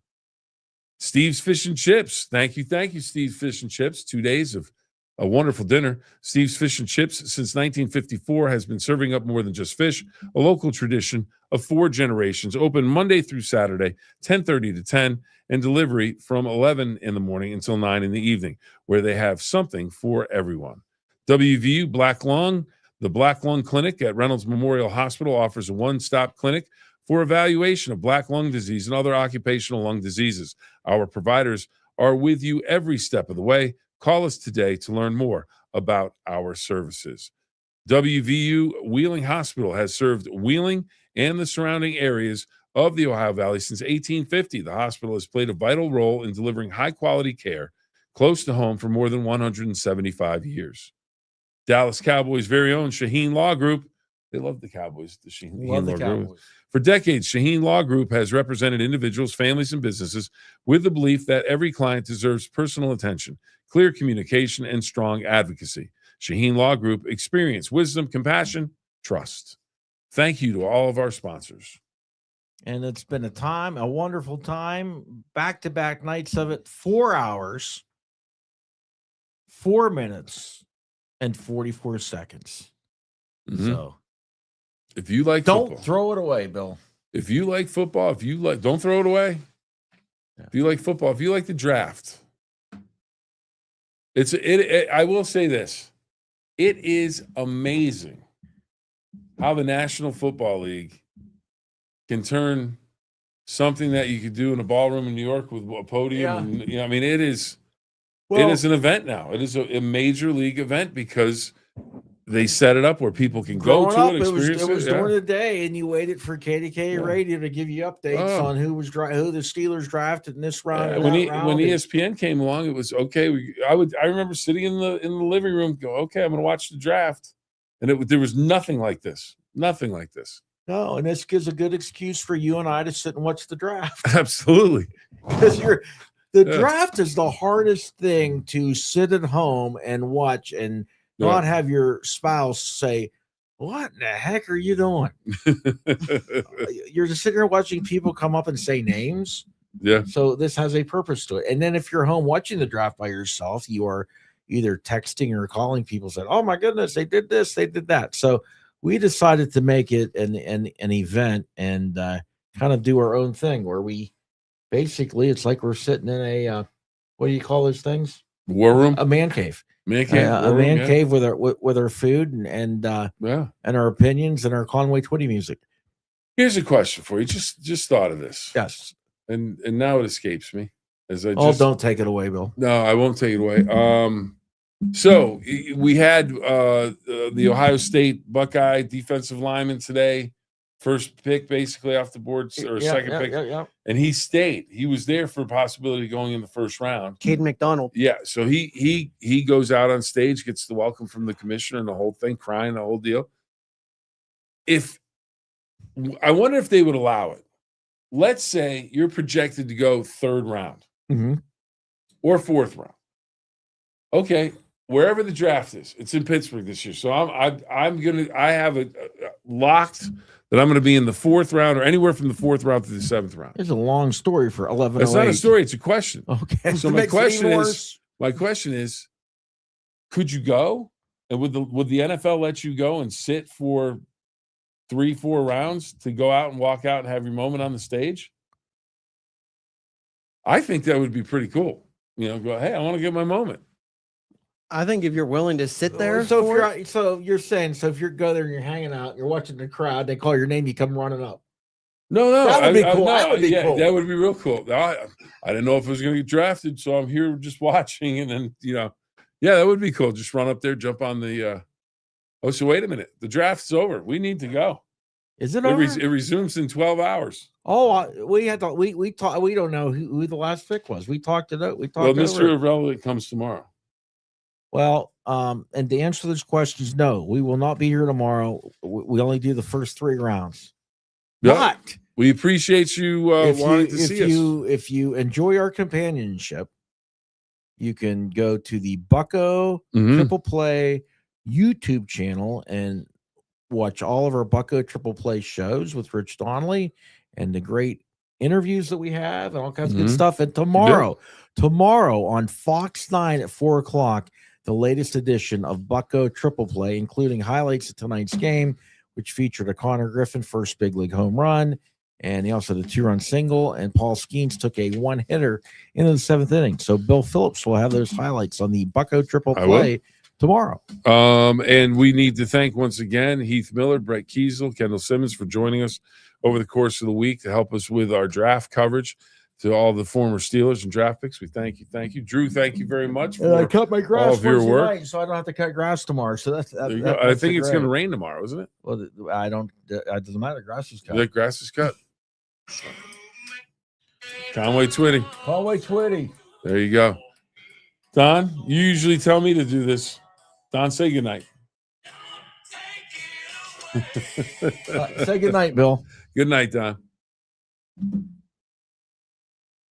Steve's Fish and Chips. Thank you, Steve's Fish and Chips. 2 days of a wonderful dinner. Steve's Fish and Chips, since 1954, has been serving up more than just fish, a local tradition of 4 generations, open Monday through Saturday, 10:30 to 10, and delivery from 11 in the morning until 9 in the evening, where they have something for everyone. WVU Black Lung. The Black Lung Clinic at Reynolds Memorial Hospital offers a one-stop clinic for evaluation of black lung disease and other occupational lung diseases. Our providers are with you every step of the way. Call us today to learn more about our services. WVU Wheeling Hospital has served Wheeling and the surrounding areas of the Ohio Valley since 1850. The hospital has played a vital role in delivering high-quality care close to home for more than 175 years. Dallas Cowboys' very own Shaheen Law Group. They love the Cowboys, the Shaheen Law Group. For decades, Shaheen Law Group has represented individuals, families, and businesses with the belief that every client deserves personal attention, clear communication, and strong advocacy. Shaheen Law Group, experience, wisdom, compassion, trust. Thank you to all of our sponsors. And it's been a wonderful time, back-to-back nights of it, 4 hours, 4 minutes, and 44 seconds. Mm-hmm. So if you like don't football, throw it away, Bill. If you like football, don't throw it away. Yeah. If you like football, if you like the draft, I will say this. It is amazing how the National Football League can turn something that you could do in a ballroom in New York with a podium. Yeah. And, it is an event now. It is a major league event because they set it up where people can go to it, experience it. It was during the day, and you waited for KDK Radio to give you updates on who the Steelers drafted in this round. When ESPN came along, it was okay. I remember sitting in the living room, go, okay, I'm going to watch the draft, and there was nothing like this. Nothing like this. No, and this gives a good excuse for you and I to sit and watch the draft. Absolutely, because the draft is the hardest thing to sit at home and watch and not have your spouse say, "What in the heck are you doing?" You're just sitting here watching people come up and say names. Yeah. So this has a purpose to it. And then if you're home watching the draft by yourself, you are either texting or calling people saying, "Oh my goodness, they did this, they did that." So we decided to make it an event and kind of do our own thing where we basically, it's like we're sitting in a what do you call those things? War room? A man cave. Man cave. A man cave with our food and our opinions and our Conway Twitty music. Here's a question for you. Just thought of this. Yes. And now it escapes me. Don't take it away, Bill. No, I won't take it away. So we had the Ohio State Buckeye defensive lineman today, first pick basically off the board, or second pick. And he stayed. He was there for a possibility of going in the first round. Caden McDonald. Yeah. So he goes out on stage, gets the welcome from the commissioner and the whole thing, crying, the whole deal. I wonder if they would allow it. Let's say you're projected to go third round or fourth round. Okay. Wherever the draft is, it's in Pittsburgh this year. So I have it locked that I'm going to be in the fourth round or anywhere from the fourth round to the seventh round. It's a long story for 11. It's not a story; it's a question. Okay. So my question is, could you go? And would the NFL let you go and sit for 3-4 rounds to go out and walk out and have your moment on the stage? I think that would be pretty cool. Go, hey, I want to get my moment. I think if you're willing to sit there, so if you go there and you're hanging out, you're watching the crowd, they call your name, you come running up. No, that would be cool. That would be cool. That would be real cool. I didn't know if I was going to get drafted, so I'm here just watching, and then that would be cool. Just run up there, jump on the. So wait a minute, the draft's over. We need to go. Is it It, over? it resumes in 12 hours. Oh, we had to, we talked. We don't know who the last pick was. We talked it out. We talked Well, over Mr. it. Irrelevant comes tomorrow. Well, and to answer this question is no. We will not be here tomorrow. We only do the first 3 rounds. Yep. But we appreciate you wanting to see us. If you enjoy our companionship, you can go to the Bucko Triple Play YouTube channel and watch all of our Bucko Triple Play shows with Rich Donnelly and the great interviews that we have and all kinds of good stuff. And tomorrow on Fox 9 at 4:00, the latest edition of Bucko Triple Play, including highlights of tonight's game, which featured a Connor Griffin first big league home run. And he also had a 2-run single, and Paul Skeens took a 1-hitter into the 7th inning. So Bill Phillips will have those highlights on the Bucko Triple Play tomorrow. And we need to thank once again Heath Miller, Brett Kiesel, Kendall Simmons for joining us over the course of the week to help us with our draft coverage. To all the former Steelers and draft picks, we thank you. Drew, thank you very much for I cut my grass all of your work. Night, so I don't have to cut grass tomorrow. So that's I think it's going to rain tomorrow, isn't it? Well, I don't. It doesn't matter. Grass is cut. The grass is cut. Conway Twitty. There you go. Don, you usually tell me to do this. Don, say goodnight. Say goodnight, Bill. Good night, Don.